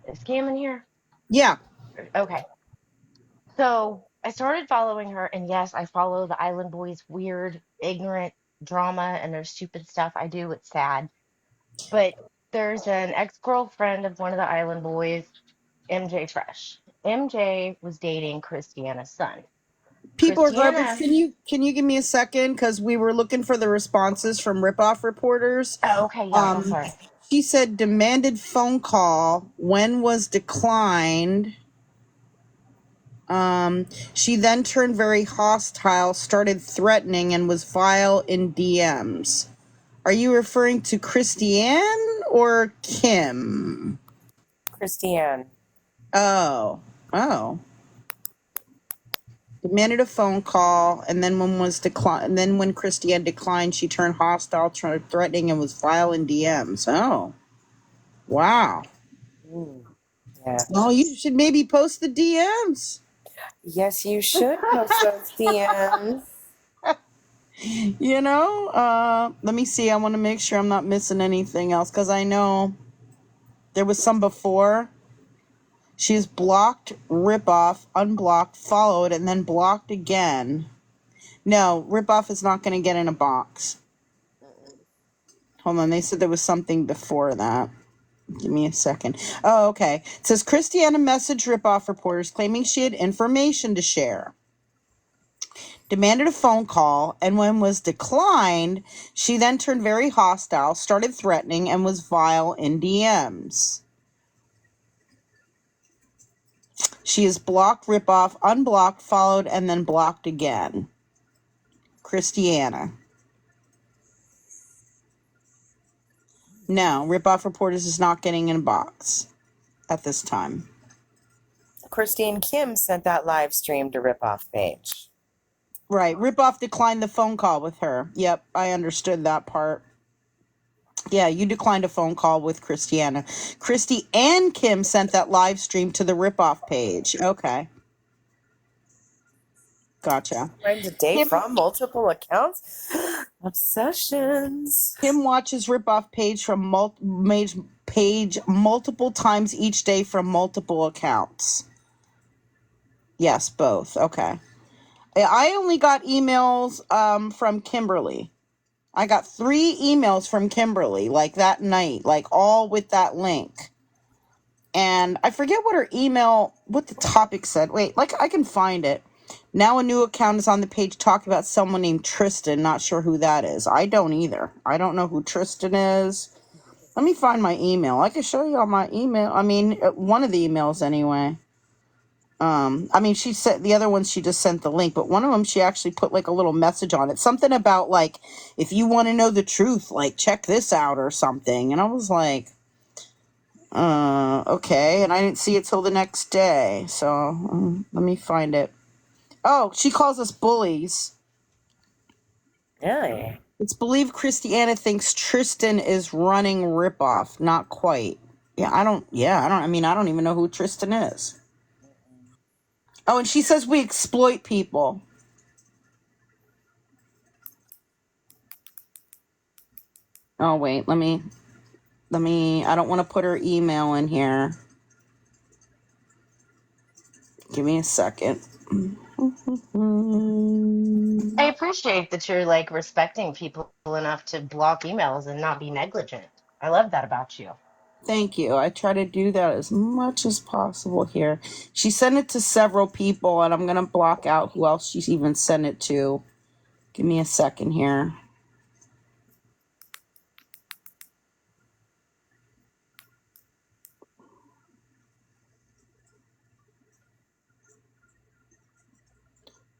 Is Cam in here? Yeah. Okay. So I started following her, and yes, I follow the Island Boys' weird, ignorant drama and their stupid stuff. I do. It's sad. But there's an ex-girlfriend of one of the Island Boys, MJ Fresh. MJ was dating Christiana's son. People are garbage. Christiana, Can you give me a second? Because we were looking for the responses from ripoff reporters. oh, okay, yeah, go Um, for it. she said demanded phone call. When was declined? She then turned very hostile, started threatening, and was vile in DMs. Are you referring to Christiane or Kim? Christiane. Oh, oh. Demanded a phone call, and then when was declined. And then when Christiane declined, she turned hostile, started threatening, and was vile in DMs. Oh, wow. Yeah. Oh, you should maybe post the DMs. Yes, you should post those DMs. You know, let me see. I want to make sure I'm not missing anything else because I know there was some before. She's blocked, ripoff, unblocked, followed, and then blocked again. No, ripoff is not going to get in a box. Hold on, they said there was something before that. Give me a second. Oh, okay. It says Christiana messaged ripoff reporters claiming she had information to share. Demanded a phone call, and when was declined, she then turned very hostile, started threatening, and was vile in DMs. She is blocked, ripoff, unblocked, followed, and then blocked again. Christiana. No, ripoff reporters is not getting in a box at this time. Christine Kim sent that live stream to Ripoff page. Right. Ripoff declined the phone call with her. Yep, I understood that part. Yeah, you declined a phone call with Christiana. Christy and Kim sent that live stream to the ripoff page. Okay. Gotcha. Times a day Kim, from multiple accounts. Obsessions. Kim watches ripoff page multiple times each day from multiple accounts. Yes, both. Okay. I only got emails from Kimberly. I got 3 emails from Kimberly, like that night, like all with that link. And I forget what the topic said. Wait, like I can find it. Now a new account is on the page talking about someone named Tristan. Not sure who that is. I don't either. I don't know who Tristan is. Let me find my email. I can show you all my email. I mean, one of the emails anyway. I mean, she said the other ones she just sent the link, but one of them she actually put like a little message on it. Something about like, if you want to know the truth, like check this out or something. And I was like, okay. And I didn't see it till the next day. So let me find it. Oh, she calls us bullies. Really? It's believed Christiana thinks Tristan is running ripoff. Not quite. I don't even know who Tristan is. Oh, and she says we exploit people. Oh, wait, let me, I don't want to put her email in here. Give me a second. I appreciate that you're like respecting people enough to block emails and not be negligent. I love that about you. Thank you. I try to do that as much as possible here. She sent it to several people, and I'm going to block out who else she's even sent it to. Give me a second here.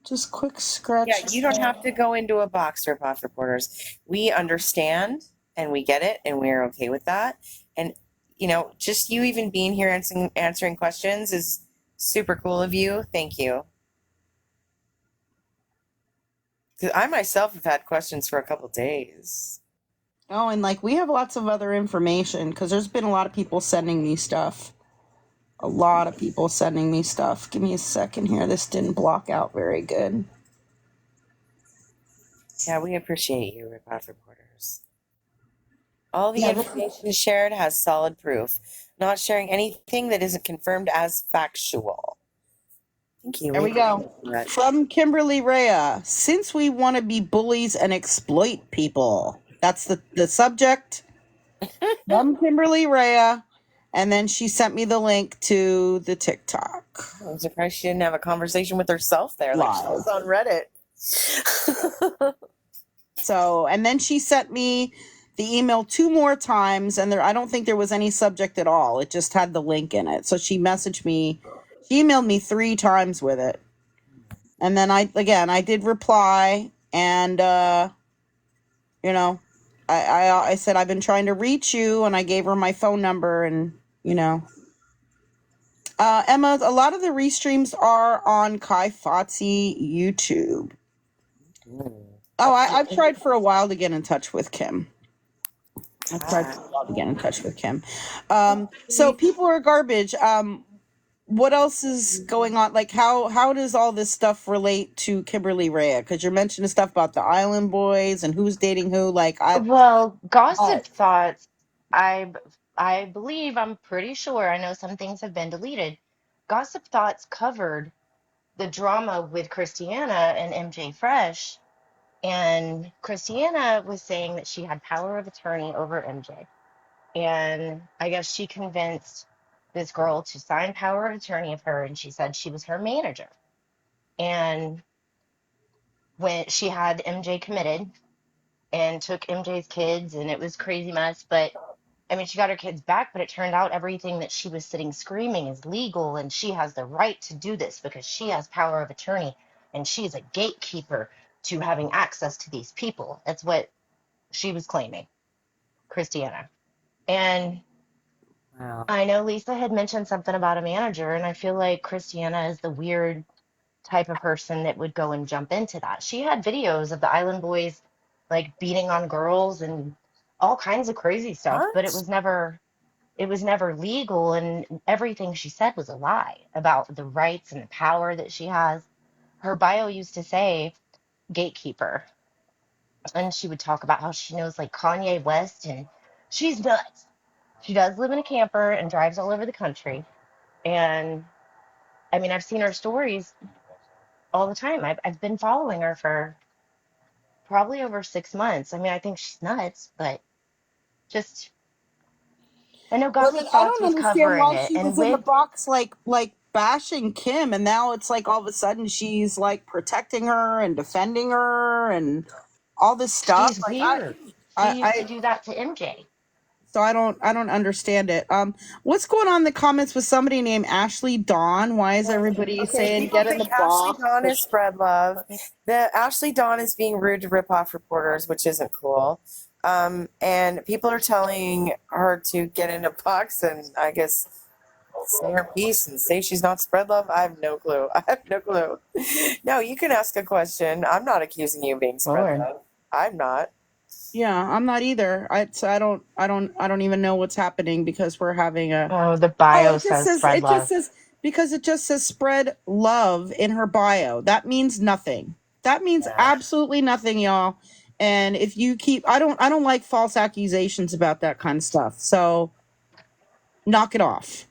Just quick scratch. Yeah, you don't have to go into a box, Ripoff reporters. We understand and we get it and we're okay with that. And, you know, just you even being here answering questions is super cool of you. Thank you. Because I myself have had questions for a couple days. Oh, and like we have lots of other information because there's been a lot of people sending me stuff. A lot of people sending me stuff. Give me a second here. This didn't block out very good. Yeah, we appreciate you, Ripoff reporters. All the information shared has solid proof. Not sharing anything that isn't confirmed as factual. Thank you. There we go. From Kimberly Rea. Since we want to be bullies and exploit people. That's the subject. From Kimberly Rea. And then she sent me the link to the TikTok. I'm surprised she didn't have a conversation with herself there, like she was on Reddit. So, and then she sent me the email 2 more times, and I don't think there was any subject at all. It just had the link in it. So she messaged me, she emailed me 3 times with it. And then I did reply, and you know, I said I've been trying to reach you, and I gave her my phone number, and Emma, a lot of the restreams are on Kai Fotzi YouTube. Oh, I've tried for a while to get in touch with Kim. So people are garbage. What else is going on? Like, how does all this stuff relate to Kimberly Rea? Because you're mentioning stuff about the Island Boys and who's dating who. Like, Well, Gossip Thoughts, I believe, I'm pretty sure, I know some things have been deleted. Gossip Thoughts covered the drama with Christiana and MJ Fresh, and Christiana was saying that she had power of attorney over MJ. And I guess she convinced this girl to sign power of attorney of her, and she said she was her manager. And when she had MJ committed and took MJ's kids, and it was crazy mess, but I mean, she got her kids back, but it turned out everything that she was sitting screaming is legal, and she has the right to do this because she has power of attorney, and she's a gatekeeper to having access to these people. That's what she was claiming, Christiana. And Wow. I know Lisa had mentioned something about a manager, and I feel like Christiana is the weird type of person that would go and jump into that. She had videos of the Island Boys like beating on girls and all kinds of crazy stuff, but What? it was never legal, and everything she said was a lie about the rights and the power that she has. Her bio used to say gatekeeper, and she would talk about how she knows like Kanye West, and she's nuts. She does live in a camper and drives all over the country. And I mean, I've seen her stories all the time. I've been following her for probably over 6 months. I mean, I think she's nuts, but just I know well, then Gossip I Thoughts don't was understand covering why it, she and was in the with box like bashing Kim, and now it's like all of a sudden she's like protecting her and defending her and all this stuff. she's Like weird. She used to I do that to MJ. so I don't understand it. What's going on in the comments with somebody named Ashley Dawn? Why is everybody Okay, saying people get in think the Ashley box? Dawn is spread love. The Ashley Dawn is being rude to rip off reporters, which isn't cool. And people are telling her to get in a box and I guess say her piece and say she's not spread love. I have no clue. I have no clue. No, you can ask a question. I'm not accusing you of being spread Lord. love. I'm not. Yeah, I'm not either. I don't even know what's happening because we're having a. Oh, the Oh, bio it just says says spread love. because it just says spread love in her bio. That means nothing. That means absolutely nothing, y'all. And if you keep I don't like false accusations about that kind of stuff. So knock it off.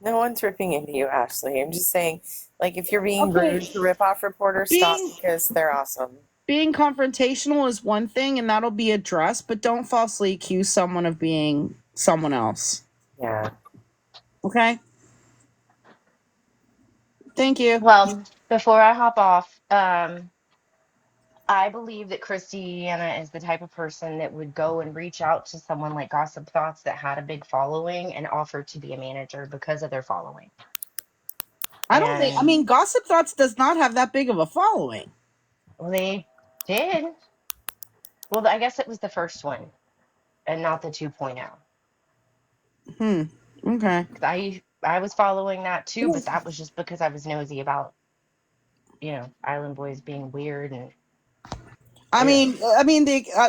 No one's ripping into you, Ashley. I'm just saying, like, if you're being Okay. rude to rip off reporters, stop Being because they're awesome. being confrontational is one thing and that'll be addressed, but don't falsely accuse someone of being someone else. Yeah. Okay? Thank you. Well, before I hop off, I believe that Christiana is the type of person that would go and reach out to someone like Gossip Thoughts that had a big following and offer to be a manager because of their following. I And mean, Gossip Thoughts does not have that big of a following. well, they did. Well, I guess it was the first one and not the 2.0. Okay. 'Cause I was following that too, but that was just because I was nosy about, Island Boys being weird and ugh.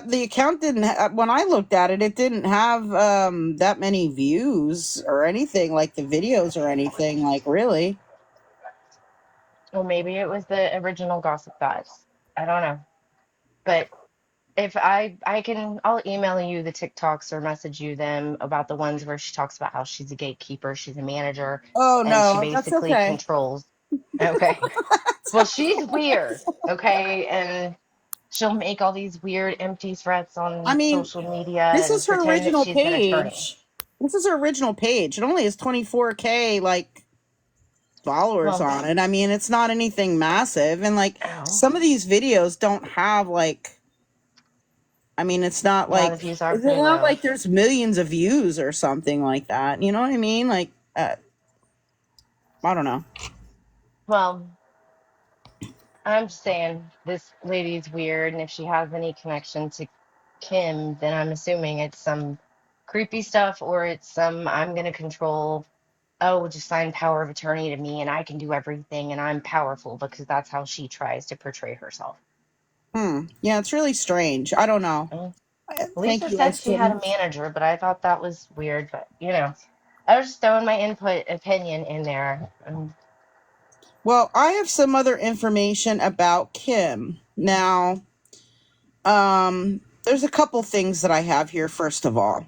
The account didn't. When I looked at it, it didn't have that many views or anything like the videos or anything. Like really, Or maybe it was the original Gossip Thoughts. I don't know. But if I'll email you the TikToks or message you them about the ones where she talks about how she's a gatekeeper, she's a manager, Oh and she no, that's basically okay. controls. Okay. Well, she's weird, okay? And she'll make all these weird empty threats I on mean, social media this is and her pretend that original she's an attorney. page. This is her original page. It only has 24K like followers Well, on it. I mean, it's not anything massive. And like oh, some of these videos don't have like, I mean, yeah, the views are it's pretty not low. like there's millions of views or something like that. You know what I mean? Like, I don't know. Well, I'm just saying this lady's weird, and if she has any connection to Kim, then I'm assuming it's some creepy stuff or it's some I'm gonna control. Oh, just sign power of attorney to me and I can do everything and I'm powerful because that's how she tries to portray herself. Yeah, it's really strange. I don't know. Well, Thank Lisa you, said she had a Kim. manager, but I thought that was weird. But I was just throwing my input opinion in there. Well, I have some other information about Kim. Now, there's a couple things that I have here, first of all.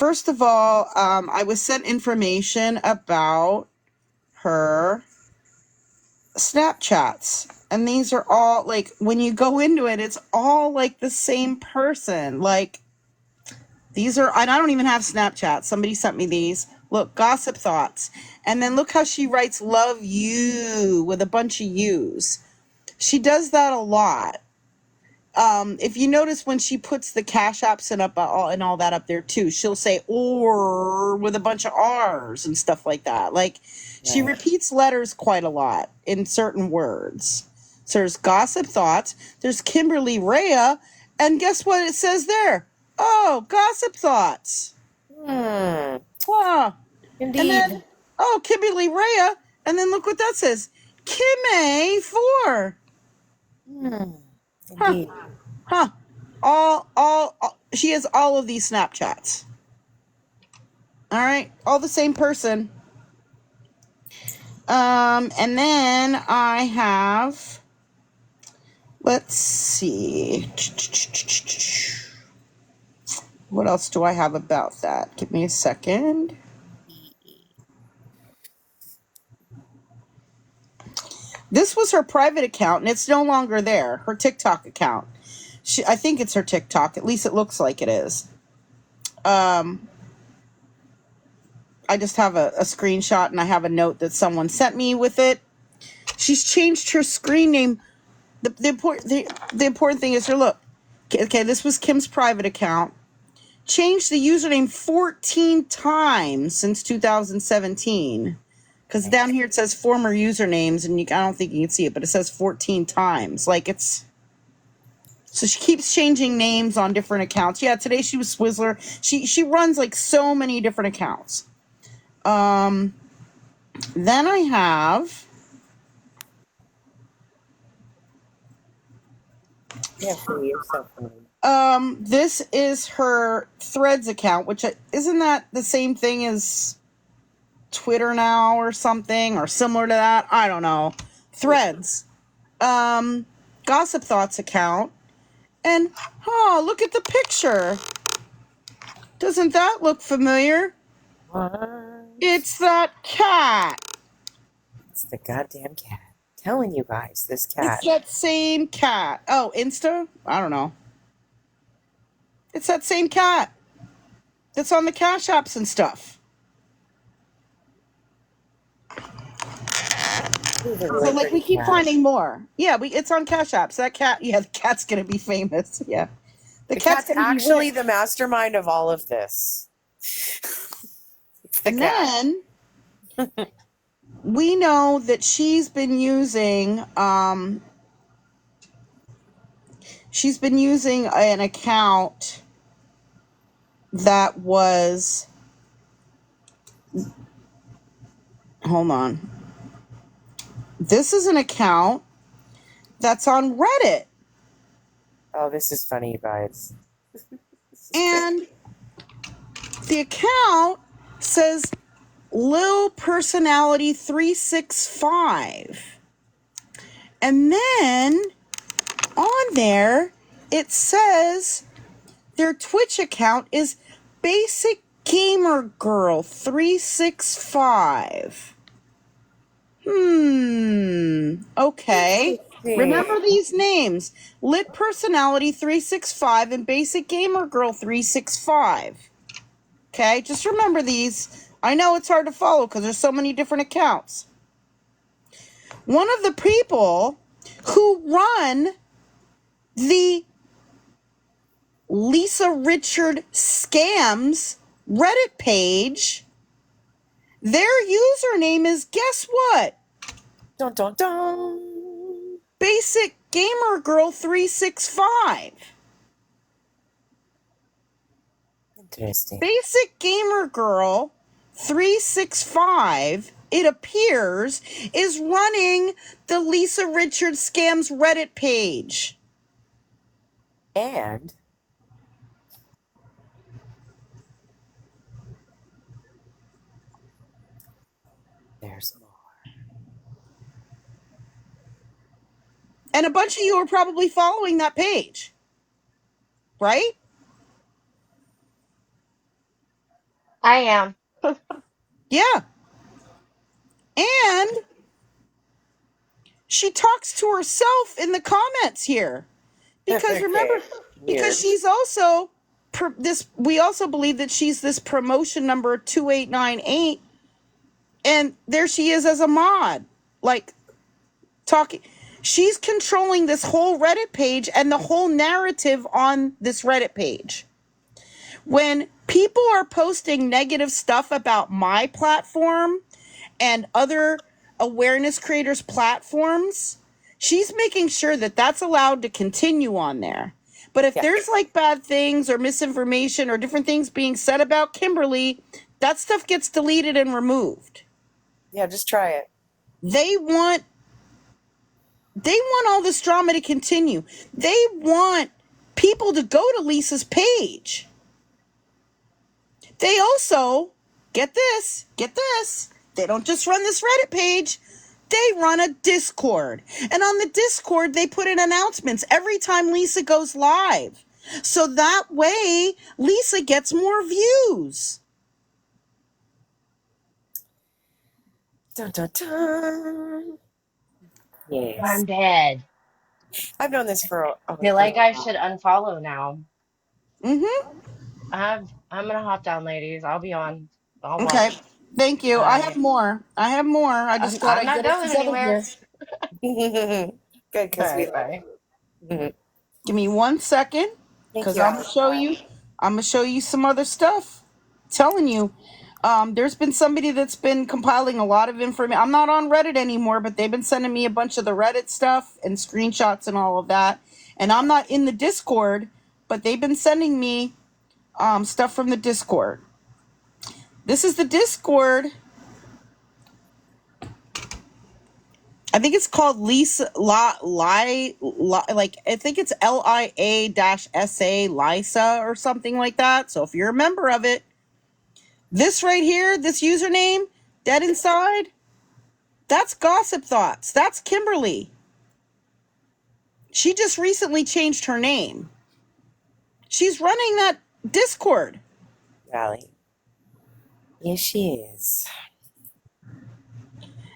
I was sent information about her Snapchats. And these are all, like, when you go into it, it's all, like, the same person. Like, these are, and I don't even have Snapchat. Somebody sent me these. Look, gossip thoughts. And then look how she writes love you with a bunch of U's. She does that a lot. If you notice when she puts the cash apps and all that up there too, she'll say or with a bunch of R's and stuff like that. Like she Right. repeats letters quite a lot in certain words. So there's gossip thoughts. There's Kimberly Rhea, and guess what it says there? Oh, gossip thoughts. Hmm. Huh. And then Indeed. Kimberly Rhea, and then look what that says. Kim A4. Hmm. Huh. Indeed. Huh. She has all of these Snapchats. All right. All the same person. And then I have, let's see. What else do I have about that? Give me a second. This was her private account, and it's no longer there. Her TikTok account. I think it's her TikTok. At least it looks like it is. I just have a screenshot, and I have a note that someone sent me with it. She's changed her screen name. The important thing is her look. Okay, this was Kim's private account. Changed the username 14 times since 2017. Because down here it says former usernames, and I don't think you can see it, but it says 14 times. Like it's. So she keeps changing names on different accounts. Yeah, today she was Swizzler. She runs like so many different accounts. Then I have. Yeah, for yourself. This is her Threads account, which isn't that the same thing as Twitter now or something or similar to that? I don't know. Threads. Gossip Thoughts account. And look at the picture. Doesn't that look familiar? What? It's that cat. It's the goddamn cat. Telling you guys, this It's cat. that same cat. Oh, Insta? I don't know. It's that same cat that's on the Cash Apps and stuff. He's a So really like pretty we keep cat. finding more. Yeah, it's on Cash Apps. That cat, yeah, the cat's gonna be famous. Yeah. The cat's cat's gonna be actually rich. the mastermind of all of this. It's the And cat. then we know that she's been using an account that was, hold on. This is an account that's on Reddit. Oh, this is funny, you guys. And the account says Lil Personality 365. And then on there, it says their Twitch account is Basic Gamer Girl 365. Okay. Remember these names. Lit Personality 365 and Basic Gamer Girl 365. Okay, just remember these. I know it's hard to follow because there's so many different accounts. One of the people who run the Lisa Richard Scams Reddit page, their username is, guess what? Dun, dun, dun. Basic Gamer Girl 365. Interesting. Basic Gamer Girl 365, it appears, is running the Lisa Richard Scams Reddit page. And there's more. And a bunch of you are probably following that page, right? I am. Yeah. And she talks to herself in the comments here. Because remember, because she's also we also believe that she's this promotion number 2898, and there she is as a mod, like talking. She's controlling this whole Reddit page and the whole narrative on this Reddit page. When people are posting negative stuff about my platform and other awareness creators' platforms, she's making sure that that's allowed to continue on there. But if there's like bad things or misinformation or different things being said about Kimberly, that stuff gets deleted and removed. Yeah, just try it. They want all this drama to continue. They want people to go to Lisa's page. They also, get this, they don't just run this Reddit page, they run a Discord. And on the Discord, they put in announcements every time Lisa goes live. So that way, Lisa gets more views. Dun, dun, dun. Yes. I'm dead. I've known this for I feel like I should unfollow now. Mm-hmm. I'm gonna hop down, ladies. I'll be on. I'll Okay. watch. Thank you. I have more. I just thought I'm I'd not get it going together anywhere. here. Good, because All we right, love bye. you. Give me 1 second, because I'm gonna show you some other stuff. I'm telling you, there's been somebody that's been compiling a lot of information. I'm not on Reddit anymore, but they've been sending me a bunch of the Reddit stuff and screenshots and all of that. And I'm not in the Discord, but they've been sending me stuff from the Discord. This is the Discord. I think it's called Lisa like I think it's LIA-SA Lisa or something like that. So if you're a member of it, this right here, this username, dead inside, that's Gossip Thoughts. That's Kimberly. She just recently changed her name. She's running that Discord. Rally. Yes, she is.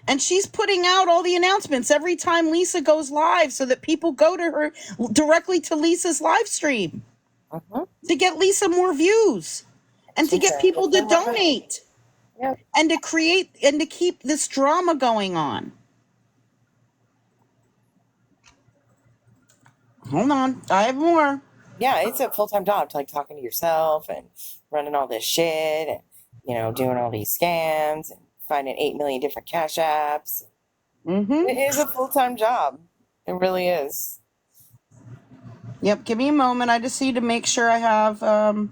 And she's putting out all the announcements every time Lisa goes live so that people go to her directly to Lisa's live stream to get Lisa more views and to get people to donate and to create and to keep this drama going on. Hold on. I have more. Yeah, it's a full-time job to like talking to yourself and running all this shit and, you know, doing all these scams and finding 8 million different cash apps. Mm-hmm. It is a full-time job. It really is. Yep. Give me a moment. I just need to make sure I have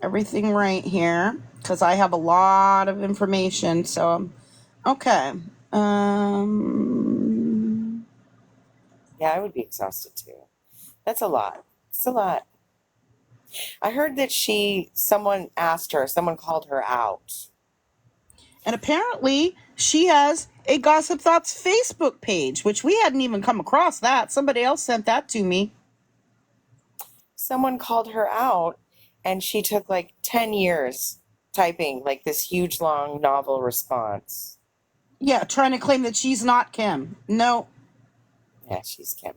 everything right here because I have a lot of information. So, okay. Yeah, I would be exhausted too. That's a lot. It's a lot. I heard that someone called her out. And apparently she has a Gossip Thoughts Facebook page, which we hadn't even come across that. Somebody else sent that to me. someone called her out and she took like 10 years typing like this huge long novel response. Yeah, trying to claim that she's not Kim. No. Yeah, she's Kim.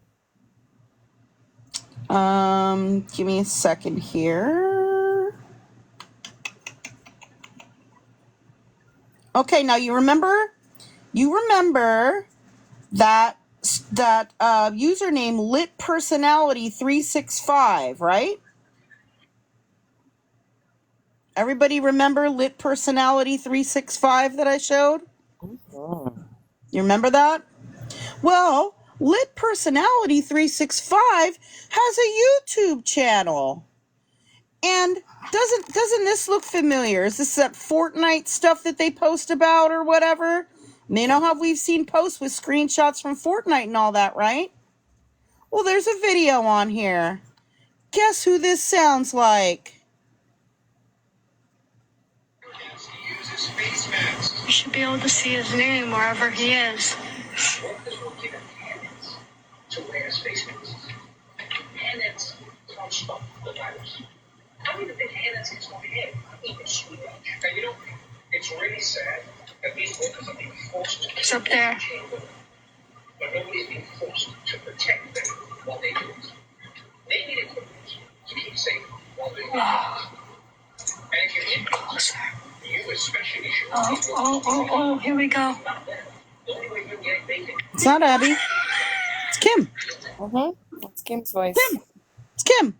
Give me a second here. Okay, now you remember that username lit personality 365, right? Everybody remember lit personality 365 that I showed? Mm-hmm. You remember that? Well, lit personality 365 has a YouTube channel. And doesn't this look familiar? Is this that Fortnite stuff that they post about or whatever? And you know how we've seen posts with screenshots from Fortnite and all that, right? Well, there's a video on here. Guess who this sounds like? You should be able to see his name wherever he is. To wear space masks. And it's stop the virus. I don't even think Hannah's is going in. Even sweet. And you know, it's really sad that these workers are being forced to. He's up there. But nobody's being forced to protect them while they do it. They need equipment to keep safe while they do it. And if you're closer, you especially should. Oh, here we go. The only way you get vacant. It's not Abby. It's Kim. Mm-hmm. That's Kim's voice. Kim. It's Kim.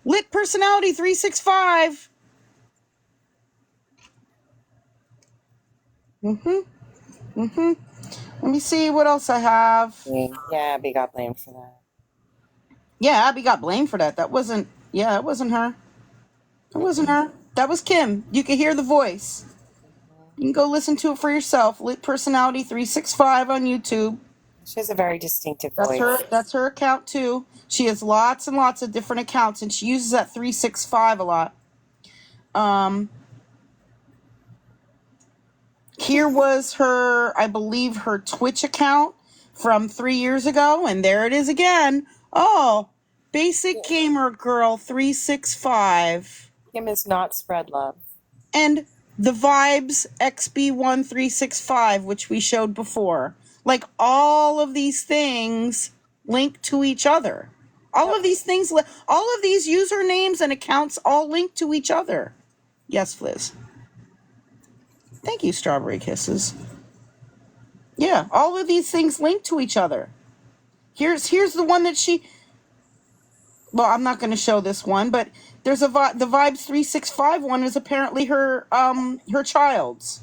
Lit personality 365. Let me see what else I have. Yeah, Abby got blamed for that. Yeah, Abby got blamed for that. That wasn't her. That wasn't her. That was Kim. You can hear the voice. You can go listen to it for yourself. Lit personality 365 on YouTube. She has a very distinctive voice. That's her account too. She has lots and lots of different accounts, and she uses that 365 a lot. Here was her, I believe, her Twitch account from 3 years ago, and there it is again. Oh, Basic Gamer Girl 365. Kim is not spread love. And the Vibes XB1365, which we showed before. Like, all of these things link to each other. All of these usernames and accounts all link to each other. Yes, Fliz. Thank you, Strawberry Kisses. Yeah, all of these things link to each other. Here's the one that she... Well, I'm not going to show this one, but there's the Vibes 365 one is apparently her child's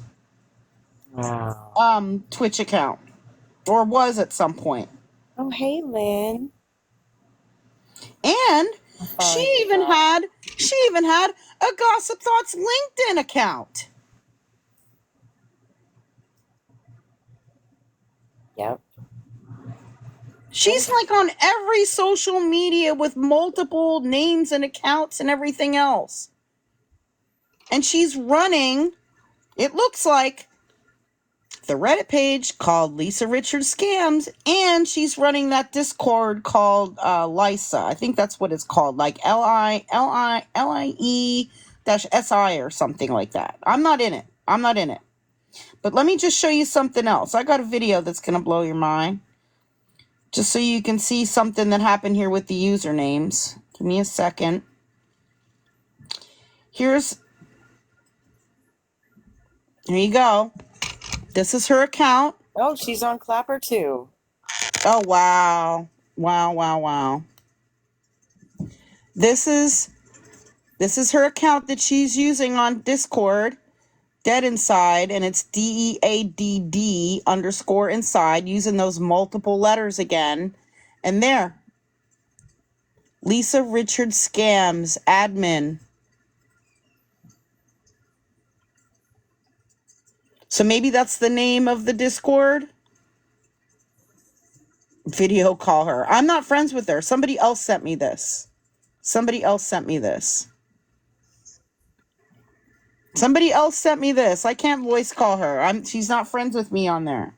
Twitch account, or was at some point. Oh, hey, Lynn. And she even had a Gossip Thoughts LinkedIn account. Yep. She's like on every social media with multiple names and accounts and everything else. And she's running, it looks like, the Reddit page called Lisa Richards Scams, and she's running that Discord called Lisa. I think that's what it's called, like LIE-SI or something like that. I'm not in it. But let me just show you something else. I got a video that's going to blow your mind. Just so you can see something that happened here with the usernames. Give me a second. Here you go. This is her account. Oh, she's on Clapper too. Oh, wow. Wow. This is her account that she's using on Discord. Dead Inside, and it's DEADD_inside, using those multiple letters again. And there. Lisa Richards Scams, admin. So maybe that's the name of the Discord. Video call her. I'm not friends with her. Somebody else sent me this. I can't voice call her. She's not friends with me on there.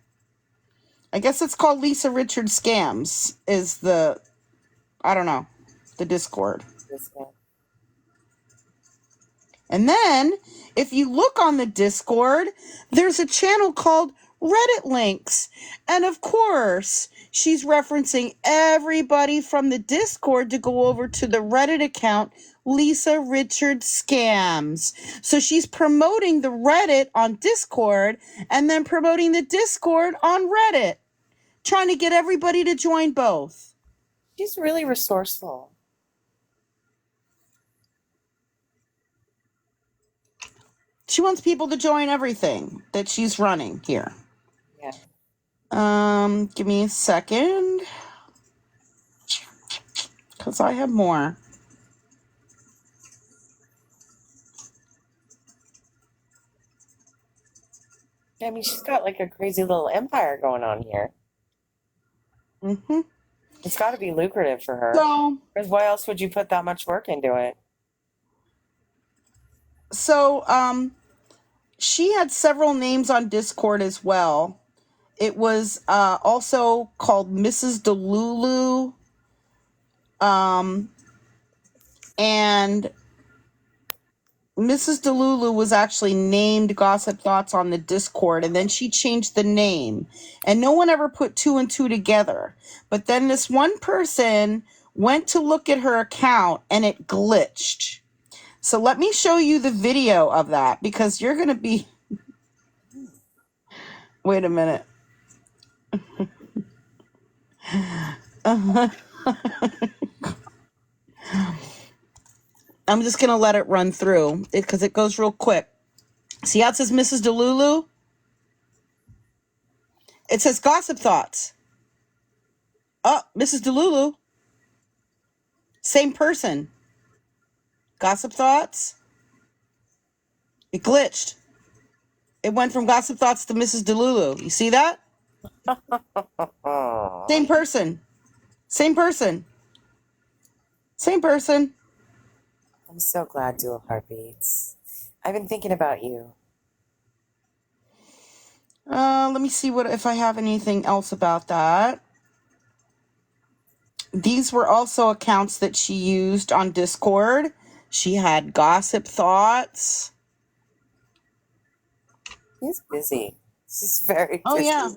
I guess it's called Lisa Richards Scams is the Discord. this yet. And then, if you look on the Discord, there's a channel called Reddit Links. And of course, she's referencing everybody from the Discord to go over to the Reddit account, Lisa Richard Scams. So she's promoting the Reddit on Discord and then promoting the Discord on Reddit, trying to get everybody to join both. She's really resourceful. She wants people to join everything that she's running here. Yeah. Give me a second. Because I have more. I mean, she's got like a crazy little empire going on here. Mm-hmm. It's got to be lucrative for her. So, Because why else would you put that much work into it? she had several names on Discord as well. It was also called Mrs. Delulu. And Mrs. Delulu was actually named Gossip Thoughts on the Discord, and then she changed the name. And no one ever put two and two together. But then this one person went to look at her account, and it glitched. So let me show you the video of that, because you're going to be... Wait a minute. I'm just going to let it run through, because it goes real quick. See how it says Mrs. Delulu? It says Gossip Thoughts. Oh, Mrs. Delulu. Same person. Gossip Thoughts. It glitched. It went from Gossip Thoughts to Mrs. Delulu. You see that? Same person. Same person. Same person. I'm so glad Dual Heartbeats. I've been thinking about you. Let me see if I have anything else about that. These were also accounts that she used on Discord. She had Gossip Thoughts. She's busy. She's very busy. Oh, yeah.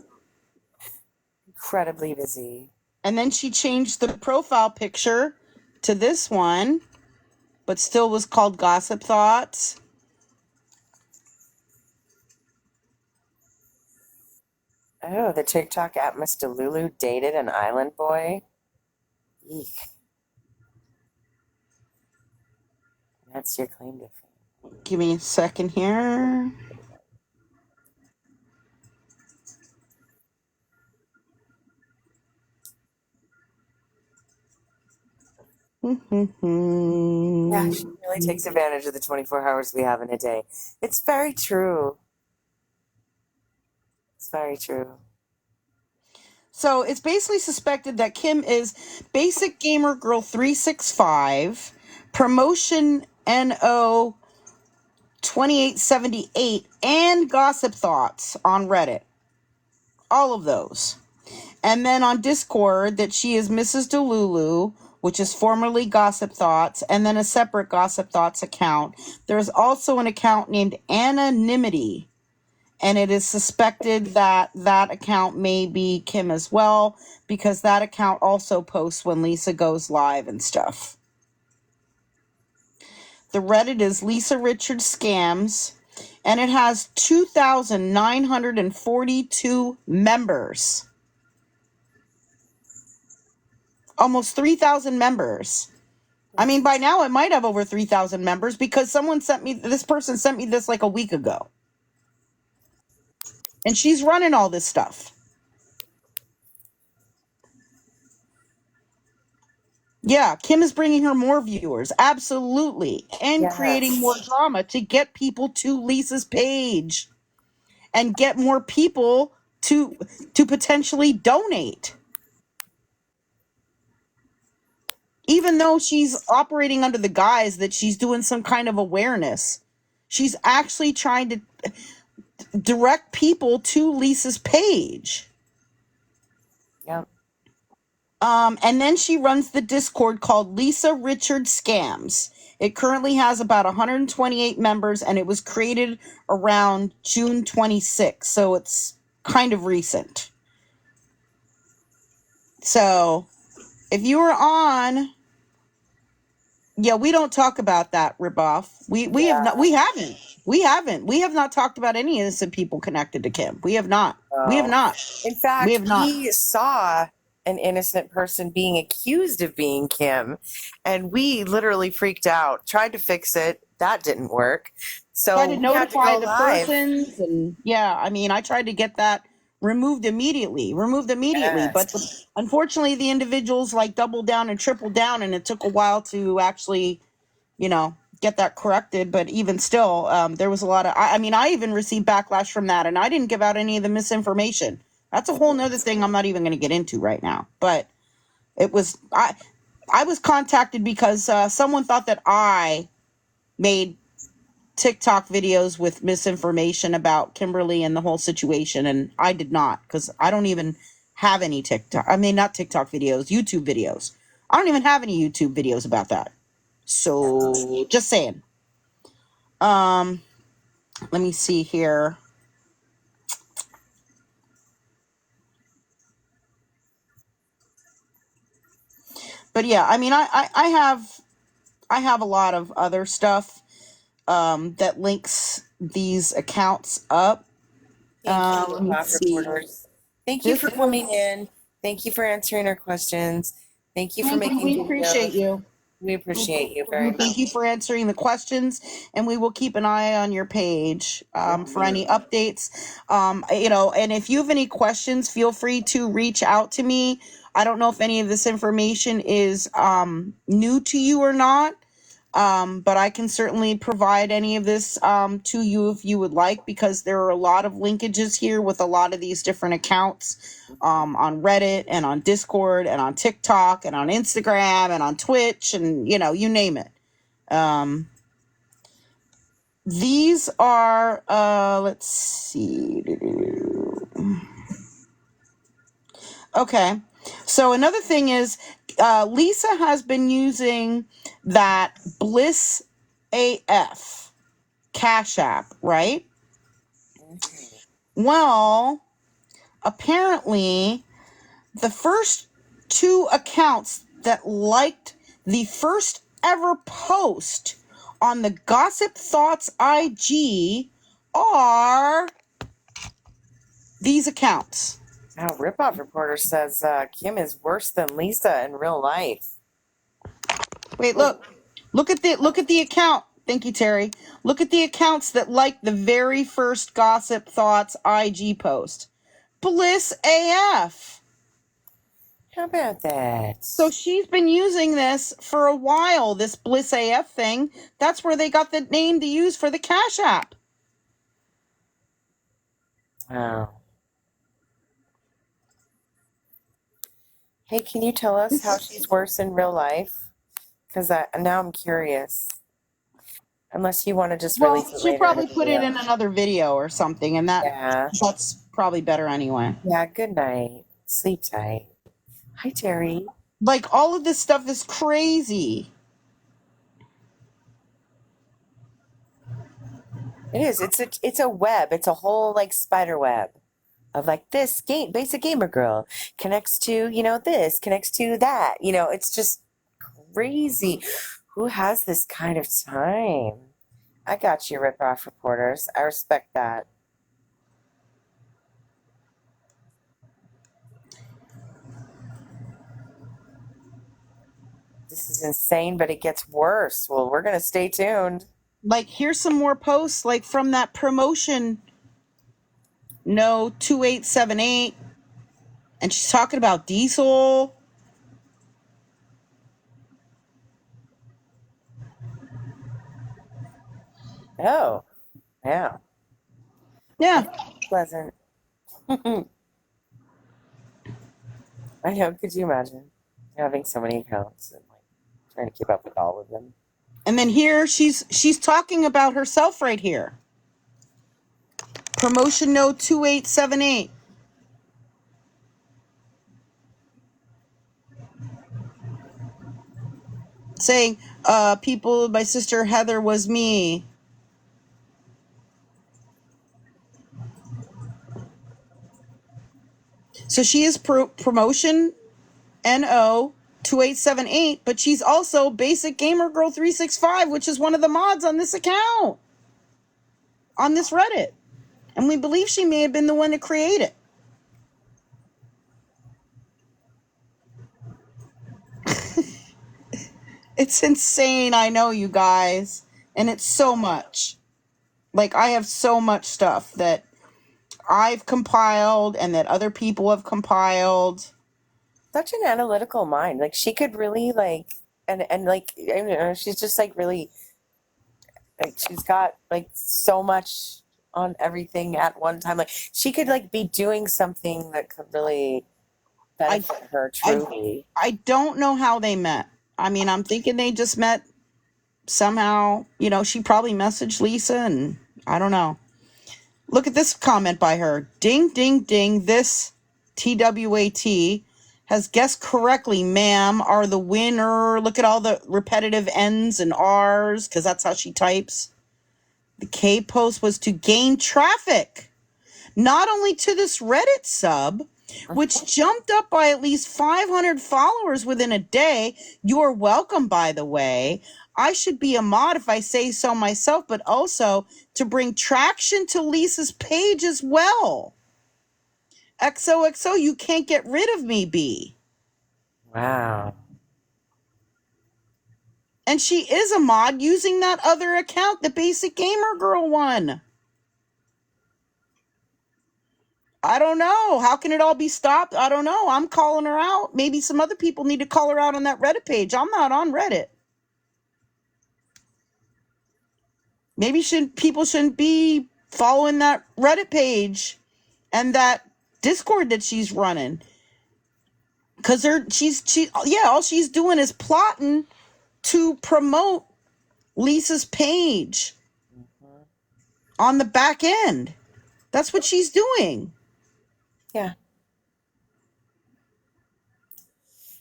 Incredibly busy. And then she changed the profile picture to this one, but still was called Gossip Thoughts. Oh, the TikTok app Mr. Lulu dated an island boy? Eek. That's your claim to fame. Give me a second here. Yeah, she really takes advantage of the 24 hours we have in a day. It's very true. It's very true. So it's basically suspected that Kim is Basic Gamer Girl 365, Promotion NO 2878, and Gossip Thoughts on Reddit. All of those. And then on Discord that she is Mrs. Delulu, which is formerly Gossip Thoughts, and then a separate Gossip Thoughts account. There's also an account named Anonymity, and it is suspected that that account may be Kim as well, because that account also posts when Lisa goes live and stuff. The Reddit is Lisa Richard Scams, and it has 2,942 members. Almost 3,000 members. I mean, by now it might have over 3,000 members, because this person sent me this like a week ago. And she's running all this stuff. Yeah, Kim is bringing her more viewers. Absolutely. And Yes. creating more drama to get people to Lisa's page. And get more people to potentially donate. Even though she's operating under the guise that she's doing some kind of awareness, she's actually trying to direct people to Lisa's page. Yep. And then she runs the Discord called Lisa Richard Scams. It currently has about 128 members, and it was created around June 26th, so it's kind of recent. So if you were on, yeah, we don't talk about that, Ripoff. We have not, we have not talked about any innocent people connected to Kim. We have not. We have Oh. not. In fact, We have not. we saw an innocent person being accused of being Kim, and we literally freaked out, tried to fix it. That didn't work. So Tried to we had to notify go the live. persons, and yeah, I mean, I tried to get that removed immediately. But Yes. unfortunately, the individuals like doubled down and tripled down, and it took a while to actually, get that corrected. But even still, there was a lot of. I mean, I even received backlash from that, and I didn't give out any of the misinformation. That's a whole nother thing I'm not even going to get into right now. But it was I was contacted because someone thought that I made TikTok videos with misinformation about Kimberly and the whole situation, and I did not, because I don't even have any TikTok. I mean, not TikTok videos, YouTube videos. I don't even have any YouTube videos about that. So just saying. Um, let me see here. But yeah, I mean, I have a lot of other stuff that links these accounts up. Thank you, Let me Bob see. reporters. Thank you This for coming is. in. Thank you for answering our questions. Thank you for Thank you. making We appreciate videos. you. We appreciate you very much. Thank you for answering the questions, and we will keep an eye on your page for any updates. And if you have any questions, feel free to reach out to me. I don't know if any of this information is new to you or not, but I can certainly provide any of this to you if you would like, because there are a lot of linkages here with a lot of these different accounts on Reddit and on Discord and on TikTok and on Instagram and on Twitch and, you name it. These are, let's see. Okay. So another thing is, Lisa has been using that Bliss AF Cash App, right? Well, apparently, the first two accounts that liked the first ever post on the Gossip Thoughts IG are these accounts. Now, Ripoff Reporter says Kim is worse than Lisa in real life. Wait, look at the account. Thank you, Terry. Look at the accounts that liked the very first Gossip Thoughts IG post. Bliss AF. How about that? So she's been using this for a while, this Bliss AF thing. That's where they got the name to use for the Cash App. Wow. Hey, can you tell us how she's worse in real life? Because now I'm curious. Unless you want to just release it She'll later in a probably put it video. in another video or something, and that's probably better anyway. Yeah, good night. Sleep tight. Hi, Terry. Like, all of this stuff is crazy. It is. It's a web. It's a whole like spider web of like this game basic gamer girl connects to, this, connects to that. It's just crazy. Who has this kind of time? I got you, Ripoff Reporters. I respect that. This is insane, but it gets worse. Well, we're going to stay tuned. Like, here's some more posts, like, from that promotion. No 2878. And she's talking about Diesel. Oh, yeah. Yeah. That's pleasant. I know. Could you imagine having so many accounts and like trying to keep up with all of them? And then here she's talking about herself right here. Promotion no 2878. saying, people, my sister Heather was me. So she is promotion NO 2878, but she's also Basic Gamer Girl 365, which is one of the mods on this account, on this Reddit. And we believe she may have been the one to create it. It's insane, I know, you guys. And it's so much. Like, I have so much stuff that I've compiled and that other people have compiled. Such an analytical mind. Like, she could really, like, and like, I don't know, she's just, like, really, like, she's got, like, so much on everything at one time. Like, she could, like, be doing something that could really benefit her truly. I don't know how they met. I mean, I'm thinking they just met somehow. You know, she probably messaged Lisa, and I don't know. Look at this comment by her. Ding, ding, ding. This TWAT has guessed correctly, ma'am, are the winner. Look at all the repetitive N's and R's, because that's how she types. The K post was to gain traffic, not only to this Reddit sub, which jumped up by at least 500 followers within a day. You're welcome, by the way. I should be a mod if I say so myself, but also to bring traction to Lisa's page as well. XOXO, you can't get rid of me, B. Wow. And she is a mod using that other account, the Basic Gamer Girl one. I don't know. How can it all be stopped? I don't know. I'm calling her out. Maybe some other people need to call her out on that Reddit page. I'm not on Reddit. Maybe people shouldn't be following that Reddit page and that Discord that she's running. Because all she's doing is plotting to promote Lisa's page on the back end. That's what she's doing. Yeah.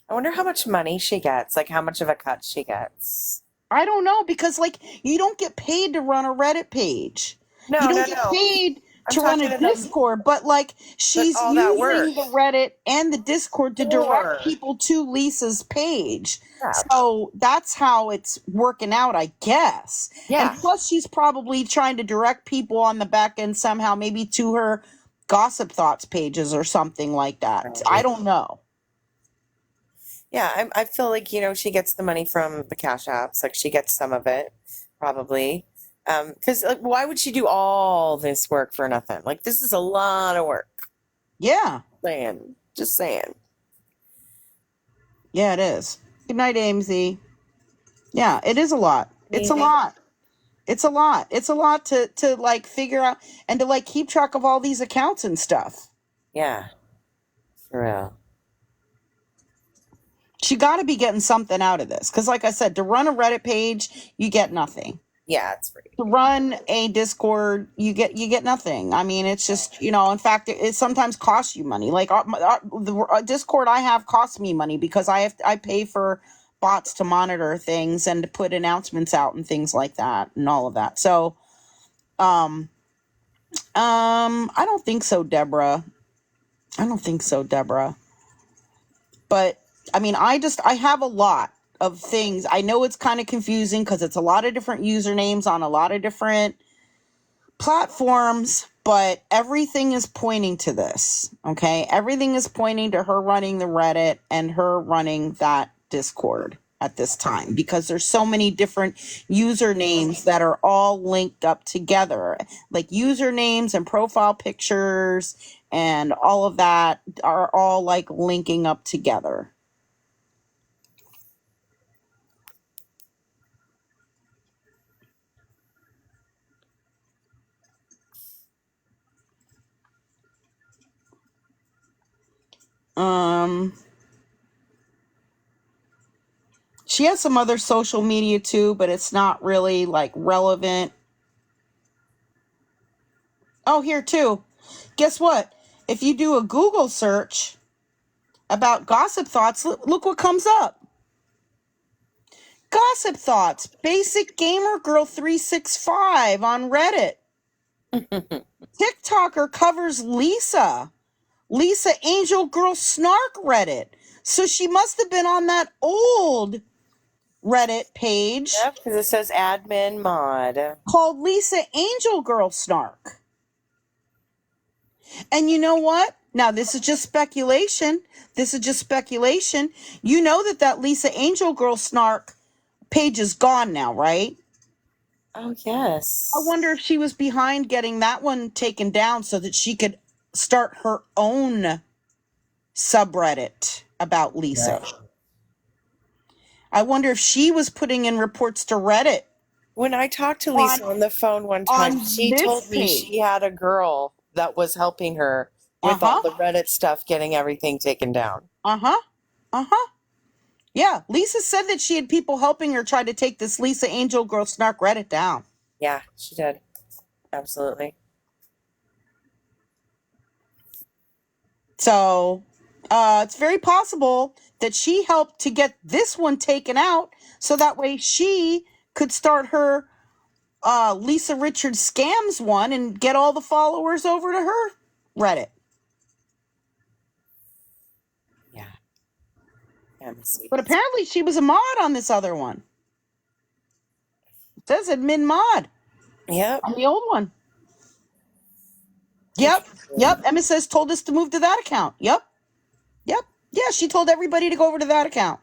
I wonder how much money she gets, like how much of a cut she gets. I don't know, because like you don't get paid to run a Reddit page. No, you don't get paid to run a Discord, but like she's using the Reddit and the Discord to direct people to Lisa's page. Yeah. So that's how it's working out, I guess. Yeah. And plus she's probably trying to direct people on the back end somehow, maybe to her Gossip Thoughts pages or something like that. Right. I don't know. Yeah, I feel like, she gets the money from the Cash Apps. Like, she gets some of it, probably. Because why would she do all this work for nothing? Like, this is a lot of work. Yeah. Just saying. Yeah, it is. Good night, AMZ. Yeah, it is a lot. It's a lot. It's a lot. It's a lot to like figure out and to like keep track of all these accounts and stuff. Yeah. For real. She got to be getting something out of this. Because like I said, to run a Reddit page, you get nothing. Yeah, it's free. To run a Discord, you get nothing. I mean, it's just, in fact, it sometimes costs you money. Like the Discord I have costs me money because I pay for bots to monitor things and to put announcements out and things like that and all of that. So, I don't think so, Deborah. But I mean, I have a lot of things. I know it's kind of confusing because it's a lot of different usernames on a lot of different platforms, but everything is pointing to this. Okay. Everything is pointing to her running the Reddit and her running that Discord at this time because there's so many different usernames that are all linked up together, like usernames and profile pictures and all of that are all like linking up together. She has some other social media too, but it's not really like relevant. Oh, here too. Guess what? If you do a Google search about Gossip Thoughts, look what comes up. Gossip thoughts. Basic Gamer Girl 365 on Reddit. TikToker covers Lisa. Lisa Angel Girl Snark Reddit. So she must have been on that old Reddit page. Yep, because it says admin mod. Called Lisa Angel Girl Snark. And you know what? Now, this is just speculation. You know that Lisa Angel Girl Snark page is gone now, right? Oh, yes. I wonder if she was behind getting that one taken down so that she could start her own subreddit about Lisa. Yeah. I wonder if she was putting in reports to Reddit. When I talked to Lisa on the phone one time, she told me she had a girl that was helping her with all the Reddit stuff, getting everything taken down. Yeah, Lisa said that she had people helping her try to take this Lisa Angel Girl Snark Reddit down. Yeah, she did. Absolutely. So, it's very possible that she helped to get this one taken out so that way she could start her Lisa Richards Scams one and get all the followers over to her Reddit. Yeah. But apparently she was a mod on this other one. It says admin mod. Yep. On the old one. Yep. Emma says told us to move to that account. Yep. Yeah, she told everybody to go over to that account.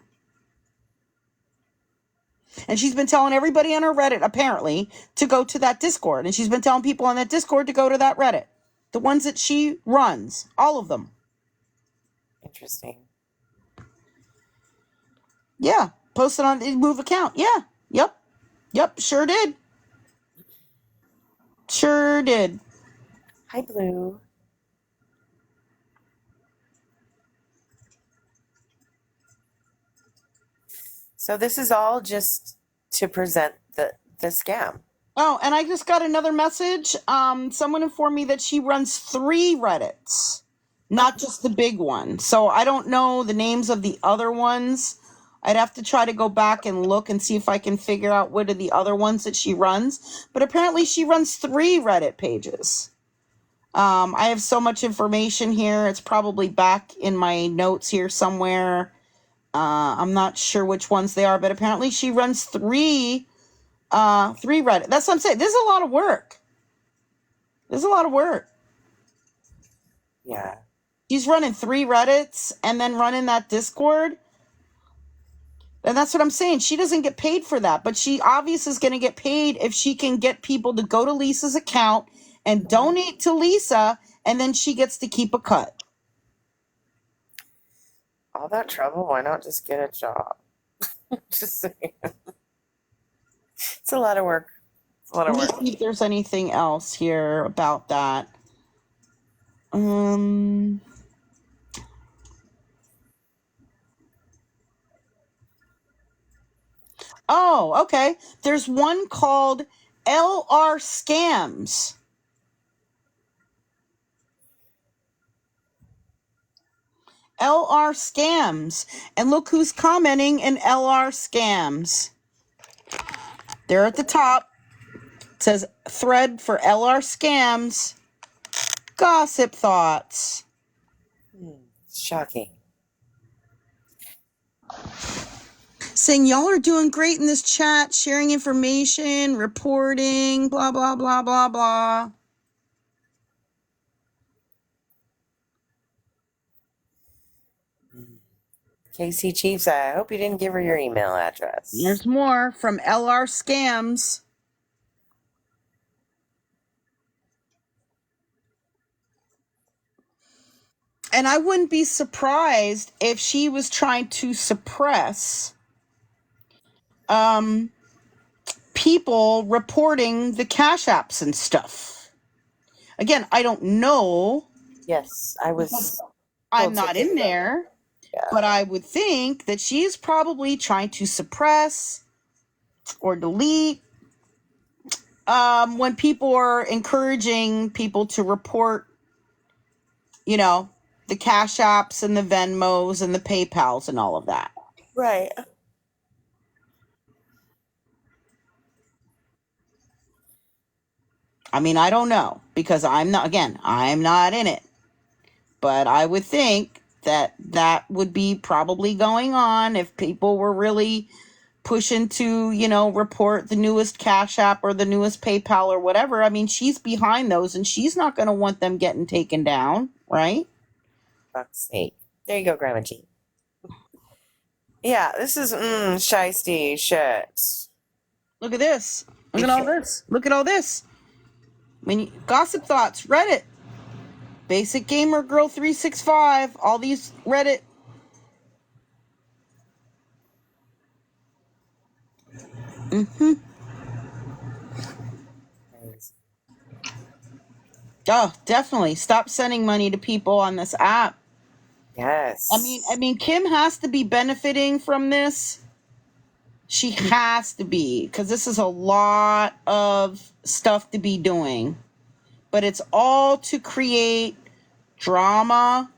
And she's been telling everybody on her Reddit, apparently, to go to that Discord. And she's been telling people on that Discord to go to that Reddit. The ones that she runs. All of them. Interesting. Yeah. Posted on the move account. Yeah. Yep. Sure did. Hi, Blue. So this is all just to present the scam. Oh, and I just got another message. Someone informed me that she runs 3 Reddits, not just the big one. So I don't know the names of the other ones. I'd have to try to go back and look and see if I can figure out what are the other ones that she runs. But apparently she runs 3 Reddit pages. I have so much information here. It's probably back in my notes here somewhere. I'm not sure which ones they are, but apparently she runs 3 Reddit. That's what I'm saying. There's a lot of work. Yeah. She's running 3 Reddits and then running that Discord. And that's what I'm saying. She doesn't get paid for that, but she obviously is going to get paid if she can get people to go to Lisa's account and donate to Lisa, and then she gets to keep a cut. All that trouble, why not just get a job? Just saying. It's a lot of work. Let me see if there's anything else here about that. Oh, okay. There's one called LR Scams. LR Scams. And look who's commenting in LR Scams. They're at the top. It says thread for LR Scams. Gossip thoughts. Shocking. Saying y'all are doing great in this chat, sharing information, reporting, blah, blah, blah, blah, blah. KC Chiefs, I hope you didn't give her your email address. There's more from LR Scams. And I wouldn't be surprised if she was trying to suppress people reporting the cash apps and stuff. Again, I don't know. Yes, I'm not in there. Yeah. But I would think that she is probably trying to suppress or delete when people are encouraging people to report, the cash apps and the Venmos and the PayPals and all of that. Right. I mean, I don't know because I'm not in it. But I would think that that would be probably going on if people were really pushing to, report the newest Cash App or the newest PayPal or whatever. I mean, she's behind those and she's not going to want them getting taken down, right? Fuck's sake. There you go, Grandma G. Yeah, this is shiesty shit. Look at this. Look at all this. Look at all this. Gossip Thoughts, Reddit. Basic Gamer Girl 365. All these Reddit. Mm-hmm. Oh, definitely. Stop sending money to people on this app. Yes. I mean, Kim has to be benefiting from this. She has to be, because this is a lot of stuff to be doing. But it's all to create drama,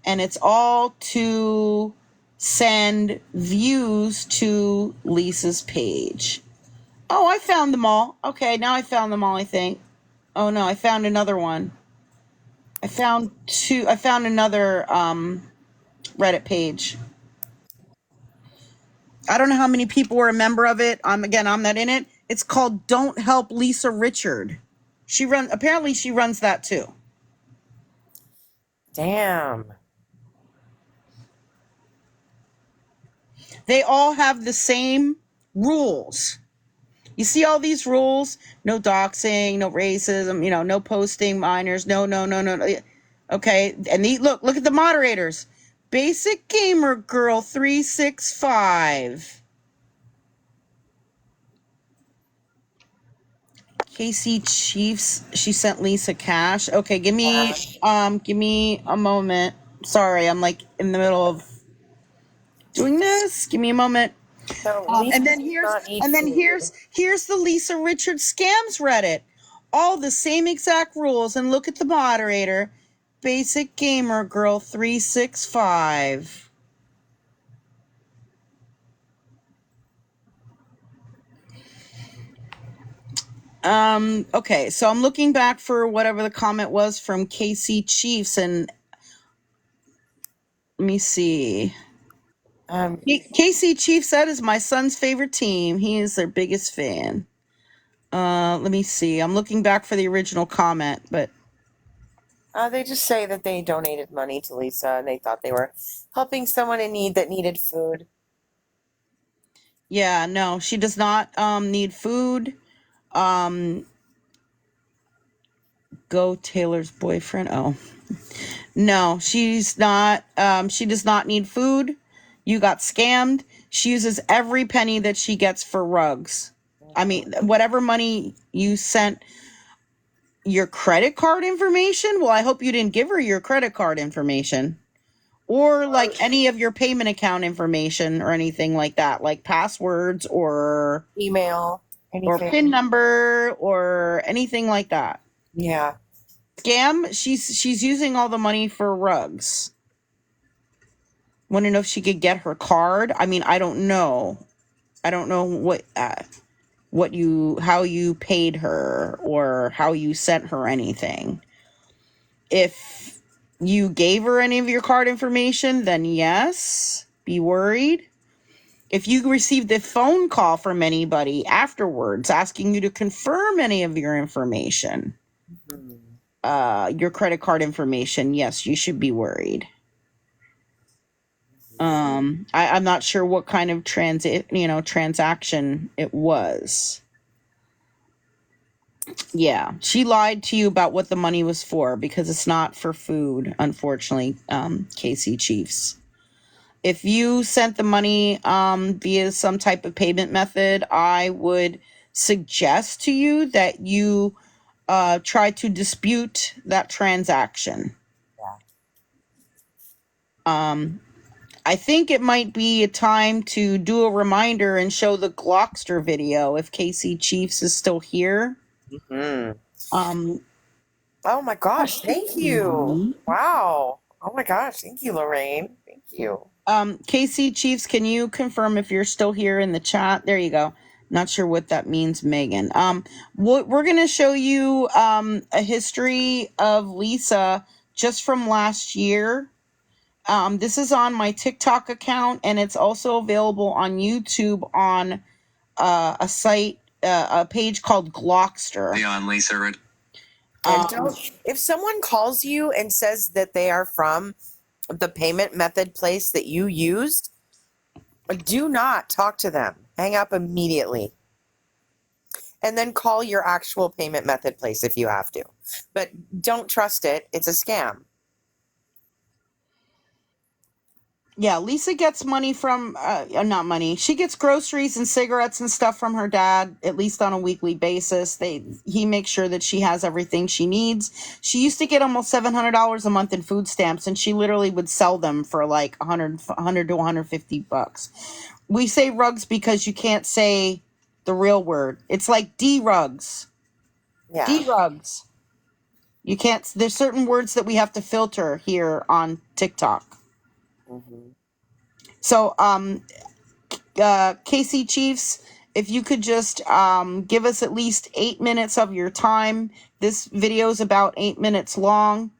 and it's all to send views to Lisa's page. Oh, I found them all. Okay, now I found them all, I think. Oh, no, I found another one. I found another Reddit page. I don't know how many people were a member of it. I'm not in it. It's called Don't Help Lisa Richard. Apparently she runs that too. Damn. They all have the same rules. You see all these rules? No doxing, no racism, no posting minors, no. Okay, and look at the moderators. Basic Gamer Girl 365. KC Chiefs, she sent Lisa cash. Okay, give me a moment. Sorry, I'm like in the middle of doing this. Give me a moment. So And then here's the Lisa Richards scams Reddit. All the same exact rules, and look at the moderator. Basic Gamer Girl 365. Okay, so I'm looking back for whatever the comment was from KC Chiefs, and let me see. KC Chief said is my son's favorite team. He is their biggest fan. Let me see. I'm looking back for the original comment, but they just say that they donated money to Lisa and they thought they were helping someone in need that needed food. Yeah, no, she does not need food. Go Taylor's boyfriend. Oh. No, she's not. She does not need food. You got scammed. She uses every penny that she gets for rugs. I mean, whatever money you sent, your credit card information. Well, I hope you didn't give her your credit card information or like any of your payment account information or anything like that, like passwords or email, anything. Or PIN number or anything like that. Yeah. Scam. She's using all the money for rugs. Want to know if she could get her card? I mean, I don't know. I don't know how you paid her or how you sent her anything. If you gave her any of your card information, then yes, be worried. If you received a phone call from anybody afterwards asking you to confirm any of your information, your credit card information, yes, you should be worried. I'm not sure what kind of transaction it was. Yeah, she lied to you about what the money was for because it's not for food, unfortunately, KC Chiefs. If you sent the money via some type of payment method, I would suggest to you that you try to dispute that transaction. Yeah. I think it might be a time to do a reminder and show the Glockster video if KC Chiefs is still here. Oh my gosh, thank you. Wow. Oh my gosh, thank you, Lorraine. Thank you. KC Chiefs, can you confirm if you're still here in the chat? There you go. Not sure what that means, Megan. We're going to show you a history of Lisa just from last year. This is on my TikTok account, and it's also available on YouTube on a page called Glockster. Beyond Lisa. And if someone calls you and says that they are from the payment method place that you used, do not talk to them. Hang up immediately. And then call your actual payment method place if you have to. But don't trust it. It's a scam. Yeah, Lisa gets money from, not money. She gets groceries and cigarettes and stuff from her dad, at least on a weekly basis. He makes sure that she has everything she needs. She used to get almost $700 a month in food stamps, and she literally would sell them for like 100 to 150 bucks. We say rugs because you can't say the real word. It's like D-rugs. Yeah. D-rugs. You can't, there's certain words that we have to filter here on TikTok. Mm-hmm. So, Casey Chiefs, if you could just give us at least 8 minutes of your time. This video is about 8 minutes long,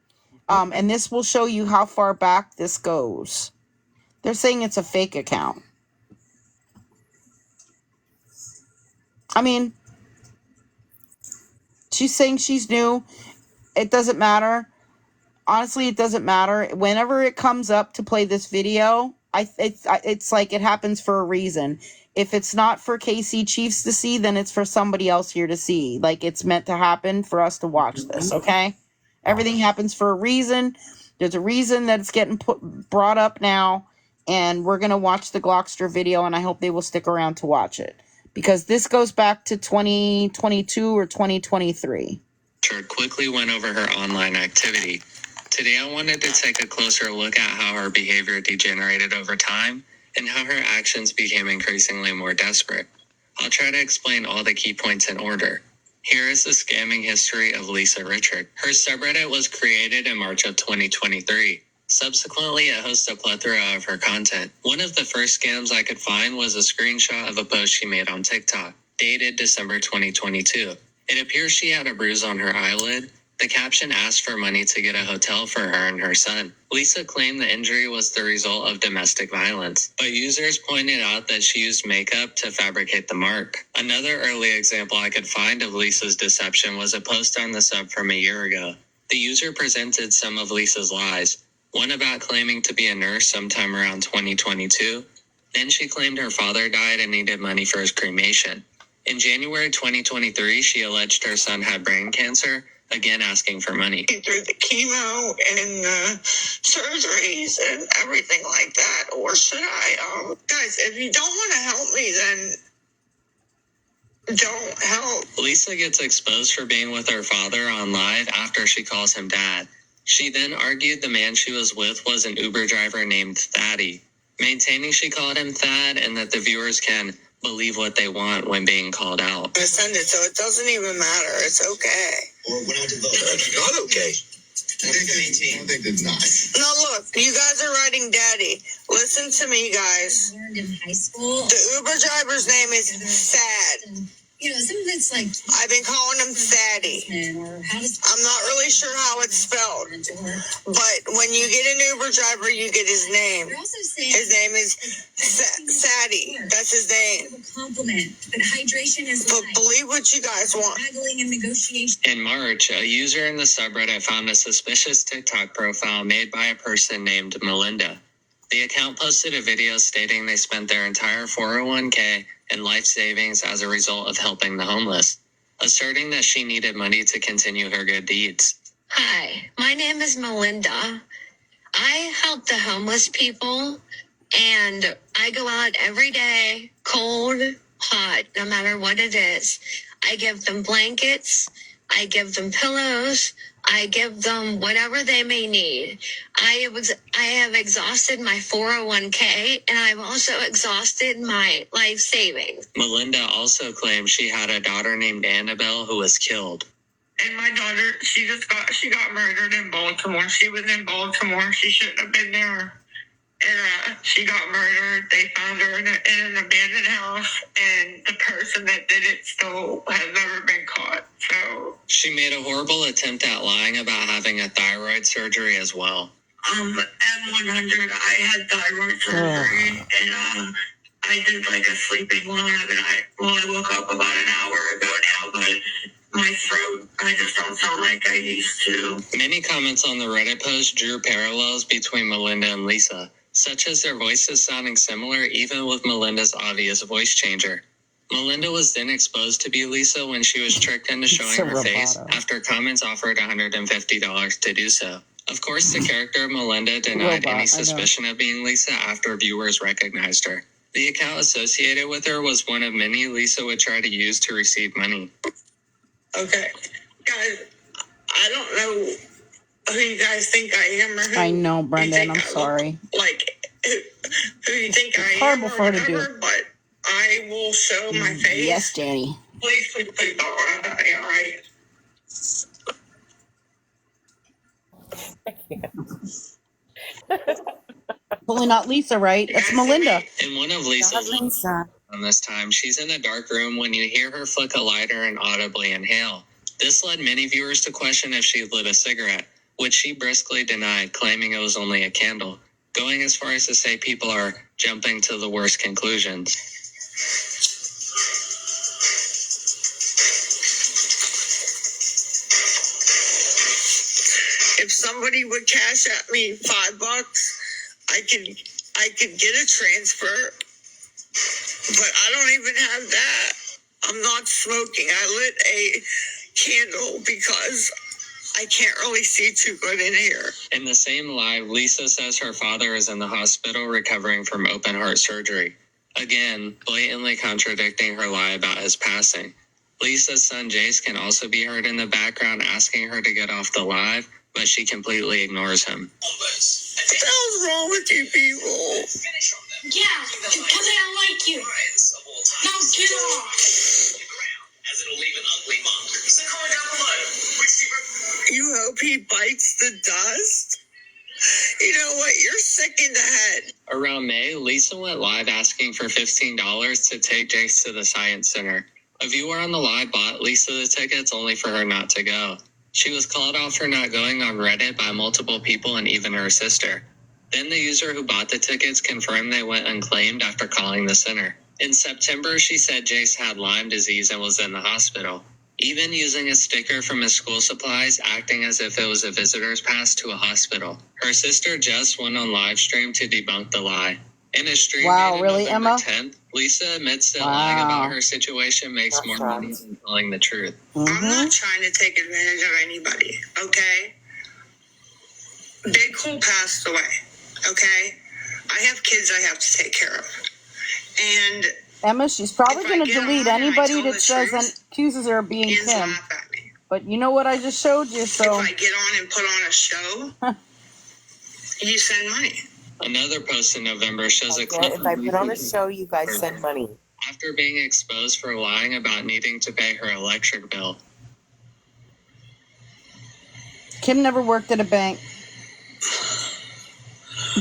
and this will show you how far back this goes. They're saying it's a fake account. I mean, she's saying she's new. It doesn't matter. Honestly, it doesn't matter. Whenever it comes up to play this video, it's like it happens for a reason. If it's not for KC Chiefs to see, then it's for somebody else here to see. Like, it's meant to happen for us to watch this, okay? Everything happens for a reason. There's a reason that it's getting brought up now, and we're going to watch the Glockster video, and I hope they will stick around to watch it. Because this goes back to 2022 or 2023. Quickly went over her online activity. Today I wanted to take a closer look at how her behavior degenerated over time and how her actions became increasingly more desperate. I'll try to explain all the key points in order. Here is the scamming history of Lisa Richard. Her subreddit was created in March of 2023. Subsequently, it hosts a plethora of her content. One of the first scams I could find was a screenshot of a post she made on TikTok, dated December 2022. It appears she had a bruise on her eyelid. The caption asked for money to get a hotel for her and her son. Lisa claimed the injury was the result of domestic violence, but users pointed out that she used makeup to fabricate the mark. Another early example I could find of Lisa's deception was a post on the sub from a year ago. The user presented some of Lisa's lies, one about claiming to be a nurse sometime around 2022. Then she claimed her father died and needed money for his cremation. In January 2023, she alleged her son had brain cancer, again asking for money. Through the chemo and the surgeries and everything like that, or should I? Guys, if you don't want to help me, then don't help. Lisa gets exposed for being with her father on live after she calls him dad. She then argued the man she was with was an Uber driver named Thaddy, maintaining she called him Thad and that the viewers can believe what they want when being called out. I'm gonna send it, so it doesn't even matter. It's okay. Or when I did it's not okay. I think it's not. No, look, you guys are writing daddy. Listen to me, guys. Learned in high school. The Uber driver's name is Thad. You know, some of it's like I've been calling him Thaddy. or how does I'm not really sure how it's spelled, but when you get an Uber driver, you get his name. You're also saying His name is Thaddy. That's his name. a compliment, but hydration is But life. believe what you guys want. Haggling and negotiation. In March, a user in the subreddit found a suspicious TikTok profile made by a person named Melinda. The account posted a video stating they spent their entire 401k and life savings as a result of helping the homeless, asserting that she needed money to continue her good deeds. Hi, my name is Melinda. I help the homeless people, and I go out every day, cold, hot, no matter what it is. I give them blankets, I give them pillows, I give them whatever they may need. I have exhausted my 401k, and I've also exhausted my life savings. Melinda also claimed she had a daughter named Annabelle who was killed. And my daughter, she got murdered in Baltimore. She was in Baltimore. She shouldn't have been there. And she got murdered. They found her in an abandoned house, and the person that did it still has never been caught. So she made a horrible attempt at lying about having a thyroid surgery as well. M100, I had thyroid surgery, and I did like a sleeping lab, and I woke up about an hour ago now, but my throat, I just don't sound like I used to. Many comments on the Reddit post drew parallels between Melinda and Lisa, such as their voices sounding similar even with Melinda's obvious voice changer. Melinda was then exposed to be Lisa when she was tricked into showing her face after comments offered $150 to do so. Of course, the character of Melinda denied any suspicion of being Lisa after viewers recognized her. The account associated with her was one of many Lisa would try to use to receive money. Okay, guys, I don't know who you guys think I am or who I know, Brendan. I'm sorry. Who you think I am or whatever, but I will show my face. Yes, Danny. Please don't worry about me, all right? Totally not Lisa, right? That's Melinda. In one of Lisa's on this time, she's in a dark room when you hear her flick a lighter and audibly inhale. This led many viewers to question if she lit a cigarette, which she briskly denied, claiming it was only a candle, going as far as to say people are jumping to the worst conclusions. If somebody would cash at me $5, I could get a transfer, but I don't even have that. I'm not smoking. I lit a candle because I can't really see too good in here. In the same live, Lisa says her father is in the hospital recovering from open heart surgery. Again, blatantly contradicting her lie about his passing. Lisa's son Jace can also be heard in the background asking her to get off the live, but she completely ignores him. What the hell's wrong with you people? Yeah, because I don't like you. Now get off. As it'll leave an ugly mark. So comment down below. Which secret? You hope he bites the dust? You know what? You're sick in the head. Around May, Lisa went live asking for $15 to take Jace to the Science Center. A viewer on the live bought Lisa the tickets only for her not to go. She was called out for not going on Reddit by multiple people and even her sister. Then the user who bought the tickets confirmed they went unclaimed after calling the center. In September, she said Jace had Lyme disease and was in the hospital, even using a sticker from his school supplies, acting as if it was a visitor's pass to a hospital. Her sister just went on live stream to debunk the lie. In a stream dated November 10th, Lisa admits that lying about her situation makes more money than telling the truth. I'm not trying to take advantage of anybody, okay? Big Cool passed away, okay? I have kids I have to take care of. And Emma, she's probably going to delete anybody that says accuses her of being Kim. But you know what I just showed you, so... If I get on and put on a show, you send money. Another post in November shows a clip. If I put on a show, you guys send money. After being exposed for lying about needing to pay her electric bill. Kim never worked at a bank.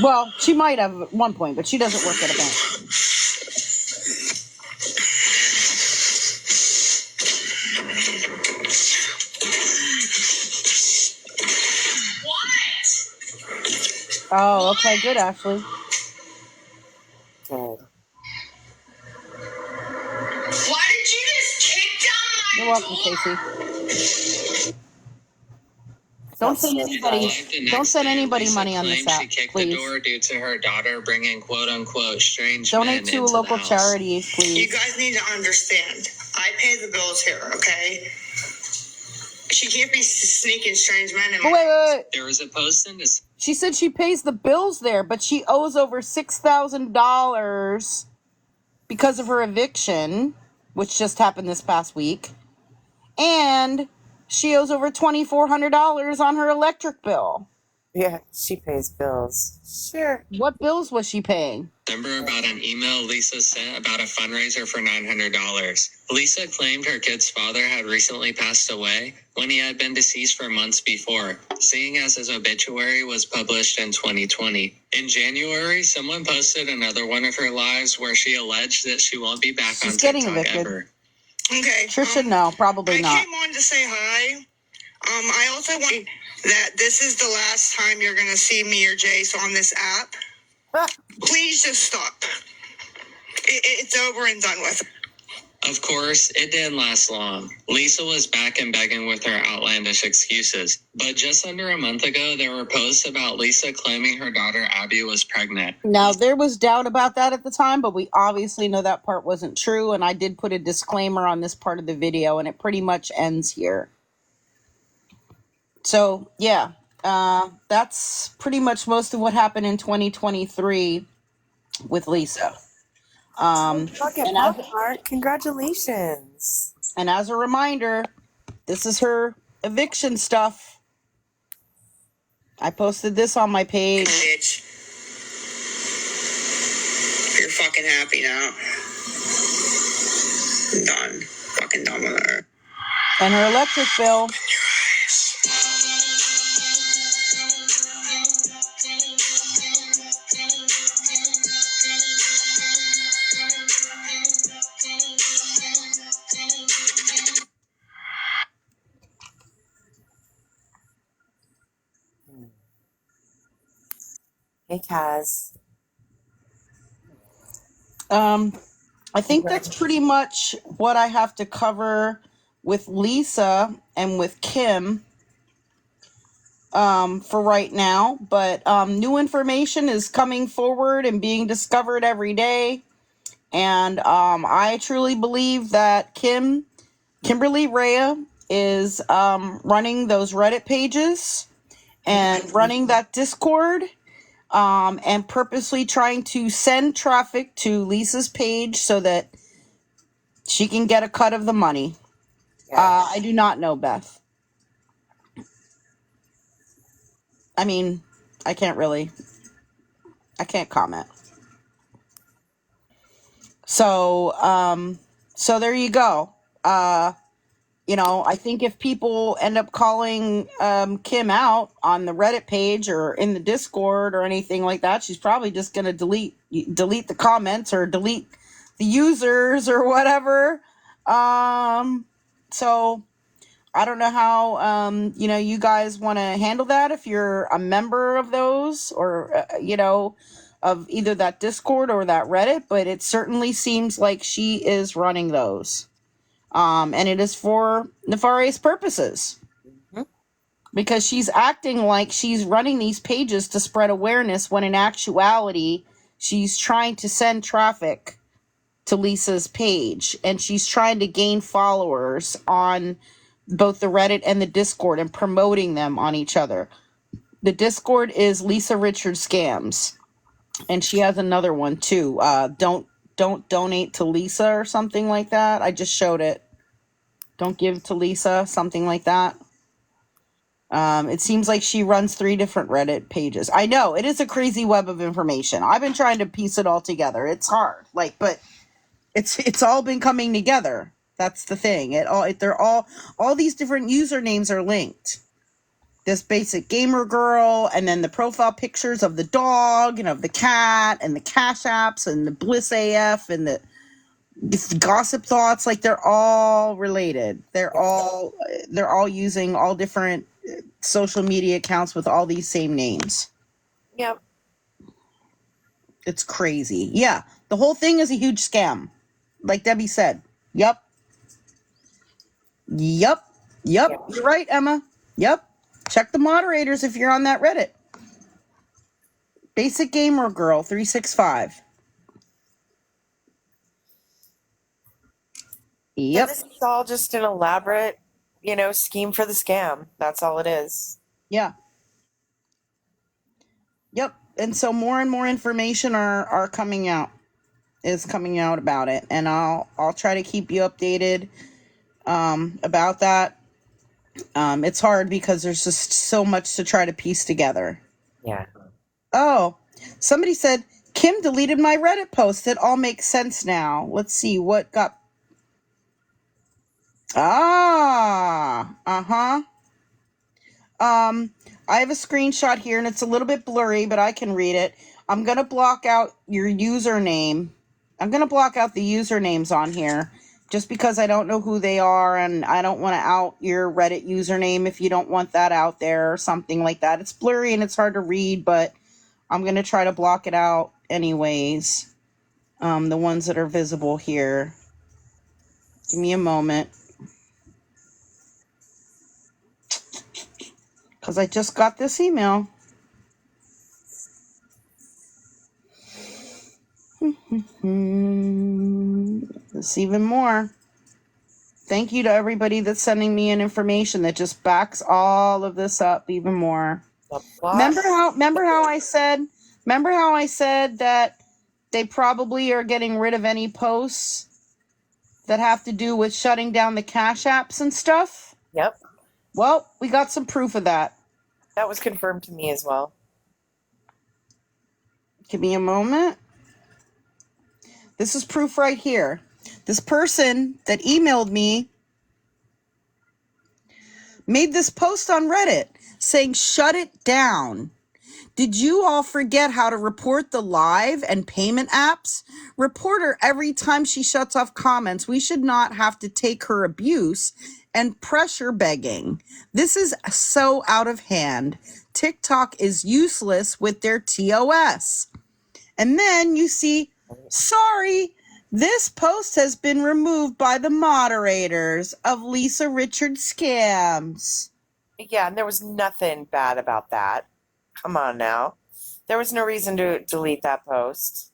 Well, she might have at one point, but she doesn't work at a bank. Oh, okay, good, Ashley. Good. Why did you just kick down my You're welcome, Casey. Don't send anybody money on this app, she kicked please. the door due to her daughter bringing quote-unquote strange Donate men to a into local the house. charity, please. You guys need to understand. I pay the bills here, okay? She can't be sneaking strange men in my Wait. There was a post in this. She said she pays the bills there, but she owes over $6,000 because of her eviction, which just happened this past week. And she owes over $2,400 on her electric bill. Yeah, she pays bills. Sure. What bills was she paying? Remember about an email Lisa sent about a fundraiser for $900. Lisa claimed her kid's father had recently passed away when he had been deceased for months before, seeing as his obituary was published in 2020. In January, someone posted another one of her lives where she alleged that she won't be back She's on getting TikTok evicted. ever. Okay. Trisha, no, probably not. I came on to say hi. I also want that this is the last time you're going to see me or Jace on this app. Please just stop. It's over and done with. Of course, it didn't last long. Lisa was back and begging with her outlandish excuses. But just under a month ago, there were posts about Lisa claiming her daughter Abby was pregnant. Now, there was doubt about that at the time, but we obviously know that part wasn't true, and I did put a disclaimer on this part of the video, and it pretty much ends here. So, yeah, that's pretty much most of what happened in 2023 with Lisa. Look at And that part. Congratulations. and as a reminder, this is her eviction stuff. I posted this on my page. Bitch. You're fucking happy now. I'm done. Fucking done with her. And her electric bill. Hey, Kaz. I think that's pretty much what I have to cover with Lisa and with Kim for right now. But new information is coming forward and being discovered every day. And I truly believe that Kimberly Rhea is running those Reddit pages and running that Discord and purposely trying to send traffic to Lisa's page so that she can get a cut of the money. I do not know, Beth. I mean, I can't comment. So, so there you go. I think if people end up calling Kim out on the Reddit page or in the Discord or anything like that, she's probably just going to delete the comments or delete the users or whatever. So I don't know how you guys want to handle that if you're a member of those or of either that Discord or that Reddit, but it certainly seems like she is running those. And it is for nefarious purposes. Mm-hmm. Because she's acting like she's running these pages to spread awareness when in actuality, she's trying to send traffic to Lisa's page. And she's trying to gain followers on both the Reddit and the Discord and promoting them on each other. The Discord is Lisa Richards Scams. And she has another one too. Don't donate to Lisa or something like that. I just showed it. Don't give to Lisa, something like that. It seems like she runs 3 different Reddit pages. I know, it is a crazy web of information. I've been trying to piece it all together. It's hard. But it's all been coming together. That's the thing. They're all these different usernames are linked. This basic gamer girl, and then the profile pictures of the dog and of the cat and the Cash Apps and the Bliss AF and the Gossip Thoughts, like they're all related. They're all using all different social media accounts with all these same names. Yep. It's crazy. Yeah, the whole thing is a huge scam. Like Debbie said. Yep. You're right, Emma. Yep. Check the moderators if you're on that Reddit. Basic Gamer Girl 365. Yep. So this is all just an elaborate, scheme for the scam. That's all it is. Yeah. Yep. And so more and more information are coming out about it, and I'll try to keep you updated about that. It's hard because there's just so much to try to piece together. Yeah. Oh, somebody said, Kim deleted my Reddit post. It all makes sense now. Let's see what got... Ah, uh-huh. I have a screenshot here, and it's a little bit blurry, but I can read it. I'm going to block out your username. I'm going to block out the usernames on here just because I don't know who they are, and I don't want to out your Reddit username if you don't want that out there or something like that. It's blurry and it's hard to read, but I'm going to try to block it out anyways. The ones that are visible here. Give me a moment. Because I just got this email. There's even more. Thank you to everybody that's sending me in information that just backs all of this up even more. Remember how I said that they probably are getting rid of any posts that have to do with shutting down the Cash Apps and stuff? Yep. Well, we got some proof of that. That was confirmed to me as well. Give me a moment. This is proof right here. This person that emailed me made this post on Reddit saying, shut it down. Did you all forget how to report the live and payment apps? Report her every time she shuts off comments. We should not have to take her abuse and pressure begging. This is so out of hand. TikTok is useless with their TOS. And then you see, sorry, this post has been removed by the moderators of Lisa Richards Scams. Yeah, and there was nothing bad about that. Come on now. There was no reason to delete that post.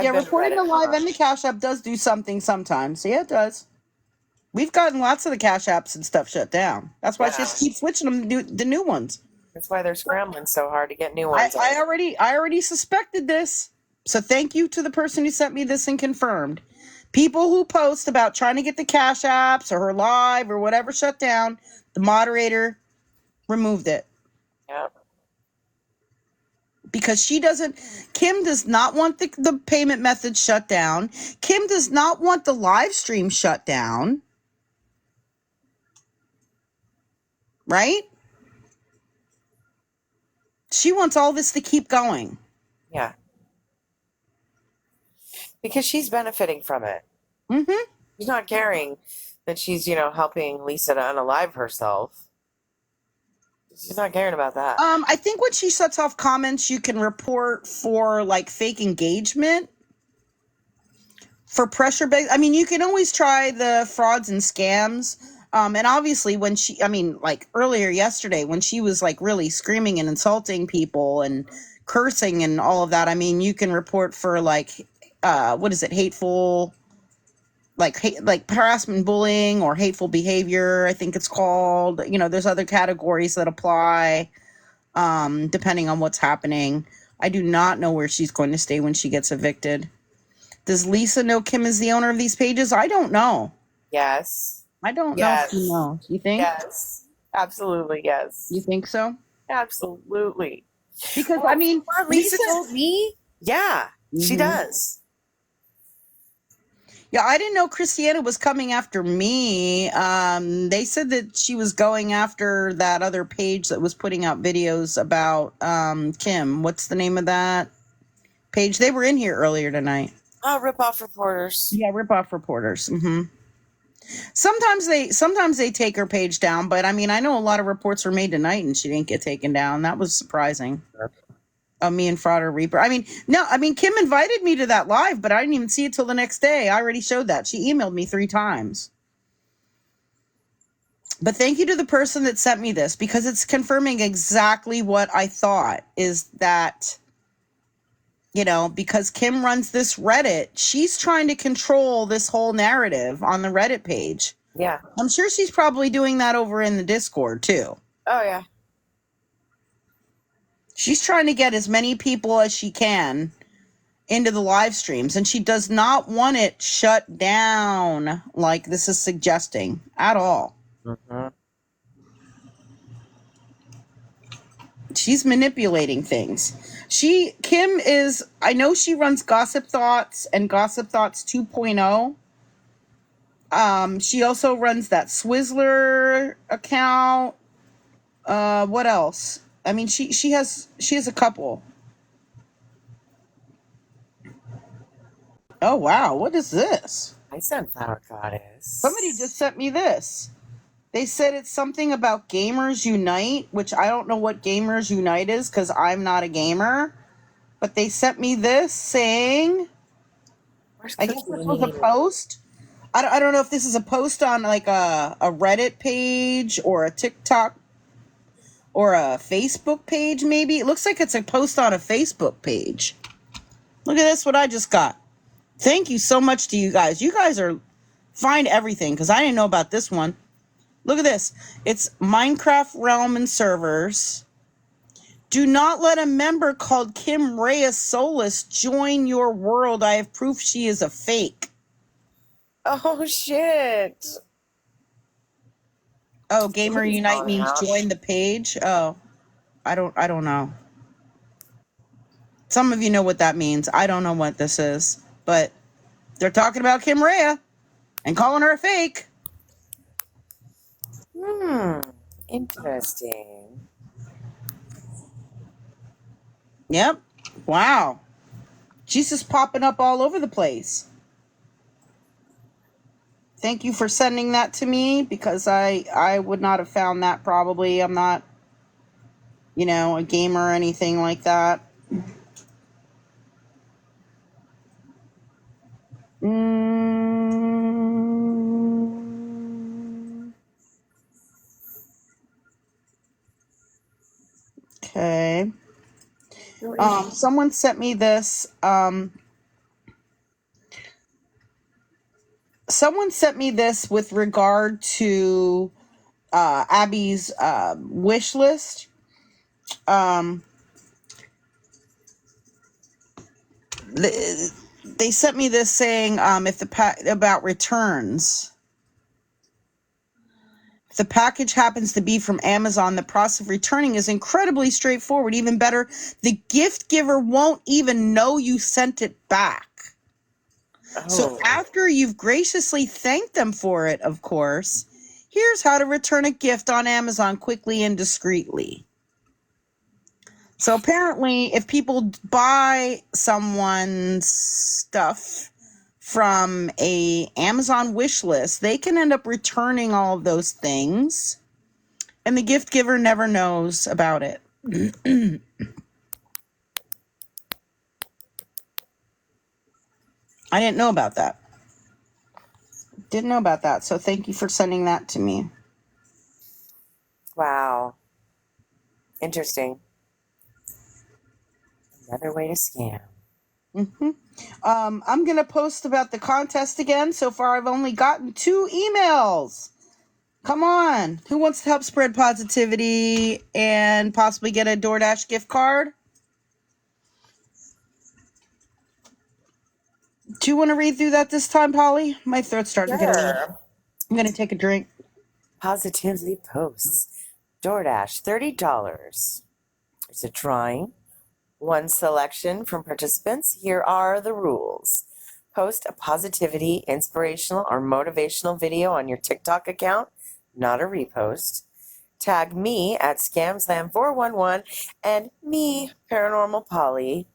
Yeah, reporting the live and the Cash App does do something sometimes. Yeah, it does. We've gotten lots of the Cash Apps and stuff shut down. That's why she just keeps switching them to the new ones. That's why they're scrambling so hard to get new ones. I already suspected this. So thank you to the person who sent me this and confirmed. People who post about trying to get the Cash Apps or her live or whatever shut down, the moderator removed it. Yep. Because Kim does not want the payment method shut down. Kim does not want the live stream shut down. Right? She wants all this to keep going. Yeah. Because she's benefiting from it. Mm-hmm. She's not caring that she's, helping Lisa to unalive herself. She's not caring about that. I think when she shuts off comments, you can report for fake engagement. For pressure based, you can always try the frauds and scams. And obviously when earlier yesterday when she was really screaming and insulting people and cursing and all of that, you can report for hateful, harassment, bullying, or hateful behavior, I think it's called. There's other categories that apply, depending on what's happening. I do not know where she's going to stay when she gets evicted. Does Lisa know Kim is the owner of these pages? I don't know. Yes. I don't know if she knows. You think? Yes. Absolutely, yes. You think so? Absolutely. Because, Lisa told me, yeah, she does. Yeah, I didn't know Christiana was coming after me. They said that she was going after that other page that was putting out videos about Kim. What's the name of that page? They were in here earlier tonight. Oh, rip-off reporters. Yeah, rip-off reporters. Mm-hmm. Sometimes they take her page down, but I know a lot of reports were made tonight and she didn't get taken down. That was surprising. Me and Frauder Reaper. Kim invited me to that live, but I didn't even see it till the next day. I already showed that. She emailed me 3 times. But thank you to the person that sent me this, because it's confirming exactly what I thought, is that, because Kim runs this Reddit, she's trying to control this whole narrative on the Reddit page. Yeah. I'm sure she's probably doing that over in the Discord too. Oh, yeah. She's trying to get as many people as she can into the live streams, and she does not want it shut down like this is suggesting at all. Mm-hmm. She's manipulating things. Kim is, I know she runs Gossip Thoughts and Gossip Thoughts 2.0. She also runs that Swizzler account. What else? I mean, she has a couple. Oh wow, what is this? Hi, Sunflower Goddess. Somebody just sent me this. They said it's something about Gamers Unite, which I don't know what Gamers Unite is because I'm not a gamer. But they sent me this saying, Where's I guess this was a Cookie? post. I don't know if this is a post on like a Reddit page or a TikTok or a Facebook page, maybe. It looks like it's a post on a Facebook page. Look at this, what I just got. Thank you so much to you guys. You guys are find everything because I didn't know about this one. Look at this. It's Minecraft Realm and Servers. Do not let a member called Kim Reyes Solis join your world. I have proof she is a fake. Oh shit! Oh, Gamer Somebody's Unite calling means out. join the page. Oh, I don't know. Some of you know what that means. I don't know what this is, but they're talking about Kim Reyes and calling her a fake. Interesting. Yep. Wow. She's just popping up all over the place. Thank you for sending that to me because I would not have found that probably. I'm not, a gamer or anything like that. Okay. Someone sent me this. Someone sent me this with regard to Abby's wish list. They sent me this saying about returns. If the package happens to be from Amazon, the process of returning is incredibly straightforward. Even better, the gift giver won't even know you sent it back. So after you've graciously thanked them for it, of course, here's how to return a gift on Amazon quickly and discreetly. So apparently, if people buy someone's stuff from a Amazon wish list, they can end up returning all of those things, and the gift giver never knows about it. I didn't know about that. Didn't know about that, so thank you for sending that to me. Wow. Interesting. Another way to scam. I'm going to post about the contest again. So far, I've only gotten 2 emails. Come on. Who wants to help spread positivity and possibly get a DoorDash gift card? Do you want to read through that this time, Polly? My throat's starting to get a little... I'm going to take a drink. Positively posts. DoorDash, $30. There's a drawing. One selection from participants. Here are the rules. Post a positivity, inspirational, or motivational video on your TikTok account, not a repost. Tag me at ScamSlam411 and me, Paranormal Polly.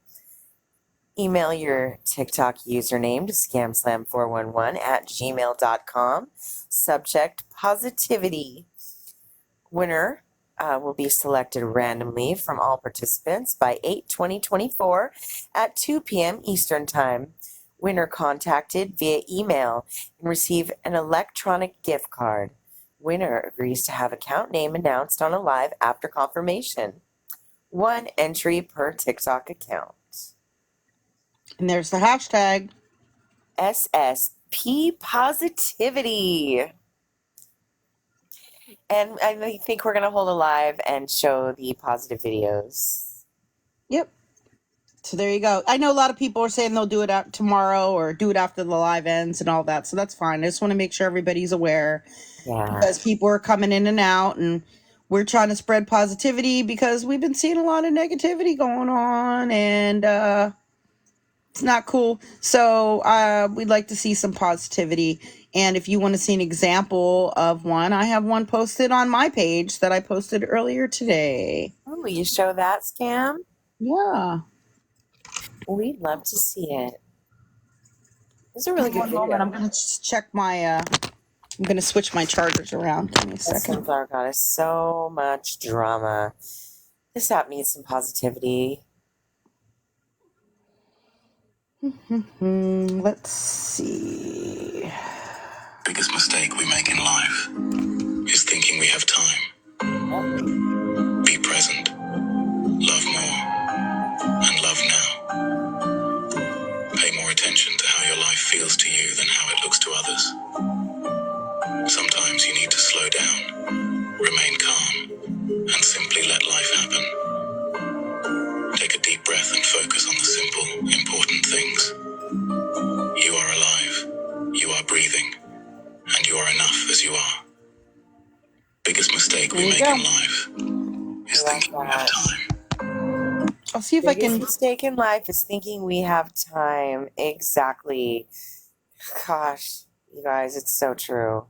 Email your TikTok username to scamslam411@gmail.com. Subject positivity. Winner will be selected randomly from all participants by 8/20/24 at 2 p.m. Eastern Time. Winner contacted via email and receive an electronic gift card. Winner agrees to have account name announced on a live after confirmation. 1 entry per TikTok account. And there's the hashtag. SSP Positivity. And I think we're going to hold a live and show the positive videos. Yep. So there you go. I know a lot of people are saying they'll do it out tomorrow or do it after the live ends and all that. So that's fine. I just want to make sure everybody's aware. Yeah. Because people are coming in and out. And we're trying to spread positivity because we've been seeing a lot of negativity going on, and it's not cool. So we'd like to see some positivity. And if you want to see an example of one, I have one posted on my page that I posted earlier today. Oh, will you show that, Scam? Yeah. We'd love to see it. It's a really Give me good one moment. I'm video. going to check my, I'm going to switch my chargers around. Give me a That second. Sunflower Goddess, so much drama. This app needs some positivity. Let's see. Biggest mistake we make in life is thinking we have time. Be present, love more, and love now. Pay more attention to how your life feels to you than how it looks to others. Sometimes you need to slow down, remain calm, and simply let life happen. Take a deep breath and focus on the simple, important things. You are alive, you are breathing, and you are enough as you are. Biggest mistake we make in life is thinking we have time. I'll see if I Biggest can. mistake in life is thinking we have time. Exactly. Gosh, you guys, it's so true.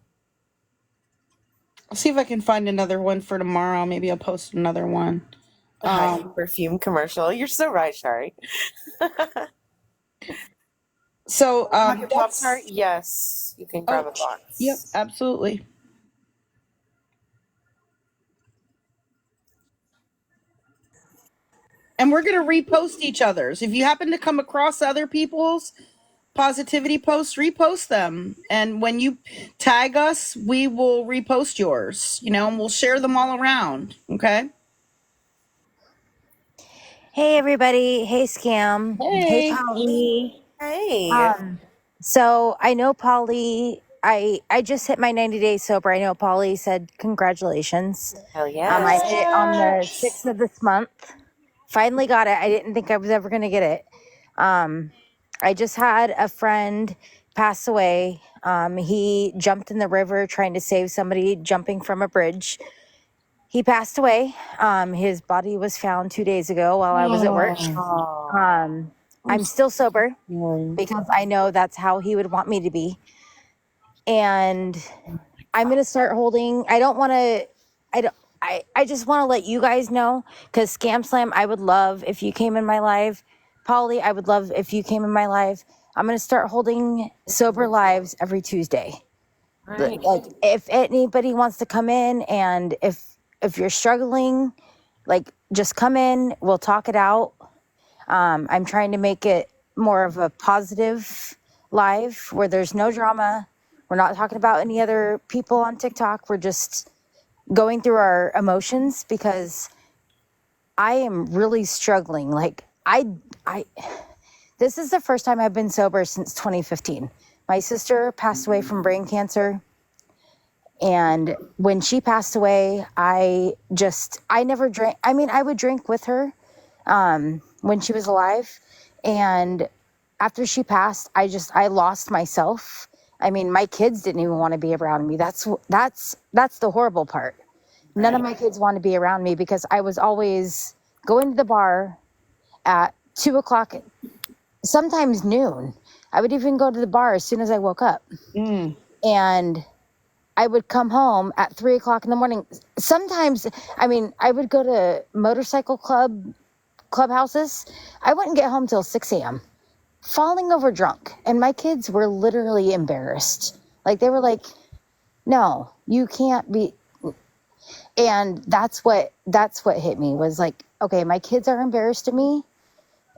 I'll see if I can find another one for tomorrow. Maybe I'll post another one. The high perfume commercial. You're so right, Shari. So Pocket Pop-Tart? Yes, you can grab a box. Yep, absolutely. And we're going to repost each other's. If you happen to come across other people's positivity posts, repost them. And when you tag us, we will repost yours, and we'll share them all around. Okay? Hey everybody. Hey Scam. Hey Hey. Polly. Hey. So I know Polly, I just hit my 90 days sober. I know Polly said congratulations. Hell I yes. hit it on the 6th of this month. Finally got it. I didn't think I was ever going to get it. I just had a friend pass away. He jumped in the river trying to save somebody jumping from a bridge. He passed away. His body was found 2 days ago while I was at work. Oh, I'm still sober because I know that's how he would want me to be. And I'm going to start holding, I don't want to, I just want to let you guys know, because ScamSlam, I would love if you came in my live. Polly, I would love if you came in my live. I'm going to start holding sober lives every Tuesday. right. Like if anybody wants to come in, and if you're struggling, like just come in, we'll talk it out. I'm trying to make it more of a positive live where there's no drama. We're not talking about any other people on TikTok. We're just going through our emotions, because I am really struggling. Like this is the first time I've been sober since 2015. My sister passed away from brain cancer. And when she passed away, I never drank. I mean, I would drink with her when she was alive. And after she passed, I lost myself. I mean, my kids didn't even want to be around me. That's the horrible part. None of my kids want to be around me, because I was always going to the bar at 2:00, sometimes noon. I would even go to the bar as soon as I woke up. And I would come home at 3:00 in the morning. Sometimes, I mean, I would go to motorcycle clubhouses. I wouldn't get home till 6 a.m. falling over drunk. And my kids were literally embarrassed. Like, they were like, no, you can't be. And that's what hit me, was like, okay, my kids are embarrassed of me.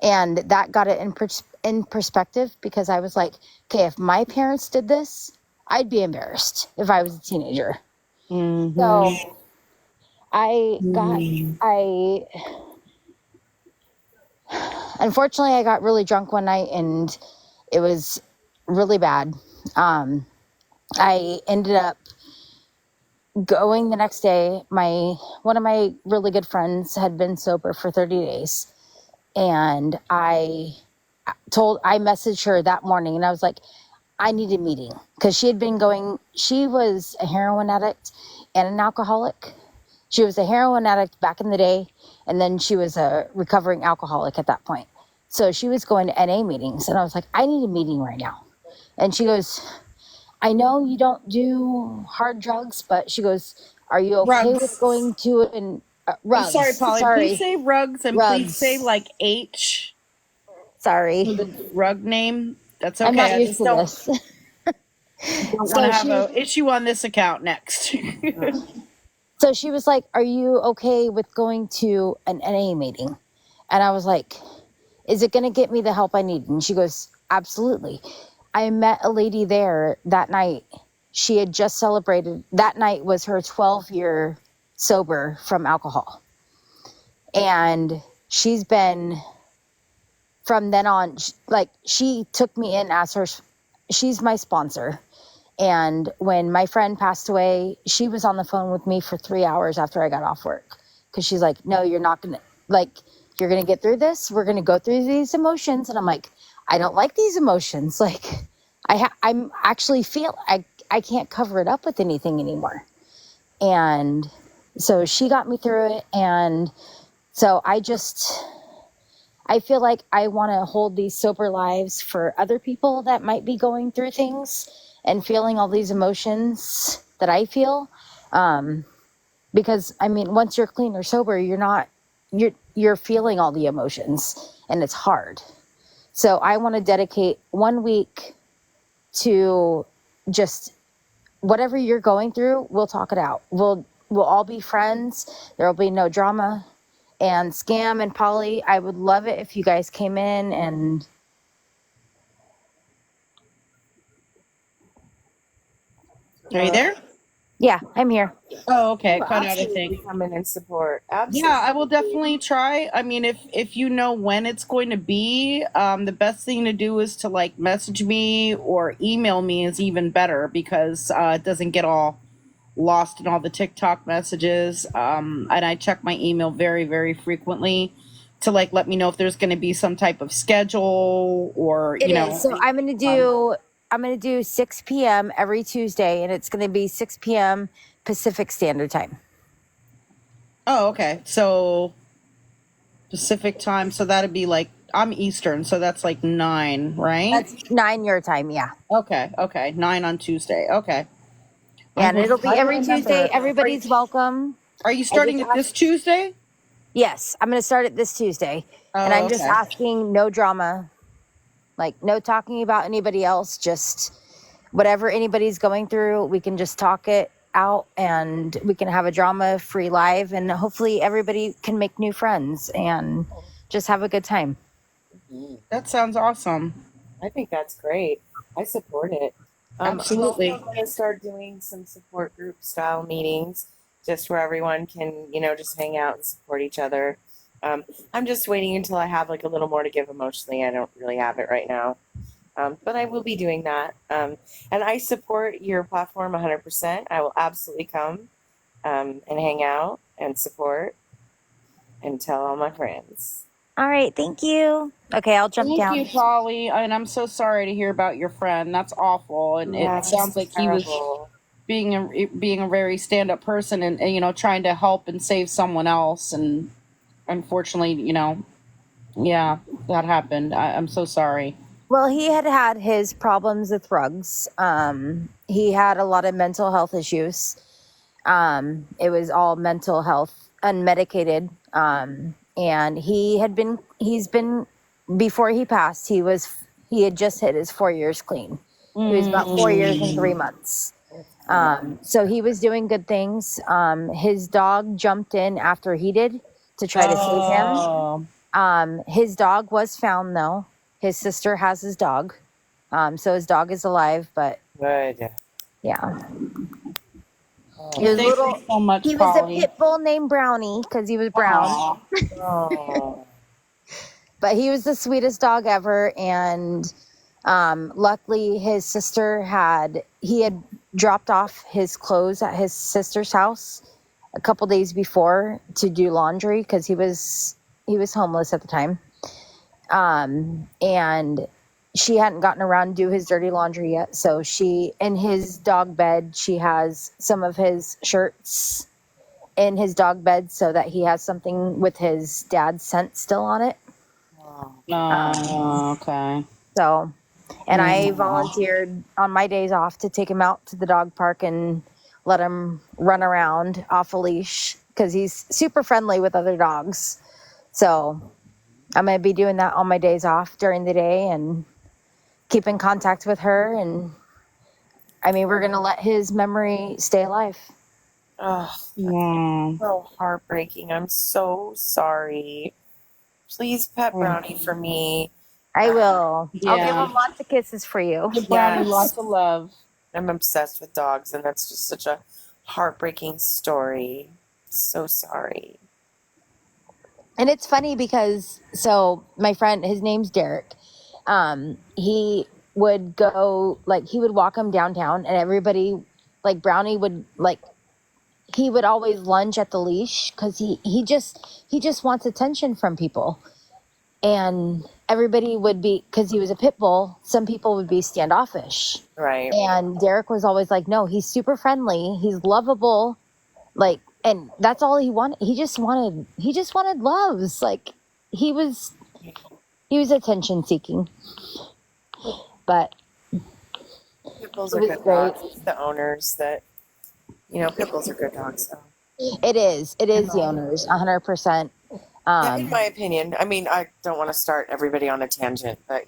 And that got it in perspective, because I was like, okay, if my parents did this, I'd be embarrassed if I was a teenager. So unfortunately, I got really drunk one night, and it was really bad. I ended up going the next day. One of my really good friends had been sober for 30 days. And I messaged her that morning, and I was like, I need a meeting, because she was a heroin addict and an alcoholic. She was a heroin addict back in the day, and then she was a recovering alcoholic at that point. So she was going to NA meetings, and I was like, I need a meeting right now. And she goes, I know you don't do hard drugs, but she goes, are you okay with Rugs. going to an I'm sorry, rugs? Polly. Please Sorry, say rugs and please say rugs. like H, Sorry, the rug name. That's I'm okay. not I used just to this. don't want to So have she, a issue on this account next. so she was like, "Are you okay with going to an NA meeting?" And I was like, "Is it going to get me the help I need?" And she goes, "Absolutely." I met a lady there that night. She had just celebrated. That night was her 12-year sober from alcohol, and she's been from then on. Like she took me in as her. She's my sponsor. And when my friend passed away, she was on the phone with me for 3 hours after I got off work. Because she's like, no, you're not going to, like, you're going to get through this. We're going to go through these emotions. And I'm like, I don't like these emotions. Like, I'm actually I can't cover it up with anything anymore. And so she got me through it. And so I feel like I want to hold these sober lives for other people that might be going through things and feeling all these emotions that I feel. Because I mean, once you're clean or sober, you're feeling all the emotions and it's hard. So I want to dedicate 1 week to just whatever you're going through, we'll talk it out. We'll all be friends. There'll be no drama. And Scam and Polly, I would love it if you guys came in and Are you there? yeah, I'm here. Oh, okay. We'll Cut out, I think. absolutely come in and support. Yeah, I will Absolutely. definitely try. I mean, if you know when it's going to be, the best thing to do is to like message me or email me is even better because it doesn't get all lost in all the TikTok messages. And I check my email very, very frequently to like let me know if there's going to be some type of schedule or It is. So I'm gonna do 6 p.m. every Tuesday, and it's gonna be 6 p.m. Pacific Standard Time. Oh, okay. So Pacific time, so that'd be like I'm Eastern, so that's like 9, right? That's 9 your time, yeah. Okay. 9 on Tuesday. Okay. And it'll be I will every Tuesday. remember. Everybody's welcome. Are you I just starting it ask, this Tuesday? yes, I'm gonna start it this Tuesday, and Oh, I'm just okay. asking no drama, like no talking about anybody else. Just whatever anybody's going through, we can just talk it out, and we can have a drama-free live, and hopefully everybody can make new friends and just have a good time. That sounds awesome. I think that's great. I support it. Absolutely. I'm also going to start doing some support group style meetings just where everyone can, just hang out and support each other. I'm just waiting until I have like a little more to give emotionally. I don't really have it right now. But I will be doing that. And I support your platform 100%. I will absolutely come and hang out and support and tell all my friends. All right, thank you. Okay, I'll jump Thank down. you, Polly. And I'm so sorry to hear about your friend. That's awful. And Yeah, it sounds like he was terrible. being a very stand-up person and trying to help and save someone else. And unfortunately, yeah, that happened. I'm so sorry. Well, he had his problems with drugs. He had a lot of mental health issues. It was all mental health, unmedicated. And he's been, before he passed, he had just hit his 4 years clean. He was about 4 years and 3 months. So he was doing good things. His dog jumped in after he did to try to save him. Oh, His dog was found though. His sister has his dog. So his dog is alive, but Good. yeah. Oh. He was thank little. you so much, He was a Polly. pit bull named Brownie because he was brown. Aw. Oh. But he was the sweetest dog ever. And luckily his sister had dropped off his clothes at his sister's house a couple days before to do laundry because he was homeless at the time. And she hadn't gotten around to do his dirty laundry yet. So in his dog bed, she has some of his shirts in his dog bed so that he has something with his dad's scent still on it. Oh, okay. So, and I Aw. volunteered on my days off to take him out to the dog park and let him run around off a leash because he's super friendly with other dogs. So I'm going to be doing that on my days off during the day and keep in contact with her. And I mean, we're going to let his memory stay alive. Oh, Yeah. so heartbreaking. I'm so sorry. Please pet Brownie for me. I will. I'll give Yeah. him lots of kisses for you. Give Brownie Yes. lots of love. I'm obsessed with dogs, and that's just such a heartbreaking story. So sorry. And it's funny because, so my friend, his name's Derek. He would go, like, he would walk him downtown, and everybody, like, Brownie would, like, he would always lunge at the leash because he just wants attention from people. And everybody would be, because he was a pit bull, some people would be standoffish. Right. And Derek was always like, no, he's super friendly, he's lovable, like, and that's all he wanted. He just wanted loves. Like, he was attention seeking. But Pit bulls it are was good great. dogs. It's the owners that, pit bulls are good dogs. So. It is the owners, 100%. Yeah, in my opinion. I mean, I don't want to start everybody on a tangent, but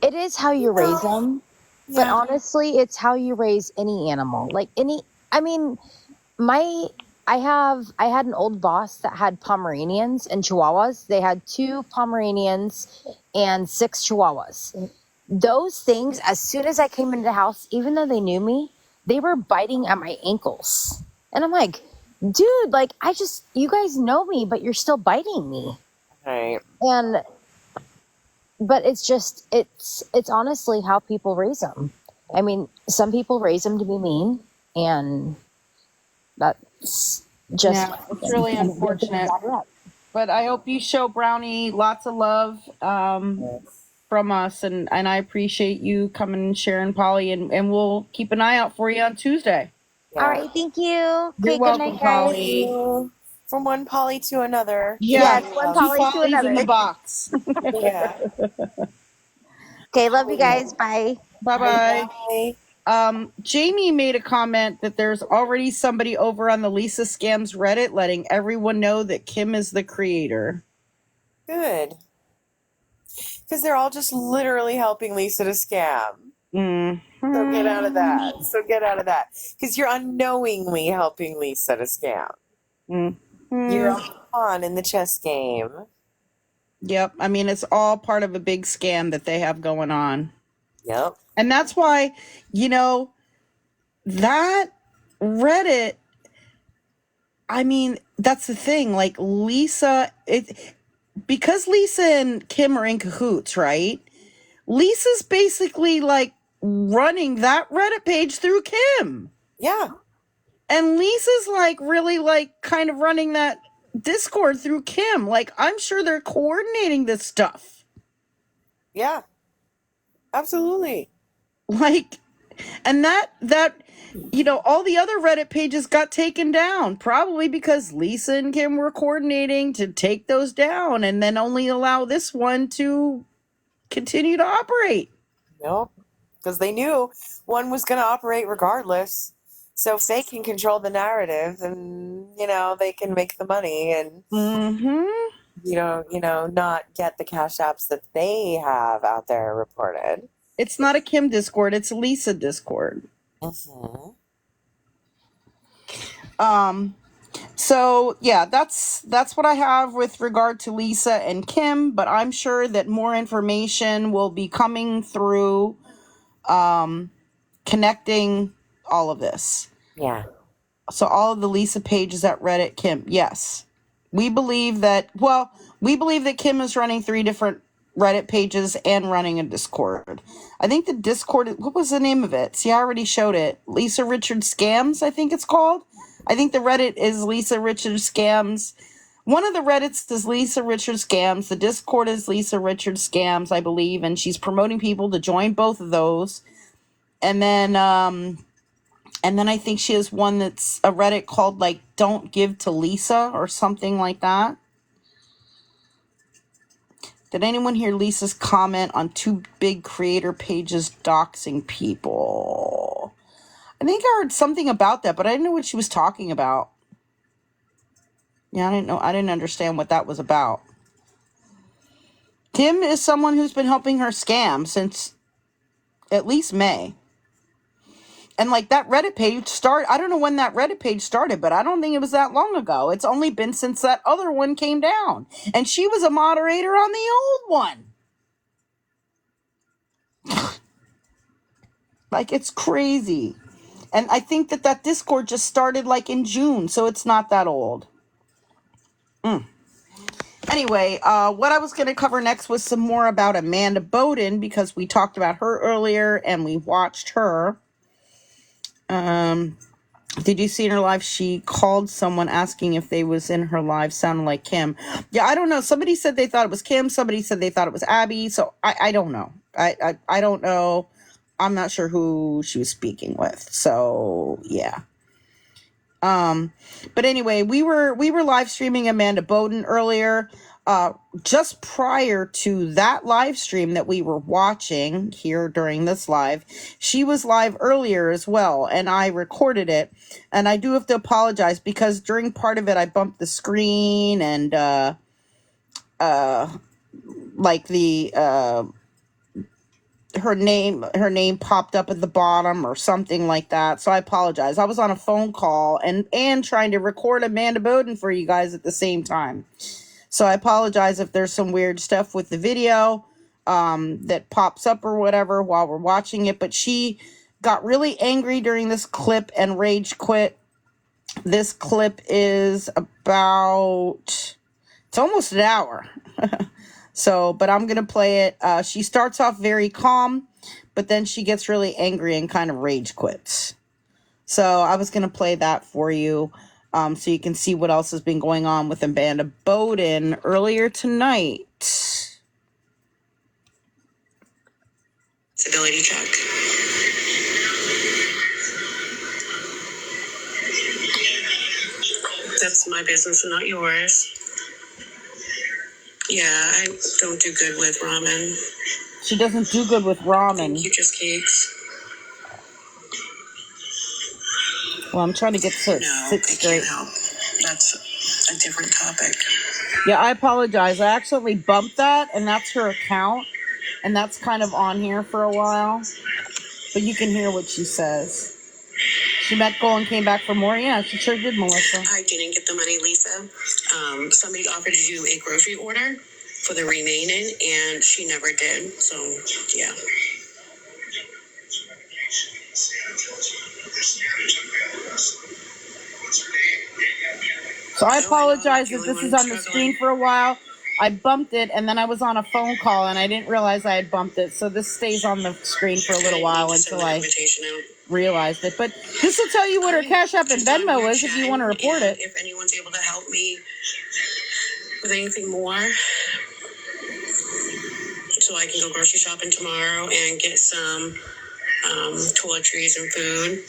it is how you raise them. But honestly, it's how you raise any animal. Like I mean, I had an old boss that had Pomeranians and Chihuahuas. They had 2 Pomeranians and 6 Chihuahuas. Those things, as soon as I came into the house, even though they knew me, they were biting at my ankles. And I'm like, dude, like, you guys know me, but you're still biting me. Right. But it's honestly how people raise them. I mean, some people raise them to be mean, and that's just, it's really unfortunate. But I hope you show Brownie lots of love from us, and I appreciate you coming and sharing, Polly, and we'll keep an eye out for you on Tuesday. Yeah. All right, thank you. Okay, welcome, good night, guys. Polly. From one Polly to another. Yeah, Yes, one 2 Polly to Pollies in another. the box. Yeah. Okay, love you guys. Bye. Bye-bye. Jamie made a comment that there's already somebody over on the Lisa Scams Reddit letting everyone know that Kim is the creator. Good. Because they're all just literally helping Lisa to scam. Mm-hmm. So get out of that. Because you're unknowingly helping Lisa to scam. Mm-hmm. You're a pawn in the chess game. Yep. I mean, it's all part of a big scam that they have going on. Yep. And that's why, that Reddit, I mean, that's the thing. Like, because Lisa and Kim are in cahoots, right? Lisa's basically like running that Reddit page through Kim. Yeah. And Lisa's like really like kind of running that Discord through Kim. Like, I'm sure they're coordinating this stuff. Yeah. Absolutely. Like, and that all the other Reddit pages got taken down, probably because Lisa and Kim were coordinating to take those down and then only allow this one to continue to operate. Nope. Because they knew one was going to operate regardless. So if they can control the narrative, and they can make the money and not get the cash apps that they have out there reported. It's not a Kim Discord, it's a Lisa Discord. Mm-hmm. So yeah, that's what I have with regard to Lisa and Kim, but I'm sure that more information will be coming through connecting all of this. Yeah. So all of the Lisa pages at Reddit, Kim, yes. We believe that Kim is running 3 different Reddit pages and running a Discord. I think the Discord, what was the name of it? See, I already showed it. Lisa Richard Scams, I think it's called. I think the Reddit is Lisa Richard Scams. One of the Reddits is Lisa Richard Scams. The Discord is Lisa Richard Scams, I believe, and she's promoting people to join both of those. And then And then I think she has one that's a Reddit called like Don't Give to Lisa or something like that. Did anyone hear Lisa's comment on two big creator pages doxing people? I think I heard something about that, but I didn't know what she was talking about. Yeah, I didn't know. I didn't understand what that was about. Kim is someone who's been helping her scam since at least May. And like that Reddit page started, I don't know when that Reddit page started, but I don't think it was that long ago. It's only been since that other one came down. And she was a moderator on the old one. Like, it's crazy. And I think that Discord just started like in June, so it's not that old. Anyway, what I was going to cover next was some more about Amanda Bowden, because we talked about her earlier and we watched her. Did you see in her live? She called someone asking if they was in her live sounding like Kim. Yeah, I don't know. Somebody said they thought it was Kim. Somebody said they thought it was Abby. So I don't know. I don't know. I'm not sure who she was speaking with. So yeah. But anyway, we were live streaming Amanda Bowden earlier. Just prior to that live stream that we were watching here during this live, she was live earlier as well, and I recorded it. And I do have to apologize because during part of it, I bumped the screen and like the her name popped up at the bottom or something like that. So I apologize. I was on a phone call and trying to record Amanda Bowden for you guys at the same time. So I apologize if there's some weird stuff with the video that pops up or whatever while we're watching it. But she got really angry during this clip and rage quit. This clip is it's almost an hour. So, but I'm going to play it. She starts off very calm, but then she gets really angry and kind of rage quits. So I was going to play that for you. So you can see what else has been going on with Amanda Bowden earlier tonight. Stability check. That's my business and not yours. Yeah, I don't do good with ramen. She doesn't do good with ramen. Thank you, just cakes. Well, I'm trying to get to No, sit I straight. can't help. That's a different topic. Yeah, I apologize. I accidentally bumped that, and that's her account. And that's kind of on here for a while. But you can hear what she says. She met Cole and came back for more. Yeah, she sure did, Melissa. I didn't get the money, Lisa. Somebody offered you a grocery order for the remaining, and she never did. So, yeah. So I apologize if this is on the screen for a while. I bumped it, and then I was on a phone call, and I didn't realize I had bumped it. So this stays on the screen for a little while until I realized it. But this will tell you what her Cash App and Venmo is if you want to report it. If anyone's able to help me with anything more, so I can go grocery shopping tomorrow and get some toiletries and food,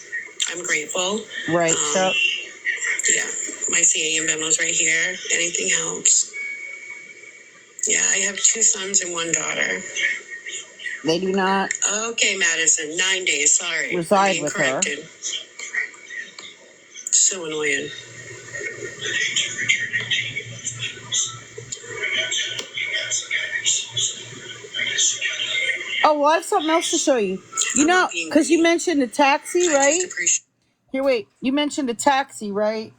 I'm grateful. Right, so... Yeah, my CA and Venmo's right here. Anything helps. Yeah, I have 2 sons and 1 daughter. They do not... Okay, Madison, 9 days, sorry. Reside with corrected. Her. So annoying. Oh, well, I have something else to show you. You know, because you mentioned a taxi, right? Here, wait. You mentioned a taxi, right?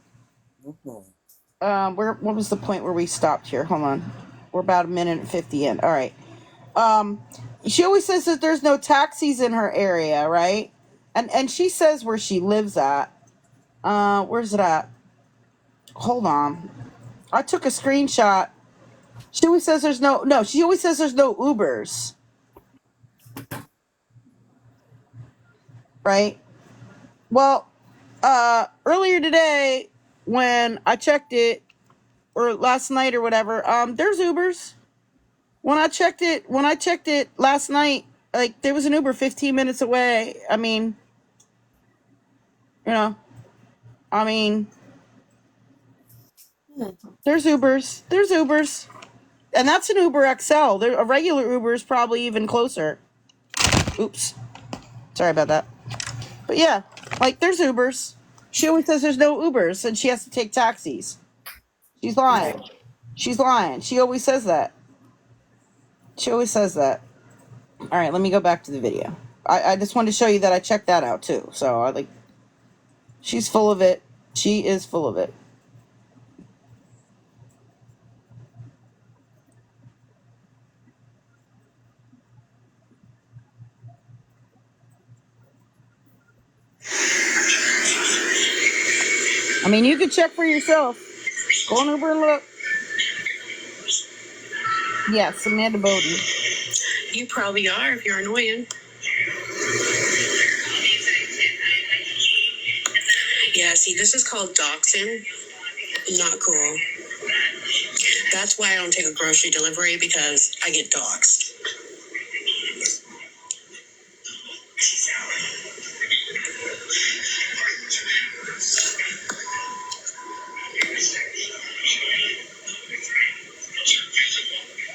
What was the point where we stopped here? Hold on. We're about a minute and 50 in. All right. She always says that there's no taxis in her area, right? And she says where she lives at. Where's it at? Hold on. I took a screenshot. She always says there's she always says there's no Ubers. Right? Well, earlier today when I checked it, or last night or whatever, there's Ubers. When I checked it last night, like there was an Uber 15 minutes away. I mean, You know, I mean, there's Ubers. There's Ubers. And that's an Uber XL. A regular Uber is probably even closer. Oops. Sorry about that. But yeah, like there's Ubers. She always says there's no Ubers and she has to take taxis. She's lying. She's lying. She always says that. She always says that. All right, let me go back to the video. I just wanted to show you that I checked that out too. So I like, she's full of it. She is full of it. I mean, you can check for yourself. Go on Uber and look. Yes, Amanda Bowden. You probably are if you're annoying. Yeah, see, this is called doxing. Not cool. That's why I don't take a grocery delivery, because I get doxed.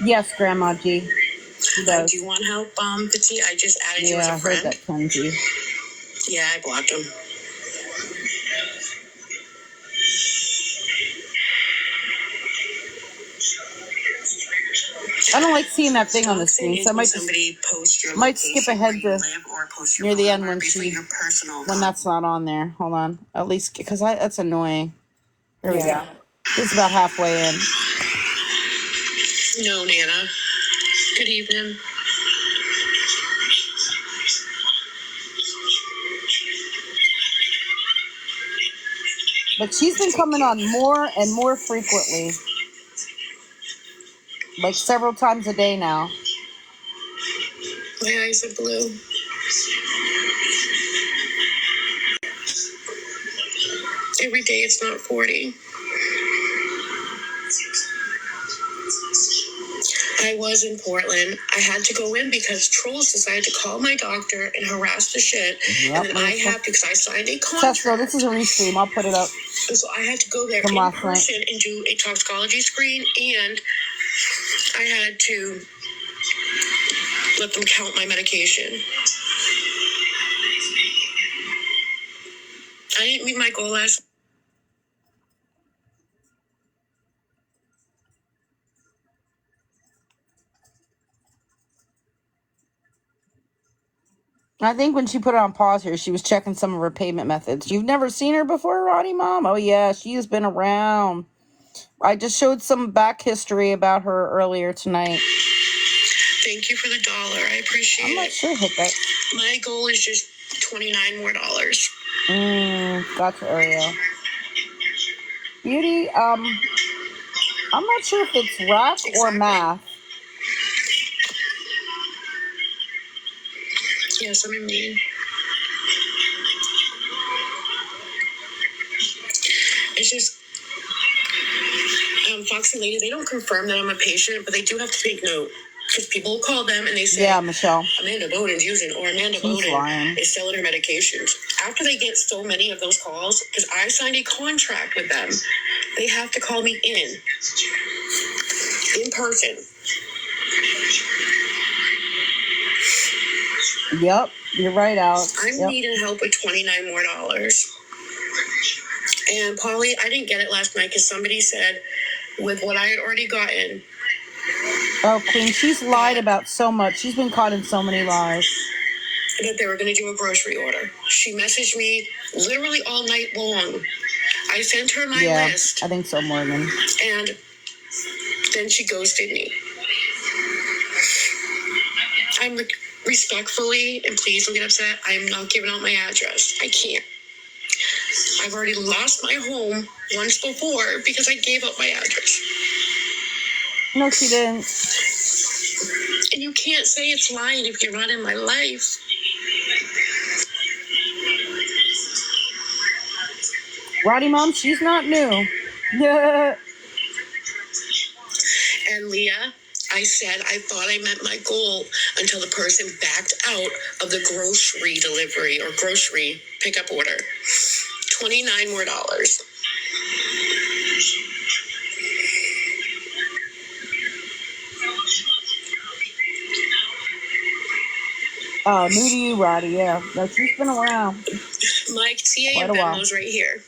Yes, Grandma G. She does. Do you want help, Petite? I just added you Yeah, as a I friend. heard that, Kenzie. Yeah, I blocked him. I don't like seeing that thing on the screen, so I might skip ahead to near the end when that's not on there. Hold on, at least because that's annoying. There we go. It's about halfway in. No, Nana. Good evening. But she's been coming on more and more frequently, like several times a day now. My eyes are blue. Every day it's not 40. I was in Portland. I had to go in because trolls decided to call my doctor and harass the shit. Yep, and then I have to, because I signed a contract. Tesla, this is a restream. I'll put it up. And so I had to go there in person and do a toxicology screen, and I had to let them count my medication. I didn't meet my goal last. I think when she put it on pause here, she was checking some of her payment methods. You've never seen her before, Roddy Mom? Oh, yeah, she has been around. I just showed some back history about her earlier tonight. Thank you for the $1. I appreciate it. I'm not sure hit that. My goal is just $29 more. Gotcha, Ariel. Beauty, I'm not sure if it's rap or math. Yes, I'm in need. It's just, Foxy Lady, they don't confirm that I'm a patient, but they do have to take note. Because people call them and they say, yeah, Michelle, Amanda Bowden's using, or Amanda Bowden is selling her medications. After they get so many of those calls, because I signed a contract with them, they have to call me in person. Yep, you're right, Alex. I'm needing help with $29 more. And Polly, I didn't get it last night because somebody said with what I had already gotten. Oh, Queen, she's lied about so much. She's been caught in so many lies. That they were going to do a grocery order. She messaged me literally all night long. I sent her my list. I think so, Morgan. And then she ghosted me. I'm respectfully, and please don't get upset, I am not giving out my address. I can't. I've already lost my home once before because I gave up my address. No, she didn't. And you can't say it's lying if you're not in my life. Roddy Mom, she's not new. Yeah. And Leah, I said I thought I met my goal until the person backed out of the grocery delivery or grocery pickup order. $29 more. Oh, new to you, Roddy. Yeah, no, she's been around. My TA Quite and a while. Venmo's right here.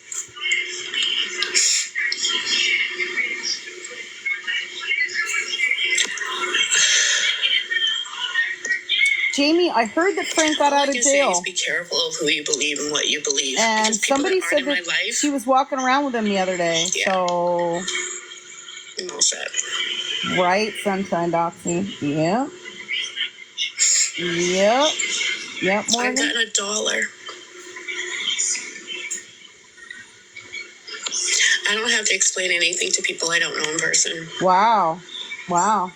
Jamie, I heard that Frank got out of jail. Be careful of who you believe and what you believe. And somebody said that she was walking around with him the other day. Yeah. So, I'm all set. Right, Sunshine Doxy. Yeah. Yep. Yep, Morgan. I've gotten $1. I don't have to explain anything to people I don't know in person. Wow. Wow.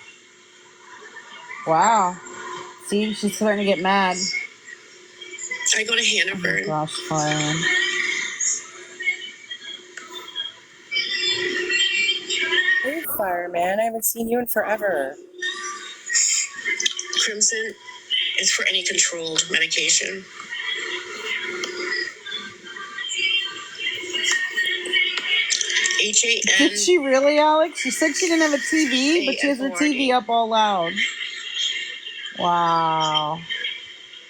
Wow. See, she's starting to get mad. I go to Hannaford. Oh, gosh, Fireman. Hey, Fireman. I haven't seen you in forever. Crimson is for any controlled medication. HAN. Did she really, Alex? She said she didn't have a TV, but she has her TV up all loud. Wow.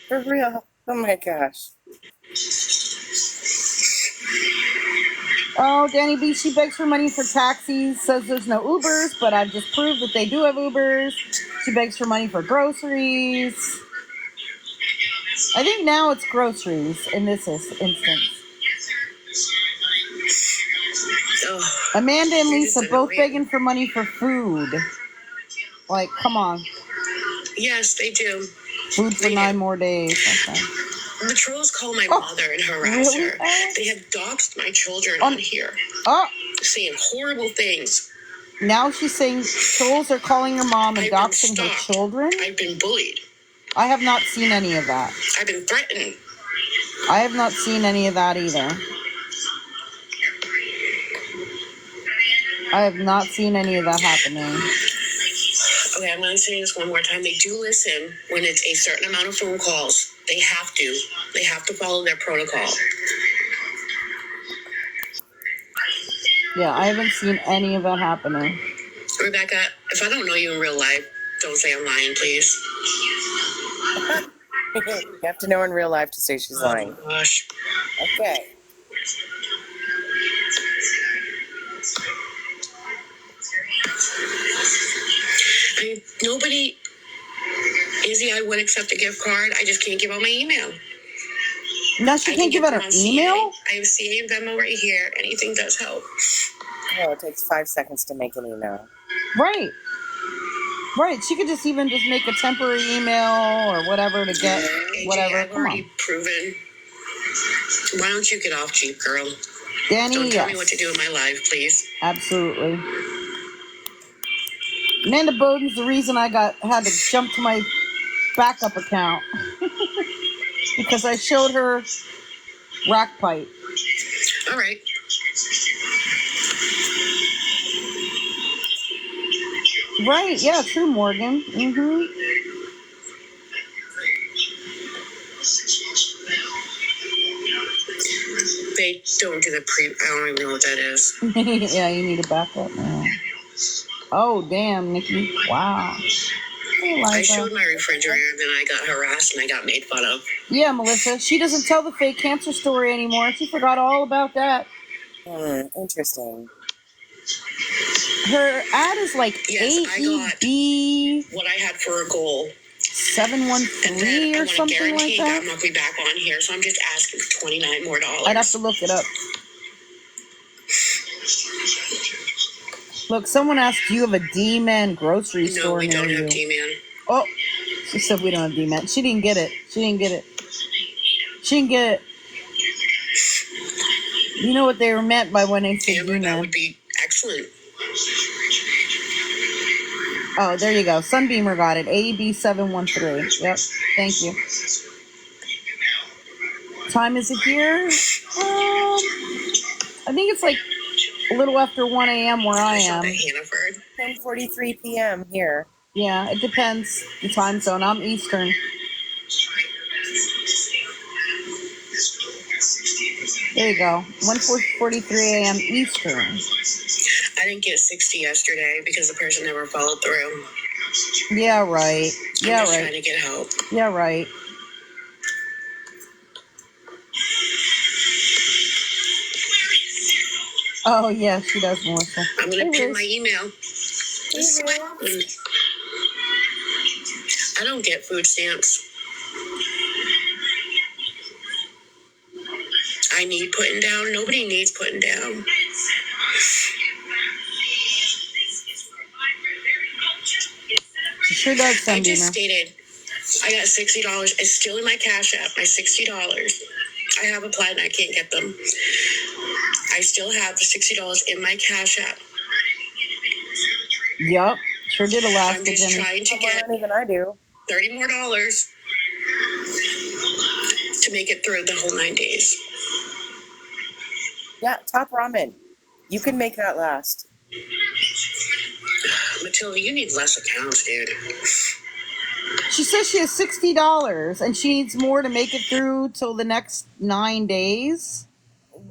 For real? Oh my gosh. Oh, Danny B, she begs for money for taxis, says there's no Ubers, but I've just proved that they do have Ubers. She begs for money for groceries. I think now it's groceries in this instance. Oh, Amanda and Lisa both begging for money for food. Like, come on. Yes, they do. Food for 9 more days. Okay. The trolls call my mother and harass really? her. They have doxed my children on here. Saying horrible things. Now she's saying trolls are calling her mom and doxing her children? I've been bullied. I have not seen any of that. I've been threatened. I have not seen any of that either. I have not seen any of that happening. Okay, I'm going to say this one more time. They do listen when it's a certain amount of phone calls. They have to. They have to follow their protocol. Yeah, I haven't seen any of that happening. Rebecca, if I don't know you in real life, don't say I'm lying, please. You have to know in real life to say she's lying. Oh, gosh. Okay. Nobody, Izzy, I would accept a gift card. I just can't give out my email. No, she can't give out her email? I have CA and Venmo right here. Anything does help. Oh, it takes 5 seconds to make an email. Right. Right. She could just make a temporary email or whatever to get whatever. I've already proven. Why don't you get off cheap, girl? Danny, don't tell me what to do in my life, please. Absolutely. Amanda Bowden's the reason I had to jump to my backup account because I showed her rack pipe. All right. Right, yeah, true, Morgan. Mm-hmm. They don't do the I don't even know what that is. Yeah, you need a backup now. Oh, damn, Nikki. Wow. Hey, I showed my refrigerator, then I got harassed and I got made fun of. Yeah, Melissa. She doesn't tell the fake cancer story anymore. She forgot all about that. Interesting. Her ad is like AEB. What I had for a goal. 713 or something like that. I'm not be back on here, so I'm just asking for $29 more. I'd have to look it up. Look, someone asked, do you have a D-Man grocery store near you? No, we don't have D-Man. Oh, she said we don't have D-Man. She didn't get it. You know what they were meant by when they said D-Man. That would be excellent. Oh, there you go. Sunbeamer got it. AEB 713. Yep. Thank you. Time is it here? I think it's like a little after 1 a.m. where I am. 10:43 p.m. here. Yeah, it depends. The time zone. I'm Eastern. There you go. 1:43 a.m. Eastern. I didn't get 60 yesterday because the person never followed through. Yeah, right. I'm Yeah, just right. trying to get help. Yeah, right. Oh, yeah, she does, Melissa. I'm going to pin my email. I don't get food stamps. I need putting down. Nobody needs putting down. She sure does, I just Sunbeamer. stated I got $60. It's still in my Cash App, my $60. I have applied and I can't get them. I still have the $60 in my Cash App. Yup. Sure did, Alaska I'm just Jenny. trying to More get money than I do. $30 more to make it through the whole 9 days. Yeah, Top Ramen. You can make that last. Matilda, you need less accounts, dude. She says she has $60 and she needs more to make it through till the next 9 days.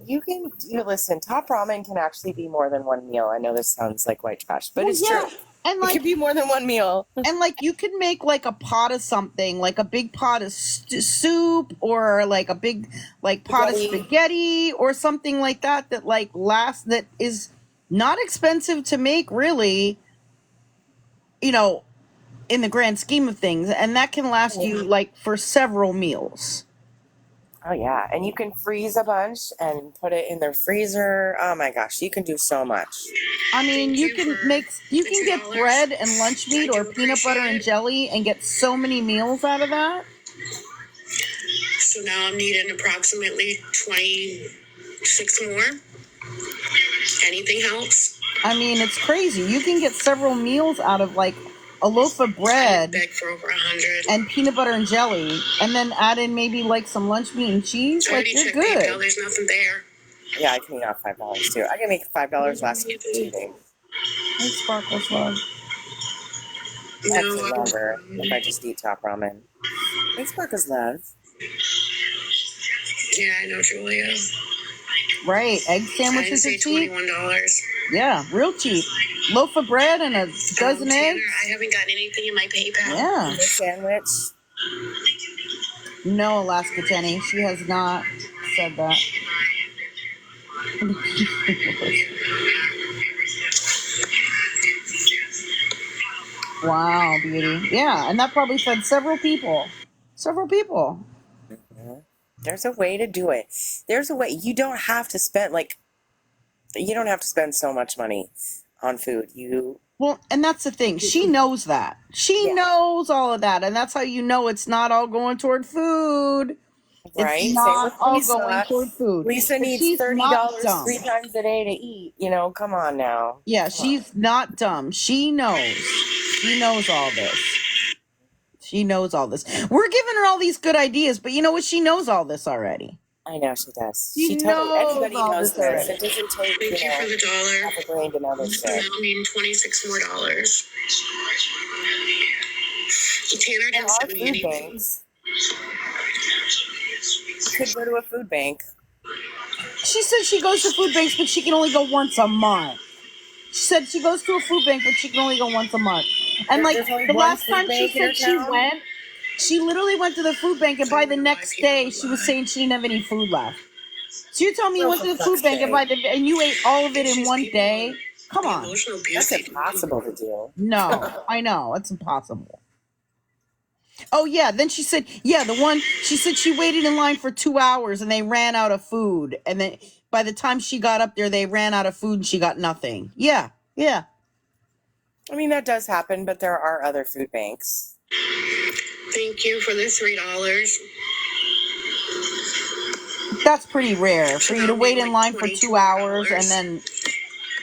Listen, Top Ramen can actually be more than one meal. I know this sounds like white trash, but Well, it's yeah, true. and It like could be more than one meal. and like you could make like a pot of something, like a big pot of soup, or like a big like pot of spaghetti or something like that like lasts, that is not expensive to make, really, you know, in the grand scheme of things, and that can last you like for several meals. Oh yeah, and you can freeze a bunch and put it in the freezer. Oh my gosh, you can do so much. I mean, you can get bread and lunch meat or peanut butter and jelly and get so many meals out of that. So now I'm needing approximately 26 more. Anything helps? I mean, it's crazy. You can get several meals out of like a loaf of bread for over 100 and peanut butter and jelly, and then add in maybe like some lunch meat and cheese. Like, you're good. PayPal, there's nothing there. Yeah, I can eat off $5 too. I can make $5 last me for 2 days. Hey, Sparkles Love. Actually longer if I just eat Top Ramen. Hey, Sparkles Love. Yeah, I know, Julia. Right, egg sandwiches are cheap. $21. Yeah, real cheap. Loaf of bread and a dozen eggs. I haven't gotten anything in my PayPal. Yeah. A sandwich. No, Alaska Jenny, she has not said that. Wow, beauty. Yeah, and that probably fed several people. Mm-hmm. There's a way to do it. There's a way. You don't have to spend so much money on food. Well, and that's the thing. She knows that. She knows all of that, and that's how you know it's not all going toward food. Right? It's not all Lisa. going toward food. Lisa needs $30 3 times a day to eat. Come on now. Yeah, she's not dumb. She knows. She knows all this. We're giving her all these good ideas, but you know what? She knows all this already. I know she does. Everybody knows this. already. It doesn't take, Thank you for the dollar. half a brain to know this So now shit. I'm needing 26 more dollars. Tanner didn't send me anything. Banks. You could go to a food bank. She said she goes to food banks, but she can only go once a month. She said she goes to a food bank, but she can only go once a month. And the last time she said she went, she literally went to the food bank, and by the next day, she was saying she didn't have any food left. So you tell me you went to the food bank and you ate all of it in one day? Come on. That's impossible to do. No, I know. It's impossible. Oh, yeah. Then she said, she said she waited in line for 2 hours and they ran out of food. And then by the time she got up there, they ran out of food and she got nothing. Yeah. I mean, that does happen, but there are other food banks. Thank you for the $3. That's pretty rare for you to wait in line for 2 hours and then,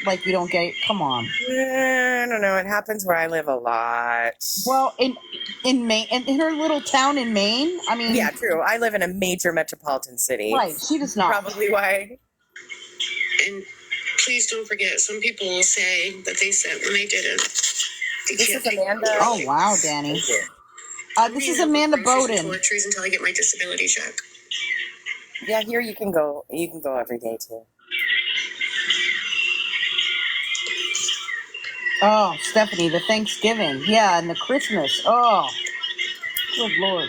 like, you don't get it. Come on. I don't know. It happens where I live a lot. Well, in Maine, in her little town in Maine, I mean... Yeah, true. I live in a major metropolitan city. Right, she does not. Probably why. And please don't forget, some people will say that they sent when they didn't. This is Amanda. Oh, wow, Danny. This is Amanda Bowden. Toiletries until I get my disability check. Yeah, here you can go. You can go every day too. Oh, Stephanie, the Thanksgiving. Yeah, and the Christmas. Oh, good Lord.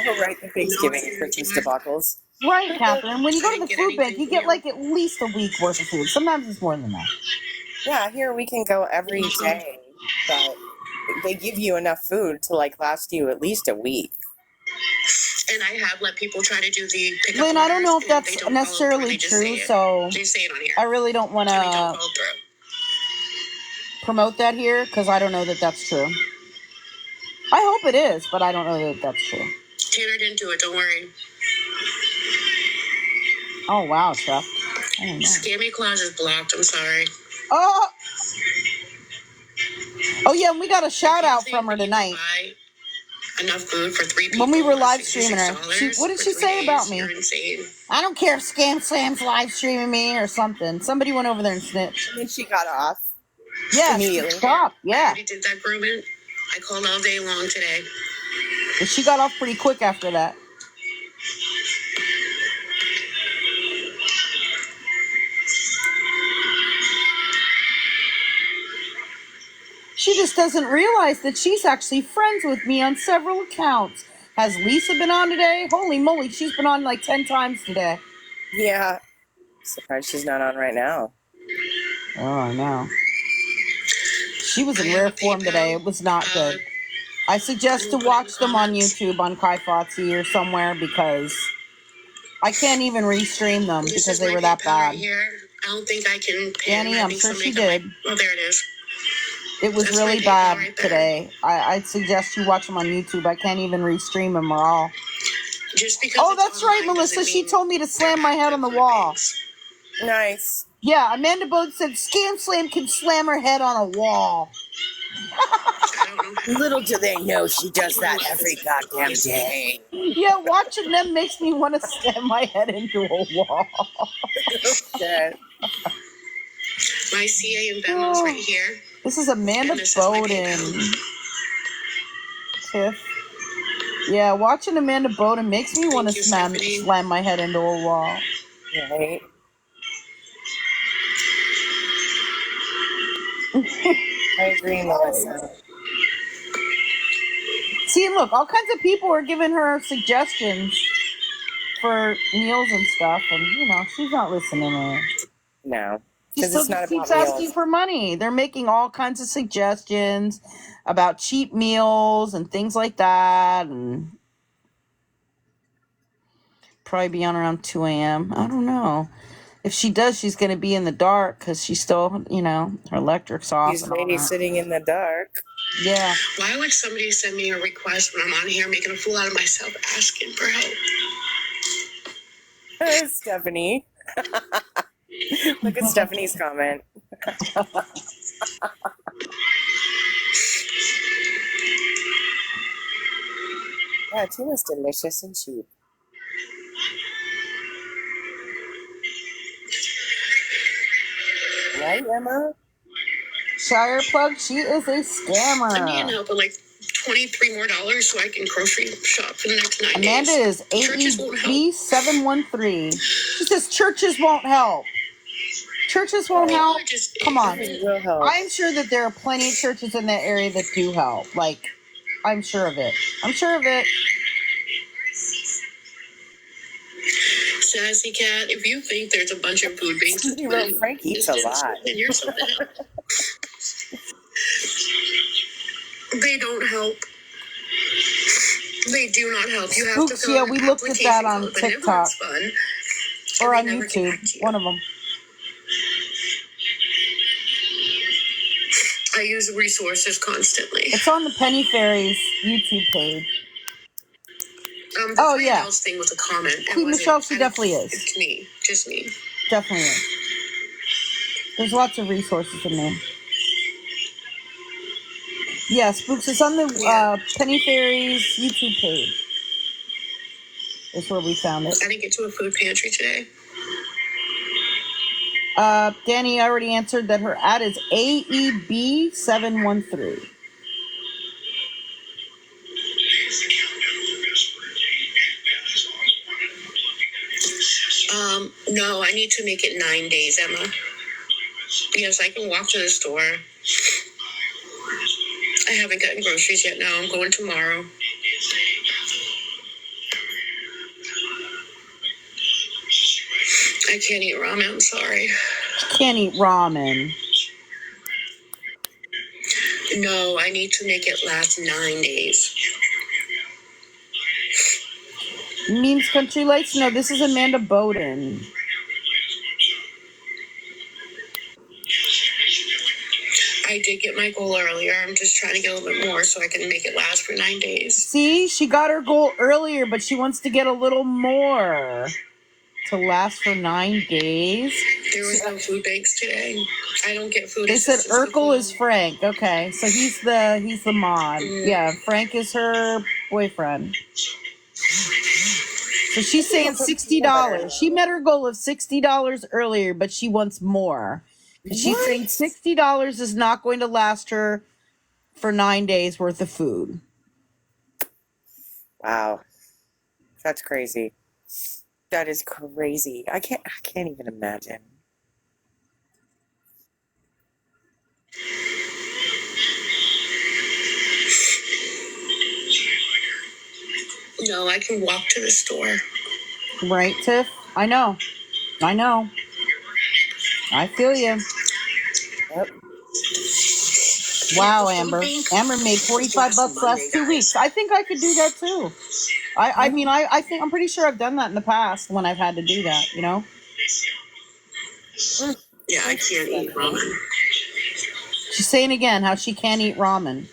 Oh, right, the Thanksgiving and Christmas debacles. Right, Catherine. When you go to the Get food bank, anything you from get you? like at least a week worth of food. Sometimes it's more than that. Yeah, here we can go every day, but they give you enough food to like last you at least a week. And I have let people try to do the pickup Lynn, I don't know if orders, and that's they don't follow through. necessarily They just true, say it. so They say it on here. I really don't want So they don't to follow through. promote that here because I don't know that that's true. I hope it is, but I don't know that that's true. Tanner didn't do it. Don't worry. Oh, wow, Chuck. I don't know. Scammy Claus is blocked. I'm sorry. Oh, yeah, and we got a shout If you out think from her that you tonight. can buy enough food for 3 people When we were for live streaming her. $66 What did for she 3 say days, about me? You're insane. I don't care if ScamSlam's live streaming me or something. Somebody went over there and snitched. And then she got off. Yeah, Immediately. stop. I Yeah. already did that grooming. I called all day long today. But she got off pretty quick after that. She just doesn't realize that she's actually friends with me on several accounts. Has Lisa been on today? Holy moly, she's been on like 10 times today. Yeah. Surprised she's not on right now. Oh, I know. She was I in have rare a form today. PayPal, It was not good. I suggest to watch them on YouTube on Kai Fotzi or somewhere because I can't even restream them This because is they my were that PayPal bad. right here. I don't think I can pay. Danny, I I'm think sure somebody she got my- did. Oh, there it is. It was That's my really PayPal bad right there. today. I'd suggest you watch them on YouTube. I can't even restream them or all. Just because Oh, it's that's right, online Melissa. doesn't She mean told me to they're slam my head on the active wall. things. Nice. Yeah, Amanda Bode said ScamSlam can slam her head on a wall. I don't know how. Little do they know she does that every goddamn day. Yeah, watching them makes me want to slam my head into a wall. Shit. My CA and Venmo's right here. This is Amanda And this is my Bowden. PayPal. Tiff. Yeah, watching Amanda Bowden makes me want to Thank you, Stephanie. slam my head into a wall. Right. I agree, Melissa. See, look, all kinds of people are giving her suggestions for meals and stuff, and, you know, she's not listening to her. No. She Because still it's not keeps about asking meals. for money. They're making all kinds of suggestions about cheap meals and things like that, and probably be on around 2 a.m. I don't know. If she does, she's going to be in the dark because she's still, you know, her electric's off. She's And all that. sitting in the dark. Yeah. Why would somebody send me a request when I'm on here making a fool out of myself asking for help? Stephanie. Look at Stephanie's comment. Yeah, tuna's delicious and cheap. Right, Emma? Shire Plug, she is a I need scammer. help with like $23 more so I can grocery shop for the next 9 Amanda days. is Churches won't help. AEB713. She says churches won't help. Churches won't help? Come on. Will help. I'm sure that there are plenty of churches in that area that do help. Like, I'm sure of it. I'm sure of it. Sassy Cat, if you think there's a bunch of food banks Somebody wrote Frank eats a lot. then you're something else. They don't help. They do not help. You have to Spooks, fill yeah, out we an looked at that application on code, but never TikTok. it's fun. Or And on they never get YouTube. back to you. One of them. I use resources constantly. It's on the Penny Fairies YouTube page. The Oh, three yeah. adults thing was a comment. It Queen wasn't- Michelle, she I don't- definitely is. It's me. Just me. Definitely is. There's lots of resources in there. Yeah, Spooks, it's on the Penny Fairies YouTube page. That's where we found it. I didn't get to a food pantry today. Danny already answered that her ad is AEB713. No, I need to make it 9 days, Emma. Yes, I can walk to the store. I haven't gotten groceries yet. No, I'm going tomorrow. I can't eat ramen. I'm sorry. Can't eat ramen. No, I need to make it last 9 days. Means Country Lights? No, this is Amanda Bowden. I did get my goal earlier. I'm just trying to get a little bit more so I can make it last for 9 days. See, she got her goal earlier, but she wants to get a little more to last for 9 days. There was no food banks today. I don't get food. They said Urkel is Frank. Okay, so he's the mod. Yeah, Frank is her boyfriend. So she's saying $60. She met her goal of $60 earlier, but she wants more. She's saying $60 is not going to last her for 9 days worth of food. Wow. That's crazy. That is crazy. I can't even imagine. No, I can walk to the store. Right, Tiff? I know. I feel you. Yep. Wow, Amber. Amber made $45 last 2 weeks. I think I could do that too. I mean, I think I'm pretty sure I've done that in the past when I've had to do that, you know? Yeah, I can't eat ramen. She's saying again how she can't eat ramen.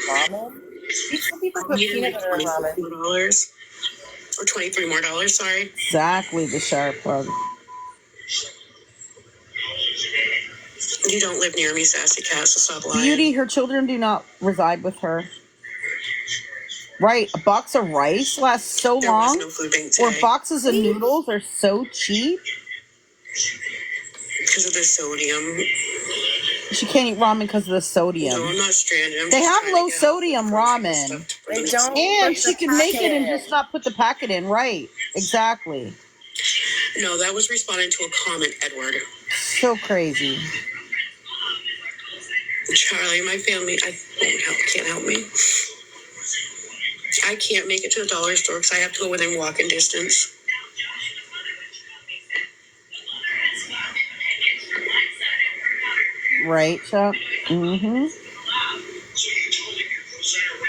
Ramen? Some people put peanut butter in ramen. $24 or $23 more. Sorry. Exactly, the sharp plug. You don't live near me, Sassy Cat, so stop lying. Beauty, her children do not reside with her. Right, a box of rice lasts so There long. was no food bank Or today. boxes of noodles are so cheap. Because of the sodium. She can't eat ramen because of the sodium. No, I'm not stranded. They have low sodium ramen. They don't. And she can make it and just not put the packet in. Right, exactly. No, that was responding to a comment, Edward. So crazy. Charlie, my family, can't help me. I can't make it to the dollar store because I have to go within walking distance. Right, Chuck? Mm-hmm.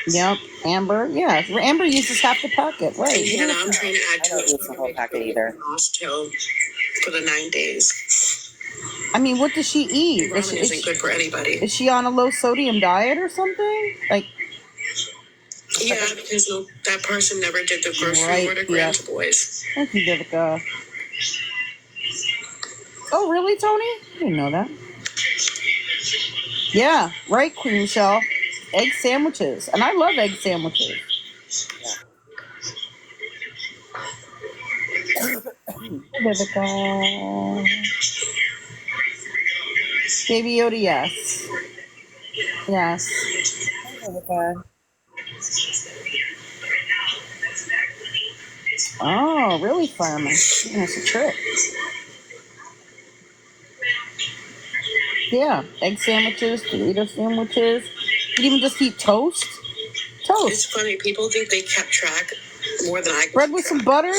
Yep, Amber. Yeah, Amber uses half the packet. Right. And I'm trying to add I don't use the whole packet either. For the 9 days. I mean, what does she eat? Ramen isn't good for anybody. Is she on a low sodium diet or something? Like, yeah, because that person never did the grocery order grants boys. Thank you, Vivica. Oh, really, Tony? I didn't know that. Yeah, right, Queen Michelle. Egg sandwiches. And I love egg sandwiches. Vivica. Baby Yoda, yes. Yes. Vivica. Oh, really, Fireman? That's a trick. Yeah, egg sandwiches, Dorito sandwiches. You can even just eat toast. Toast. It's funny. People think they kept track more than I can. Bread with some butter?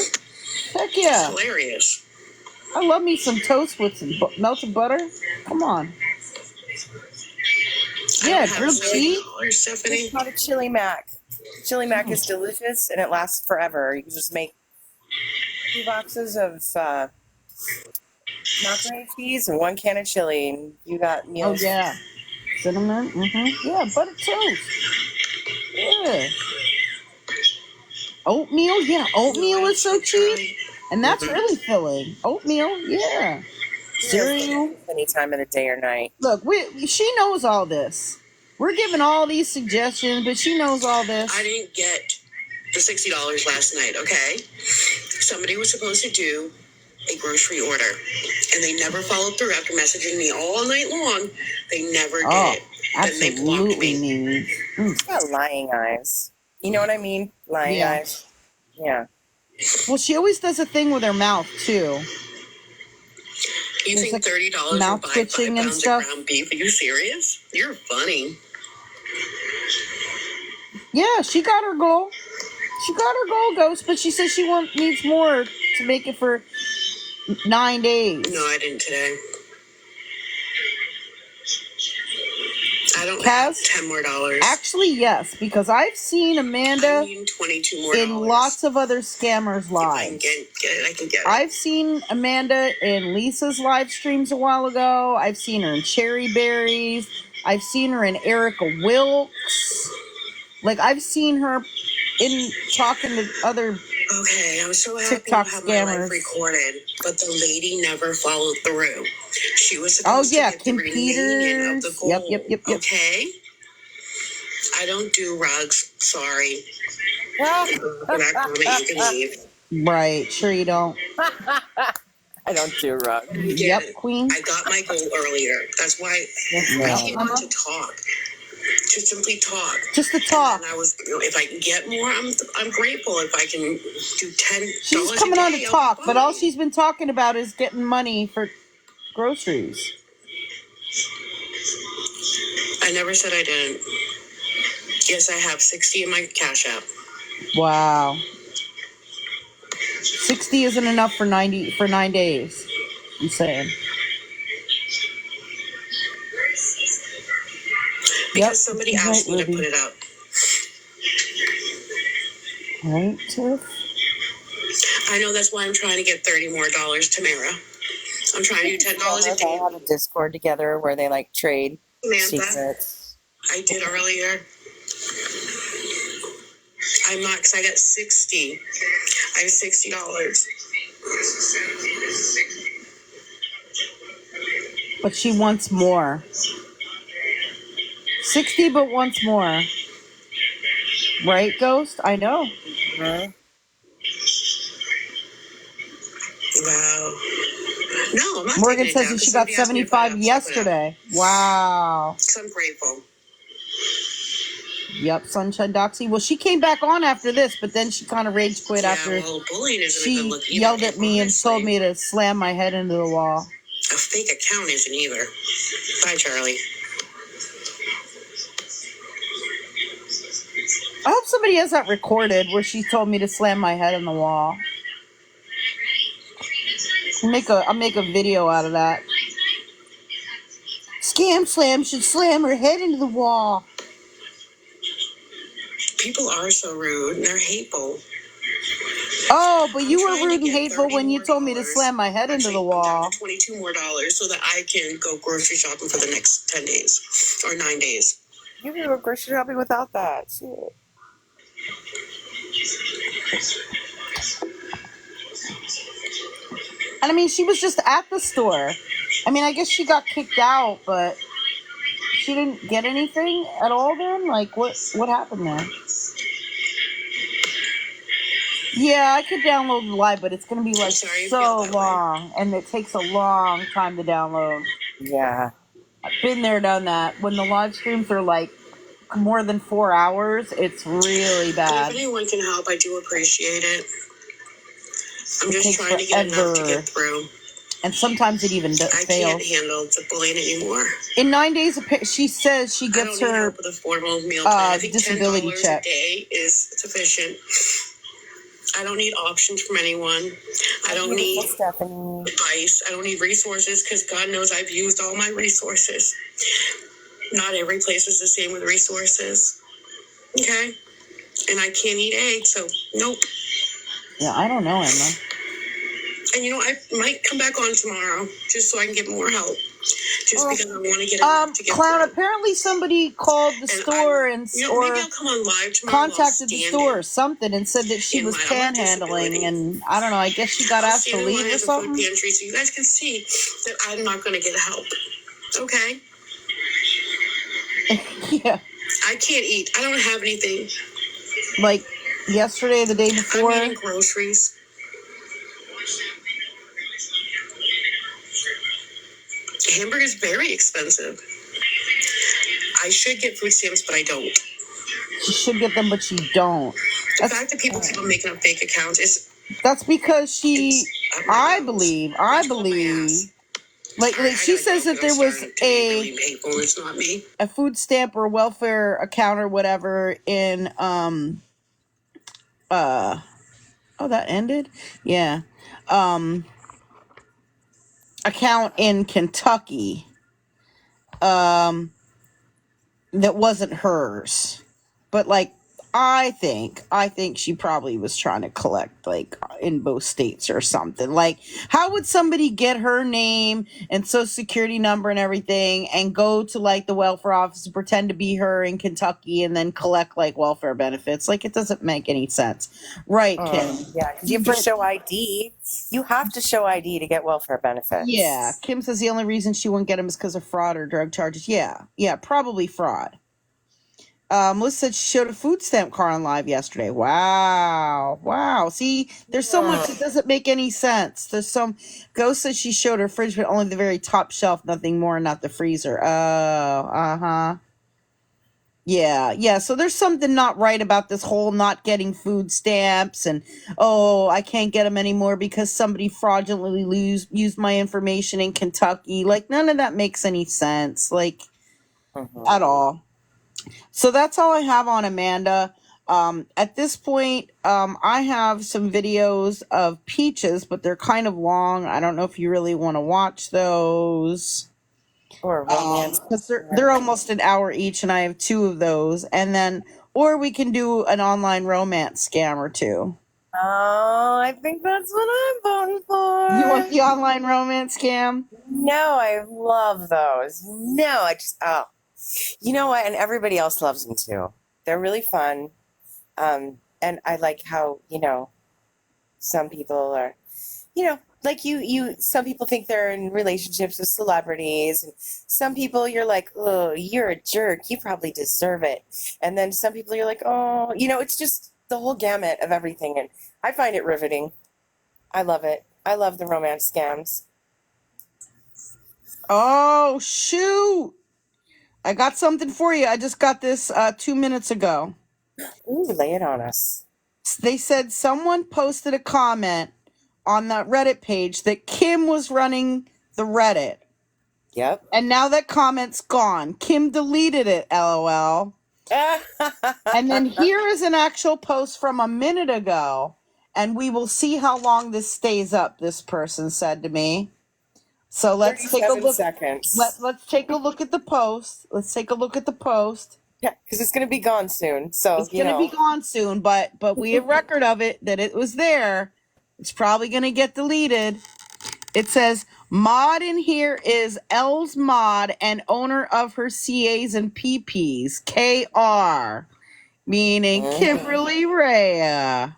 Heck yeah. It's hilarious. I love me some toast with some melted butter. Come on. Yeah, grilled cheese. It's not a chili mac. Chili mac is delicious and it lasts forever. You can just make 2 boxes of macaroni cheese and 1 can of chili, and you got meals. Oh yeah, cinnamon. Yeah, butter toast. Yeah. Oatmeal. Yeah, oatmeal is so cheap, and that's really filling. Oatmeal. Yeah. Cereal. Any time of the day or night. Look, she knows all this. We're giving all these suggestions, but she knows all this. I didn't get the $60 last night, okay? Somebody was supposed to do a grocery order, and they never followed through after messaging me all night long. They never did it. Then they blocked me. It's got lying eyes. You know what I mean? Lying eyes. Yeah. Well, she always does a thing with her mouth too. You There's think like $30 will mouth buy 5 twitching and pounds of stuff. ground beef? Are you serious? You're funny. Yeah, she got her goal. She got her goal, Ghost, but she says she needs more to make it for 9 days. No, I didn't today. I don't Kaz, have $10 more. Actually, yes, because I've seen Amanda I need $22 more. in lots of other scammers' lives. If I can get it, I can get it. I've seen Amanda in Lisa's live streams a while ago. I've seen her in Cherry Berries. I've seen her in Erica Wilkes. Like, I've seen her in talking to other Okay, I'm so happy TikTok to have my life scammers. recorded, but the lady never followed through. She was supposed to get Kim the remaining of the Peters. gold. Yep. Okay? I don't do rugs. Sorry. For that comment, you can leave. Right, sure you don't. I don't do rugs. Yep, Queen. I got my goal earlier. That's why I came on to talk. To simply talk. Just to talk. And I was, if I can get more, I'm grateful. If I can do $10, She's coming on to talk, but all she's been talking about is getting money for groceries. I never said I didn't. Yes, I have 60 in my Cash App. Wow. 60 isn't enough for 9 days. I'm saying. Because somebody asked me to put it up. Right, Tiff? I know, that's why I'm trying to get $30 more to Mara. I'm trying to do $10 a They day. have a Discord together where they like trade secrets. I did earlier. I'm not, because I got 60. I have $60. But she wants more. 60 but wants more. Right, Ghost? I know. Mm-hmm. Wow. No, I'm not. Morgan says that she got 75 yesterday. Wow. So I'm grateful. Yep, Sunshine Doxy. Well, she came back on after this, but then she kind of rage quit after bullying isn't a good she look either, yelled at me honestly. and told me to slam my head into the wall. A fake account isn't either. Bye, Charlie. I hope somebody has that recorded where she told me to slam my head in the wall. I'll make a video out of that. ScamSlam should slam her head into the wall. People are so rude and they're hateful. Oh, but you were rude and hateful when you told me to slam my head into the wall. I'm down to $22 more so that I can go grocery shopping for the next 10 days or 9 days. You can go grocery shopping without that. Shit. And I mean, she was just at the store. I mean, I guess she got kicked out, but she didn't get anything at all then? Like, what happened there? Yeah, I could download the live, but it's going to be like so long, and it takes a long time to download. Yeah. I've been there, done that. When the live streams are like more than 4 hours, it's really bad. If anyone can help, I do appreciate it. I'm just trying to get enough to get through. And sometimes it even fails. I can't handle the bullying anymore. In 9 days, she says she gets her with a formal meal plan. I think disability $10 check. a day is sufficient. I don't need options from anyone. I don't need advice. I don't need resources because God knows I've used all my resources. Not every place is the same with resources. Okay? And I can't eat eggs, so nope. Yeah, I don't know, Emma. And I might come back on tomorrow just so I can get more help. Just because I want to get enough to get Clown, through. Apparently somebody called the store maybe I'll come on live tomorrow. Contacted the store or something and said that she was panhandling, and I don't know, I guess she got asked to leave or something. Food pantry so you guys can see that I'm not going to get help. Okay? Yeah. I can't eat. I don't have anything. Like yesterday, the day before. I'm eating groceries. Hamburger's very expensive. I should get food stamps, but I don't. She should get them, but she don't. The fact that people keep on making up fake accounts is That's because she, It's up my nose. I It's called my believe, ass. like Sorry, I she gotta says go, that but there I'm was starting to be really painful. It's not me. a food stamp or welfare account or whatever in oh, that ended? Yeah. Account in Kentucky that wasn't hers. But like I think she probably was trying to collect like in both states or something. Like how would somebody get her name and social security number and everything and go to like the welfare office and pretend to be her in Kentucky and then collect like welfare benefits? Like it doesn't make any sense. Right, Kim. Yeah, because you have to But show ID. You have to show ID to get welfare yeah, benefits. Kim says the only reason she wouldn't get them is because of fraud or drug charges. Yeah, probably fraud. Melissa said she showed a food stamp car on live yesterday. Wow. See, there's so much that doesn't make any sense. There's some Ghost says she showed her fridge, but only the very top shelf, nothing more, not the freezer. Oh, uh-huh. Yeah. So there's something not right about this whole not getting food stamps and I can't get them anymore because somebody fraudulently used my information in Kentucky. Like none of that makes any sense, like at all. So that's all I have on Amanda. At this point, I have some videos of Peaches, but they're kind of long. I don't know if you really want to watch those. Or romance. Because they're almost an hour each, and I have 2 of those. And then, or we can do an online romance scam or 2. Oh, I think that's what I'm voting for. You want the online romance scam? No, I love those. No, you know what? And everybody else loves them too. They're really fun. And I like how, some people are, like some people think they're in relationships with celebrities, and some people you're like, oh, you're a jerk. You probably deserve it. And then some people you're like, oh, it's just the whole gamut of everything. And I find it riveting. I love it. I love the romance scams. Oh, shoot. I got something for you. I just got this 2 minutes ago. Ooh, lay it on us. They said someone posted a comment on that Reddit page that Kim was running the Reddit. Yep. And now that comment's gone. Kim deleted it, LOL. And then here is an actual post from a minute ago. And we will see how long this stays up, this person said to me. So let's take a look. Seconds. Let's take a look at the post. Yeah, because it's going to be gone soon. So It's going to be gone soon, but we have record of it that it was there. It's probably going to get deleted. It says, mod in here is L's Mod and owner of her CAs and PPs, KR, meaning Kimberly Rhea.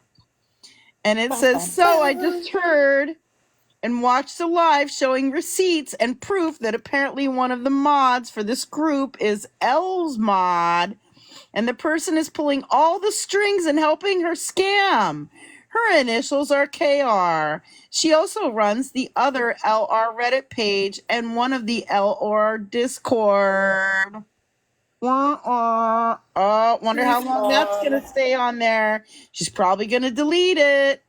And it says, so I just heard and watched a live showing receipts and proof that apparently one of the mods for this group is L's Mod, and the person is pulling all the strings and helping her scam. Her initials are KR. She also runs the other LR Reddit page and one of the LR Discord. Oh, wonder how long that's going to stay on there. She's probably going to delete it.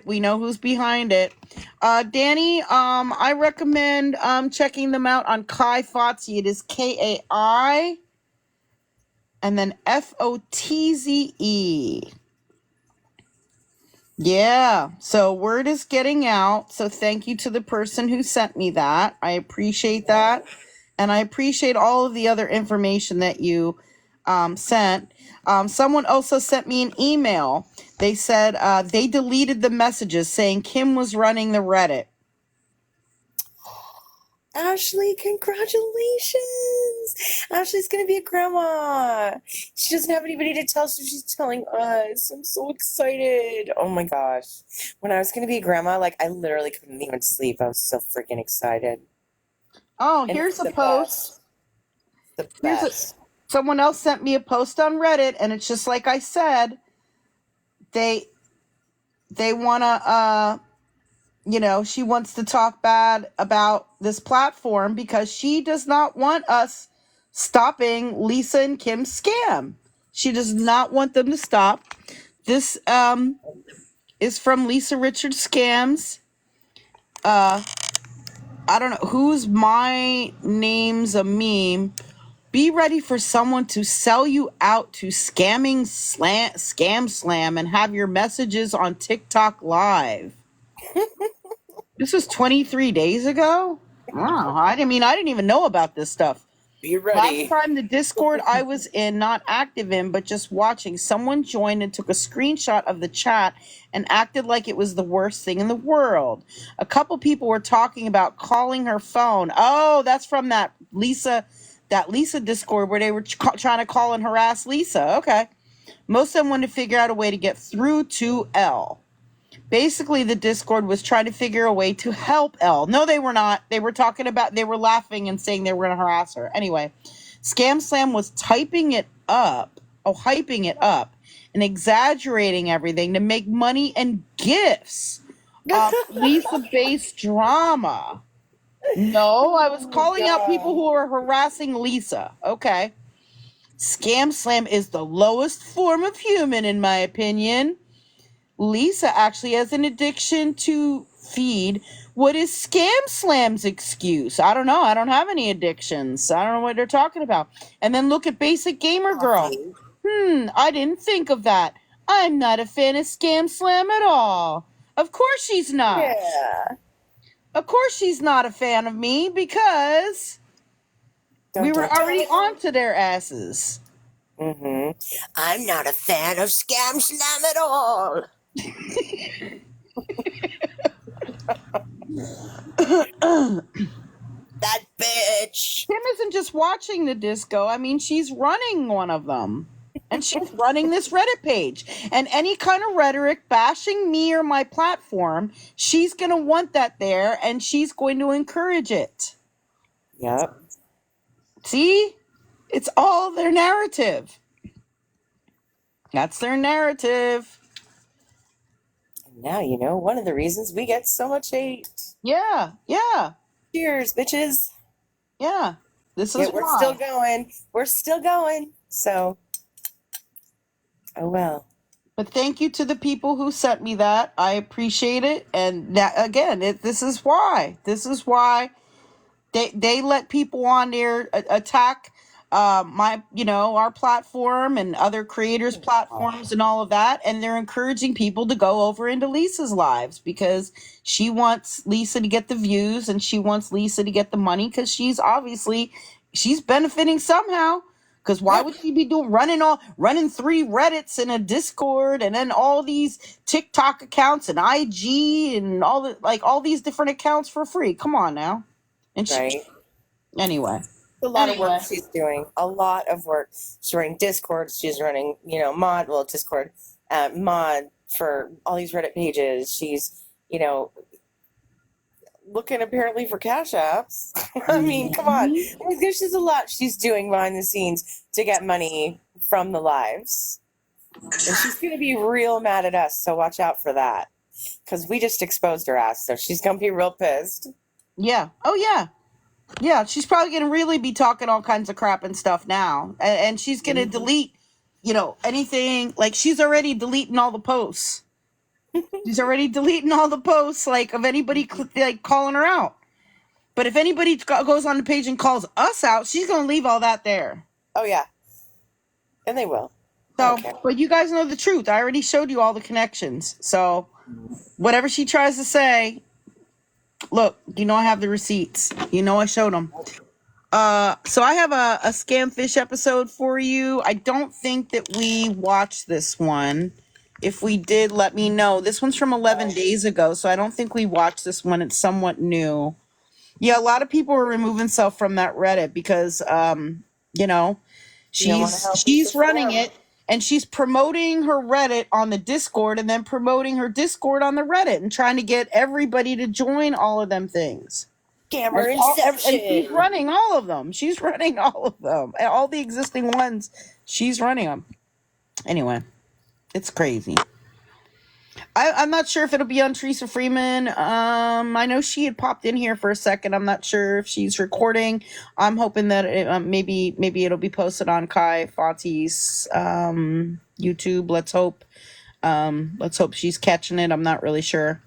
We know who's behind it. Danny, I recommend checking them out on Kai Fotze. It is KAI and then FOTZE. Yeah, so word is getting out. So thank you to the person who sent me that. I appreciate that. And I appreciate all of the other information that you sent. Someone also sent me an email. They said they deleted the messages saying Kim was running the Reddit. Ashley, congratulations. Ashley's going to be a grandma. She doesn't have anybody to tell, so she's telling us. I'm so excited. Oh my gosh. When I was going to be a grandma, I literally couldn't even sleep. I was so freaking excited. Oh, here's a post. Someone else sent me a post on Reddit, and it's just like I said. They want to, she wants to talk bad about this platform because she does not want us stopping Lisa and Kim's scam. She does not want them to stop. This is from Lisa Richards Scams. I don't know whose my name's a meme. Be ready for someone to sell you out to ScamSlam and have your messages on TikTok Live. This was 23 days ago? Wow. I didn't even know about this stuff. Be Last ready. time the Discord I was in, not active in, but just watching, someone joined and took a screenshot of the chat and acted like it was the worst thing in the world. A couple people were talking about calling her phone. Oh, that's from that Lisa Discord where they were trying to call and harass Lisa. Okay. Most of them wanted to figure out a way to get through to Elle. Basically, the Discord was trying to figure a way to help Elle. No, they were not. They were laughing and saying they were going to harass her. Anyway, ScamSlam was hyping it up, and exaggerating everything to make money and gifts. Lisa-based drama. No, I was calling out people who are harassing Lisa. Okay. ScamSlam is the lowest form of human, in my opinion. Lisa actually has an addiction to feed. What is ScamSlam's excuse? I don't know. I don't have any addictions. I don't know what they're talking about. And then look at Basic Gamer Girl. I didn't think of that. I'm not a fan of ScamSlam at all. Of course she's not. Yeah. Of course she's not a fan of me because we were already onto their asses. I'm not a fan of ScamSlam at all. That bitch. Kim isn't just watching the disco. I mean, she's running one of them. And she's running this Reddit page. And any kind of rhetoric bashing me or my platform, she's going to want that there, and she's going to encourage it. Yep. See? It's all their narrative. That's their narrative. Now you know one of the reasons we get so much hate. Yeah. Cheers, bitches. Yeah. This is we're why. still going. We're still going. So, oh well. But thank you to the people who sent me that. I appreciate it. And that, again, this is why. This is why they let people on there attack our platform and other creators' platforms and all of that. And they're encouraging people to go over into Lisa's lives because she wants Lisa to get the views and she wants Lisa to get the money because she's benefiting somehow. Because why would she be running 3 Reddits and a Discord and then all these TikTok accounts and IG and all these different accounts for free? Come on now. And anyway. A lot of work she's doing. A lot of work. She's running Discord. She's running, Discord mod for all these Reddit pages. She's, looking apparently for cash apps. I mean, come on. There's just a lot she's doing behind the scenes to get money from the lives. And she's going to be real mad at us, so watch out for that. Because we just exposed her ass, so she's going to be real pissed. Yeah. Oh, yeah. Yeah, she's probably going to really be talking all kinds of crap and stuff now. And she's going to delete, anything. Like, she's already deleting all the posts. She's already deleting all the posts, of anybody, calling her out. But if anybody goes on the page and calls us out, she's going to leave all that there. Oh, yeah. And they will. So, but you guys know the truth. I already showed you all the connections. So, whatever she tries to say, look, I have the receipts. I showed them. So I have a Scamfish episode for you. I don't think that we watched this one. If we did, let me know. This one's from 11 days ago, so I don't think we watched this one. It's somewhat new. Yeah, a lot of people are removing stuff from that Reddit because, she's running it. And she's promoting her Reddit on the Discord and then promoting her Discord on the Reddit and trying to get everybody to join all of them things. Scammer Inception. And she's running all of them. She's running all of them. All the existing ones, she's running them. Anyway, it's crazy. I'm not sure if it'll be on Teresa Freeman. I know she had popped in here for a second. I'm not sure if she's recording. I'm hoping that maybe it'll be posted on Kai Fonte's YouTube. Let's hope. Let's hope she's catching it. I'm not really sure.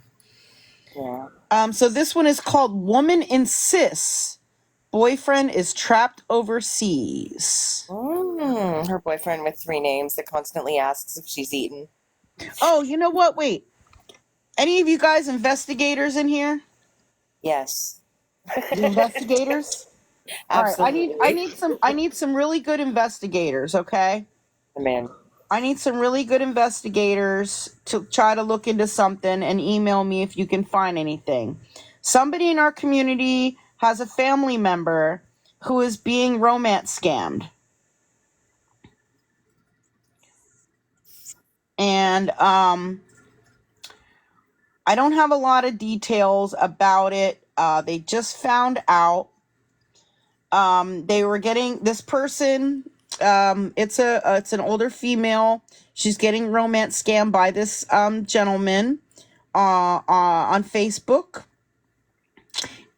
Yeah. So this one is called Woman Insists Boyfriend is Trapped Overseas. Her boyfriend with 3 names that constantly asks if she's eaten. Oh, you know what? Wait. Any of you guys investigators in here? Yes. The investigators? All right. Absolutely. I need some really good investigators, okay? The man. I need some really good investigators to try to look into something and email me if you can find anything. Somebody in our community has a family member who is being romance scammed. And I don't have a lot of details about it. They just found out they were getting this person. It's an older female. She's getting romance scammed by this gentleman on Facebook.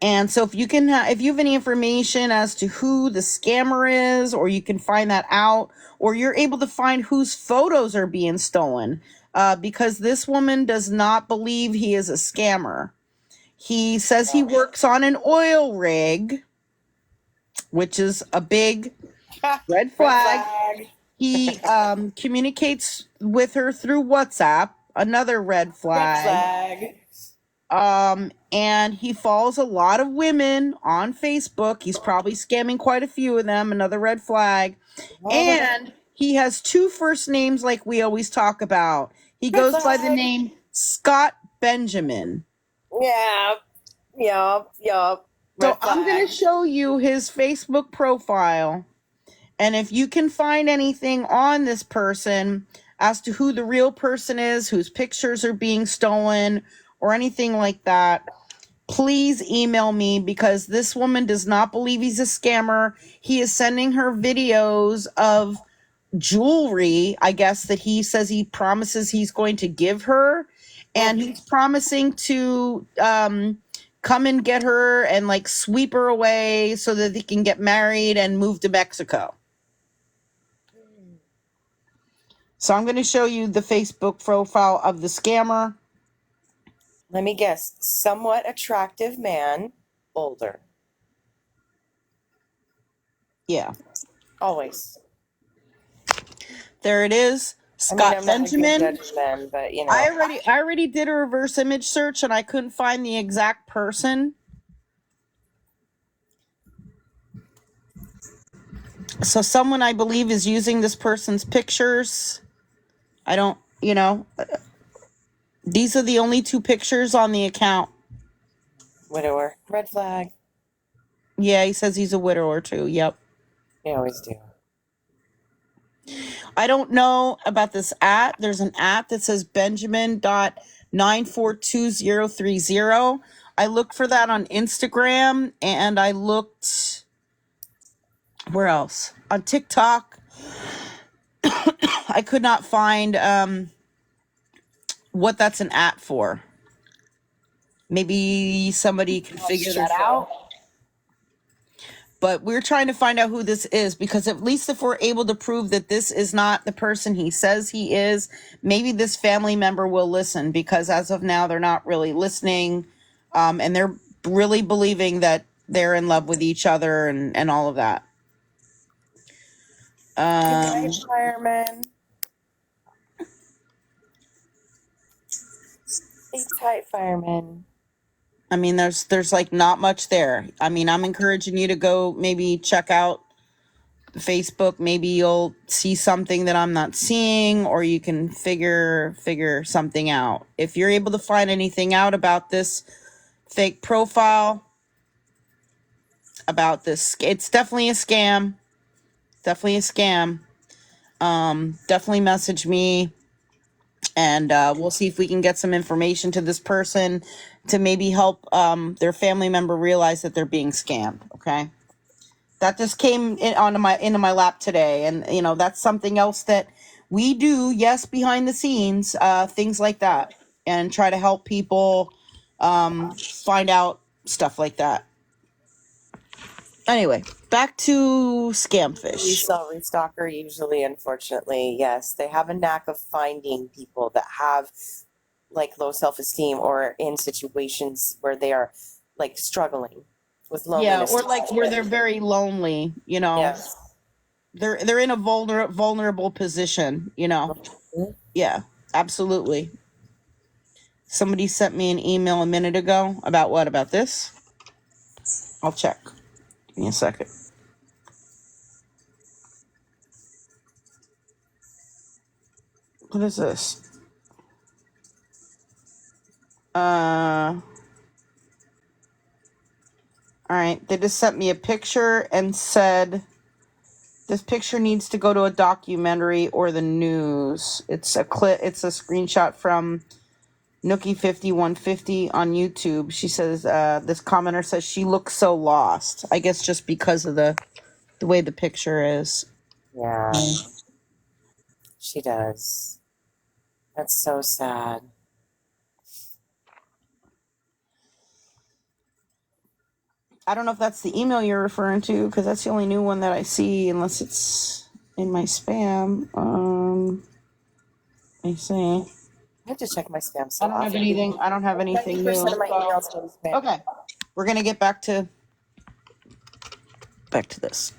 And so if you can if you have any information as to who the scammer is, or you can find that out, or you're able to find whose photos are being stolen, because this woman does not believe he is a scammer. He says he works on an oil rig, which is a big red flag. He communicates with her through WhatsApp, another red flag. Red flag. And he follows a lot of women on Facebook. He's probably scamming quite a few of them, another red flag. And he has 2 first names like we always talk about. He goes by the name Scott Benjamin. Yeah. Yup. So I'm going to show you his Facebook profile. And if you can find anything on this person as to who the real person is, whose pictures are being stolen, or anything like that, please email me, because this woman does not believe he's a scammer. He is sending her videos of jewelry, I guess, that he says he promises he's going to give her. And he's promising to come and get her and like sweep her away so that they can get married and move to Mexico. So I'm going to show you the Facebook profile of the scammer. Let me guess. Somewhat attractive man, older. Yeah. Always. There it is. Scott I'm Benjamin. not a good judge of men, but you know. I already did a reverse image search and I couldn't find the exact person. So someone, I believe, is using this person's pictures. I don't, these are the only 2 pictures on the account. Widower. Red flag. Yeah, he says he's a widower too. Yep. They always do. I don't know about this at. There's an at that says Benjamin.942030. I looked for that on Instagram, and I looked, where else? On TikTok. I could not find what that's an at for. Maybe somebody can figure that out. But we're trying to find out who this is, because at least if we're able to prove that this is not the person he says he is, maybe this family member will listen, because as of now, they're not really listening. And they're really believing that they're in love with each other and all of that. Good night, fireman. Stay tight, fireman. I mean, there's like not much there. I mean, I'm encouraging you to go maybe check out Facebook. Maybe you'll see something that I'm not seeing, or you can figure something out. If you're able to find anything out about this fake profile, about this, it's definitely a scam. Definitely a scam. Definitely message me, and we'll see if we can get some information to this person to maybe help their family member realize that they're being scammed. Okay, that just came into my lap today, and that's something else that we do. Yes, behind the scenes, things like that, and try to help people find out stuff like that. Anyway, back to We Scamfish. sell Restalker usually, unfortunately, yes. They have a knack of finding people that have like low self-esteem or in situations where they are like struggling with Yeah, loneliness. or like where they're very lonely, you know. Yes. They're in a vulnerable position, you know. Mhm. Yeah, absolutely. Somebody sent me an email a minute ago about what? About this? I'll check. Give me a second. What is this? All right. They just sent me a picture and said this picture needs to go to a documentary or the news. It's a clip. It's a screenshot from Nookie5150 on YouTube. She says, this commenter says she looks so lost. I guess just because of the way the picture is. Yeah. She does. That's so sad. I don't know if that's the email you're referring to, because that's the only new one that I see, unless it's in my spam. Let me see. I have to check my spam so I don't have often. anything. I don't have anything 90% new. of my emails go to spam. Okay, we're gonna get back to this.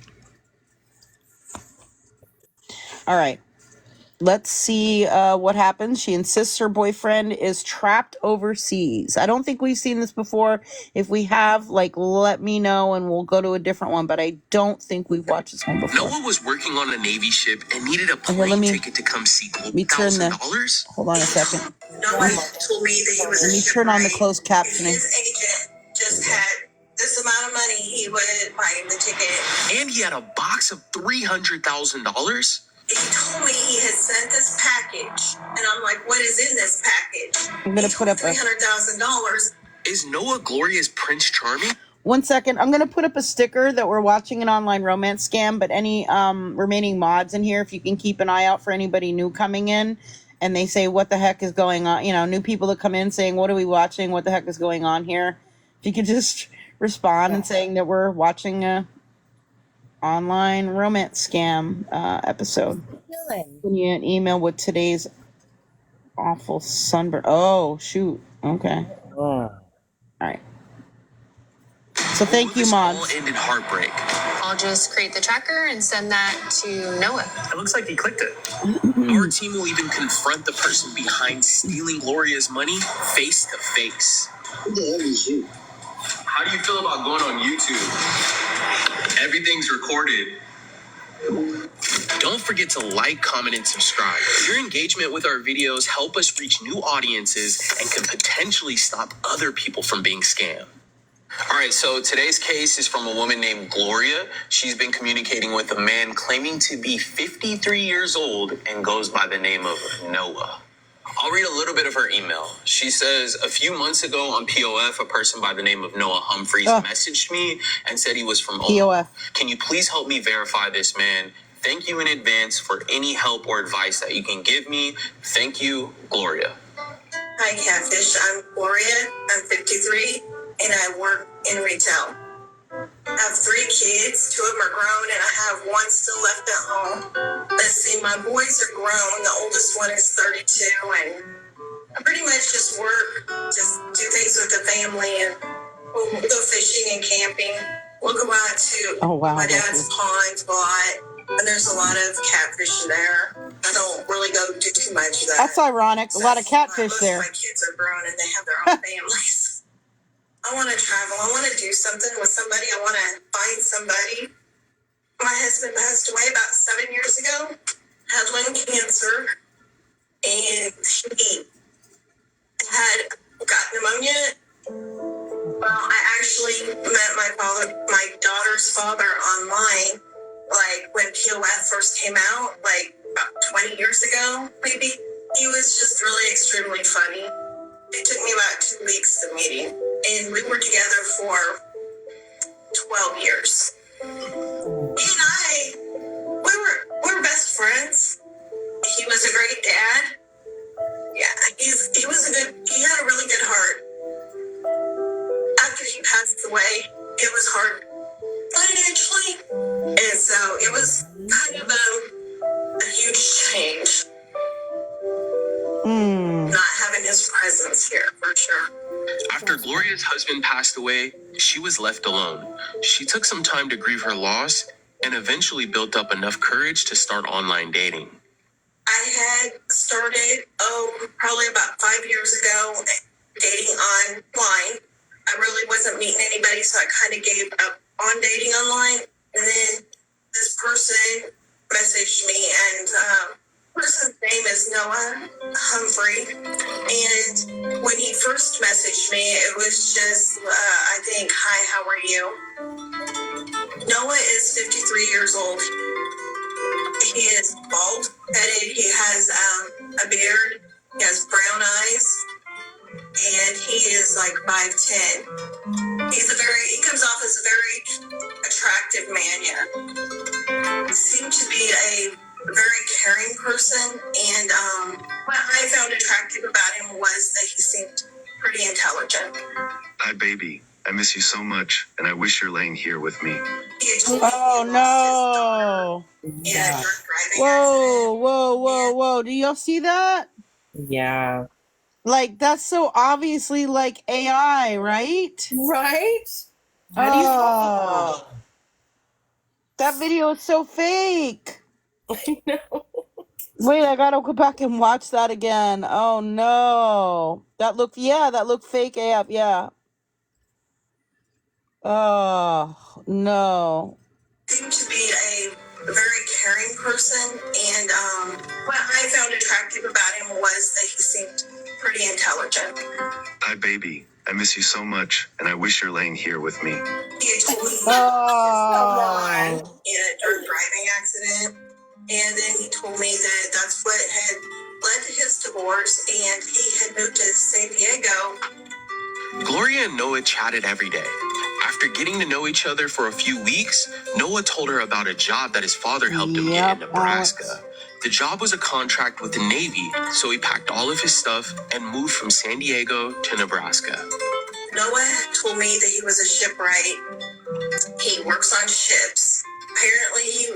All right. Let's see what happens. She insists her boyfriend is trapped overseas. I don't think we've seen this before. If we have, like, let me know and we'll go to a different one. But I don't think we've watched this one before. Noah was working on a Navy ship and needed a plane ticket to come see $1,000. Hold on a second. Noah told me that he was Let a me turn on the shipwright. closed If captioning. his agent just had this amount of money, he would buy him the ticket. And he had a box of $300,000. He told me he had sent this package, and I'm like, "What is in this package?" I'm gonna put up $300,000. Is Noah Gloria's Prince Charming? 1 second. I'm going to put up a sticker that we're watching an online romance scam, but any remaining mods in here, if you can keep an eye out for anybody new coming in and they say, what the heck is going on? You know, new people that come in saying, what are we watching? What the heck is going on here? If you could just respond and saying that we're watching a online romance scam episode. Send you an email with today's awful sunburn. Oh, shoot. Okay. All right. So thank you, mods. All ended heartbreak. I'll just create the tracker and send that to Noah. It looks like he clicked it. Our team will even confront the person behind stealing Gloria's money face to face. Who the hell is you? How do you feel about going on YouTube? Everything's recorded. Don't forget to like, comment, and subscribe. Your engagement with our videos help us reach new audiences and can potentially stop other people from being scammed. All right, so today's case is from a woman named Gloria. She's been communicating with a man claiming to be 53 years old and goes by the name of Noah. I'll read a little bit of her email. She says, a few months ago on POF, a person by the name of Noah Humphreys messaged me and said he was from Omaha. Can you please help me verify this man? Thank you in advance for any help or advice that you can give me. Thank you, Gloria. Hi, Catfish. I'm Gloria. I'm 53, and I work in retail. I have 3 kids. 2 of them are grown, and I have 1 still left at home. Let's see, my boys are grown. The oldest one is 32, and I pretty much just work, just do things with the family, and we'll go fishing and camping. We'll go out to my dad's pond lot, and there's a lot of catfish there. I don't really go do too much of that. That's ironic. A lot of catfish there. Most of my kids are grown, and they have their own families. I want to travel. I want to do something with somebody. I want to find somebody. My husband passed away about 7 years ago, had lung cancer, and he got pneumonia. Well, I actually met my daughter's father online, like when POF first came out, like about 20 years ago, maybe. He was just really extremely funny. It took me about 2 weeks to meet him. And we were together for 12 years. He and we were best friends. He was a great dad. Yeah, he had a really good heart. After he passed away, it was hard finding it was kind of a huge change. Not having his presence here, for sure. After Gloria's husband passed away, she was left alone. She took some time to grieve her loss and eventually built up enough courage to start online dating. I had started, probably about 5 years ago, dating online. I really wasn't meeting anybody, so I kind of gave up on dating online. And then this person messaged me, and person's name is Noah Humphrey. And when he first messaged me, it was just, I think, hi, how are you? Noah is 53 years old. He is bald-headed. He has a beard. He has brown eyes. And he is like 5'10". He comes off as a very attractive man, yeah. He seemed to be a very caring person. And what I found attractive about him was that he seemed pretty intelligent. Hi, baby. I miss you so much, and I wish you're laying here with me. Oh, no. Yeah. Whoa. Do y'all see that? Yeah. Like, that's so obviously like AI, right? Right? How do you Oh, that video is so fake. I know. Wait, I gotta go back and watch that again. Oh no. That looked fake AF, yeah. Oh no. Seemed to be a very caring person, and what I found attractive about him was that he seemed pretty intelligent. Hi, baby. I miss you so much, and I wish you're laying here with me. He had told me Oh. in a drunk driving accident, and then he told me that that's what had led to his divorce, and he had moved to San Diego. Gloria and Noah chatted every day. After getting to know each other for a few weeks, Noah told her about a job that his father helped him get in Nebraska. The job was a contract with the Navy, so he packed all of his stuff and moved from San Diego to Nebraska. Noah told me that he was a shipwright. He works on ships. Apparently, he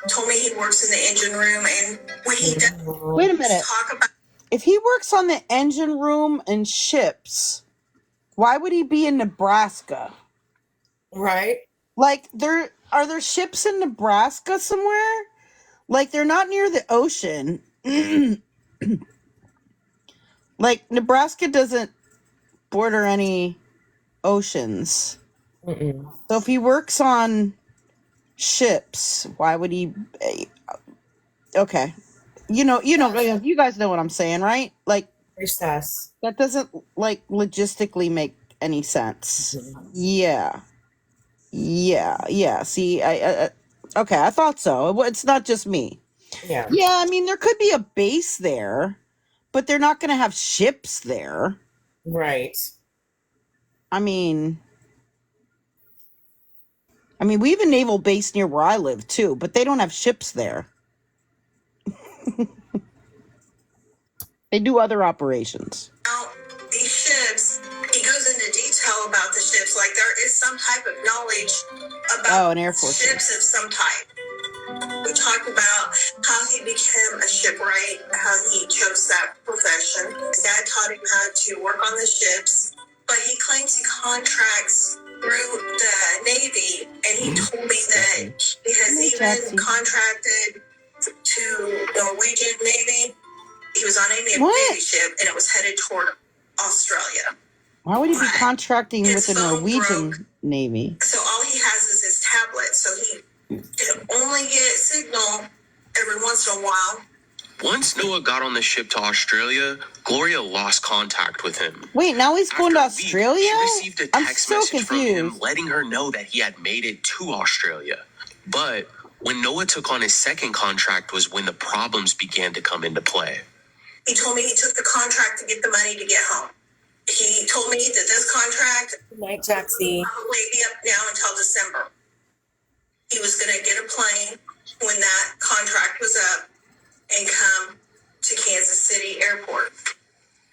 told me he works in the engine room, and when he does Wait a minute. talk about If he works on the engine room and ships, why would he be in Nebraska? Right? Like, are there ships in Nebraska somewhere? Like, they're not near the ocean. Like, Nebraska doesn't border any oceans. Mm-mm. So if he works on ships, why would he? Okay, you guys know what I'm saying, right? Like, Recess. that doesn't like logistically make any sense. Mm-hmm. Yeah. See, okay, I thought so. It's not just me. Yeah. Yeah, I mean, there could be a base there, but they're not going to have ships there. Right. I mean, we have a naval base near where I live too, but they don't have ships there. They do other operations. these ships, he goes into detail about the ships, like there is some type of knowledge about an Air Force ships of some type. We talked about how he became a shipwright, how he chose that profession. His dad taught him how to work on the ships, but he claims he contracts through the Navy, and he told me that he has even contracted to Norwegian Navy. He was on a Navy ship, and it was headed toward Australia. Why would he be contracting with the Norwegian Navy? So all he has is his tablet, so he can only get signal every once in a while. Once Noah got on the ship to Australia, Gloria lost contact with him. Wait, now he's going to Australia? She received a text message from him letting her know that he had made it to Australia. But when Noah took on his second contract was when the problems began to come into play. He told me he took the contract to get the money to get home. He told me that this contract would probably be up now until December. He was going to get a plane when that contract was up and come to Kansas City Airport.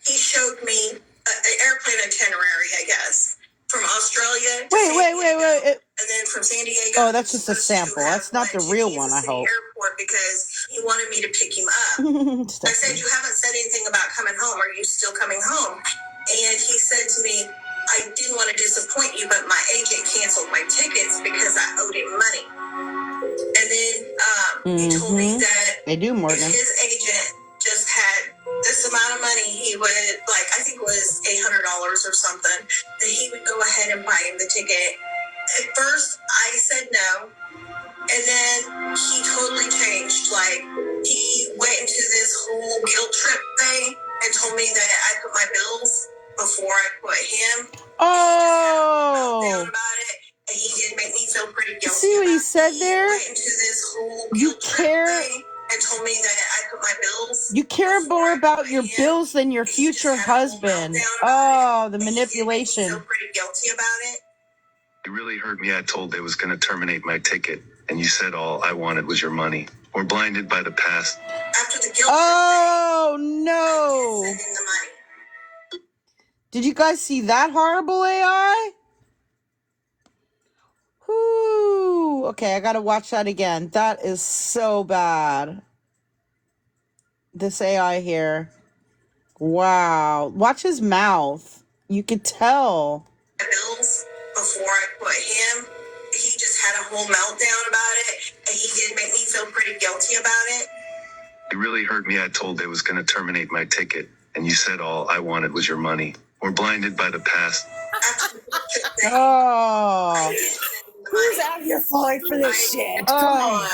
He showed me an airplane itinerary, I guess, from Australia to San Diego, and And then from San Diego, Oh, that's just a sample. That's not the real one, I hope. Airport because he wanted me to pick him up. I said, "You haven't said anything about coming home. Are you still coming home?" And he said to me, "I didn't want to disappoint you, but my agent canceled my tickets because I owed him money." And then he told me that they do, Morgan. if his agent just had this amount of money, he would, like, I think it was $800 or something, that he would go ahead and buy him the ticket. At first, I said no, and then he totally changed. Like, he went into this whole guilt trip thing and told me that I put my bills before I put him. Oh! He just had a meltdown about it, and he did make me feel pretty guilty. See what he said there? He went into this whole You guilt trip care. thing and told me that I put my bills. You care more about your bills than your future husband. Oh, the manipulation. He did make me feel pretty guilty about it. It really hurt me. I told they was going to terminate my ticket, and you said all I wanted was your money. We're blinded by the past. After the guilt oh, no. I sent him the money. Did you guys see that horrible AI? Whoo. Okay, I got to watch that again. That is so bad. This AI here. Wow. Watch his mouth. You could tell. Bills before I put him. He just had a whole meltdown about it, and he did make me feel pretty guilty about it. It really hurt me. I told they was going to terminate my ticket, and you said all I wanted was your money. We're blinded by the past. Oh. Who's out here falling for this shit? Come on.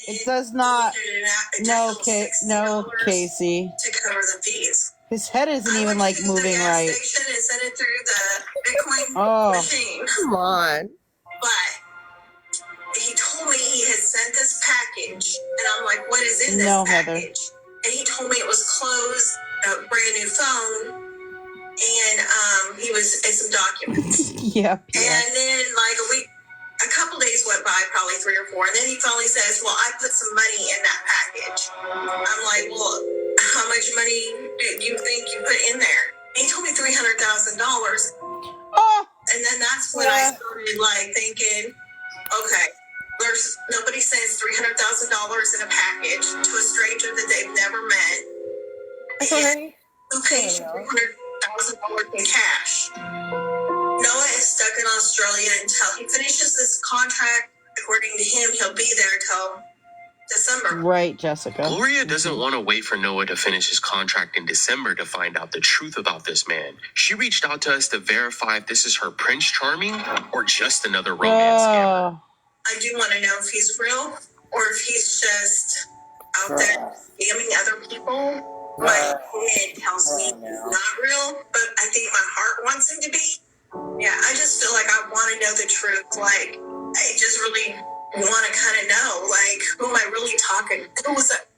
It does not. No, Casey. To cover the fees. His head isn't even like moving right. Station and sent it through the Oh. machine. Come on. But he told me he had sent this package, and I'm like, "What is in this No, package?" Heather. And he told me it was clothes, a brand new phone, and and some documents. Yeah. And then a couple days went by, probably 3 or 4, and then he finally says, "Well, I put some money in that package." I'm like, "Well, how much money do you think you put in there?" And he told me $300,000. Oh. And then that's when I started thinking, okay, there's nobody sends $300,000 in a package to a stranger that they've never met. Okay. Who pays $300,000 in cash? Noah is stuck in Australia until he finishes this contract. According to him, he'll be there till December. Right, Jessica. Gloria doesn't want to wait for Noah to finish his contract in December to find out the truth about this man. She reached out to us to verify if this is her Prince Charming or just another romance scammer. I do want to know if he's real or if he's just out there scamming other people. My head tells me he's not real, but I think my heart wants him to be. Yeah, I just feel like I want to know the truth. I just really want to kind of know, who am I really talking?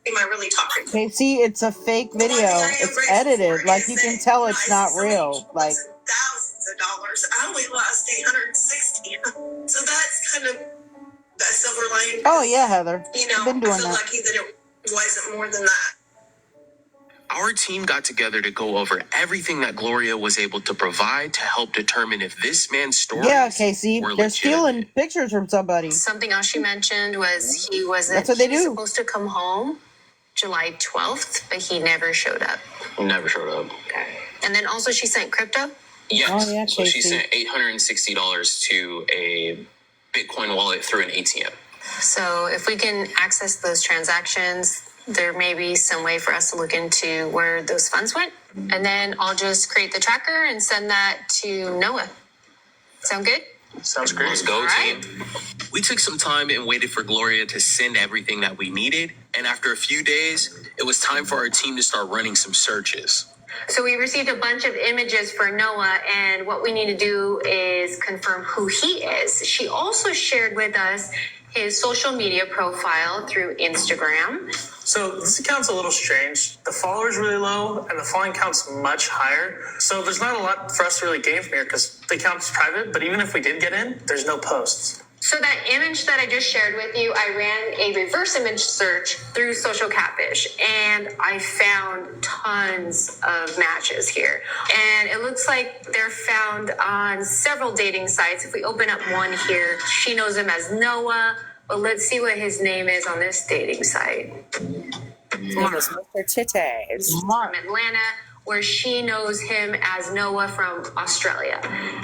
Am I really talking to? Okay, see, it's a fake video. It's edited. You can tell it's not real. Thousands of dollars. I only lost $860. So that's kind of that silver lining. Oh yeah, Heather. I've been doing I feel that. lucky that it wasn't more than that. Our team got together to go over everything that Gloria was able to provide to help determine if this man's story. Yeah, Casey, were they're legitimate. stealing pictures from somebody. Something else she mentioned was he was supposed to come home July 12th, but he never showed up. Never showed up. Okay. And then also she sent crypto. Yes. Oh, yeah, so she Casey. sent $860 to a Bitcoin wallet through an ATM. So if we can access those transactions, there may be some way for us to look into where those funds went. And then I'll just create the tracker and send that to Noah. Sound good? Sounds great. Let's go, right. team. We took some time and waited for Gloria to send everything that we needed. And after a few days, it was time for our team to start running some searches. So we received a bunch of images for Noah, and what we need to do is confirm who he is. She also shared with us his social media profile through Instagram. So this account's a little strange. The follower's really low and the following count's much higher. So there's not a lot for us to really gain from here because the account's private, but even if we did get in, there's no posts. So that image that I just shared with you, I ran a reverse image search through Social Catfish, and I found tons of matches here. And it looks like they're found on several dating sites. If we open up one here, she knows him as Noah, but let's see what his name is on this dating site. Name is Mr. Titties. From Atlanta, where she knows him as Noah from Australia.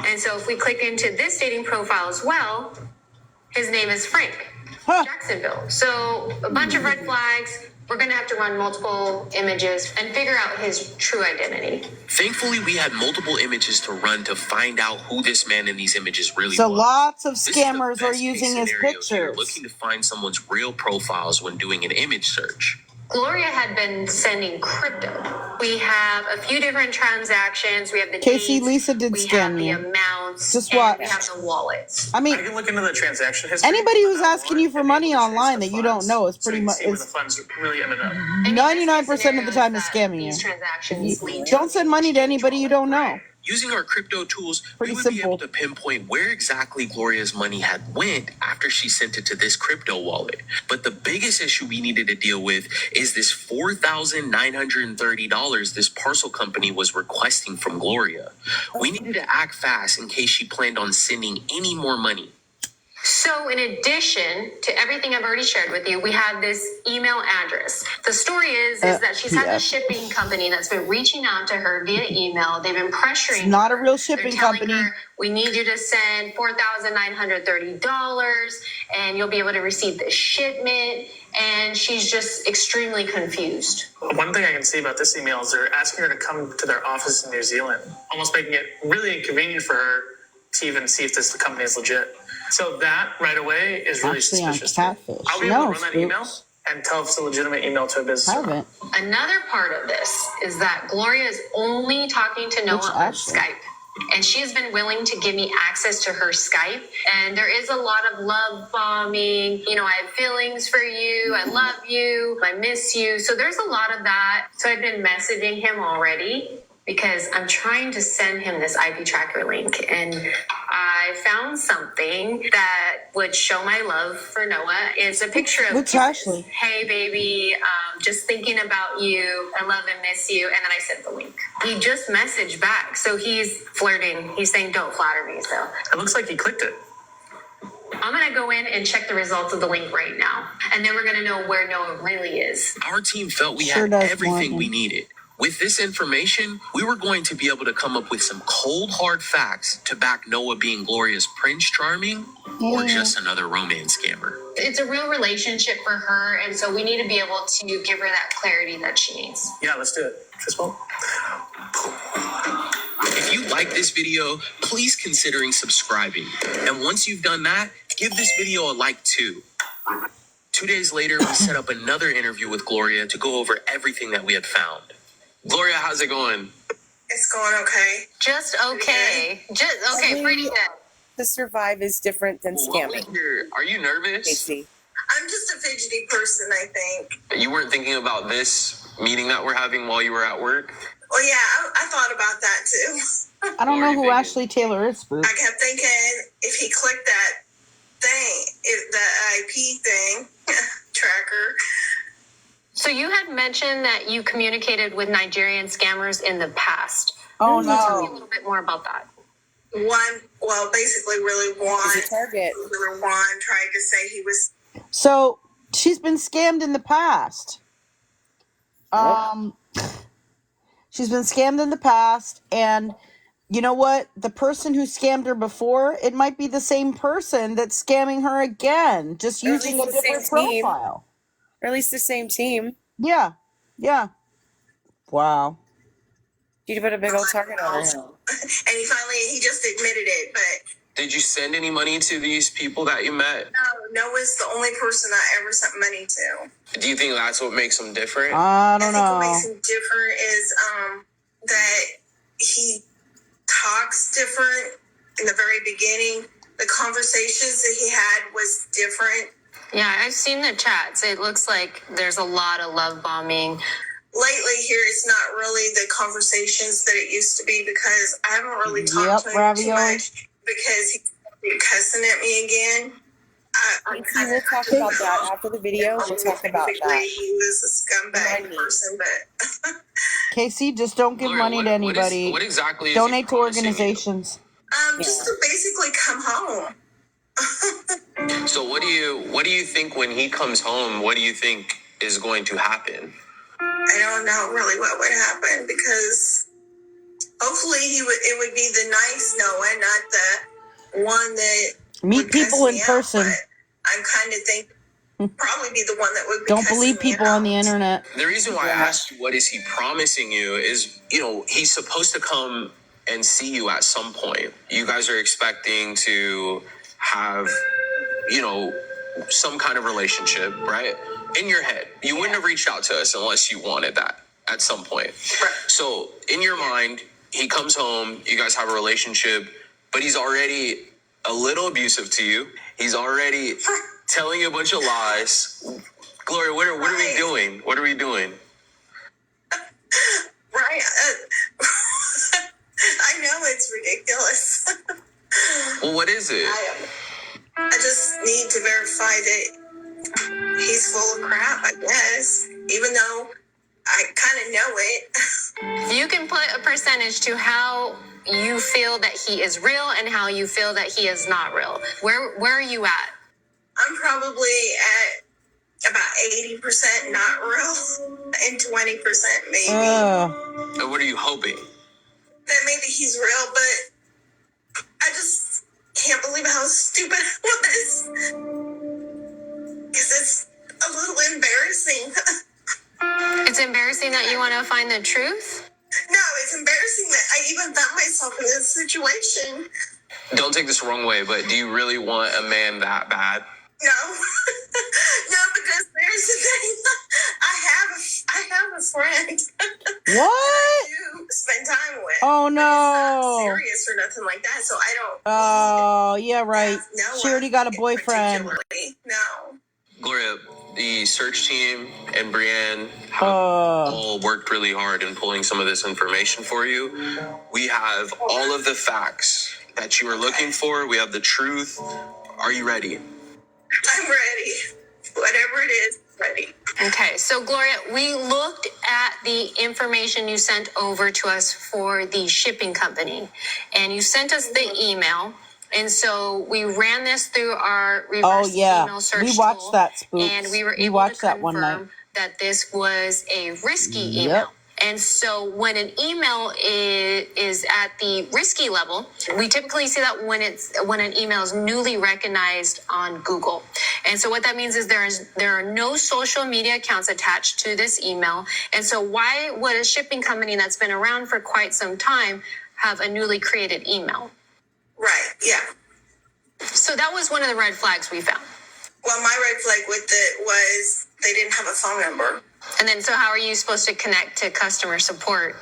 And so if we click into this dating profile as well, his name is Frank, Jacksonville. So a bunch of red flags. We're going to have to run multiple images and figure out his true identity. Thankfully, we had multiple images to run to find out who this man in these images really So was. lots of This is the scammers are best case using his scenario if you're pictures. looking to find someone's real profiles when doing an image search. Gloria had been sending crypto. We have a few different transactions. We have the Casey, dates, Lisa did we scam have the you. amounts, Just and watch. we have the wallets. I mean, I can look into the transaction history. anybody who's asking you for money online that you don't know is pretty much see where the funds really ended up. 99% of the time is scamming These you. transactions lead to Don't send money to anybody you don't know. Using our crypto tools, Pretty we would simple. be able to pinpoint where exactly Gloria's money had went after she sent it to this crypto wallet. But the biggest issue we needed to deal with is this $4,930 this parcel company was requesting from Gloria. We needed to act fast in case she planned on sending any more money. So in addition to everything I've already shared with you, we have this email address. The story is that she's had this shipping company that's been reaching out to her via email. They've been pressuring It's not a her. real They're shipping telling company. her, we need you to send $4,930 and you'll be able to receive this shipment. And she's just extremely confused. One thing I can see about this email is they're asking her to come to their office in New Zealand, almost making it really inconvenient for her to even see if this company is legit. So that right away is really Actually on suspicious. to me. Catfish. I'll be able No, to run that email Spooks. and tell if it's a legitimate email to a business. Haven't. Another part of this is that Gloria is only talking to Noah on actually? Skype. And she has been willing to give me access to her Skype. And there is a lot of love bombing. You know, I have feelings for you. I love you. I miss you. So there's a lot of that. So I've been messaging him already because I'm trying to send him this IP tracker link. And I found something that would show my love for Noah. It's a picture of Which Ashley? hey baby, just thinking about you. I love and miss you. And then I sent the link. He just messaged back. So he's flirting. He's saying, don't flatter me. So It looks like he clicked it. I'm going to go in and check the results of the link right now. And then we're going to know where Noah really is. Our team felt we Sure had does, everything Morgan. we needed. With this information, we were going to be able to come up with some cold, hard facts to back Noah being Gloria's Prince Charming or just another romance scammer. It's a real relationship for her. And so we need to be able to give her that clarity that she needs. Yeah, let's do it. Fist bump. If you like this video, please considering subscribing. And once you've done that, give this video a like too. 2 days later, we set up another interview with Gloria to go over everything that we had found. Gloria, how's it going? It's going okay. Just okay. Just okay. Pretty good. To survive is different than scamming. Are you nervous? Casey. I'm just a fidgety person, I think. You weren't thinking about this meeting that we're having while you were at work? Well, yeah, I thought about that too. I don't know who Ashley Taylor is, Spooks. I kept thinking if he clicked that thing, the IP thing, tracker. So you had mentioned that you communicated with Nigerian scammers in the past. Oh, Can you tell me a no. little bit more about that? Basically really He's a one target. tried to say he was. So she's been scammed in the past. She's been scammed in the past, and you know what? The person who scammed her before, it might be the same person that's scamming her again, just Or at using a least the different same team. profile. Or at least the same team. Yeah. Wow. You put a big old target on her. And he just admitted it, but Did you send any money to these people that you met? Noah's the only person I ever sent money to. Do you think that's what makes them different? I don't I think what know. makes him different is that he talks different in the very beginning. The conversations that he had was different. Yeah, I've seen the chats. It looks like there's a lot of love bombing. Lately here, it's not really the conversations that it used to be because I haven't really talked to him too Ravioli. much because he's cussing at me again. Casey, we'll talk about that after the video. We'll talk about that. He was a scumbag Remind me. person, but Casey, just don't give Gloria, money to anybody. What exactly is he Donate to promising you? organizations. just to basically come home. So what do you think when he comes home? What do you think is going to happen? I don't know really what would happen because hopefully it would be the nice Noah, not the one that Meet would cuss people in me out, person. but I'm kind of thinking probably be the one that would be Don't cussing believe me people on the out. internet. The reason why I asked you what is he promising you is, he's supposed to come and see you at some point. You guys are expecting to have, some kind of relationship, right? In your head. You wouldn't have reached out to us unless you wanted that at some point. Right. So in your mind, he comes home, you guys have a relationship, but he's already a little abusive to you. He's already telling you a bunch of lies. Gloria, what are we doing? What are we doing? Right. I know it's ridiculous. Well, what is it? I just need to verify that he's full of crap, I guess, even though I kind of know it. If you can put a percentage to how you feel that he is real and how you feel that he is not real, where are you at? I'm probably at about 80% not real and 20% maybe. And what are you hoping? That maybe he's real, but I just can't believe how stupid I was. Because it's a little embarrassing. It's embarrassing that you want to find the truth? No, it's embarrassing that I even found myself in this situation. Don't take this the wrong way, but do you really want a man that bad? No. No, because there's the thing. I have a friend. What? I do spend time with. Oh, But no. it's not serious or nothing like that, so I don't. Oh, yeah, right. Noah She already got a boyfriend. particularly. No. Gloria, the search team and Brienne have all worked really hard in pulling some of this information for you. We have all of the facts that you are looking for. We have the truth. Are you ready? I'm ready. Whatever it is, ready. Okay, so Gloria, we looked at the information you sent over to us for the shipping company, and you sent us the email. And so we ran this through our reverse email search we watched tool, that, Spooks. and we were We able watched to that one night. confirm that this was a risky email. And so when an email is at the risky level, we typically see that when an email is newly recognized on Google. And so what that means is there are no social media accounts attached to this email. And so why would a shipping company that's been around for quite some time have a newly created email? Right, yeah. So that was one of the red flags we found. Well, my red flag with it was they didn't have a phone number. And then so how are you supposed to connect to customer support?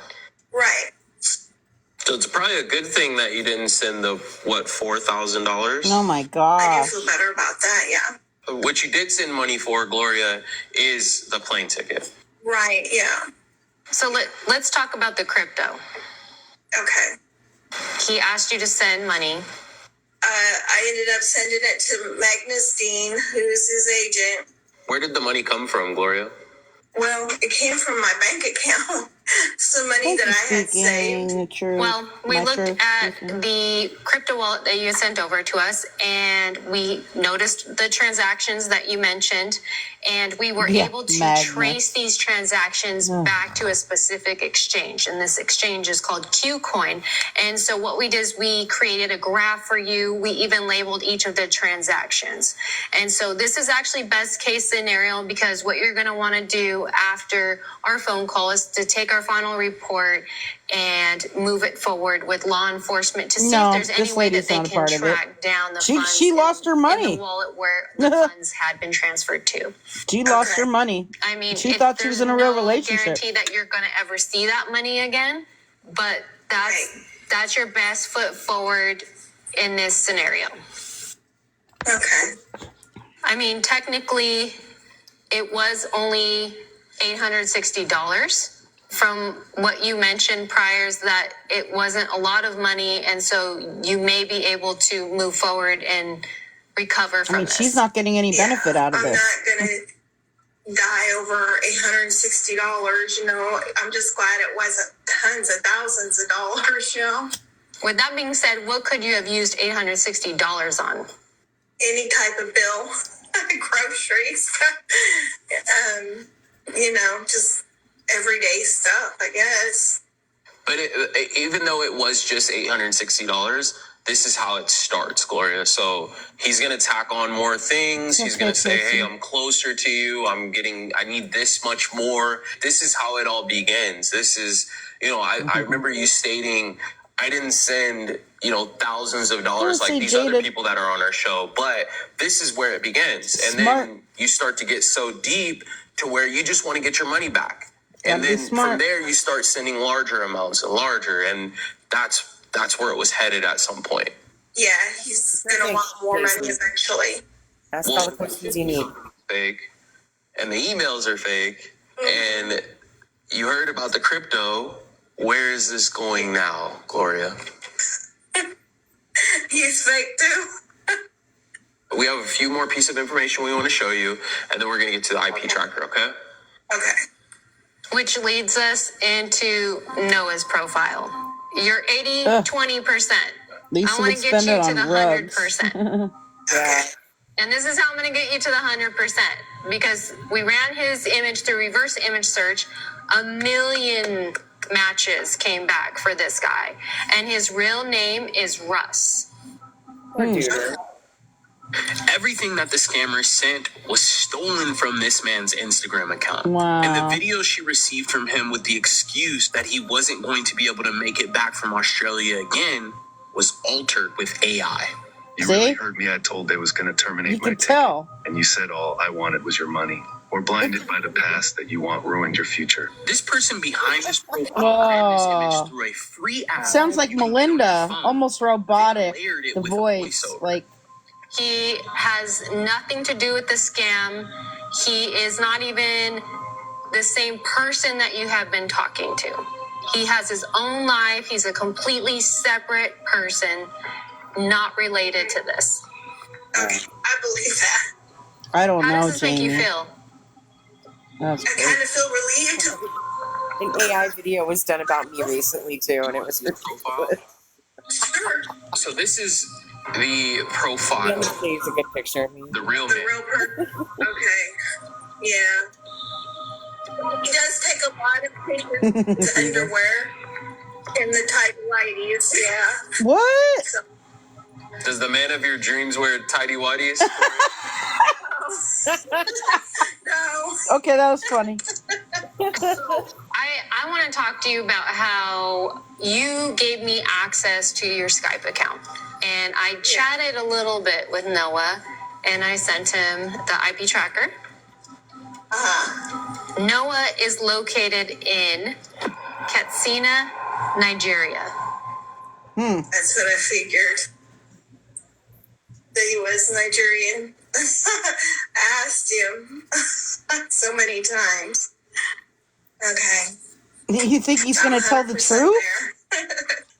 Right. So it's probably a good thing that you didn't send the, $4,000? Oh, my I gosh. do feel better about that, yeah. What you did send money for, Gloria, is the plane ticket. Right, yeah. So let's talk about the crypto. Okay. He asked you to send money. I ended up sending it to Magnus Dean, who's his agent. Where did the money come from, Gloria? Well, it came from my bank account. Some money that I had saved. Well, we looked at the crypto wallet that you sent over to us, and we noticed the transactions that you mentioned, and we were able to trace these transactions back to a specific exchange, and this exchange is called Qcoin. And so what we did is we created a graph for you. We even labeled each of the transactions. And so this is actually best case scenario, because what you're going to want to do after our phone call is to take our final report and move it forward with law enforcement to see if there's any way that they can track down the funds. She lost her money. In the wallet where the funds had been transferred to. She lost her money. I mean, she thought she was in a real relationship. Guarantee that you're going to ever see that money again, but that's your best foot forward in this scenario. Okay. I mean, technically, it was only $860. From what you mentioned prior, is that it wasn't a lot of money, and so you may be able to move forward and recover from this. She's not getting any benefit out of this. I'm not going to die over $860, you know. I'm just glad it wasn't tons of thousands of dollars, you know. With that being said, what could you have used $860 on? Any type of bill, groceries, you know, just everyday stuff, I guess. But even though it was just $860, this is how it starts, Gloria. So he's going to tack on more things. He's going to say, hey, I'm closer to you. I need this much more. This is how it all begins. This is, you know, I remember you stating, I didn't send, you know, thousands of dollars like these other people that are on our show, but this is where it begins. And then you start to get so deep to where you just want to get your money back. And then from there, you start sending larger amounts and larger. And that's where it was headed at some point. Yeah, he's going to want more money eventually. That's all the questions you need. Fake. And the emails are fake. And you heard about the crypto. Where is this going now, Gloria? He's fake too. We have a few more pieces of information we want to show you, and then we're going to get to the IP tracker, okay? Okay. Which leads us into Noah's profile. You're 20%. Lisa I want would to get spend you it to on the rugs. 100%. Yeah. And this is how I'm going to get you to the 100%. Because we ran his image through reverse image search. 1 million matches came back for this guy. And his real name is Russ. Everything that the scammer sent was stolen from this man's Instagram account. Wow. And the video she received from him with the excuse that he wasn't going to be able to make it back from Australia again was altered with AI. You really heard me. I told they was going to terminate my ticket. And you said all I wanted was your money. Or blinded by the past that you want ruined your future. This person behind this profile ran this image through a free app. Sounds like Melinda, almost robotic. The voice, like. He has nothing to do with the scam. He is not even the same person that you have been talking to. He has his own life. He's a completely separate person, not related to this. Okay, I believe that. I don't know, How does this make you Jamie. feel? I kind of feel relieved. An AI video was done about me recently too, and it was ridiculous. So this is the profile. It's a good picture of me. The real man. Okay. Yeah. He does take a lot of pictures of underwear and the tight whities. Yeah. What? So, Does the man of your dreams wear tidy whities? no. Okay, that was funny. I want to talk to you about how you gave me access to your Skype account. And I chatted a little bit with Noah, and I sent him the IP tracker. Noah is located in Katsina, Nigeria. That's what I figured. That he was Nigerian. I asked him so many times. Okay. You think he's going to tell the truth?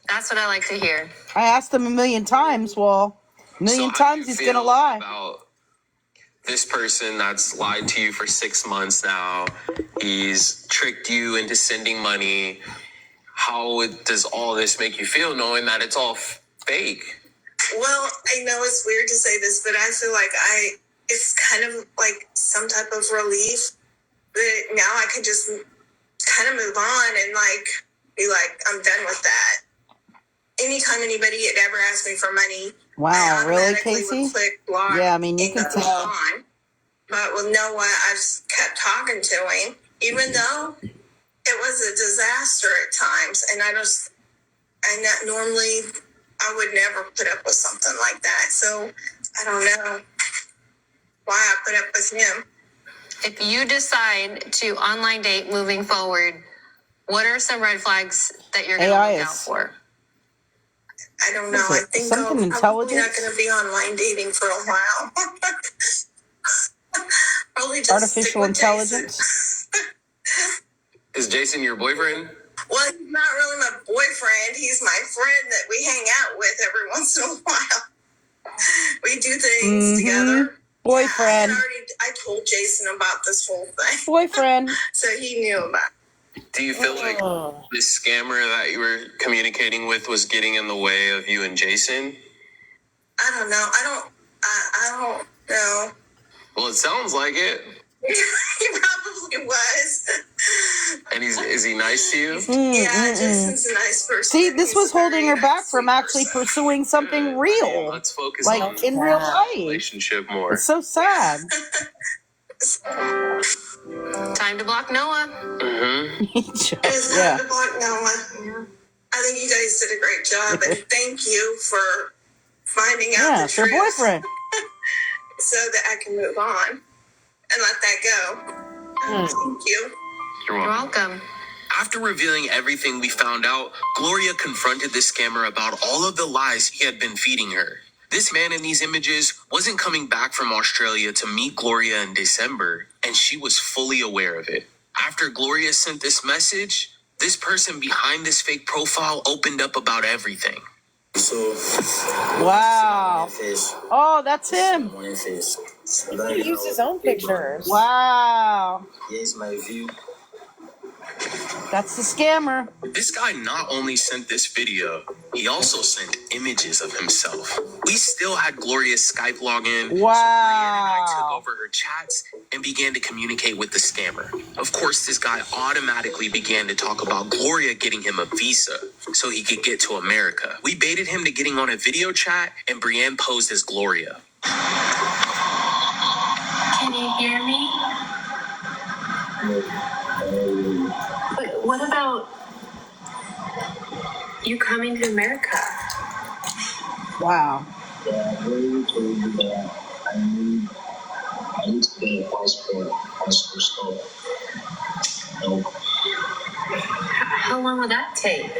That's what I like to hear. I asked him 1,000,000 times. Well, 1,000,000 times he's going to lie. About this person that's lied to you for 6 months now. He's tricked you into sending money. How does all this make you feel knowing that it's all fake? Well, I know it's weird to say this, but I feel like it's kind of like some type of relief that now I can just kind of move on and like be like, I'm done with that. Anytime anybody had ever asked me for money, wow, I really, automatically Casey? would click block. Yeah, I mean, you can tell. On. But with Noah, I just kept talking to him, even though it was a disaster at times. And normally I would never put up with something like that. So I don't know why I put up with him. If you decide to online date moving forward, what are some red flags that you're going to look out for? I don't know. I think I'm probably not going to be online dating for a while. Probably just artificial intelligence. Is Jason your boyfriend? Well, he's not really my boyfriend. He's my friend that we hang out with every once in a while. We do things together. Boyfriend. Yeah, I told Jason about this whole thing. Boyfriend. So he knew about it. Do you feel like this scammer that you were communicating with was getting in the way of you and Jason? I don't know. I don't know. Well, it sounds like it. He probably was. And is he nice to you? Yeah, Jason's a nice person. See, this was holding her back from actually pursuing something real. Let's focus like on in real life. Relationship more. It's so sad. Time to block Noah. It's time to block Noah. I think you guys did a great job, and thank you for finding out the truth. Yeah, her boyfriend. So that I can move on and let that go. Thank you. You're welcome. After revealing everything we found out, Gloria confronted the scammer about all of the lies he had been feeding her. This man in these images wasn't coming back from Australia to meet Gloria in December, and she was fully aware of it. After Gloria sent this message, this person behind this fake profile opened up about everything. Wow. Oh, that's him. He used his own pictures. Wow. Here's my view. That's the scammer. This guy not only sent this video, he also sent images of himself. We still had Gloria's Skype login. Wow. So Brianne and I took over her chats and began to communicate with the scammer. Of course, this guy automatically began to talk about Gloria getting him a visa so he could get to America. We baited him to getting on a video chat, and Brianne posed as Gloria. Can you hear me? But what about you coming to America? Wow. Yeah, I really told you that I need to get a passport as for stuff. No. How long will that take?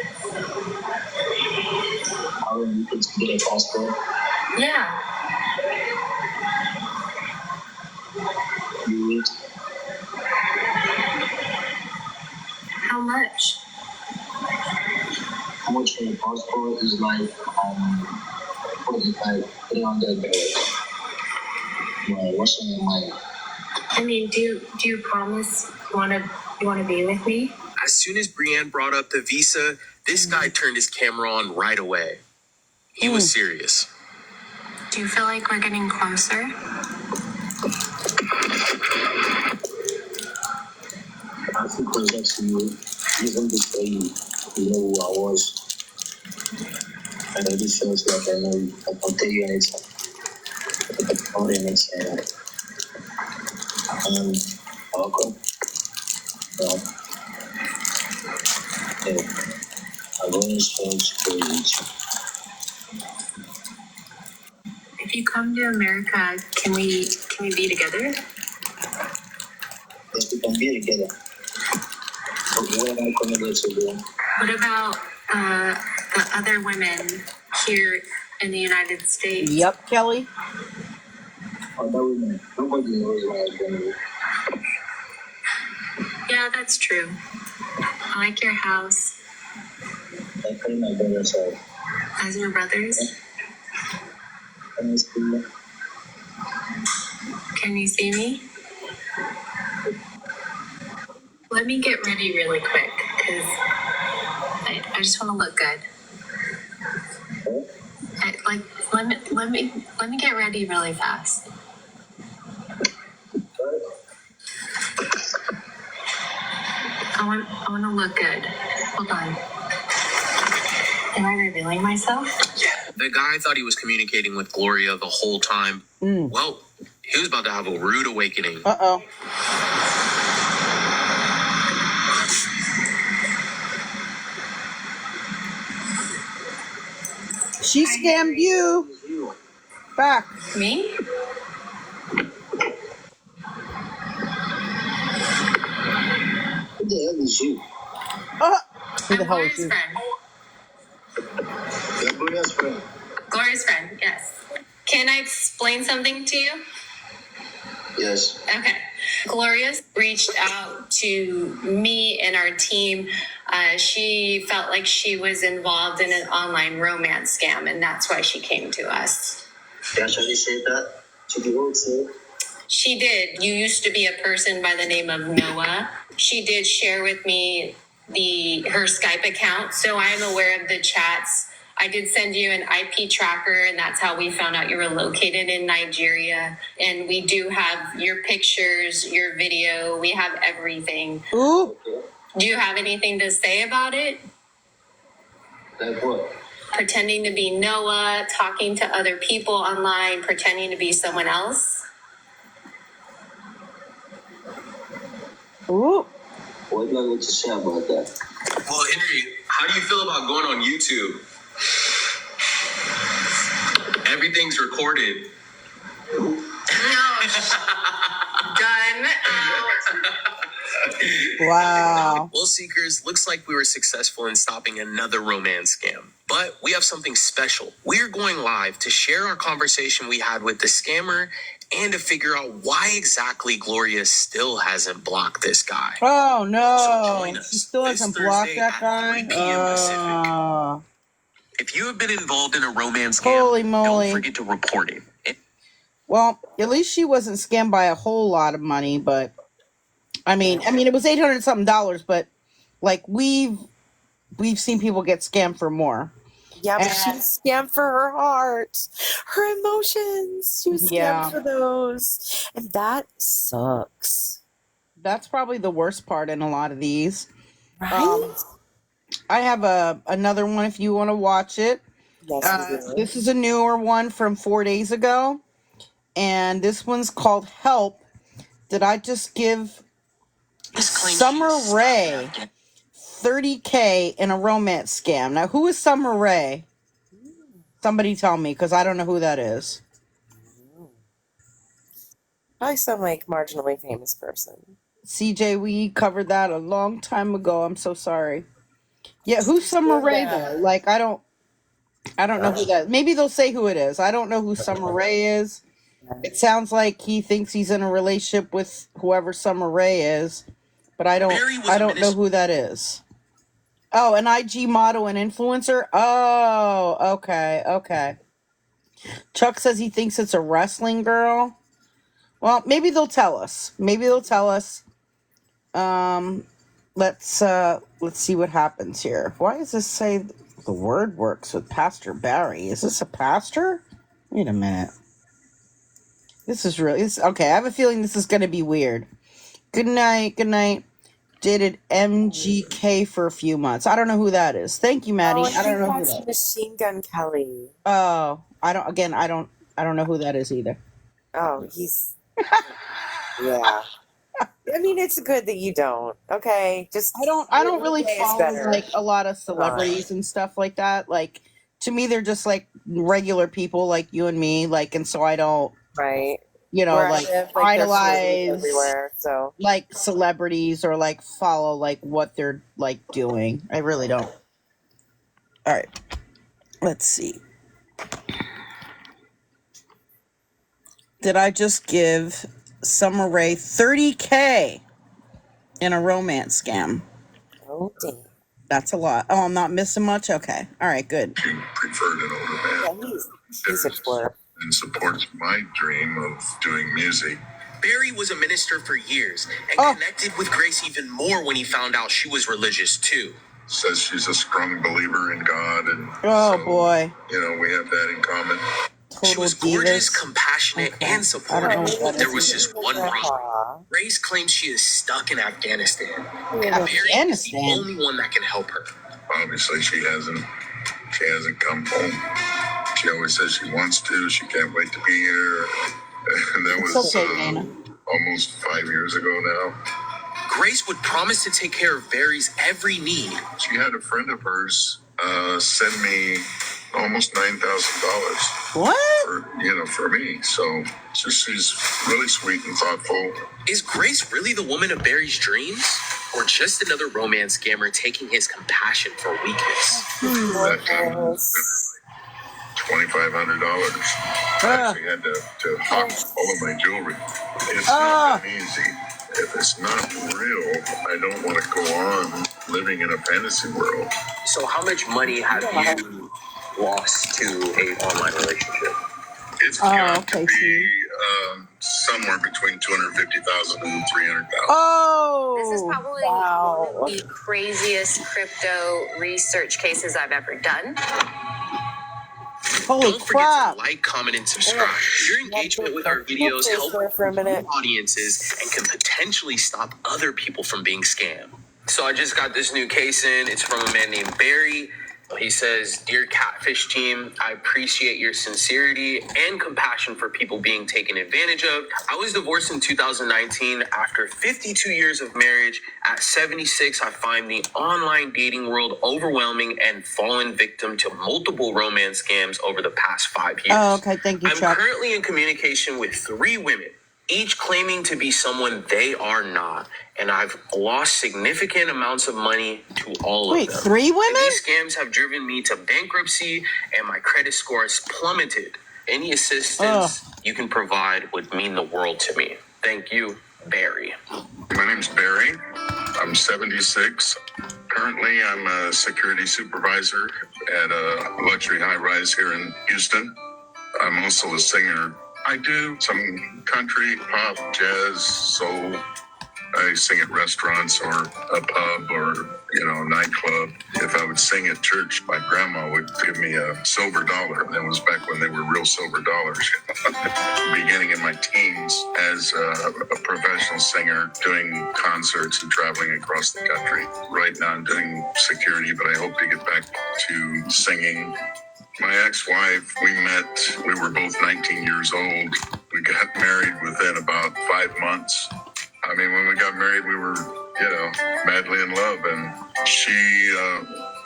How long you to get a passport? Yeah. You need. How much? How much for the passport is like $45, $300. What's on your mind? I mean, do you promise you wanna be with me? As soon as Brianne brought up the visa, this guy turned his camera on right away. He was serious. Do you feel like we're getting closer? I feel closer to you even before you know who I was. And I just feels like I know you. I can tell you anything. All anything. Welcome. Well, I'm going straight to reach. If you come to America, can we be together? Yes, we can be together. But where am I going to go to do? What about the other women here in the United States? Yep, Kelly. Other women. Nobody knows where I'm going to go. Yeah, that's true. I like your house. I call my brother's house. As your brothers? Can you see me? Let me get ready really quick, because I just want to look good. Let me get ready really fast. I want to look good. Hold on. Am I revealing myself? The guy thought he was communicating with Gloria the whole time. Well, he was about to have a rude awakening. Uh-oh. She scammed you. Back. Me? Who the hell is you? Who the hell is you? You're Gloria's friend. Gloria's friend, yes. Can I explain something to you? Yes. Okay. Gloria reached out to me and our team. She felt like she was involved in an online romance scam, and that's why she came to us. Yeah, Shani said that to the world, sir. She did. You used to be a person by the name of Noah. She did share with me her Skype account, so I am aware of the chats. I did send you an IP tracker, and that's how we found out you were located in Nigeria. And we do have your pictures, your video. We have everything. Ooh. Do you have anything to say about it? Like what? Pretending to be Noah, talking to other people online, pretending to be someone else. Ooh. What do I need to say about that? Well, Henry, how do you feel about going on YouTube? Everything's recorded. No. Done. Wow. Well, Seekers, looks like we were successful in stopping another romance scam. But we have something special. We're going live to share our conversation we had with the scammer and to figure out why exactly Gloria still hasn't blocked this guy. Oh So no. join us She still this hasn't blocked Thursday that at guy. 3 p.m. Pacific. If you have been involved in a romance scam, Holy moly. don't forget to report it. Well, at least she wasn't scammed by a whole lot of money, but I mean it was $800 something dollars, but like we've seen people get scammed for more. Yeah, but she was scammed for her heart, her emotions. She was scammed for those. And that sucks. That's probably the worst part in a lot of these. Right? I have another one if you want to watch it. Yes, we do. This is a newer one from 4 days ago, and this one's called Help. Did I just give Summer Rae $30K in a romance scam? Now, who is Summer Rae? Somebody tell me, because I don't know who that is. Probably some like marginally famous person. CJ, we covered that a long time ago. I'm so sorry. Yeah, who's Summer Rae though? Like, I don't know who that is. Maybe they'll say who it is. I don't know who Summer Rae is. It sounds like he thinks he's in a relationship with whoever Summer Rae is, but I don't know who that is. Oh, an IG model and influencer? Oh, okay. Chuck says he thinks it's a wrestling girl. Well, maybe they'll tell us. Let's see what happens here. Why does this say the word works with Pastor Barry? Is this a pastor? Wait a minute. This is really okay. I have a feeling this is going to be weird. Good night. Dated MGK for a few months. I don't know who that is. Thank you, Maddie. I don't know who that is. Machine Gun Kelly. Oh, I don't know who that is either. Oh, he's yeah. I mean, it's good that you don't. Okay, just I don't really follow like a lot of celebrities and stuff like that. Like to me, they're just like regular people like you and me. Like, and so I don't like idolize everywhere. So like celebrities or like follow like what they're like doing. I really don't. All right, let's see. Did I just give Summer Rae $30K in a romance scam? Oh, damn. That's a lot. Oh, I'm not missing much? Okay. All right, good. You preferred an older man. Yeah, he's a twerp. And supports my dream of doing music. Barry was a minister for years and connected with Grace even more when he found out she was religious too. Says she's a strong believer in God, and boy, we have that in common. She was gorgeous, compassionate, and supportive. There was just one problem. Grace claims she is stuck in Afghanistan. And Barry is the only one that can help her. Obviously, she hasn't come home. She always says she wants to. She can't wait to be here. And that was almost 5 years ago now. Grace would promise to take care of Barry's every need. She had a friend of hers send me almost $9,000. What? For me. So she's really sweet and thoughtful. Is Grace really the woman of Barry's dreams? Or just another romance scammer taking his compassion for weakness? That time was $2,500. I actually had to hawk all of my jewelry. It's not that easy. If it's not real, I don't want to go on living in a fantasy world. So how much money have you lost to an online relationship? It's got to be somewhere between 250,000 and 300,000. Oh, This is probably one of the craziest crypto research cases I've ever done. Holy Don't crap. forget to like, comment, and subscribe. Your engagement with our videos helps for a minute. audiences and can potentially stop other people from being scammed. So I just got this new case in. It's from a man named Barry. He says, "Dear Catfish team, I appreciate your sincerity and compassion for people being taken advantage of. I was divorced in 2019 after 52 years of marriage. At 76, I find the online dating world overwhelming and fallen victim to multiple romance scams over the past 5 years. Oh, okay. Thank you, I'm Chuck. currently in communication with 3 women, each claiming to be someone they are not. And I've lost significant amounts of money to all of them. Wait, 3 women? And these scams have driven me to bankruptcy and my credit score has plummeted. Any assistance you can provide would mean the world to me. Thank you, Barry." My name's Barry. I'm 76. Currently, I'm a security supervisor at a luxury high-rise here in Houston. I'm also a singer. I do some country, pop, jazz, soul. I sing at restaurants or a pub or, a nightclub. If I would sing at church, my grandma would give me a silver dollar. That was back when they were real silver dollars. Beginning in my teens as a professional singer, doing concerts and traveling across the country. Right now I'm doing security, but I hope to get back to singing. My ex-wife, we were both 19 years old. We got married within about 5 months. I mean, when we got married, we were, madly in love. And she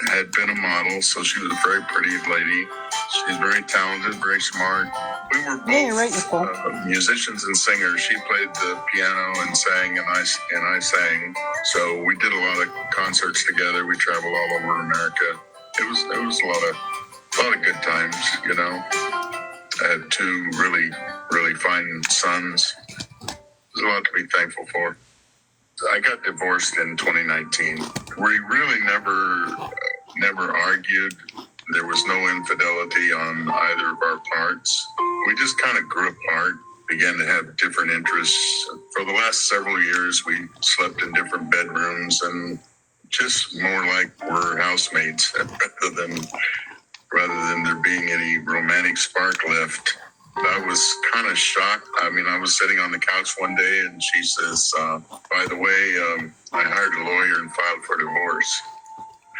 had been a model, so she was a very pretty lady. She's very talented, very smart. We were both musicians and singers. She played the piano and sang, and I sang. So we did a lot of concerts together. We traveled all over America. It was a lot of good times, I had 2 really, really fine sons. There's a lot to be thankful for. I got divorced in 2019. We really never argued. There was no infidelity on either of our parts. We just kind of grew apart, began to have different interests. For the last several years, we slept in different bedrooms and just more like we're housemates rather than there being any romantic spark left. I was kind of shocked. I mean, I was sitting on the couch one day and she says, by the way, I hired a lawyer and filed for divorce.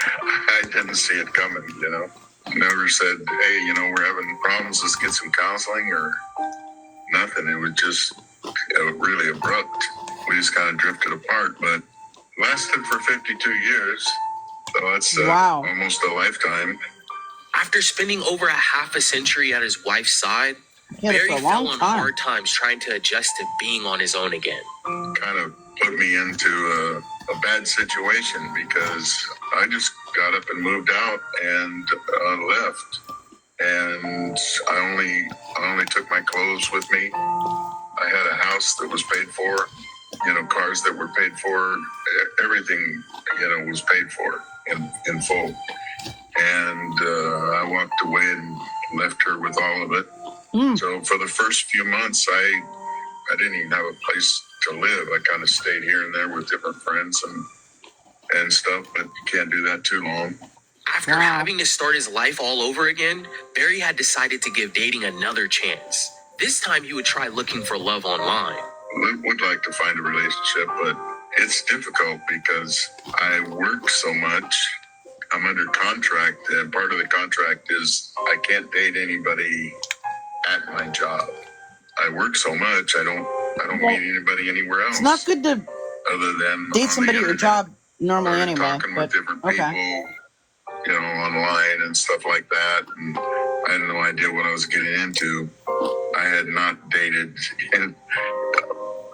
I didn't see it coming, Never said, hey, we're having problems, let's get some counseling or nothing. It was just really abrupt. We just kind of drifted apart, but lasted for 52 years. So that's almost a lifetime. After spending over a half a century at his wife's side, Barry fell on hard times trying to adjust to being on his own again. Kind of put me into a bad situation because I just got up and moved out and left. And I only took my clothes with me. I had a house that was paid for, cars that were paid for, everything, was paid for in full. And I walked away and left her with all of it. So for the first few months, I didn't even have a place to live. I kind of stayed here and there with different friends and stuff, but you can't do that too long. After having to start his life all over again, Barry had decided to give dating another chance. This time he would try looking for love online. Would like to find a relationship, but it's difficult because I work so much. I'm under contract, and part of the contract is I can't date anybody at my job. I work so much, I don't meet anybody anywhere else. It's not good to other than date somebody at your job normally anyway. Talking with different people, online and stuff like that. And I had no idea what I was getting into. I had not dated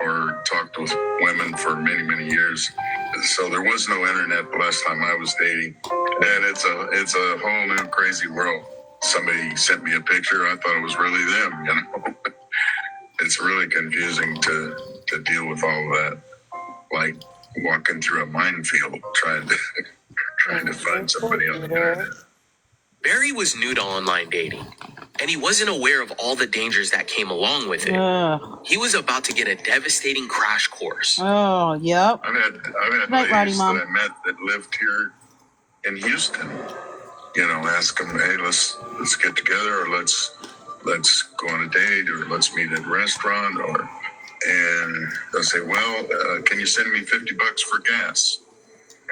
or talked with women for many, many years. So there was no internet the last time I was dating. And it's a whole new crazy world. Somebody sent me a picture. I thought it was really them, It's really confusing to deal with all of that. Like walking through a minefield trying to find somebody on the internet. Barry was new to online dating, and he wasn't aware of all the dangers that came along with it. He was about to get a devastating crash course. Oh, yep. I've had Right, ladies Mom. that I met that lived here in Houston. You know, ask them, hey, let's get together, or let's go on a date, or let's meet at a restaurant, and they'll say, well, can you send me $50 for gas?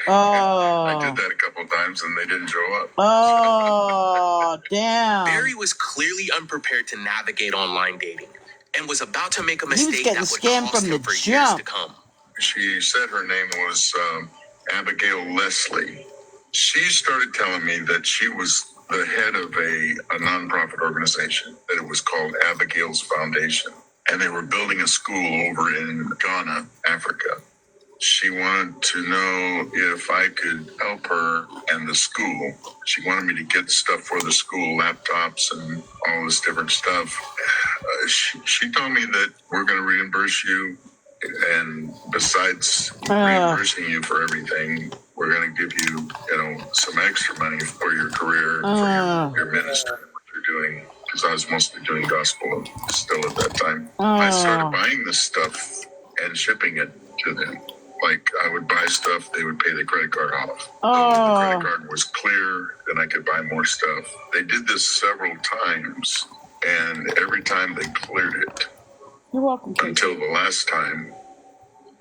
Oh. I did that a couple of times and they didn't show up. Oh, damn. Barry was clearly unprepared to navigate online dating and was about to make a mistake that would scammed cost from him the for years jump. to come. She said her name was Abigail Leslie. She started telling me that she was the head of a nonprofit organization, that it was called Abigail's Foundation. And they were building a school over in Ghana, Africa. She wanted to know if I could help her and the school. She wanted me to get stuff for the school, laptops and all this different stuff. She told me that we're going to reimburse you, and besides reimbursing you for everything, we're going to give you, some extra money for your career, for your ministry, what you're doing. Because I was mostly doing gospel still at that time. I started buying this stuff and shipping it to them. Like, I would buy stuff, they would pay the credit card off. When the credit card was clear, then I could buy more stuff. They did this several times, and every time they cleared it. You're welcome. Until the last time,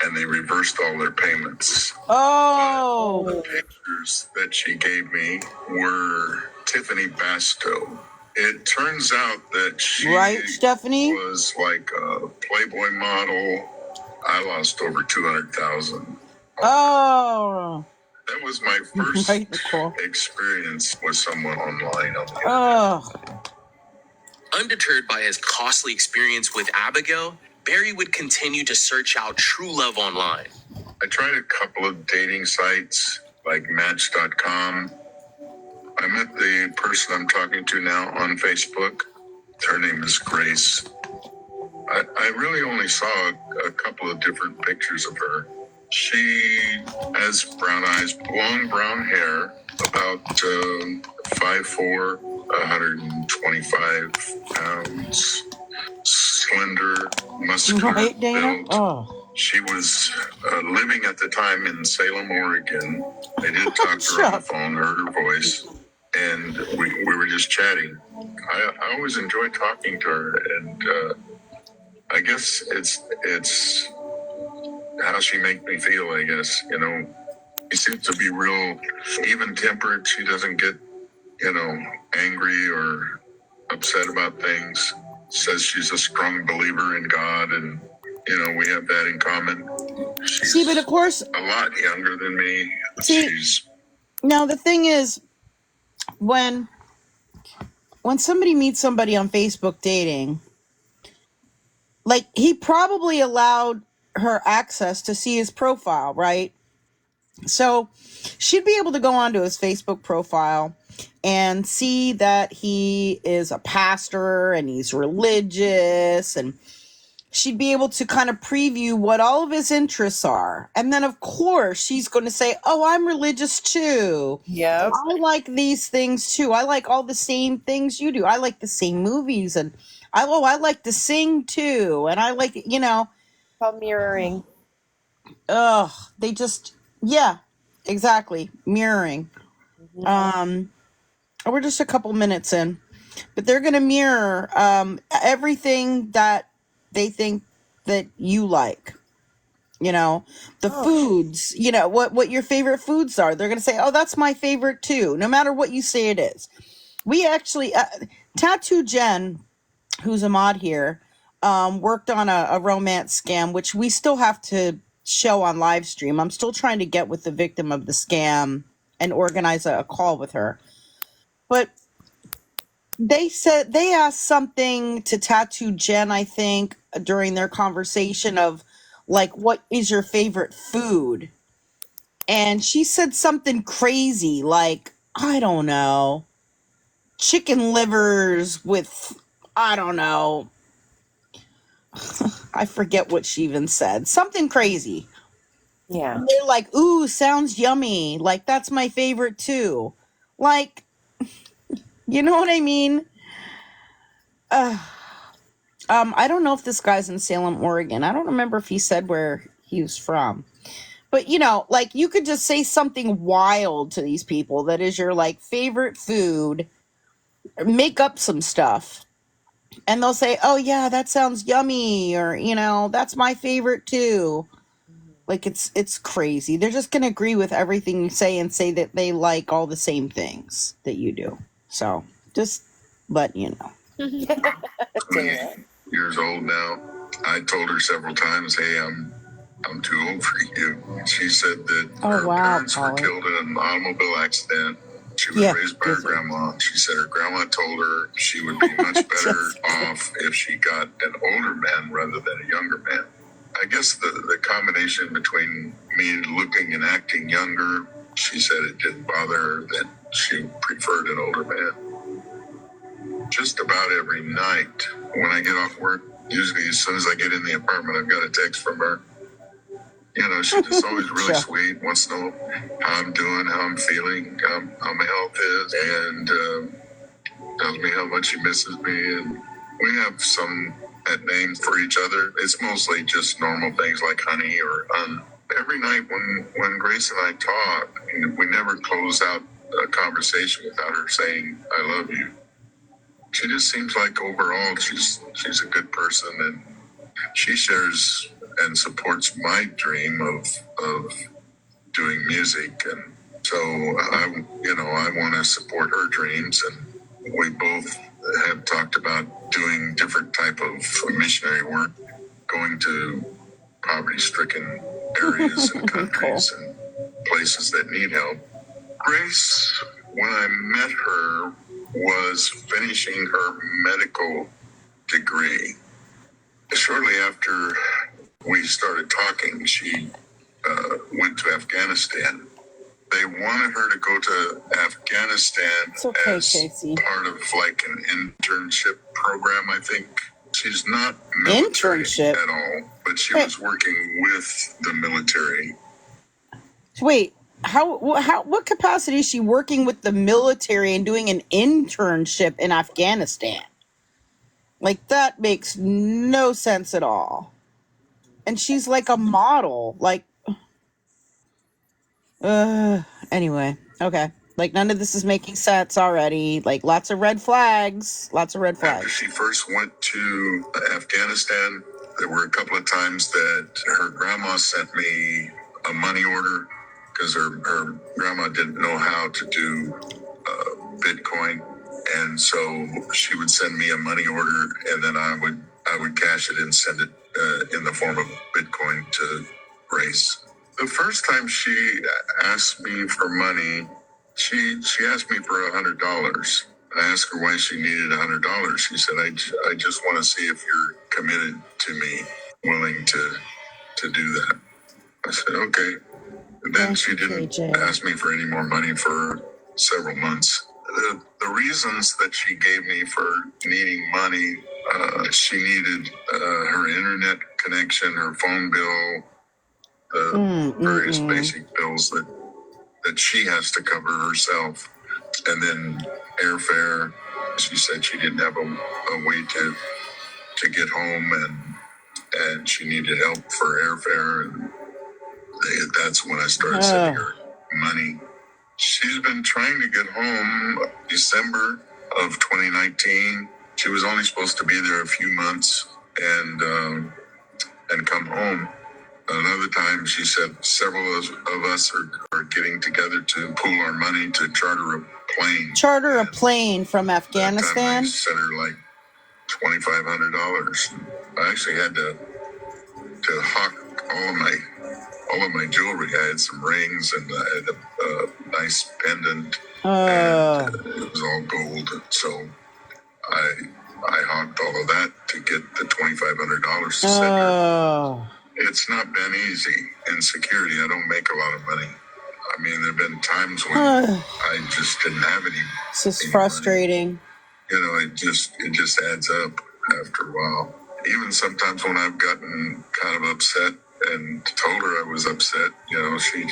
and they reversed all their payments. Oh. The pictures that she gave me were Tiffany Basto. It turns out that she Stephanie? was like a Playboy model. I lost over 200,000. Oh. That was my first experience with someone online on the internet. Oh. Undeterred by his costly experience with Abigail, Barry would continue to search out true love online. I tried a couple of dating sites like Match.com. I met the person I'm talking to now on Facebook. Her name is Grace. I really only saw a couple of different pictures of her. She has brown eyes, long brown hair, about 5'4", 125 pounds, slender, muscular built. Oh. She was living at the time in Salem, Oregon. I did talk to her on the phone, heard her voice, and we were just chatting. I always enjoy talking to her, and I guess it's how she makes me feel, I guess. She seems to be real even-tempered. She doesn't get, angry or upset about things. Says she's a strong believer in God, and, we have that in common. She's but of course, a lot younger than me. Now the thing is, when somebody meets somebody on Facebook dating, like, he probably allowed her access to see his profile, right? So she'd be able to go onto his Facebook profile and see that he is a pastor and he's religious, and she'd be able to kind of preview what all of his interests are. And then, of course, she's going to say, oh, I'm religious too. Yep. I like these things too. I like all the same things you do. I like the same movies, and I like to sing too. And I like, Called mirroring. they just, yeah, exactly. Mirroring. Mm-hmm. We're just a couple minutes in, but they're going to mirror everything that they think that you like. The foods, what your favorite foods are. They're going to say, oh, that's my favorite too, no matter what you say it is. We actually, Tattoo Jen, who's a mod here, worked on a romance scam, which we still have to show on live stream. I'm still trying to get with the victim of the scam and organize a call with her. But they asked something to Tattoo Jen, I think, during their conversation of, like, what is your favorite food? And she said something crazy, like, I don't know, chicken livers with, I don't know, I forget what she even said. Something crazy. Yeah. And they're like, ooh, sounds yummy. Like, that's my favorite too. Like, You know what I mean? I don't know if this guy's in Salem, Oregon. I don't remember if he said where he was from. But, you know, like, you could just say something wild to these people that is your, like, favorite food. Make up some stuff. And they'll say, oh, yeah, that sounds yummy. Or, you know, that's my favorite, too. Like, it's crazy. They're just going to agree with everything you say and say that they like all the same things that you do. So, just let you know. 28 years old now. I told her several times, hey, I'm too old for you. She said that her parents were killed in an automobile accident. She was raised by her grandma. She said her grandma told her she would be much better off if she got an older man rather than a younger man. I guess the combination between me looking and acting younger, she said it didn't bother her, that she preferred an older man. Just about every night when I get off work, usually as soon as I get in the apartment, I've got a text from her. You know, she's just always really sweet, wants to know how I'm doing, how I'm feeling, how my health is, and tells me how much she misses me. And we have some pet names for each other. It's mostly just normal things like honey or Every night when Grace and I talk, we never close out a conversation without her saying, I love you. She just seems like overall she's a good person, and she shares and supports my dream of doing music. And so I want to support her dreams, and we both have talked about doing different type of missionary work, going to poverty-stricken areas and countries and places that need help. Grace, when I met her, was finishing her medical degree. Shortly after we started talking, she went to Afghanistan. They wanted her to go to Afghanistan as part of like an internship program, I think. She's not military at all, but she was working with the military. Wait, what capacity is she working with the military and doing an internship in Afghanistan? Like, that makes no sense at all. And she's like a model. Like, anyway, okay. Like, none of this is making sense already. Like, lots of red flags. After she first went to Afghanistan, there were a couple of times that her grandma sent me a money order because her grandma didn't know how to do Bitcoin. And so she would send me a money order, and then I would cash it and send it in the form of Bitcoin to Grace. The first time she asked me for money, she asked me for $100. I asked her why she needed $100. She said, I just want to see if you're committed to me, willing to do that. I said, okay. And then she didn't ask me for any more money for several months. The reasons that she gave me for needing money, she needed her internet connection, her phone bill, various basic bills that she has to cover herself. And then airfare. She said she didn't have a way to get home, and she needed help for airfare. And that's when I started sending her money. She's been trying to get home December of 2019. She was only supposed to be there a few months and come home. Another time, she said several of us are getting together to pool our money to charter a plane. Charter a plane from Afghanistan? That time I sent her like $2,500. I actually had to hawk all of my jewelry. I had some rings and I had a nice pendant, and it was all gold. So I hawked all of that to get the $2,500 to send her. It's not been easy in security. I don't make a lot of money. I mean, there have been times when I just didn't have any. This is frustrating. Money. You know, it just adds up after a while. Even sometimes when I've gotten kind of upset and told her I was upset, you know, she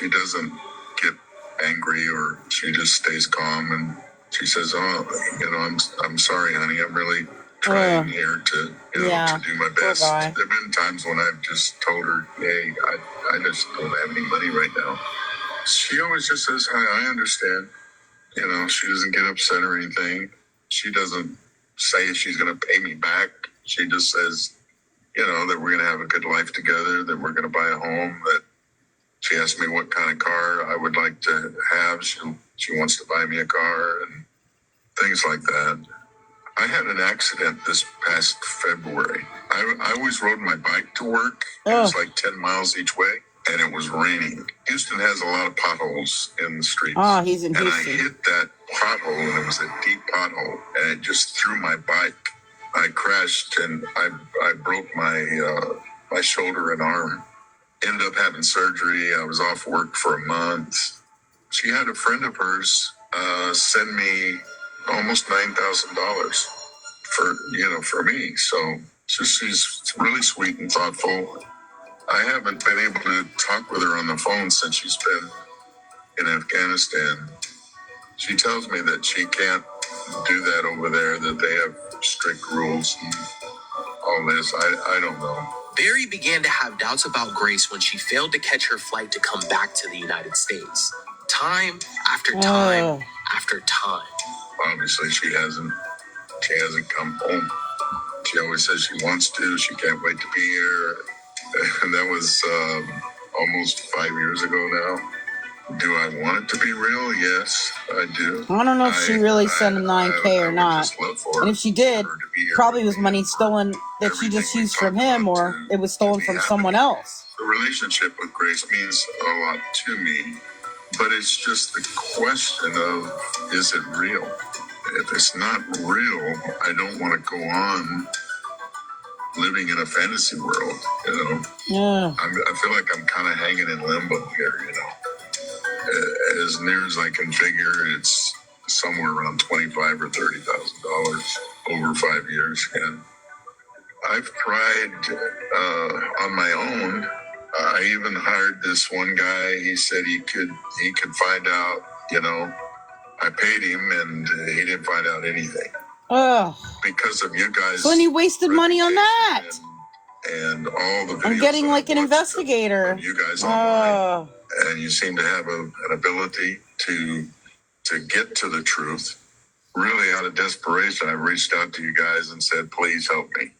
doesn't get angry, or she just stays calm and She says, "Oh, I'm sorry, honey. I'm really trying here to, to do my best." There've been times when I've just told her, "Hey, I just don't have any money right now." She always just says, "Hi, I understand." She doesn't get upset or anything. She doesn't say she's going to pay me back. She just says, that we're going to have a good life together, that we're going to buy a home, that she asked me what kind of car I would like to have. She wants to buy me a car and things like that. I had an accident this past February. I always rode my bike to work. It was like 10 miles each way, and it was raining. Houston has a lot of potholes in the streets. Oh, he's in Houston. And I hit that pothole, and it was a deep pothole, and it just threw my bike. I crashed, and I broke my shoulder and arm. Ended up having surgery. I was off work for a month. She had a friend of hers send me almost $9,000 for me. So she's really sweet and thoughtful. I haven't been able to talk with her on the phone since she's been in Afghanistan. She tells me that she can't do that over there, that they have strict rules and all this. I don't know. Barry began to have doubts about Grace when she failed to catch her flight to come back to the United States. Time after time after time. Obviously, she hasn't come home. She always says she wants to. She can't wait to be here. And that was almost 5 years ago now. Do I want it to be real? Yes, I do. I don't know if she really sent him 9K or not. And if she did, probably was money stolen that she just used from him, or it was stolen from someone else. The relationship with Grace means a lot to me, but it's just the question of, is it real? If it's not real, I don't want to go on living in a fantasy world, Yeah. I feel like I'm kind of hanging in limbo here, As near as I can figure, it's somewhere around $25,000 or $30,000 over 5 years, and I've tried on my own. I even hired this one guy. He said he could find out. I paid him, and he didn't find out anything. Because of you guys. So then you wasted money on that. And all the videos. I'm getting like an investigator. You guys online, and you seem to have an ability to get to the truth. Really, out of desperation, I reached out to you guys and said, "Please help me."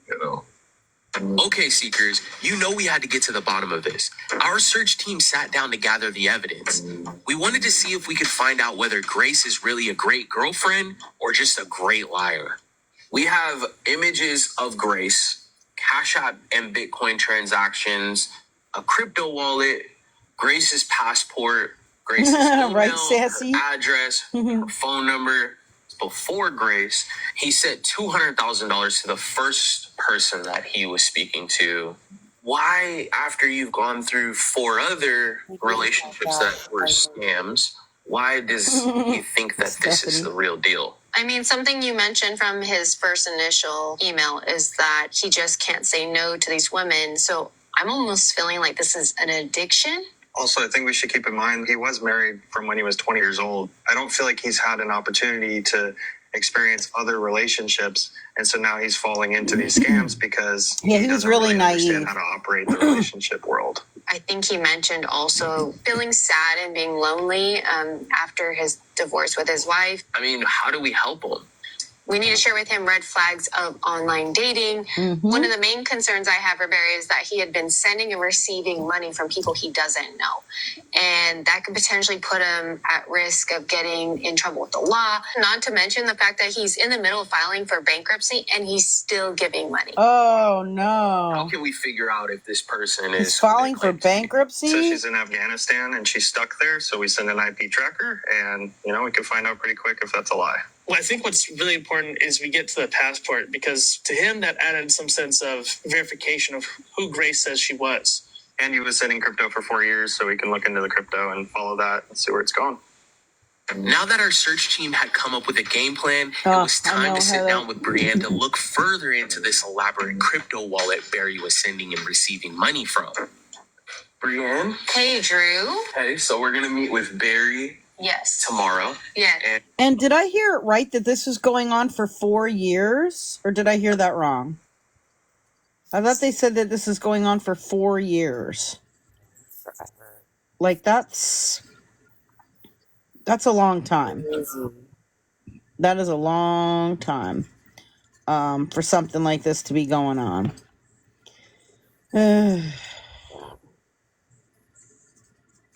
Okay, Seekers, we had to get to the bottom of this. Our search team sat down to gather the evidence. We wanted to see if we could find out whether Grace is really a great girlfriend or just a great liar. We have images of Grace, Cash App and Bitcoin transactions, a crypto wallet, Grace's passport, Grace's email, right, Sassy? her address, her phone number. Before Grace, he sent $200,000 to the first person that he was speaking to. Why, after you've gone through 4 other relationships that were scams, why does he think that this is the real deal? I mean, something you mentioned from his first initial email is that he just can't say no to these women. So I'm almost feeling like this is an addiction. Also, I think we should keep in mind he was married from when he was 20 years old. I don't feel like he's had an opportunity to experience other relationships, and so now he's falling into these scams because he was really naive. Understand how to operate the relationship world. I think he mentioned also feeling sad and being lonely after his divorce with his wife. I mean, how do we help him? We need to share with him red flags of online dating. Mm-hmm. One of the main concerns I have for Barry is that he had been sending and receiving money from people he doesn't know. And that could potentially put him at risk of getting in trouble with the law. Not to mention the fact that he's in the middle of filing for bankruptcy and he's still giving money. Oh, no. How can we figure out if this person is filing for bankruptcy? So she's in Afghanistan and she's stuck there. So we send an IP tracker and, we can find out pretty quick if that's a lie. Well, I think what's really important is we get to the passport, because to him that added some sense of verification of who Grace says she was. And he was sending crypto for 4 years, so we can look into the crypto and follow that and see where it's going. Now that our search team had come up with a game plan, it was time to sit down with Brianne to look further into this elaborate crypto wallet Barry was sending and receiving money from. Brianne? Hey, Drew. Hey, so we're going to meet with Barry Yes. tomorrow. Yeah. And did I hear it right that this was going on for 4 years? Or did I hear that wrong? I thought they said that this is going on for 4 years. Forever. Like, that's a long time. Crazy. That is a long time for something like this to be going on.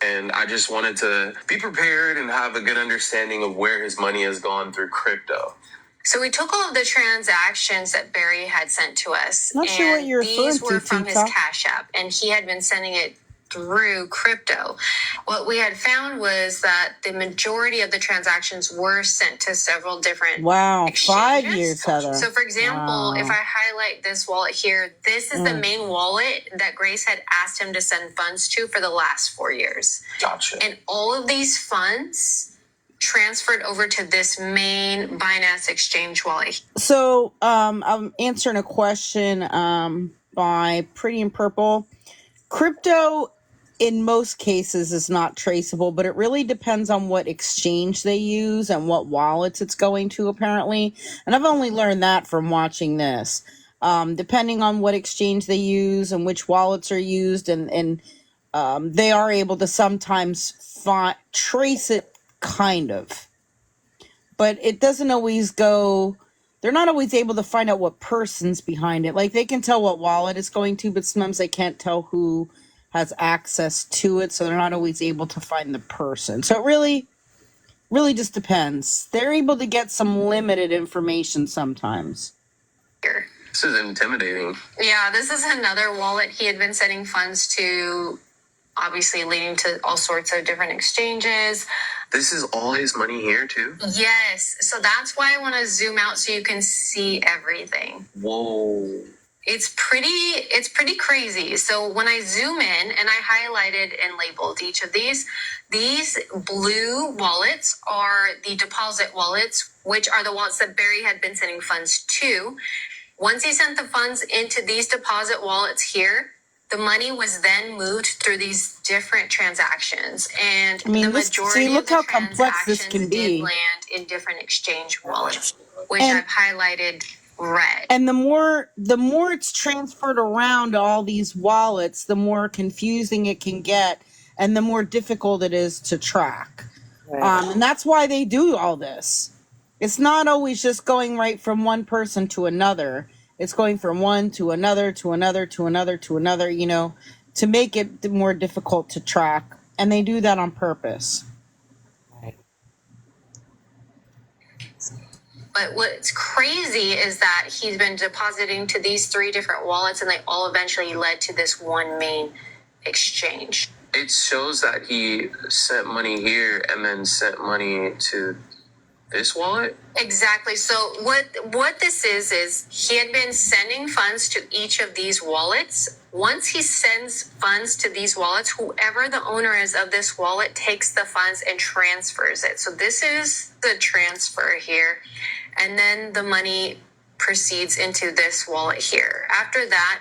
And I just wanted to be prepared and have a good understanding of where his money has gone through crypto. So we took all of the transactions that Barry had sent to us. Not sure what you're these referring were to, from his TikTok. Cash App, and he had been sending it through crypto. What we had found was that the majority of the transactions were sent to several different Wow, exchanges. 5 years, Heather. So for example, Wow. if I highlight this wallet here, this is the main wallet that Grace had asked him to send funds to for the last 4 years. Gotcha. And all of these funds transferred over to this main Binance exchange wallet. So, I'm answering a question by Pretty in Purple. Crypto, in most cases, is not traceable, but it really depends on what exchange they use and what wallets it's going to, apparently. And I've only learned that from watching this. Depending on what exchange they use and which wallets are used, and they are able to sometimes trace it, kind of. But it doesn't always go... They're not always able to find out what person's behind it. Like, they can tell what wallet it's going to, but sometimes they can't tell who has access to it, so they're not always able to find the person. So it really just depends. They're able to get some limited information sometimes. This is intimidating. Yeah, this is another wallet he had been sending funds to, obviously leading to all sorts of different exchanges. This is all his money here, too? Yes, so that's why I want to zoom out so you can see everything. Whoa. It's pretty crazy. So when I zoom in and I highlighted and labeled each of these blue wallets are the deposit wallets, which are the wallets that Barry had been sending funds to. Once he sent the funds into these deposit wallets here, the money was then moved through these different transactions, and the majority look of the how complex this transactions can be. did land in different exchange wallets, which I've highlighted red. And the more it's transferred around to all these wallets, the more confusing it can get, and the more difficult it is to track. And that's why they do all this. It's not always just going right from one person to another. It's going from one to another, to another, to another, to another, to make it more difficult to track. And they do that on purpose. But what's crazy is that he's been depositing to these 3 different wallets, and they all eventually led to this one main exchange. It shows that he sent money here and then sent money to this wallet? Exactly. So what this is he had been sending funds to each of these wallets. Once he sends funds to these wallets, whoever the owner is of this wallet takes the funds and transfers it. So this is the transfer here. And then the money proceeds into this wallet here. After that,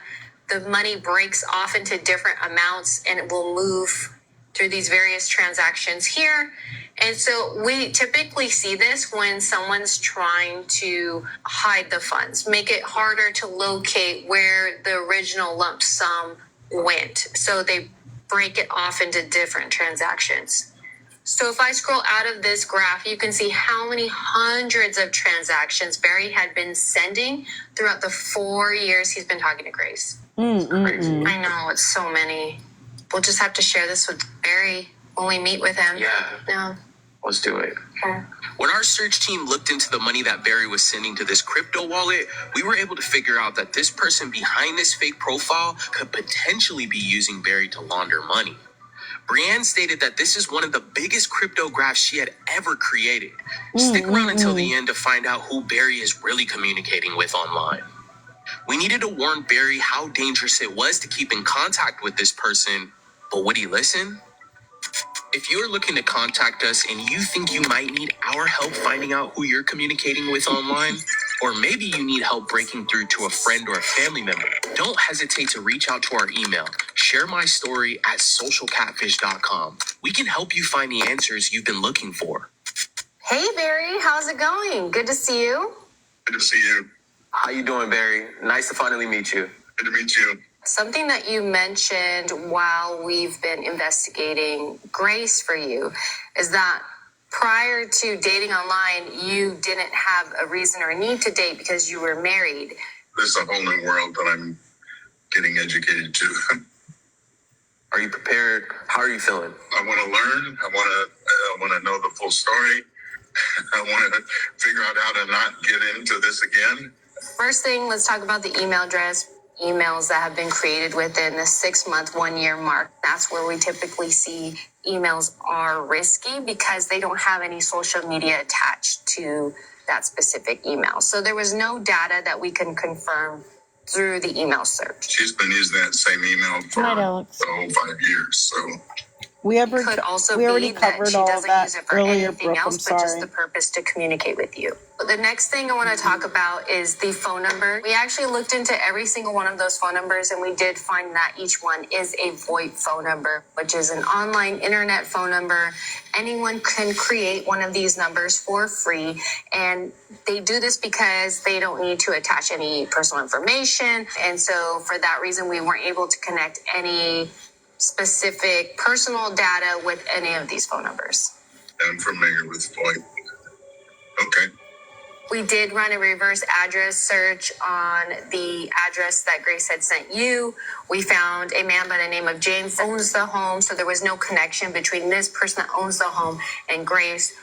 the money breaks off into different amounts and it will move through these various transactions here. And so we typically see this when someone's trying to hide the funds, make it harder to locate where the original lump sum went. So they break it off into different transactions. So if I scroll out of this graph, you can see how many hundreds of transactions Barry had been sending throughout the 4 years he's been talking to Grace. Crazy. I know, it's so many. We'll just have to share this with Barry when we meet with him. Yeah. Let's do it. Okay. When our search team looked into the money that Barry was sending to this crypto wallet, we were able to figure out that this person behind this fake profile could potentially be using Barry to launder money. Brienne stated that this is one of the biggest crypto graphs she had ever created. Stick around until the end to find out who Barry is really communicating with online. We needed to warn Barry how dangerous it was to keep in contact with this person, but would he listen? If you're looking to contact us and you think you might need our help finding out who you're communicating with online, or maybe you need help breaking through to a friend or a family member, don't hesitate to reach out to our email, share my story at socialcatfish.com. We can help you find the answers you've been looking for. Hey, Barry, how's it going? Good to see you. Good to see you. How you doing, Barry? Nice to finally meet you. Good to meet you. Something that you mentioned while we've been investigating Grace for you is that prior to dating online, you didn't have a reason or a need to date because you were married. This is a whole new world that I'm getting educated to. Are you prepared? How are you feeling? I want to learn. I want to know the full story. I want to figure out how to not get into this again. First thing, let's talk about the email address. Emails that have been created within the 6-month, 1-year mark. That's where we typically see emails are risky because they don't have any social media attached to that specific email. So there was no data that we can confirm through the email search. She's been using that same email for the whole 5 years. So we already covered all of that earlier, Brooke. I'm sorry. But just the purpose to communicate with you. The next thing I want to talk about is the phone number. We actually looked into every single one of those phone numbers, and we did find that each one is a VoIP phone number, which is an online internet phone number. Anyone can create one of these numbers for free, and they do this because they don't need to attach any personal information. And so for that reason, we weren't able to connect any specific personal data with any of these phone numbers. I'm familiar with VoIP. Okay. We did run a reverse address search on the address that Grace had sent you. We found a man by the name of James owns the home, so there was no connection between this person that owns the home and Grace.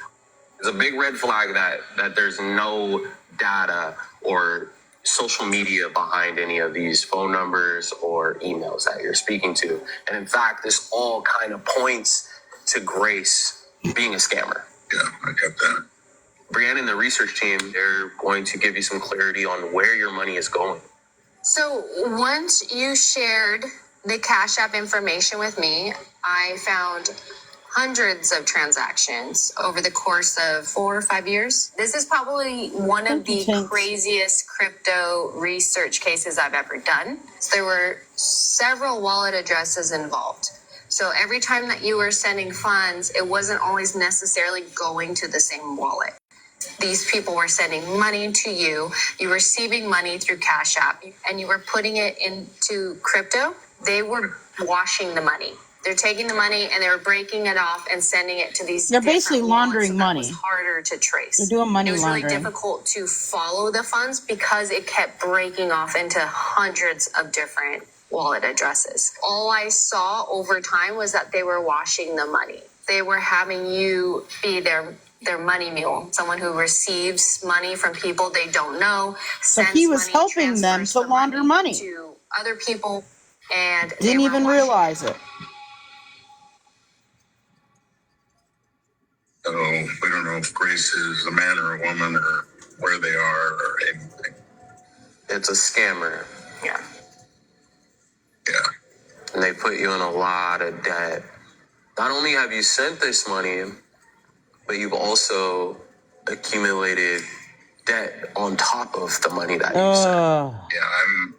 It's a big red flag that there's no data or social media behind any of these phone numbers or emails that you're speaking to. And in fact, this all kind of points to Grace being a scammer. Yeah, I got that. Brianne and the research team, they're going to give you some clarity on where your money is going. So once you shared the Cash App information with me, I found hundreds of transactions over the course of 4 or 5 years. This is probably one of the craziest crypto research cases I've ever done. So there were several wallet addresses involved. So every time that you were sending funds, it wasn't always necessarily going to the same wallet. These people were sending money to you, you were receiving money through Cash App, and you were putting it into crypto. They were washing the money. They're taking the money and they were breaking it off and sending it to these. They're basically laundering money. It was harder to trace. They're doing money laundering. It was really difficult to follow the funds because it kept breaking off into hundreds of different wallet addresses. All I saw over time was that they were washing the money. They were having you be their money mule, someone who receives money from people they don't know. So he was helping them to launder money to other people, and didn't even realize it. So we don't know if Grace is a man or a woman or where they are or anything. It's a scammer. Yeah. Yeah. And they put you in a lot of debt. Not only have you sent this money, but you've also accumulated debt on top of the money that you sent. Yeah, I'm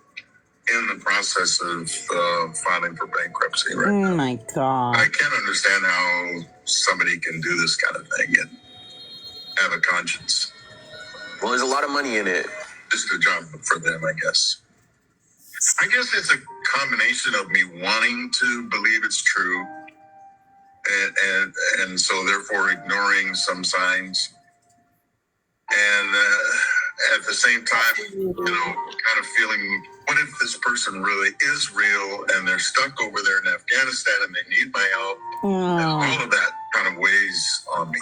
in the process of filing for bankruptcy right now. Oh my God. I can't understand how somebody can do this kind of thing and have a conscience. Well, there's a lot of money in it. Just a job for them, I guess. I guess it's a combination of me wanting to believe it's true and so therefore ignoring some signs. And at the same time, kind of feeling, what if this person really is real and they're stuck over there in Afghanistan and they need my help? And all of that kind of weighs on me,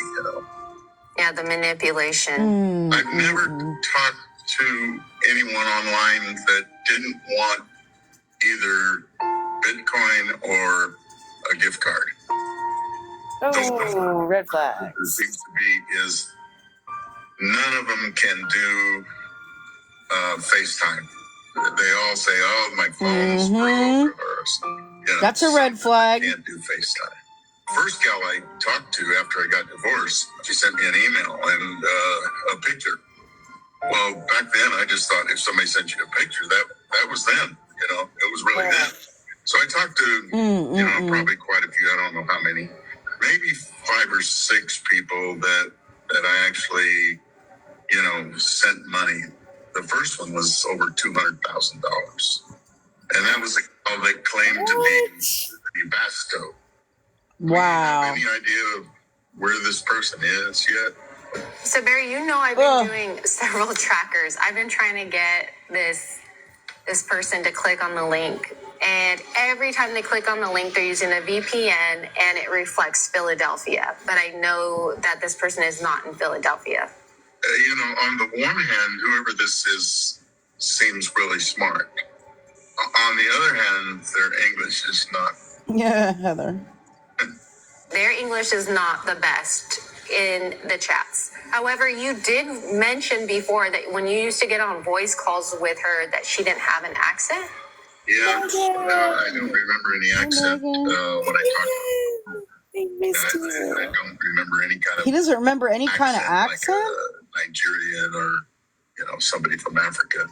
Yeah, the manipulation. I've never talked to anyone online that didn't want either Bitcoin or a gift card. Oh, red flag. There seems to be is none of them can do FaceTime. They all say, "Oh, my phone's broke." Or, that's a red flag. Can't do FaceTime. First gal I talked to after I got divorced, she sent me an email and a picture. Well, back then I just thought if somebody sent you a picture, that was them. It was really them. So I talked to, probably quite a few. I don't know how many, maybe 5 or 6 people that I actually, sent money. The first one was over $200,000, and that was the girl that claimed to be Basto. Wow. Do you have any idea of where this person is yet? So Barry, I've been doing several trackers. I've been trying to get this person to click on the link, and every time they click on the link, they're using a VPN, and it reflects Philadelphia. But I know that this person is not in Philadelphia. On the one hand, whoever this is seems really smart. On the other hand, their English is not. Yeah, Heather. Their English is not the best in the chats. However, you did mention before that when you used to get on voice calls with her that she didn't have an accent. Yeah, I don't remember any accent when I talked. I don't remember any kind of. He doesn't remember any kind of accent? Like Nigerian or, somebody from Africa.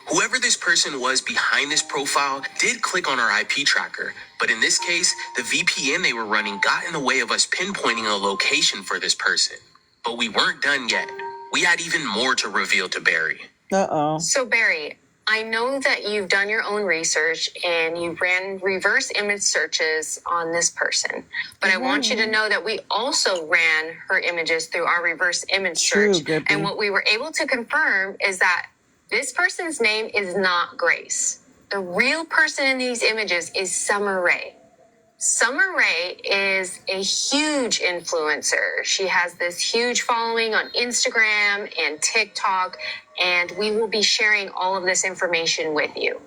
Whoever this person was behind this profile did click on our IP tracker, but in this case, the VPN they were running got in the way of us pinpointing a location for this person. But we weren't done yet. We had even more to reveal to Barry. Uh-oh. So Barry, I know that you've done your own research and you ran reverse image searches on this person. But I want you to know that we also ran her images through our reverse image search. And what we were able to confirm is that this person's name is not Grace. The real person in these images is Summer Rae. Summer Rae is a huge influencer. She has this huge following on Instagram and TikTok, and we will be sharing all of this information with you.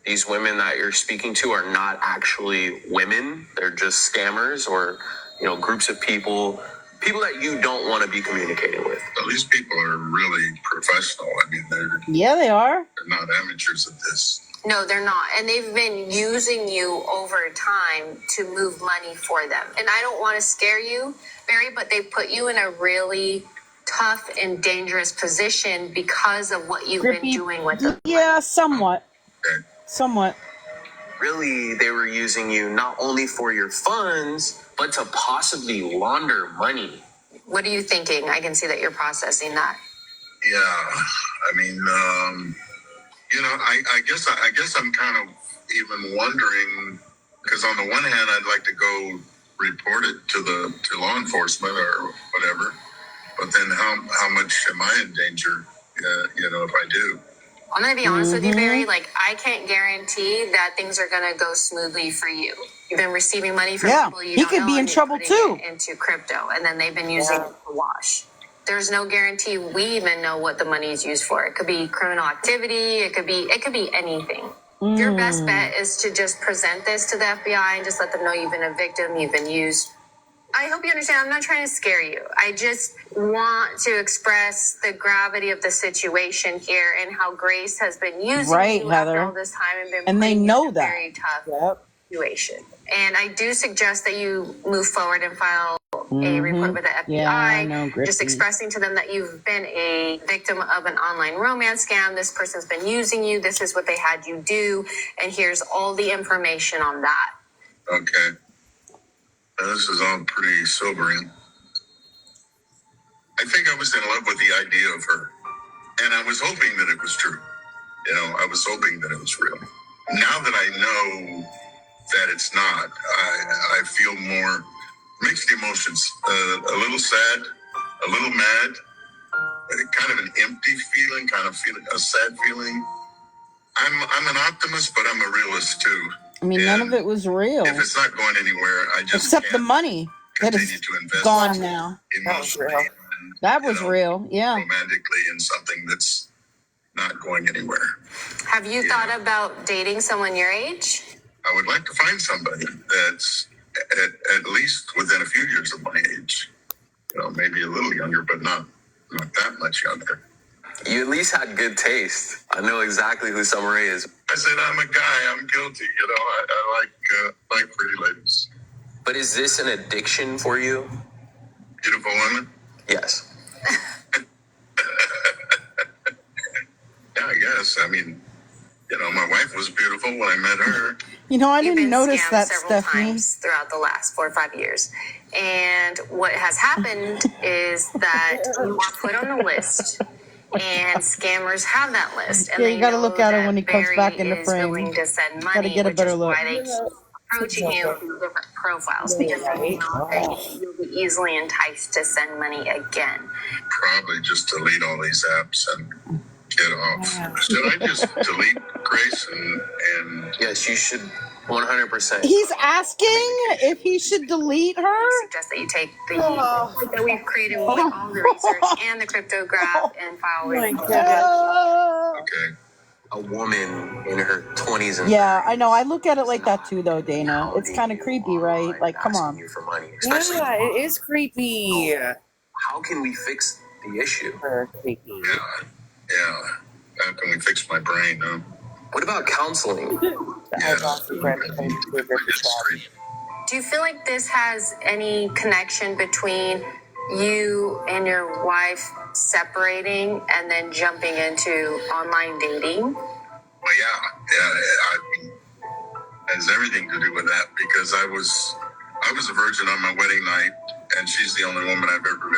These women that you're speaking to are not actually women. They're just scammers or, groups of people that you don't want to be communicating with. Well, these people are really professional. I mean, they are. They're not amateurs at this. No, they're not. And they've been using you over time to move money for them. And I don't want to scare you, Barry, but they put you in a really tough and dangerous position because of what you've been doing with them. Yeah, somewhat. Okay. Somewhat. Really, they were using you not only for your funds, but to possibly launder money. What are you thinking? I can see that you're processing that. Yeah, I mean, I guess I'm kind of even wondering, because on the one hand, I'd like to go report it to law enforcement or whatever, but then how much am I in danger, if I do? I'm going to be honest with you, Barry. I can't guarantee that things are going to go smoothly for you. You've been receiving money from people you don't know. He could be in trouble too. Into crypto, and then they've been using it to wash. There's no guarantee we even know what the money is used for. It could be criminal activity. It could be anything. Your best bet is to just present this to the FBI and just let them know you've been a victim, you've been used. I hope you understand. I'm not trying to scare you. I just want to express the gravity of the situation here and how Grace has been using you after all this time and they know that. Very tough situation. And I do suggest that you move forward and file a report with the FBI, Yeah, I know, just expressing to them that you've been a victim of an online romance scam. This person's been using you. This is what they had you do. And here's all the information on that. Okay. This is all pretty sobering. I think I was in love with the idea of her, and I was hoping that it was true. I was hoping that it was real. Now that I know that it's not, I feel more mixed emotions. A little sad, a little mad, kind of an empty feeling, a sad feeling. I'm an optimist, but I'm a realist too. I mean, none of it was real. If it's not going anywhere, I just except the money that is gone now. Emotionally, that was real, yeah. Romantically, in something that's not going anywhere. Have you thought about dating someone your age? I would like to find somebody that's at least within a few years of my age. Maybe a little younger, but not that much younger. You at least had good taste. I know exactly who Summer Rae is. I said, I'm a guy. I'm guilty. I like pretty ladies. But is this an addiction for you? Beautiful women? Yes. Yeah, I guess. I mean, You know, my wife was beautiful when I met her. You know, I You've didn't been notice scammed that, several Stephanie. times throughout the last 4 or 5 years. And what has happened is that you are put on the list, and scammers have that list. And Yeah, you they got to know look at him that when he comes Barry back into is frame. willing to send Got to money, get a which better is look. why they keep approaching you through different profiles, because they know that you'll be easily enticed to send money again. Probably just delete all these apps and get off. Should I just delete Grace and Yes, you should 100%. He's asking if he should delete her? I suggest that you take the template that we've created with all the research and the cryptograph and file Okay. A woman in her 20s and Yeah, I know. I look at it like that too, though, Dana. It's kind of creepy, right? Like, come on. you for money, especially Yeah, it is creepy. how can we fix the issue? Creepy. Yeah. How can we fix my brain, huh? What about counseling? Do you feel like this has any connection between you and your wife separating and then jumping into online dating? Well, yeah. I mean, it has everything to do with that because I was a virgin on my wedding night, and she's the only woman I've ever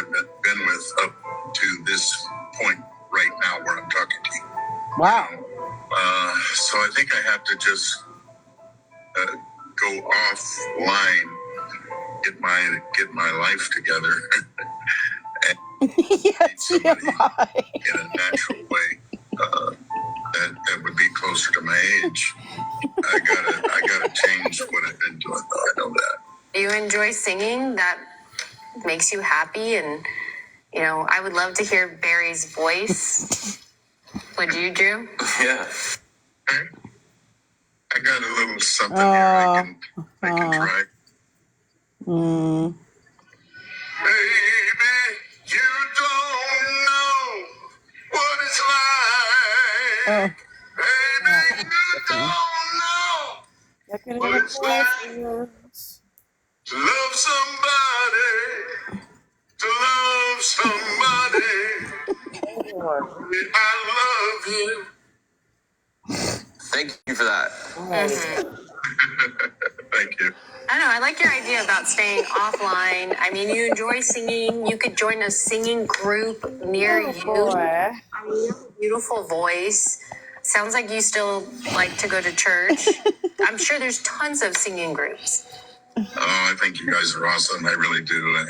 been with up to this point right now where I'm talking to you. Wow. So I think I have to just go offline, get my life together, and meet somebody in a natural way that would be closer to my age. I gotta change what I've been doing. I know that. Do you enjoy singing? That makes you happy, and I would love to hear Barry's voice. Would you, Drew? Yeah. I got a little something here I can try. Baby, you don't know what it's like. Baby, you don't know what it's like to love somebody, I love you. Thank you for that. Thank you. I don't know. I like your idea about staying offline. I mean, you enjoy singing. You could join a singing group near you. I mean, you have a beautiful voice. Sounds like you still like to go to church. I'm sure there's tons of singing groups. Oh, I think you guys are awesome. I really do. I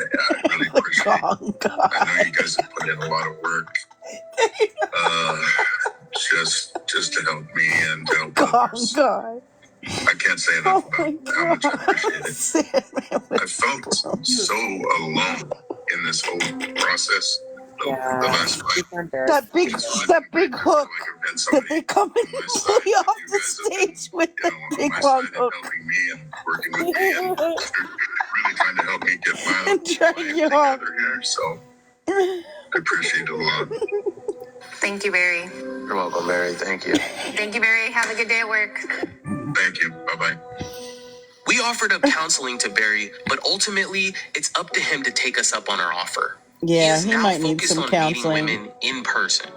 really appreciate it. I know you guys have put in a lot of work. Just to help me and to help others. God. I can't say enough about how much I appreciate it. I felt so alone in this whole process. The last fight. That big hook that they come and pull you off the stage with the big long hook. Helping me and working with me and really trying to help me get my And drag you off. together here. So I appreciate it a lot. Thank you, Barry. You're welcome, Mary. Thank you. Thank you, Barry. Have a good day at work. Thank you. Bye-bye. We offered up counseling to Barry, but ultimately, it's up to him to take us up on our offer. Yeah, he now might need focused some on counseling. meeting women in person.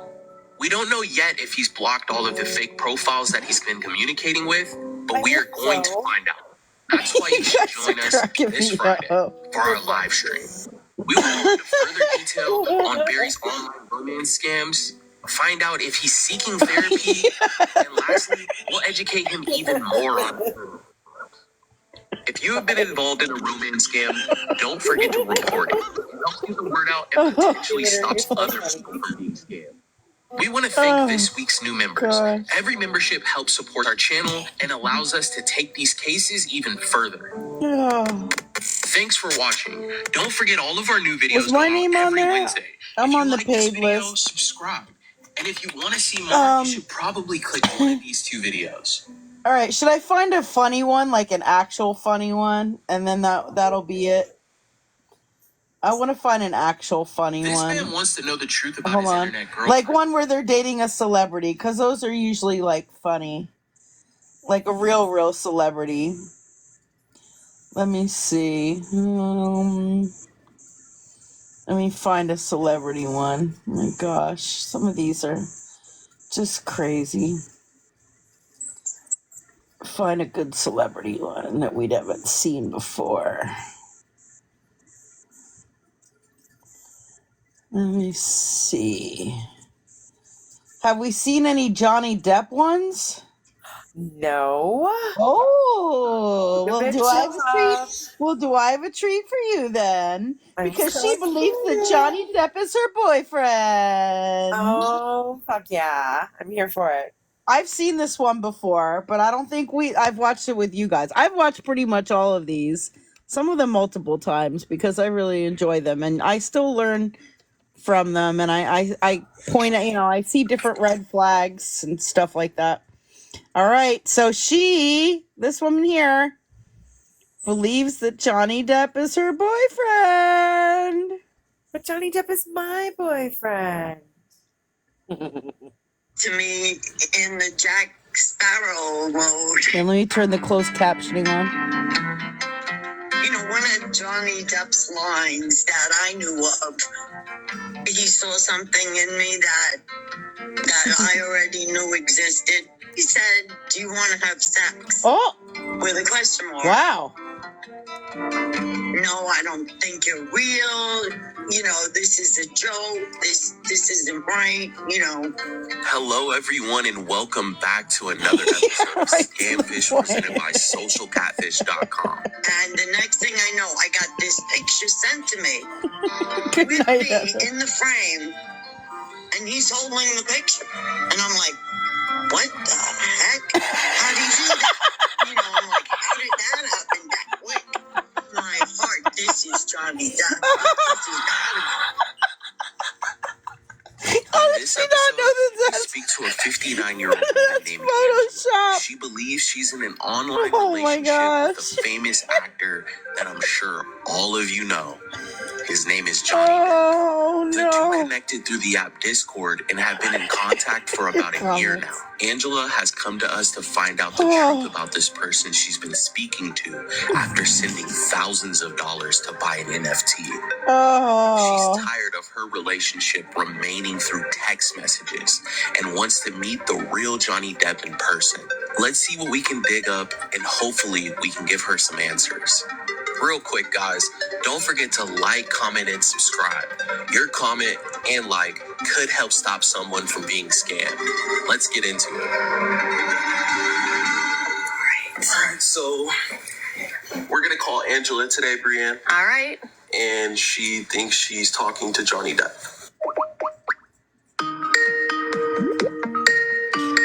We don't know yet if he's blocked all of the fake profiles that he's been communicating with, but we are going to find out. That's why you should join us this Friday for our live stream. We will go into further detail on Barry's online romance scams, find out if he's seeking therapy, and lastly, we'll educate him even more on it. If you have been involved in a romance scam, don't forget to report it. It helps get the word out and potentially stops other people from being scammed. We want to thank this week's new members. God. Every membership helps support our channel and allows us to take these cases even further. Thanks for watching. Don't forget all of our new videos Was my go out name on every there? Wednesday. I'm If you on the like this paid video, list. subscribe. And if you want to see more, you should probably click one of these two videos. All right, should I find a funny one, like an actual funny one, and then that'll be it? I want to find an actual funny This one. man wants to know the truth about Hold his on. internet girlfriend. Like one where they're dating a celebrity, because those are usually like funny. Like a real celebrity. Let me see. Let me find a celebrity one. Oh my gosh, some of these are just crazy. find a good celebrity one that we haven't seen before. Let me see. Have we seen any Johnny Depp ones? No. Oh, Look well, at do I have a treat? Jeff. Well, do I have a treat for you then? I'm Because so she believes that excited. Johnny Depp is her boyfriend. Oh, fuck yeah. I'm here for it. I've seen this one before, but I don't think I've watched it with you guys. I've watched pretty much all of these, some of them multiple times because I really enjoy them and I still learn from them, and I point at, I see different red flags and stuff like that. All right, so this woman here, believes that Johnny Depp is her boyfriend. But Johnny Depp is my boyfriend. To me, in the Jack Sparrow mode. And let me turn the closed captioning on. One of Johnny Depp's lines that I knew of, he saw something in me that I already knew existed. He said, "Do you want to have sex?" Oh! With a question mark. Wow. No, I don't think you're real. This is a joke. This isn't right. Hello, everyone, and welcome back to another episode of Scamfish presented by SocialCatfish.com. And the next thing I know, I got this picture sent to me Good with night, me Heather. in the frame, and he's holding the picture, and I'm like, what the heck? How did he do that? I'm like, how did that happen that quick? My heart, this is Johnny Depp. This is gotta On this episode, we speak to a 59-year-old woman named Angela. She believes she's in an online relationship with a famous actor that I'm sure all of you know. His name is Johnny Depp. The two connected through the app Discord and have been in contact for about a year now. Angela has come to us to find out the truth about this person she's been speaking to after sending thousands of dollars to buy an NFT. She's tired of her relationship remaining through text messages and wants to meet the real Johnny Depp in person. Let's see what we can dig up, and hopefully we can give her some answers. Real quick, guys, don't forget to like, comment, and subscribe. Your comment and like could help stop someone from being scammed. Let's get into it. All right, so we're going to call Angela today, Brienne. All right. And she thinks she's talking to Johnny Depp.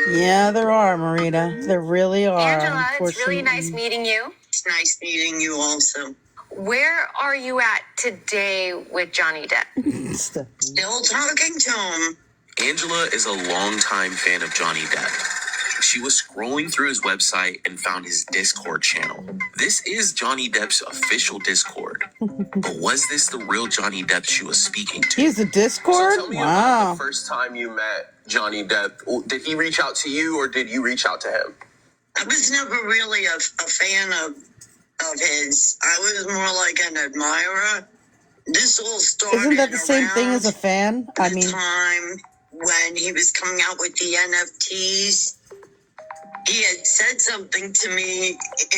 Yeah, there are, Marita. There really are. Angela, it's really nice meeting you. It's nice meeting you also. Where are you at today with Johnny Depp? Still talking to him. Angela is a longtime fan of Johnny Depp. She was scrolling through his website and found his Discord channel. This is Johnny Depp's official Discord. But was this the real Johnny Depp she was speaking to? He's a Discord? So tell me about the first time you met Johnny Depp. Did he reach out to you or did you reach out to him? I was never really a fan of his. I was more like an admirer. This all started. Isn't that the same thing as a fan? I mean, time when he was coming out with the NFTs, he had said something to me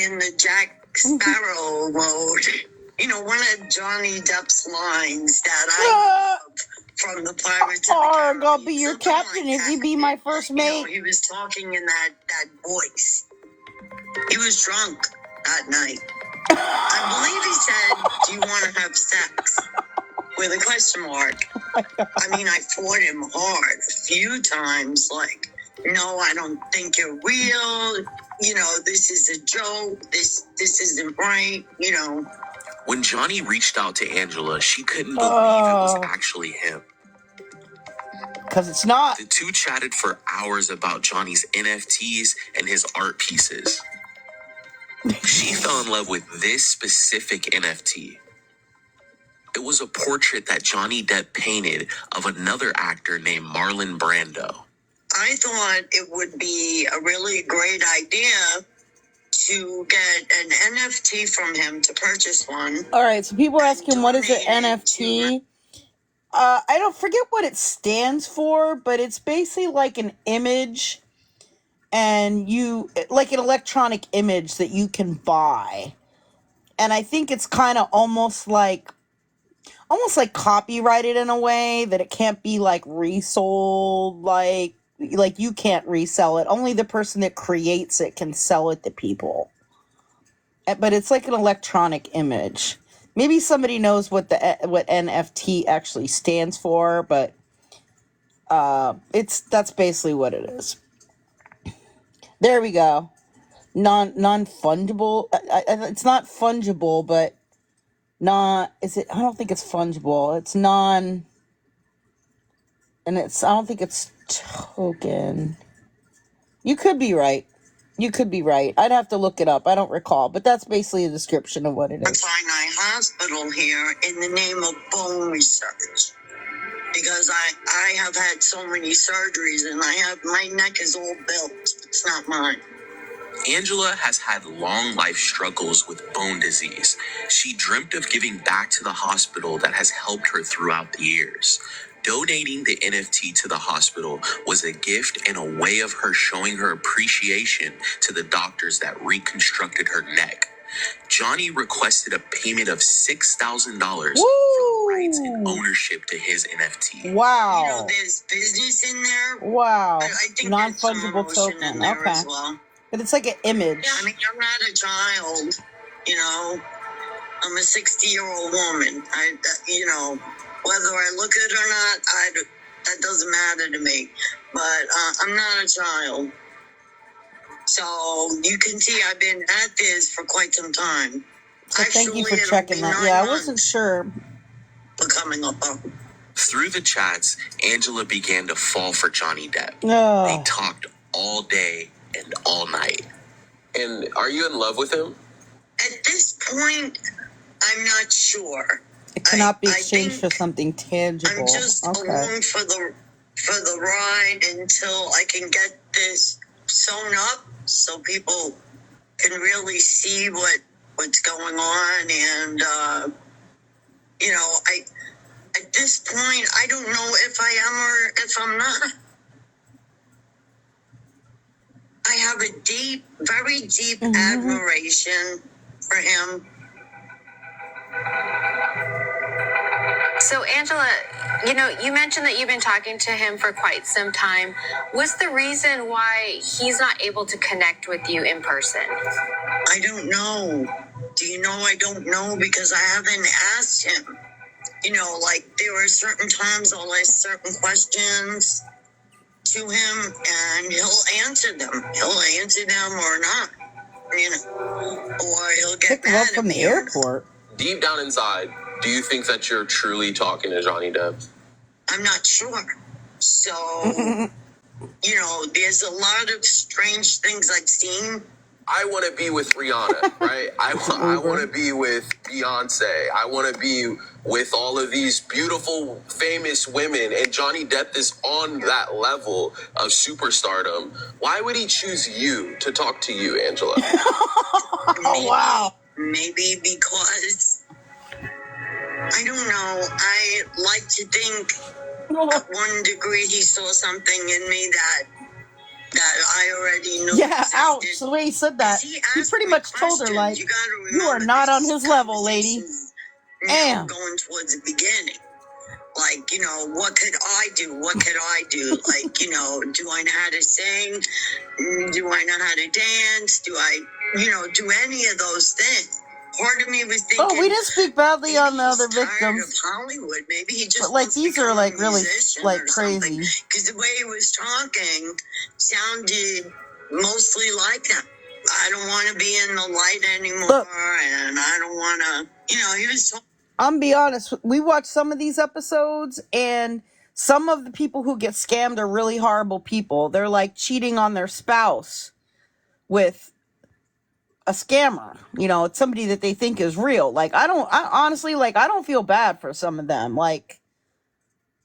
in the Jack Sparrow mode. One of Johnny Depp's lines that I love from the Pirates of the Caribbean. I'll be your captain if you be my first mate. He was talking in that voice. He was drunk that night. I believe he said, "Do you want to have sex?" With a question mark. I mean, I fought him hard a few times, like, no, I don't think you're real. This is a joke. This isn't right. When Johnny reached out to Angela, she couldn't believe it was actually him. Because it's not. The two chatted for hours about Johnny's NFTs and his art pieces. She fell in love with this specific NFT. It was a portrait that Johnny Depp painted of another actor named Marlon Brando. I thought it would be a really great idea to get an NFT from him, to purchase one. All right, so people are asking, what is an NFT? I don't forget what it stands for, but it's basically like an image and you like an electronic image that you can buy. And I think it's kind of almost like copyrighted in a way that it can't be like resold, like you can't resell it. Only the person that creates it can sell it to people. But it's like an electronic image. Maybe somebody knows what NFT actually stands for, but that's basically what it is. There we go. Non-fungible. It's not fungible, but is it? I don't think it's fungible. It's non, and I don't think it's token. You could be right. I'd have to look it up. I don't recall, but that's basically a description of what it is. Sinai Hospital here in the name of bone research. Because I have had so many surgeries and my neck is all built. It's not mine. Angela has had long life struggles with bone disease. She dreamt of giving back to the hospital that has helped her throughout the years. Donating the NFT to the hospital was a gift and a way of her showing her appreciation to the doctors that reconstructed her neck. Johnny requested a payment of $6,000 for rights and ownership to his NFT. Wow. You know, there's business in there. Wow. I think Non-fungible there's some emotion token. in there Okay. as well. But it's like an image. Yeah, I mean, I'm not a child, you know. I'm a 60-year-old woman. You know, whether I look it or not, that doesn't matter to me. But I'm not a child. So you can see I've been at this for quite some time. So thank you for checking that. Yeah, I wasn't sure. Coming up. Through the chats, Angela began to fall for Johnny Depp. Oh. They talked all day and all night. And are you in love with him? At this point, I'm not sure. It cannot be exchanged for something tangible. I'm just along for the ride until I can get this sewn up so people can really see what's going on. And you know, at this point, I don't know if I am or if I'm not. I have a deep, very deep admiration for him. So, Angela, you know, you mentioned that you've been talking to him for quite some time. What's the reason why he's not able to connect with you in person? I don't know. Do you know I don't know? Because I haven't asked him. You know, like, there are certain times I'll ask certain questions to him, and he'll answer them. He'll answer them or not, you know. Or he'll get mad from the airport. Deep down inside, do you think that you're truly talking to Johnny Depp? I'm not sure. So, you know, there's a lot of strange things I've seen. I want to be with Rihanna, right? I want to be with Beyonce. I want to be with all of these beautiful, famous women. And Johnny Depp is on that level of superstardom. Why would he choose you to talk to you, Angela? Wow. Maybe because, I don't know, I like to think at one degree he saw something in me that I already knew. Yeah, ouch. The way he said that. He pretty much told her, like, you are not on his level, lady. Damn. Going towards the beginning. Like, you know, what could I do? What could I do? Like, you know, do I know how to sing? Do I know how to dance? Do I, you know, do any of those things? Part of me was thinking, oh, we didn't speak badly on the other victims. Tired of Hollywood. Maybe he just but like these are like really like crazy. Because the way he was talking sounded mostly like him. I don't want to be in the light anymore, and I don't want to, you know, he was talking. I'm be honest, we watched some of these episodes, and some of the people who get scammed are really horrible people. They're like cheating on their spouse with a scammer. You know, it's somebody that they think is real. Like, I honestly, like, I don't feel bad for some of them. Like,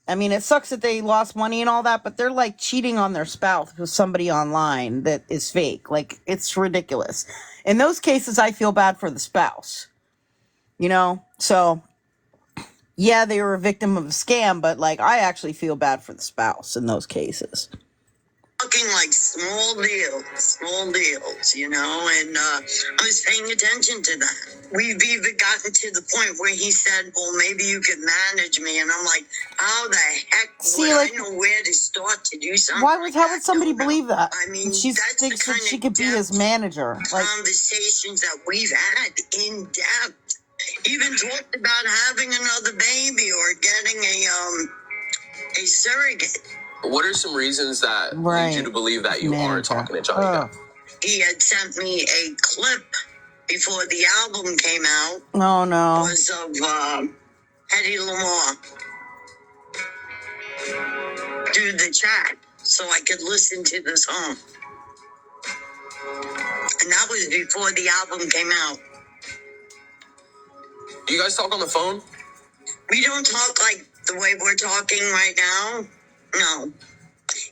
I mean, it sucks that they lost money and all that, but they're like cheating on their spouse with somebody online that is fake. Like, it's ridiculous. In those cases, I feel bad for the spouse. You know? So, yeah, they were a victim of a scam, but like, I actually feel bad for the spouse in those cases. talking like small deals, you know, and I was paying attention to that. We've even gotten to the point where he said, well, maybe you could manage me. And I'm like, how the heck would I know where to start to do something? How would somebody believe that? I mean, She that's thinks the that kind she of could be his manager. Like, conversations that we've had in depth. Even talked about having another baby or getting a surrogate. What are some reasons that lead you to believe that you are talking to Johnny Depp? He had sent me a clip before the album came out. Oh, no. Was of Hedy Lamarr through the chat so I could listen to the song. And that was before the album came out. You guys talk on the phone? We don't talk like the way we're talking right now. No.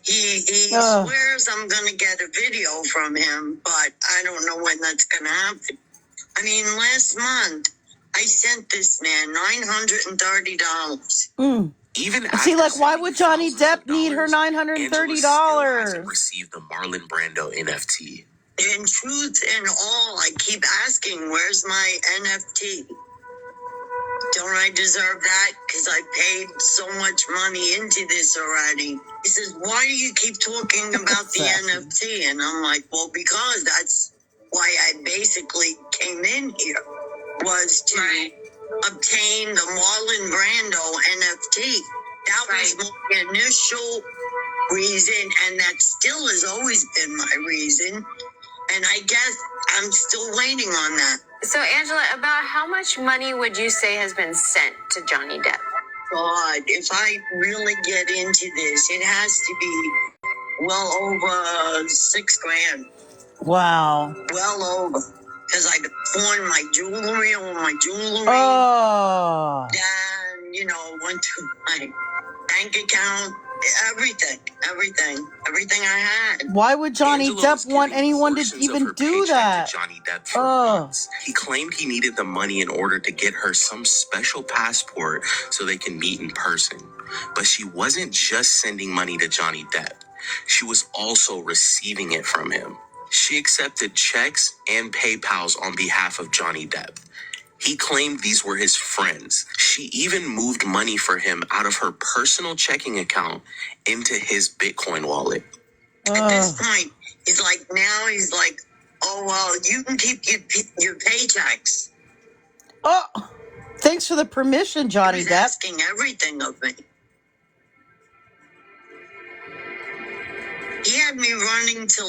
He swears I'm going to get a video from him, but I don't know when that's going to happen. I mean, last month, I sent this man $930. Even see, like, why would Johnny Depp need her $930? Received the Marlon Brando NFT. In truth and all, I keep asking, where's my NFT? Don't I deserve that? Because I paid so much money into this already. He says, why do you keep talking about the NFT? And I'm like, well, because that's why I basically came in here, was to obtain the Marlon Brando NFT. That was my initial reason, and that still has always been my reason. And I guess I'm still waiting on that. So, Angela, about how much money would you say has been sent to Johnny Depp? God, if I really get into this, it has to be well over $6,000. Wow. Well over. Because I pawned my jewelry, all my jewelry. Oh. And, you know, went to my bank account. Everything I had. Why would Johnny Depp want anyone to even do that? Johnny Depp for months. He claimed he needed the money in order to get her some special passport so they can meet in person. But she wasn't just sending money to Johnny Depp. She was also receiving it from him. She accepted checks and PayPals on behalf of Johnny Depp. He claimed these were his friends. She even moved money for him out of her personal checking account into his Bitcoin wallet. At this point, he's like, oh, well, you can keep your paychecks. Oh, thanks for the permission, Johnny Depp. He was asking everything of me. He had me running to,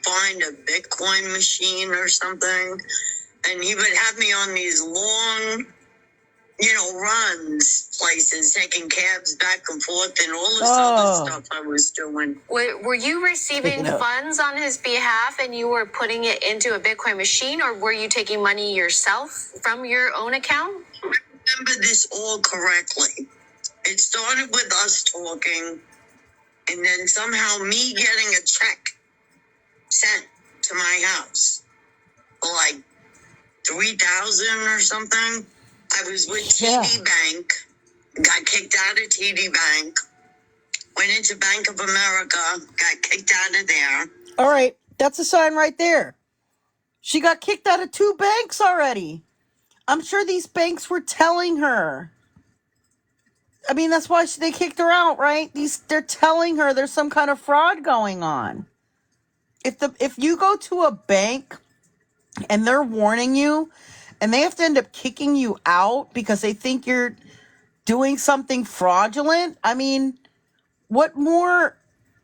find a Bitcoin machine or something. And he would have me on these long, runs places, taking cabs back and forth and all this other stuff I was doing. Were you receiving funds on his behalf and you were putting it into a Bitcoin machine, or were you taking money yourself from your own account? I remember this all correctly. It started with us talking, and then somehow me getting a check sent to my house for $3,000 or something. I was with TD Bank, got kicked out of TD Bank, went into Bank of America, got kicked out of there. All right, that's a sign right there. She got kicked out of 2 banks already. I'm sure these banks were telling her. I mean, that's why they kicked her out, right? They're telling her there's some kind of fraud going on. If you go to a bank and they're warning you, and they have to end up kicking you out because they think you're doing something fraudulent, I mean, what more?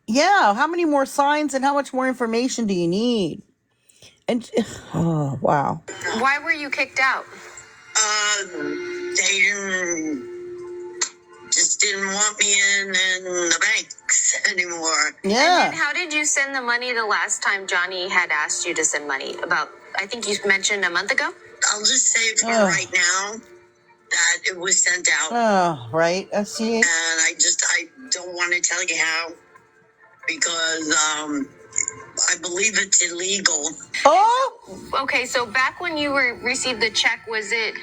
Yeah, how many more signs and how much more information do you need? And, oh, wow. Why were you kicked out? They just didn't want me in the banks anymore. Yeah. And then how did you send the money the last time Johnny had asked you to send money? About, I think you mentioned a month ago? I'll just say for right now that it was sent out. Oh, right. I see. And I don't want to tell you how, because I believe it's illegal. Oh! Okay, so back when you received the check, was it?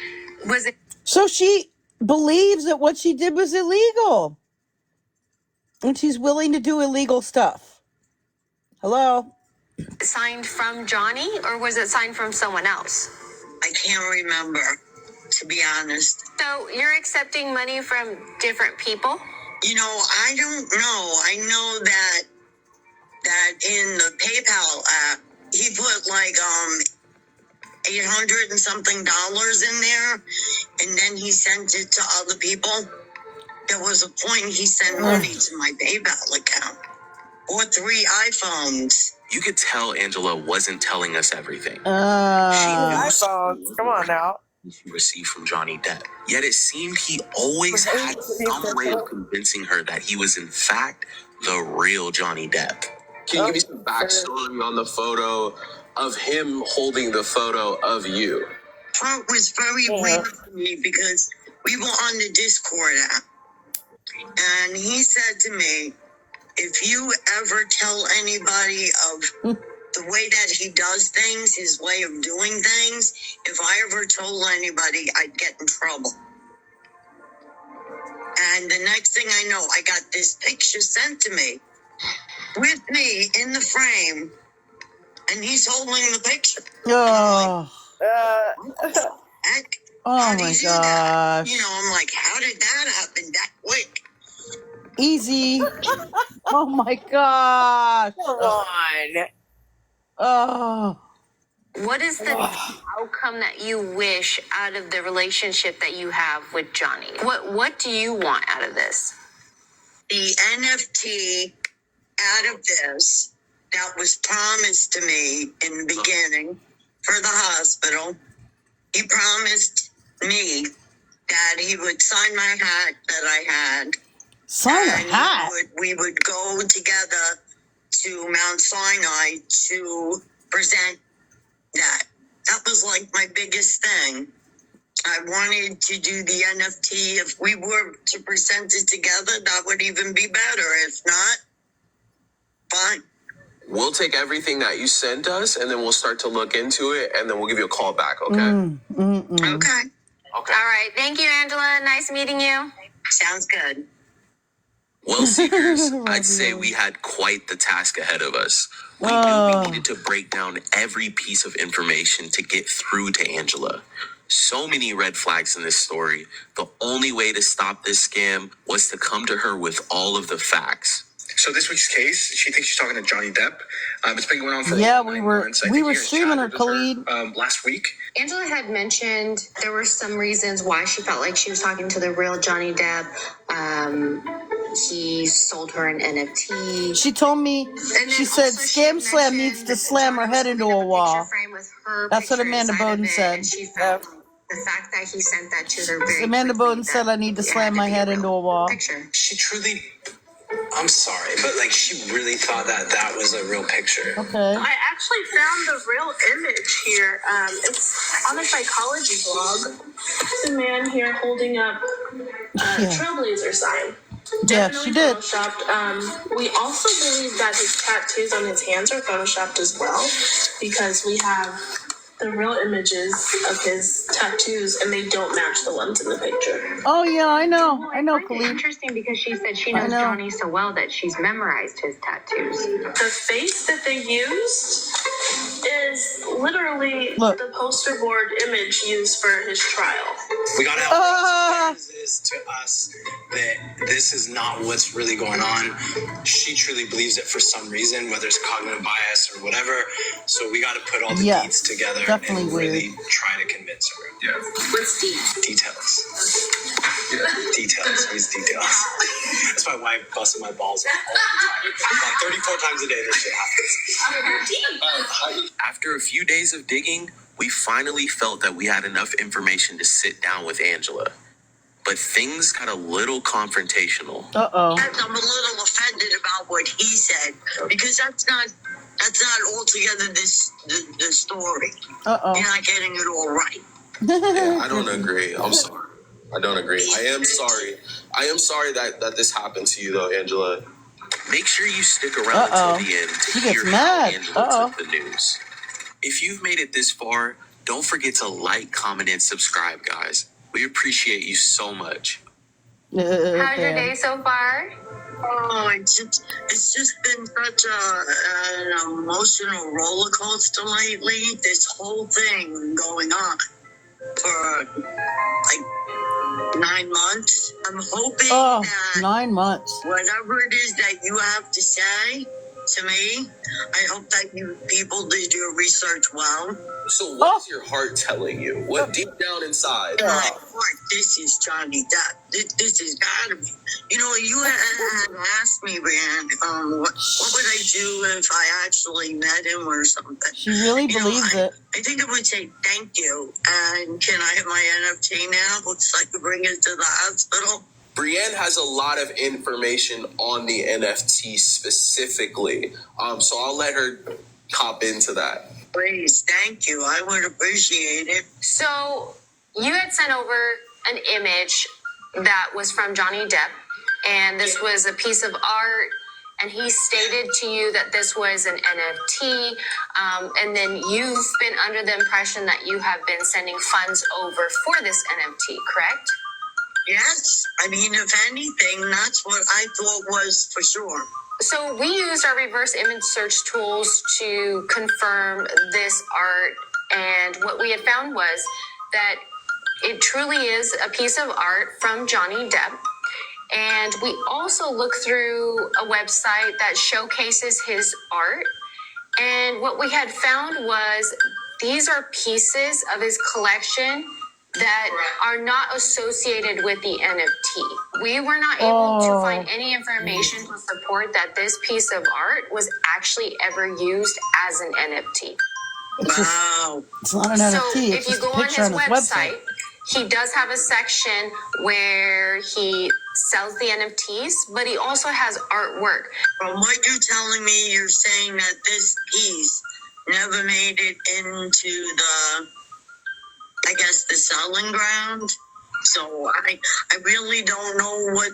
So she believes that what she did was illegal. And she's willing to do illegal stuff. Hello? Signed from Johnny, or was it signed from someone else? I can't remember, to be honest. So you're accepting money from different people? You know, I don't know. I know that in the PayPal app, he put like 800 and something dollars in there, and then he sent it to other people. There was a point he sent money to my PayPal account. Or 3 iPhones. You could tell Angela wasn't telling us everything. She knew iPhones. Come on now. she received from Johnny Depp. Yet it seemed he always had some way of convincing her that he was in fact the real Johnny Depp. Can you give me some backstory on the photo of him holding the photo of you? Trump was very weird to me because we were on the Discord app. And he said to me, if you ever tell anybody of the way that he does things, his way of doing things, if I ever told anybody, I'd get in trouble. And the next thing I know, I got this picture sent to me with me in the frame, and he's holding the picture. Oh. Heck? Oh How do my you do that? gosh. You know, I'm like, how did that happen that quick? Easy. Oh my gosh. Come on. Oh. What is the outcome that you wish out of the relationship that you have with Johnny? What do you want out of this? The NFT out of this that was promised to me in the beginning for the hospital. He promised me that he would sign my hat that I had. Sign a hat? We would go together to Mount Sinai to present that. That was like my biggest thing. I wanted to do the NFT. If we were to present it together, that would even be better. If not, fine. We'll take everything that you sent us, and then we'll start to look into it, and then we'll give you a call back, okay? Okay. Okay. All right. Thank you, Angela. Nice meeting you. Sounds good. Well, Seekers, I'd say we had quite the task ahead of us. We knew we needed to break down every piece of information to get through to Angela. So many red flags in this story. The only way to stop this scam was to come to her with all of the facts. So this week's case, she thinks she's talking to Johnny Depp. It's been going on for yeah, over we 9 were months. I we think were you guys streaming her, chatted with Khalid. last week. Angela had mentioned there were some reasons why she felt like she was talking to the real Johnny Depp. He sold her an NFT. She told me, she said ScamSlam needs to slam her head into a wall. That's what Amanda Bowden said. She felt the fact that he sent that to her very Amanda quickly, Bowden said I need to slam my head into a wall. picture. She truly, I'm sorry, but like she really thought that that was a real picture. Okay. I actually found the real image here. It's on a psychology blog. It's a man here holding up a Trailblazer sign. Yeah, she did. Photoshopped. We also believe that his tattoos on his hands are photoshopped as well, because we have the real images of his tattoos and they don't match the ones in the picture. Oh yeah, I know, It's Khalid. interesting because she said she knows Johnny so well that she's memorized his tattoos. The face that they used is literally the poster board image used for his trial. We gotta help this to us that this is not what's really going on. She truly believes it for some reason, whether it's cognitive bias or whatever. So we gotta put all the deeds together and really try to convince her. Yeah. What's deeds? Details. Yeah. Details. These details. That's my wife busting my balls all the time. About 34 times a day this shit happens. After a few days of digging, we finally felt that we had enough information to sit down with Angela. But things got a little confrontational. Uh-oh. I'm a little offended about what he said, because that's not altogether the story. Uh-oh. You're not getting it all right. Yeah, I don't agree. I'm sorry. I don't agree. I am sorry. I am sorry that this happened to you, though, Angela. Make sure you stick around until the end to hear how Angela took the news. If you've made it this far, don't forget to like, comment, and subscribe, guys. We appreciate you so much. How's your day so far? Oh, it's just been such an emotional roller coaster lately. This whole thing going on for like 9 months. I'm hoping that 9 months. whatever it is that you have to say to me, I hope that you people did your research well. So what's your heart telling you? What deep down inside? In my heart, this is Johnny Depp. This has got to be. You know, you had asked me, Brianne, what would I do if I actually met him or something? She really believes it. I think I would say thank you. And can I have my NFT now? So I could bring it to the hospital. Brianne has a lot of information on the NFT specifically. So I'll let her hop into that. Please, thank you. I would appreciate it. So you had sent over an image that was from Johnny Depp, and this was a piece of art, and he stated to you that this was an NFT, and then you've been under the impression that you have been sending funds over for this NFT, correct? Yes. I mean, if anything, that's what I thought was for sure. So we used our reverse image search tools to confirm this art, and what we had found was that it truly is a piece of art from Johnny Depp. And we also looked through a website that showcases his art, and what we had found was these are pieces of his collection that are not associated with the NFT. We were not able to find any information to support that this piece of art was actually ever used as an NFT. It's not an NFT. So It's if you just go a on picture his on his website, he does have a section where he sells the NFTs, but he also has artwork. From what you're telling me, you're saying that this piece never made it into I guess, the selling ground. So I really don't know what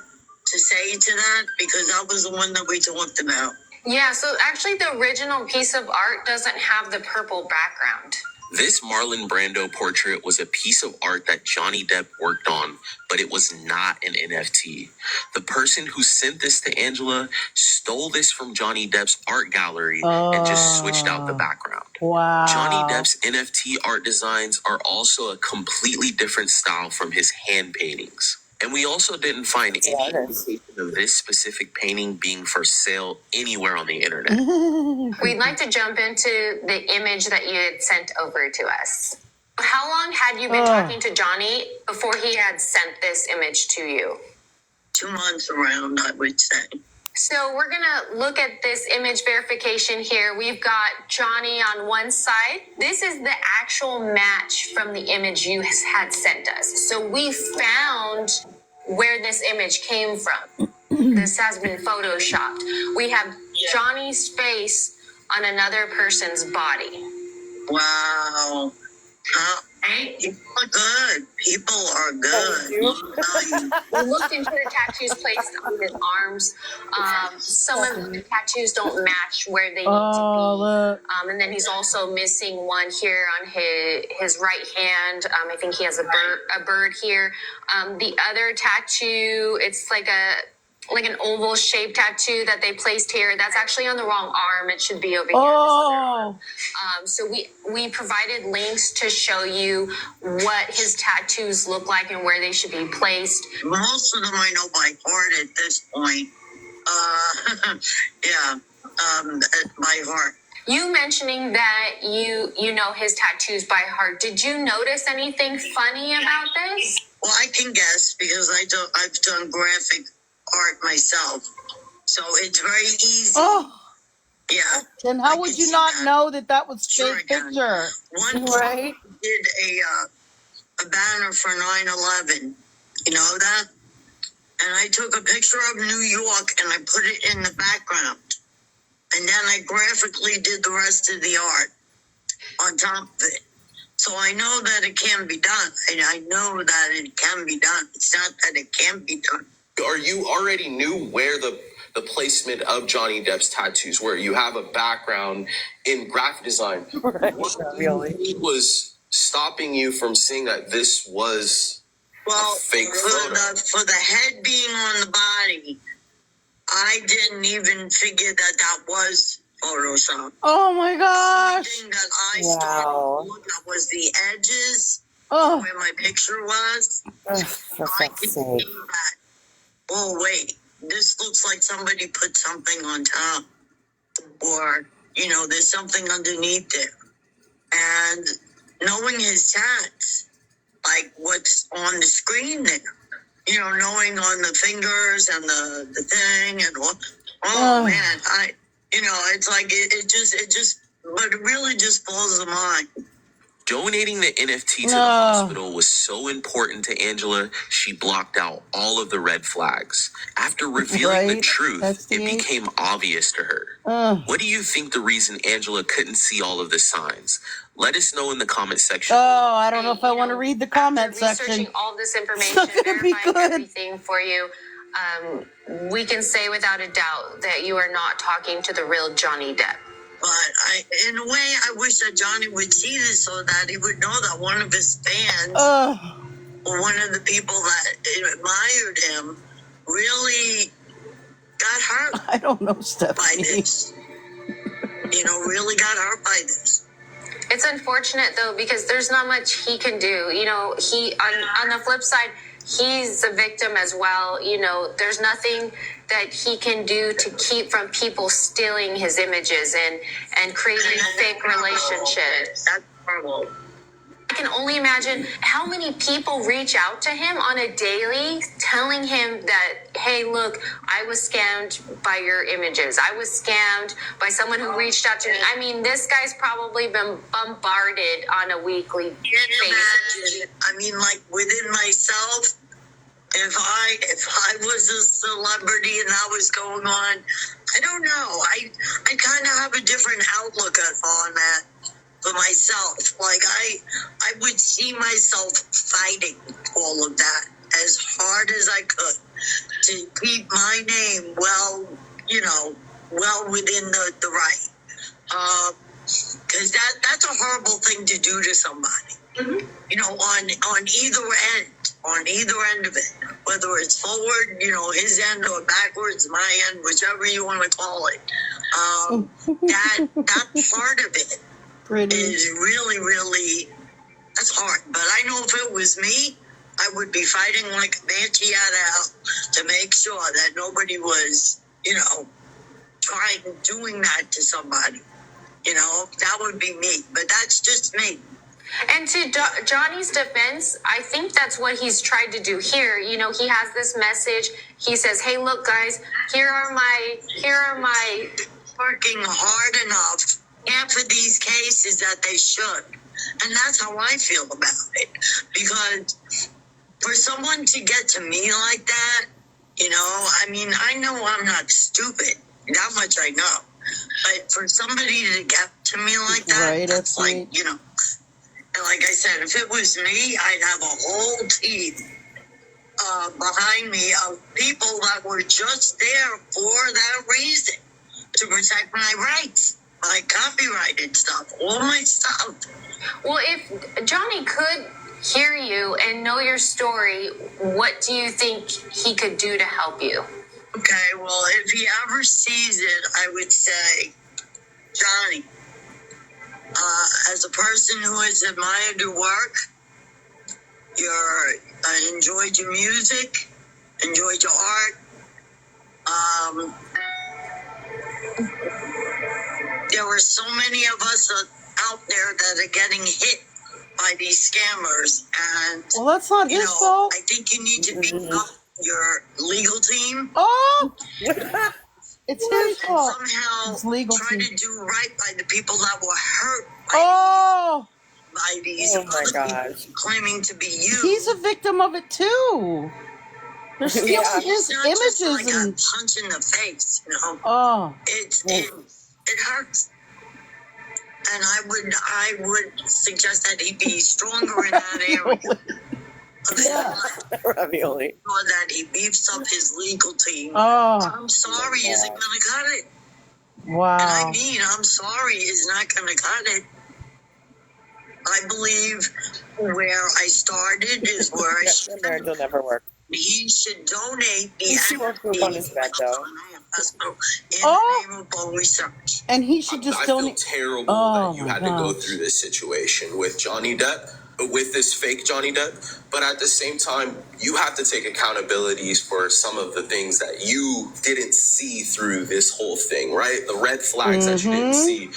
to say to that because that was the one that we talked about. Yeah, so actually the original piece of art doesn't have the purple background. This Marlon Brando portrait was a piece of art that Johnny Depp worked on, but it was not an NFT. The person who sent this to Angela stole this from Johnny Depp's art gallery and just switched out the background. Wow. Johnny Depp's NFT art designs are also a completely different style from his hand paintings. And we also didn't find any indication of this specific painting being for sale anywhere on the internet. We'd like to jump into the image that you had sent over to us. How long had you been talking to Johnny before he had sent this image to you? 2 months around, I would say. So we're going to look at this image verification here. We've got Johnny on one side. This is the actual match from the image you had sent us. So we found where this image came from. This has been photoshopped. We have Johnny's face on another person's body. Wow. People are good. People are good. We looked into the tattoos placed on his arms. Some of the tattoos don't match where they need to be. And then he's also missing one here on his right hand. I think he has a bird here. The other tattoo, it's like an oval shaped tattoo that they placed here. That's actually on the wrong arm. It should be over here. So we provided links to show you what his tattoos look like and where they should be placed. Most of them I know by heart at this point. By heart. You mentioning that you know his tattoos by heart. Did you notice anything funny about this? Well, I can guess because I've done graphic art myself, so it's very easy. Yeah. Then how would you not know that was fake picture? Once I did a banner for 9/11, you know that, and I took a picture of New York and I put it in the background, and then I graphically did the rest of the art on top of it. So I know that it can be done. I know that it can be done. It's not that it can't be done. Or you already knew where the placement of Johnny Depp's tattoos were. You have a background in graphic design. Right. What was stopping you from seeing that this was a fake photo? For the head being on the body, I didn't even figure that was Photoshop. Oh my gosh. The thing that I started to look at was the edges where my picture was. For I fuck's could sake. see that, oh wait, this looks like somebody put something on top. Or, there's something underneath there. And knowing his tats, like what's on the screen there, knowing on the fingers and the thing and man, it's like it just, but it really just blows the mind. Donating the NFT to the hospital was so important to Angela, she blocked out all of the red flags. After revealing the truth, it became obvious to her. What do you think the reason Angela couldn't see all of the signs? Let us know in the comment section. Oh, I don't know if I want to read the comment section. Researching all this information, verifying everything for you, we can say without a doubt that you are not talking to the real Johnny Depp. But in a way, I wish that Johnny would see this so that he would know that one of his fans, or one of the people that admired him, really got hurt. I don't know, Stephanie. By this. Really got hurt by this. It's unfortunate though, because there's not much he can do. He on the flip side, he's a victim as well. There's nothing that he can do to keep from people stealing his images and creating fake relationships. That's horrible. I can only imagine how many people reach out to him on a daily telling him that, hey, look, I was scammed by your images. I was scammed by someone who reached out to me. I mean, this guy's probably been bombarded on a weekly basis. Imagine, like within myself, if I was a celebrity and that was going on, I don't know. I kind of have a different outlook on that. For myself, like I would see myself fighting all of that as hard as I could to keep my name well within the right. Because that's a horrible thing to do to somebody. On either end of it, whether it's forward, his end or backwards, my end, whichever you want to call it. That part of it. Is really, really, that's hard. But I know if it was me, I would be fighting like a banshee out of hell to make sure that nobody was, doing that to somebody. That would be me. But that's just me. And to Johnny's defense, I think that's what he's tried to do here. He has this message. He says, hey, look, guys, here are my working hard enough. Half of these cases that they should. And that's how I feel about it. Because for someone to get to me like that, I know I'm not stupid. That much I know. But for somebody to get to me like that, that's like, and like I said, if it was me, I'd have a whole team behind me of people that were just there for that reason, to protect my rights. My copyrighted stuff, all my stuff. Well, if Johnny could hear you and know your story, what do you think he could do to help you? Okay, well, if he ever sees it, I would say, Johnny, as a person who has admired your work, enjoyed your music, enjoyed your art, there were so many of us out there that are getting hit by these scammers, and well, that's not his fault. I think you need to beef up your legal team. Oh, it's his fault. Somehow it's legal try team. to do right by the people that were hurt by these people claiming to be you. He's a victim of it too. They're stealing his images just like and a punch in the face, it hurts. And I would suggest that he be stronger in that area. Ravioli. Or that he beefs up his legal team. I'm sorry isn't going to cut it. Wow. And I'm sorry is not going to cut it. I believe where I started is where I That marriage will never work. He should donate the She won't poop on his bed, though. research. And he should just I feel donate. terrible Oh that you my had to go gosh. through this situation with Johnny Depp, with this fake Johnny Depp. But at the same time, you have to take accountabilities for some of the things that you didn't see through this whole thing, right? The red flags that you didn't see.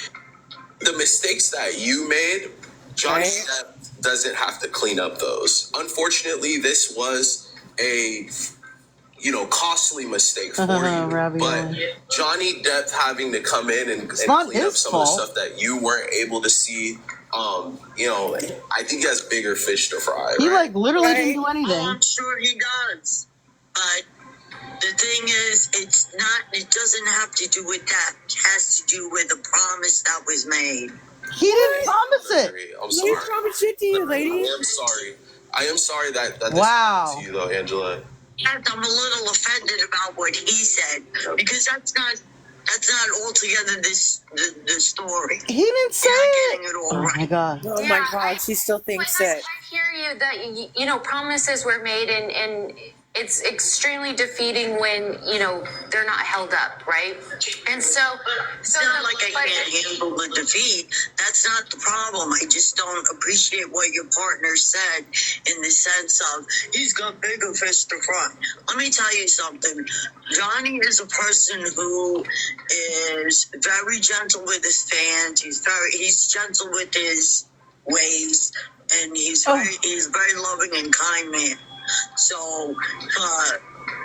The mistakes that you made, Johnny Depp doesn't have to clean up those. Unfortunately, this was a costly mistake for you. But Johnny Depp having to come in and clean up some of the stuff that you weren't able to see, I think he has bigger fish to fry. He right? literally didn't do anything. Oh, I'm sure he does. But the thing is, it doesn't have to do with that. It has to do with the promise that was made. He didn't promise it. I'm sorry. He promised shit to you, lady. I am sorry that this happened to you, though, Angela. I'm a little offended about what he said, because that's not altogether the story. He didn't say it. My God. Oh my God, she still thinks it. I hear you that promises were made, and it's extremely defeating when they're not held up, right? And so it's not like I can't handle the defeat. That's not the problem. I just don't appreciate what your partner said in the sense of he's got bigger fish to fry. Let me tell you something. Johnny is a person who is very gentle with his fans. He's gentle with his ways, and he's very loving and kind man. So,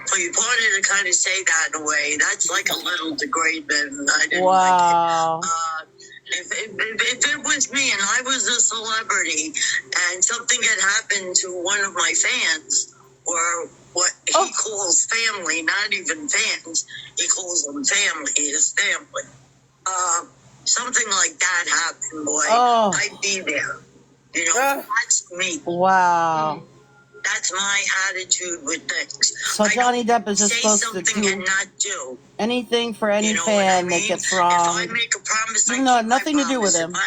for your partner to kind of say that in a way, that's like a little degrading. I didn't like it. If it was me and I was a celebrity and something had happened to one of my fans, or what he calls family, not even fans, he calls them family, his family. Something like that happened, boy, I'd be there. That's me. Wow. That's my attitude with things. So Johnny Depp is just supposed to do and not do anything for any fan that gets wrong. If I make a promise, Nothing to do with him. If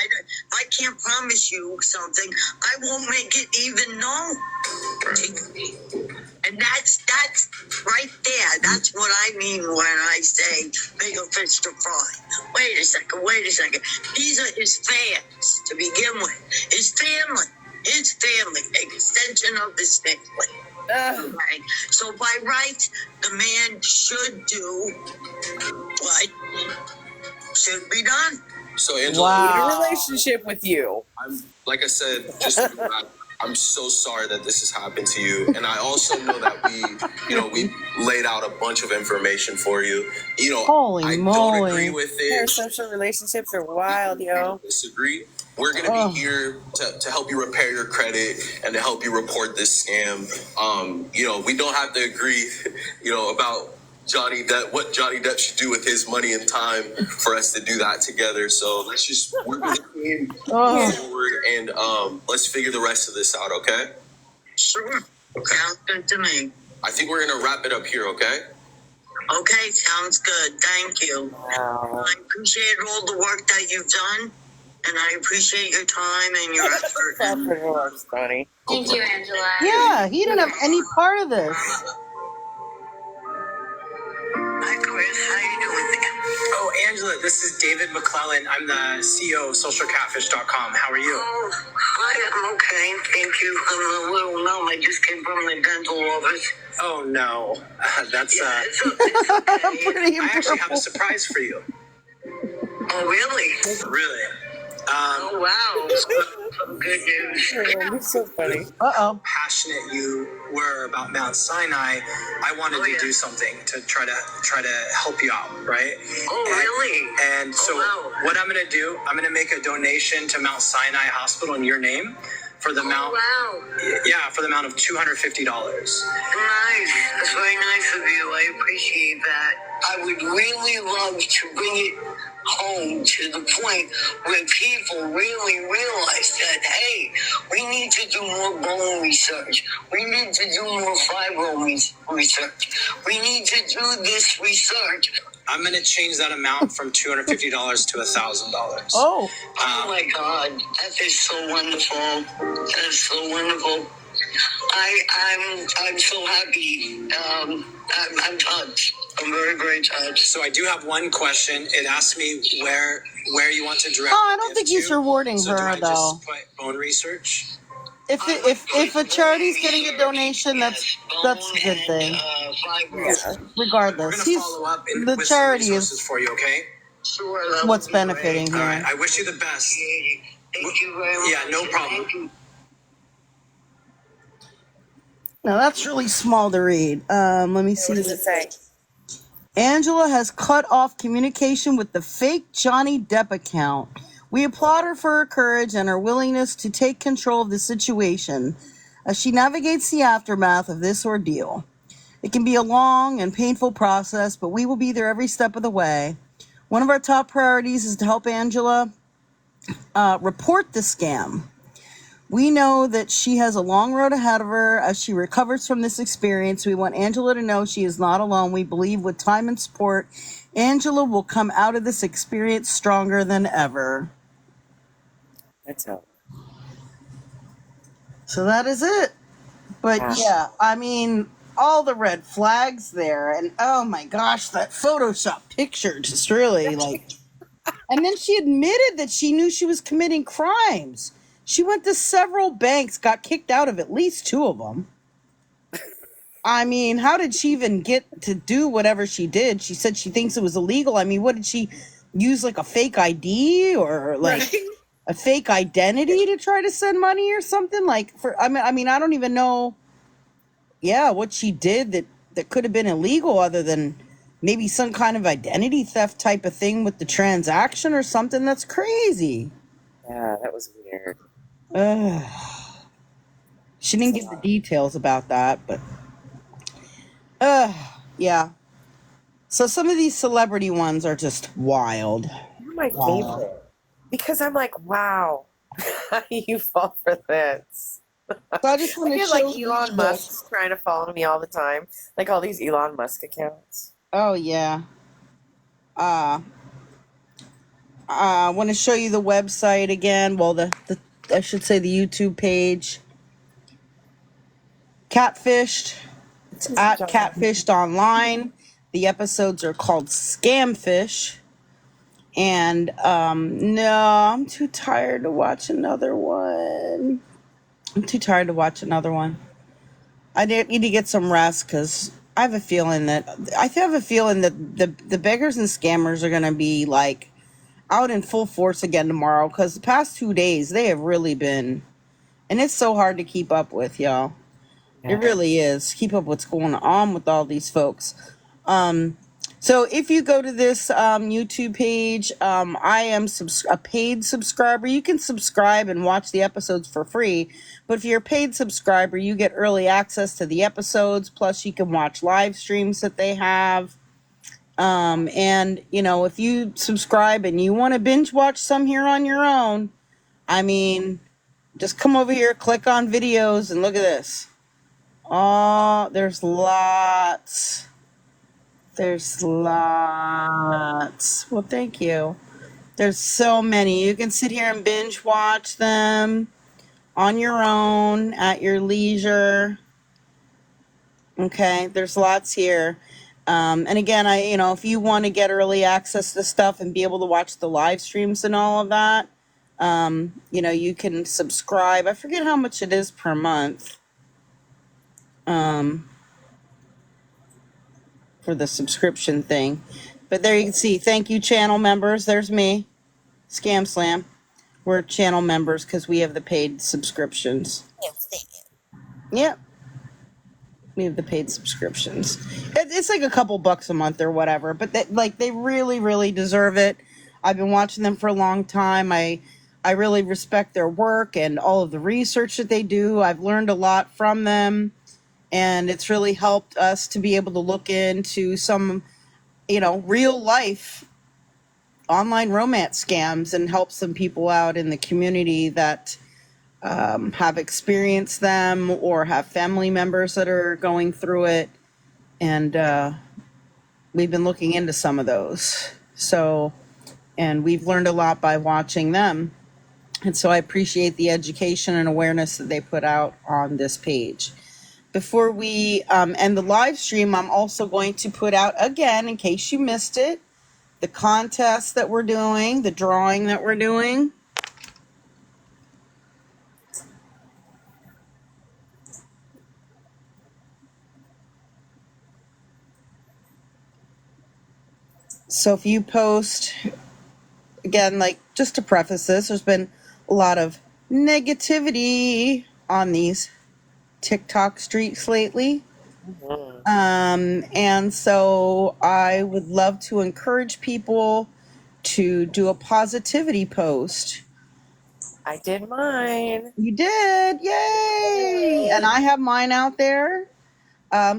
I can't promise you something, I won't make it even known. And that's right there. That's what I mean when I say bigger fish to fry. Wait a second. These are his fans to begin with. His family, extension of his family. Okay. So by right, the man should do what should be done. So Angela, I need a relationship with you. Like I said, I'm so sorry that this has happened to you, and I also know that we laid out a bunch of information for you. Holy moly. Don't agree with it. Parasocial relationships are wild, yo. Disagree. We're gonna be here to help you repair your credit and to help you report this scam. We don't have to agree, about Johnny Depp, what Johnny Depp should do with his money and time for us to do that together. So let's just work with him forward and let's figure the rest of this out, okay? Sure. Sounds good to me. I think we're gonna wrap it up here, okay? Okay, sounds good. Thank you. Wow. I appreciate all the work that you've done, and I appreciate your time and your effort. Funny. Thank you, Angela. Yeah, he didn't have any part of this. Hi, Chris. How you doing? Oh, Angela, this is David McClellan. I'm the CEO of SocialCatfish.com. How are you? Oh, hi. I'm okay. Thank you. I'm a little numb. I just came from the dental office. Oh, no. That's it's okay. Pretty I actually have a surprise for you. Oh, really? Really? Oh, wow. Some good news. It's so funny. Passionate you were about Mount Sinai, I wanted to do something to try to help you out, right? Oh, really? And so what I'm going to do, I'm going to make a donation to Mount Sinai Hospital in your name for the amount. Wow. Yeah, for the amount of $250. Nice. That's very nice of you. I appreciate that. I would really love to bring it home to the point where people really realize that, hey, we need to do more bone research. We need to do more fibro research. We need to do this research I'm going to change that amount from $250 to $1,000. Oh. Oh my God, that is so wonderful. That is so wonderful. I'm so happy. I'm touched. I'm very, very touched. So I do have one question. It asks me where you want to direct. Oh, I don't think he's rewarding so her do I though. just put bone research? If a charity's getting a donation, that's a good thing. Yeah. Regardless, We're gonna follow up the with charity some resources is for you, okay? Sure, what's benefiting here. All right. I wish you the best. Thank you very much. Yeah, no problem. Now that's really small to read. Let me see. What does it say? Angela has cut off communication with the fake Johnny Depp account. We applaud her for her courage and her willingness to take control of the situation as she navigates the aftermath of this ordeal. It can be a long and painful process, but we will be there every step of the way. One of our top priorities is to help Angela report the scam. We know that she has a long road ahead of her as she recovers from this experience. We want Angela to know she is not alone. We believe with time and support, Angela will come out of this experience stronger than ever. That's all. So that is it. But yeah, I mean, all the red flags there. And oh my gosh, that Photoshop picture just really like... And then she admitted that she knew she was committing crimes. She went to several banks, got kicked out of at least 2 of them. I mean, how did she even get to do whatever she did? She said she thinks it was illegal. I mean, what did she use, like a fake ID or like a fake identity to try to send money or something? Like I mean, I don't even know. Yeah, what she did that could have been illegal other than maybe some kind of identity theft type of thing with the transaction or something. That's crazy. Yeah, that was weird. She didn't give the details about that, but yeah. So some of these celebrity ones are just wild. You're my favorite. Because I'm like, wow, how do you fall for this? So I just want to feel show like Elon Musk's trying to follow me all the time. Like all these Elon Musk accounts. Oh yeah. I want to show you the website again. Well, the I should say the YouTube page. Catfished. It's at Catfished Online. The episodes are called Scamfish. And no, I'm too tired to watch another one. I need to get some rest because I have a feeling that the beggars and scammers are gonna be like out in full force again tomorrow, because the past 2 days they have really been, and it's so hard to keep up with, y'all. Yeah. It really is. Keep up what's going on with all these folks. So if you go to this YouTube page, I am a paid subscriber. You can subscribe and watch the episodes for free. But if you're a paid subscriber, you get early access to the episodes. Plus, you can watch live streams that they have. And, you know, if you subscribe and you want to binge watch some here on your own, I mean, just come over here, click on videos, and look at this. Oh, there's lots. There's lots. Well, thank you. There's so many. You can sit here and binge watch them on your own at your leisure. Okay, there's lots here. And again, if you want to get early access to stuff and be able to watch the live streams and all of that, you can subscribe. I forget how much it is per month. For the subscription thing. But there you can see, thank you channel members. There's me, ScamSlam. We're channel members because we have the paid subscriptions. Yep. We have the paid subscriptions. It's like a couple bucks a month or whatever, but they really, really deserve it. I've been watching them for a long time. I really respect their work and all of the research that they do. I've learned a lot from them. And it's really helped us to be able to look into some, real life online romance scams and help some people out in the community that have experienced them or have family members that are going through it. And we've been looking into some of those. So, and we've learned a lot by watching them. And so I appreciate the education and awareness that they put out on this page. Before we end the live stream, I'm also going to put out again, in case you missed it, the contest that we're doing, the drawing that we're doing. So if you post, again, like just to preface this, there's been a lot of negativity on these TikTok streets lately. And so I would love to encourage people to do a positivity post. I did mine. You did, yay! And I have mine out there.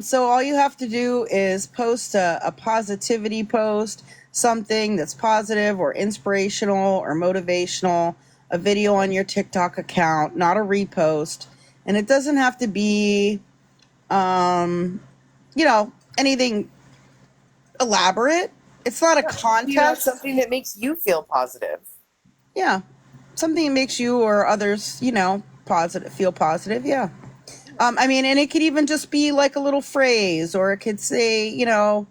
So all you have to do is post a positivity post, something that's positive or inspirational or motivational, a video on your TikTok account, not a repost. And it doesn't have to be, anything elaborate. It's not a contest. Something that makes you feel positive. Yeah. Something that makes you or others, positive, feel positive. Yeah. And it could even just be like a little phrase, or it could say, or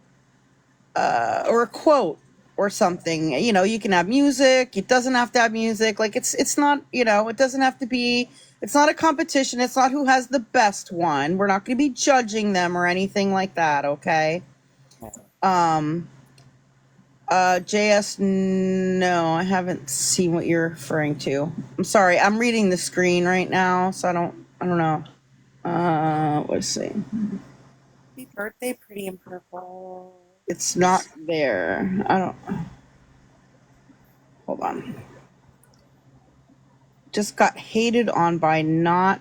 a quote or something. You can have music. It doesn't have to have music. Like it's not, it doesn't have to be, it's not a competition. It's not who has the best one. We're not going to be judging them or anything like that. Okay. JS, no, I haven't seen what you're referring to. I'm sorry. I'm reading the screen right now, so I don't know. Let's see. Happy birthday, Pretty in Purple. It's not there. Hold on. Just got hated on by not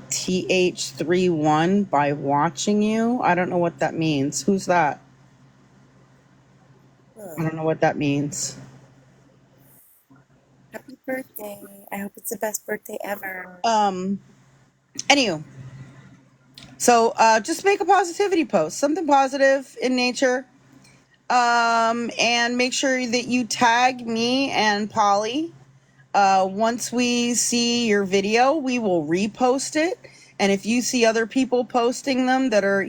TH31 by watching you. I don't know what that means. Who's that? I don't know what that means. Happy birthday. I hope it's the best birthday ever. Anywho. So just make a positivity post, something positive in nature. And make sure that you tag me and Polly. Once we see your video, we will repost it. And if you see other people posting them that are,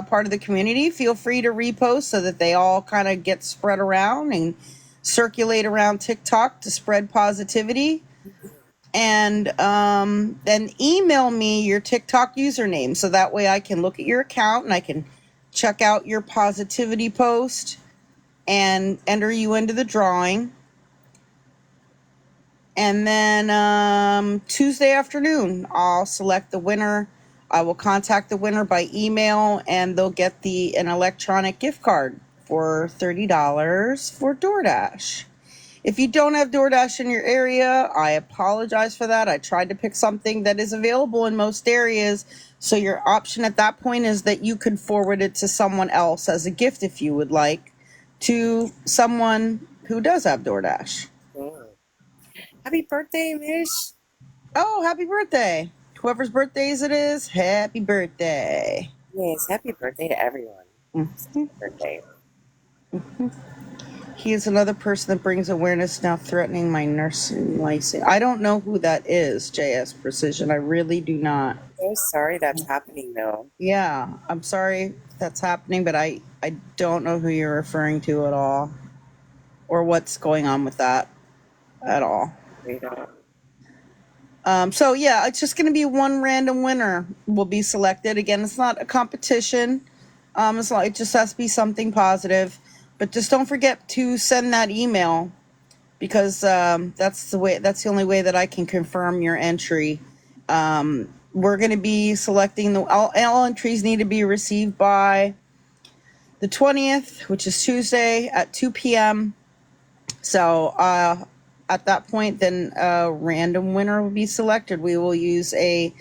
part of the community, feel free to repost so that they all kind of get spread around and circulate around TikTok to spread positivity. And then email me your TikTok username so that way I can look at your account and I can check out your positivity post and enter you into the drawing. And then Tuesday afternoon, I'll select the winner. I will contact the winner by email, and they'll get an electronic gift card for $30 for DoorDash. If you don't have DoorDash in your area, I apologize for that. I tried to pick something that is available in most areas. So your option at that point is that you could forward it to someone else as a gift if you would like, to someone who does have DoorDash. Happy birthday, Mish. Oh, happy birthday. Whoever's birthdays it is, happy birthday. Yes, happy birthday to everyone. Happy birthday. He is another person that brings awareness now threatening my nursing license. I don't know who that is, JS Precision. I really do not. I'm so sorry that's happening, though. Yeah, I'm sorry that's happening, but I don't know who you're referring to at all. Or what's going on with that at all. So yeah, it's just going to be one random winner will be selected. Again, it's not a competition. It just has to be something positive. But just don't forget to send that email because that's the only way that I can confirm your entry. We're going to be selecting all entries need to be received by the 20th, which is Tuesday at 2 p.m. So at that point, then a random winner will be selected. We will use there's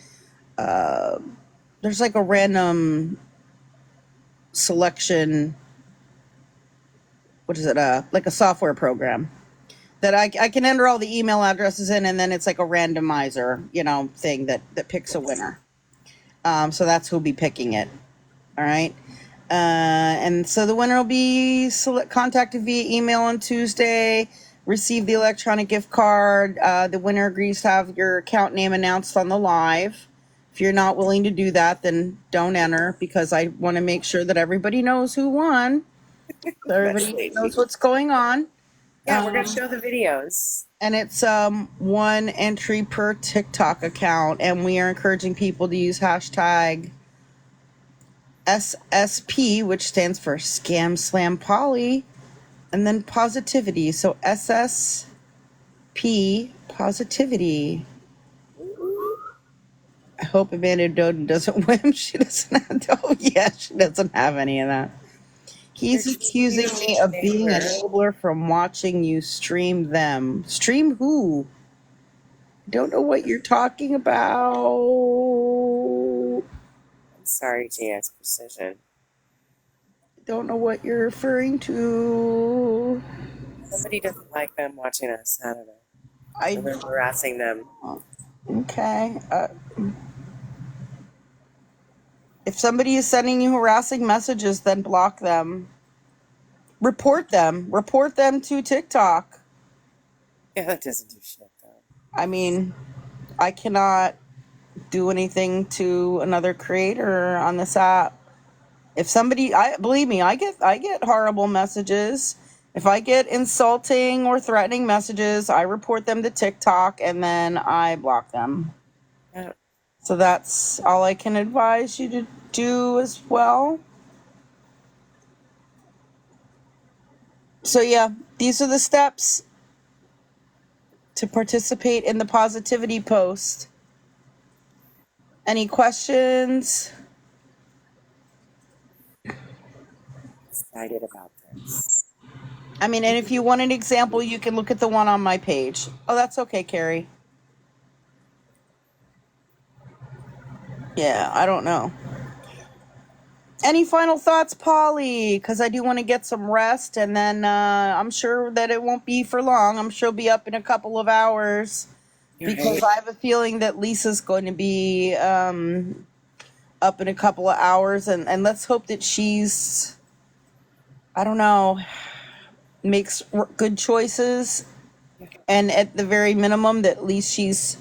like a random selection. What is it? Like a software program that I can enter all the email addresses in, and then it's like a randomizer, thing that picks a winner. So that's who'll be picking it. All right. And so the winner will be contacted via email on Tuesday, receive the electronic gift card. The winner agrees to have your account name announced on the live. If you're not willing to do that, then don't enter, because I want to make sure that everybody knows who won. So everybody knows what's going on. Yeah, we're going to show the videos. And it's one entry per TikTok account, and we are encouraging people to use hashtag SSP, which stands for ScamSlam Polly, and then positivity. So SSP positivity. I hope Amanda Doden doesn't win. She doesn't have. Oh yeah, she doesn't have any of that. He's accusing me of being an enabler from watching you stream them. Stream who? Don't know what you're talking about. I'm sorry, JS Precision. Don't know what you're referring to. Somebody doesn't like them watching us. I don't know. And they're harassing them. Okay. If somebody is sending you harassing messages, then block them. Report them. Report them to TikTok. Yeah, that doesn't do shit, though. I mean, I cannot do anything to another creator on this app. If somebody, believe me, I get horrible messages. If I get insulting or threatening messages, I report them to TikTok and then I block them. Yeah. So that's all I can advise you to do as well. So yeah, these are the steps to participate in the positivity post. Any questions? Excited about this. I mean, and if you want an example, you can look at the one on my page. Oh, that's okay, Carrie. Yeah, I don't know. Any final thoughts, Polly? Because I do want to get some rest, and then I'm sure that it won't be for long. I'm sure she'll be up in a couple of hours, because I have a feeling that Lisa's going to be up in a couple of hours, and let's hope that she's, I don't know, makes good choices, and at the very minimum, that at least she's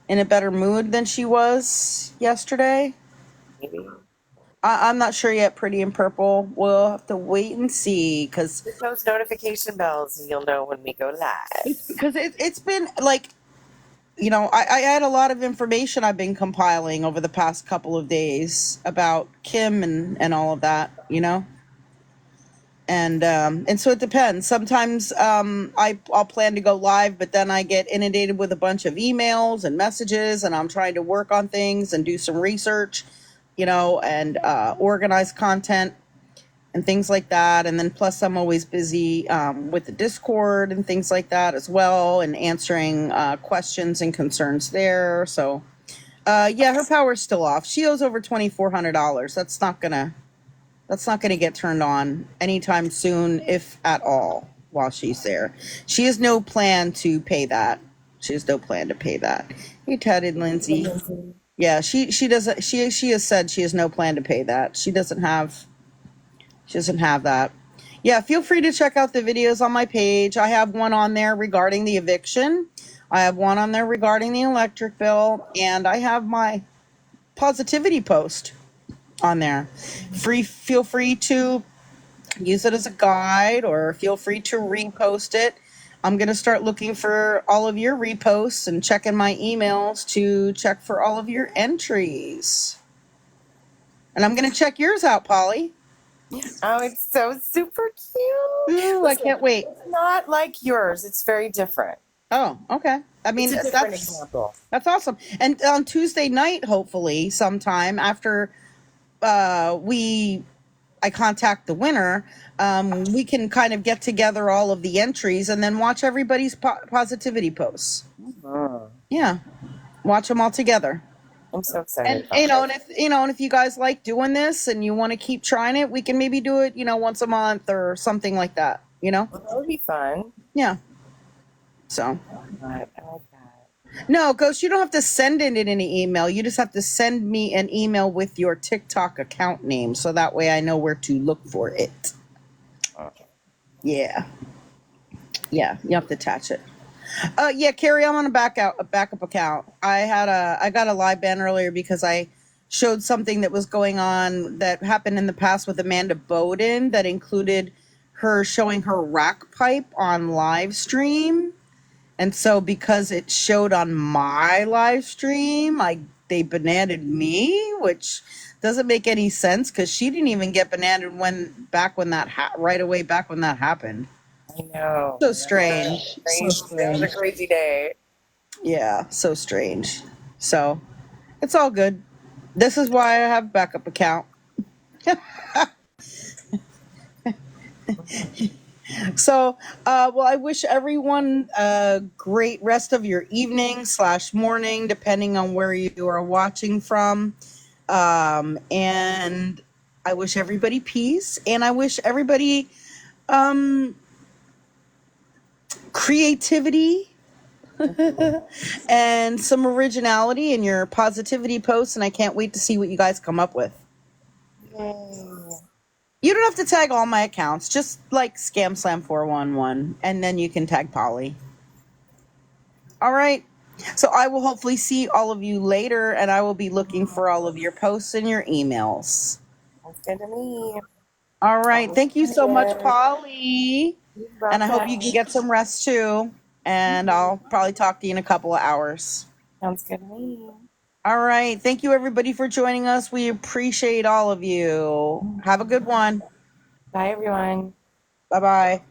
in a better mood than she was yesterday. Maybe. I'm not sure yet, Pretty in Purple. We'll have to wait and see, because hit those notification bells and you'll know when we go live. Because it's been like, you know, I had a lot of information I've been compiling over the past couple of days about Kim and all of that, you know. And so it depends. Sometimes I'll plan to go live, but then I get inundated with a bunch of emails and messages, and I'm trying to work on things and do some research, you know, and organize content and things like that. And then plus I'm always busy with the Discord and things like that as well, and answering questions and concerns there. So yeah, her power's still off. She owes over $2,400. That's not gonna get turned on anytime soon, if at all, while she's there. She has no plan to pay that. She has no plan to pay that. Hey, Ted and Lindsay. Yeah, she doesn't. She has said she has no plan to pay that. She doesn't have that. Yeah, feel free to check out the videos on my page. I have one on there regarding the eviction. I have one on there regarding the electric bill, and I have my positivity post on there. Feel free to use it as a guide, or feel free to repost it. I'm going to start looking for all of your reposts and checking my emails to check for all of your entries. And I'm going to check yours out, Polly. Oh, it's so super cute. Ooh, I can't wait. It's not like yours. It's very different. Oh, okay. I mean, it's a different example. That's awesome. And on Tuesday night, hopefully, sometime after I contact the winner, we can kind of get together all of the entries and then watch everybody's positivity posts. Yeah, watch them all together. I'm so excited. And if you guys like doing this and you want to keep trying it, we can maybe do it, once a month or something like that. Well, that would be fun. Yeah. So. I like that. No, Ghost, you don't have to send it in any email. You just have to send me an email with your TikTok account name, so that way I know where to look for it. Okay. Yeah. Yeah, you have to attach it. Yeah, Carrie, I'm on a backup account. I got a live ban earlier because I showed something that was going on that happened in the past with Amanda Bowden that included her showing her rack pipe on live stream. And so because it showed on my live stream, they bananaed me, which doesn't make any sense because she didn't even get bananaed right away back when that happened. I know. So strange. So That was a strange. crazy day. Yeah, so strange. So it's all good. This is why I have a backup account. So, well, I wish everyone a great rest of your evening / morning, depending on where you are watching from. And I wish everybody peace, and I wish everybody creativity and some originality in your positivity posts. And I can't wait to see what you guys come up with. Yay. You don't have to tag all my accounts, just like ScamSlam411, and then you can tag Polly. All right. So I will hopefully see all of you later, and I will be looking for all of your posts and your emails. Sounds good to me. All right. Thank you so much, Polly. You're And I hope welcome. you can get some rest too. And I'll probably talk to you in a couple of hours. Sounds good to me. All right. Thank you, everybody, for joining us. We appreciate all of you. Have a good one. Bye, everyone. Bye-bye.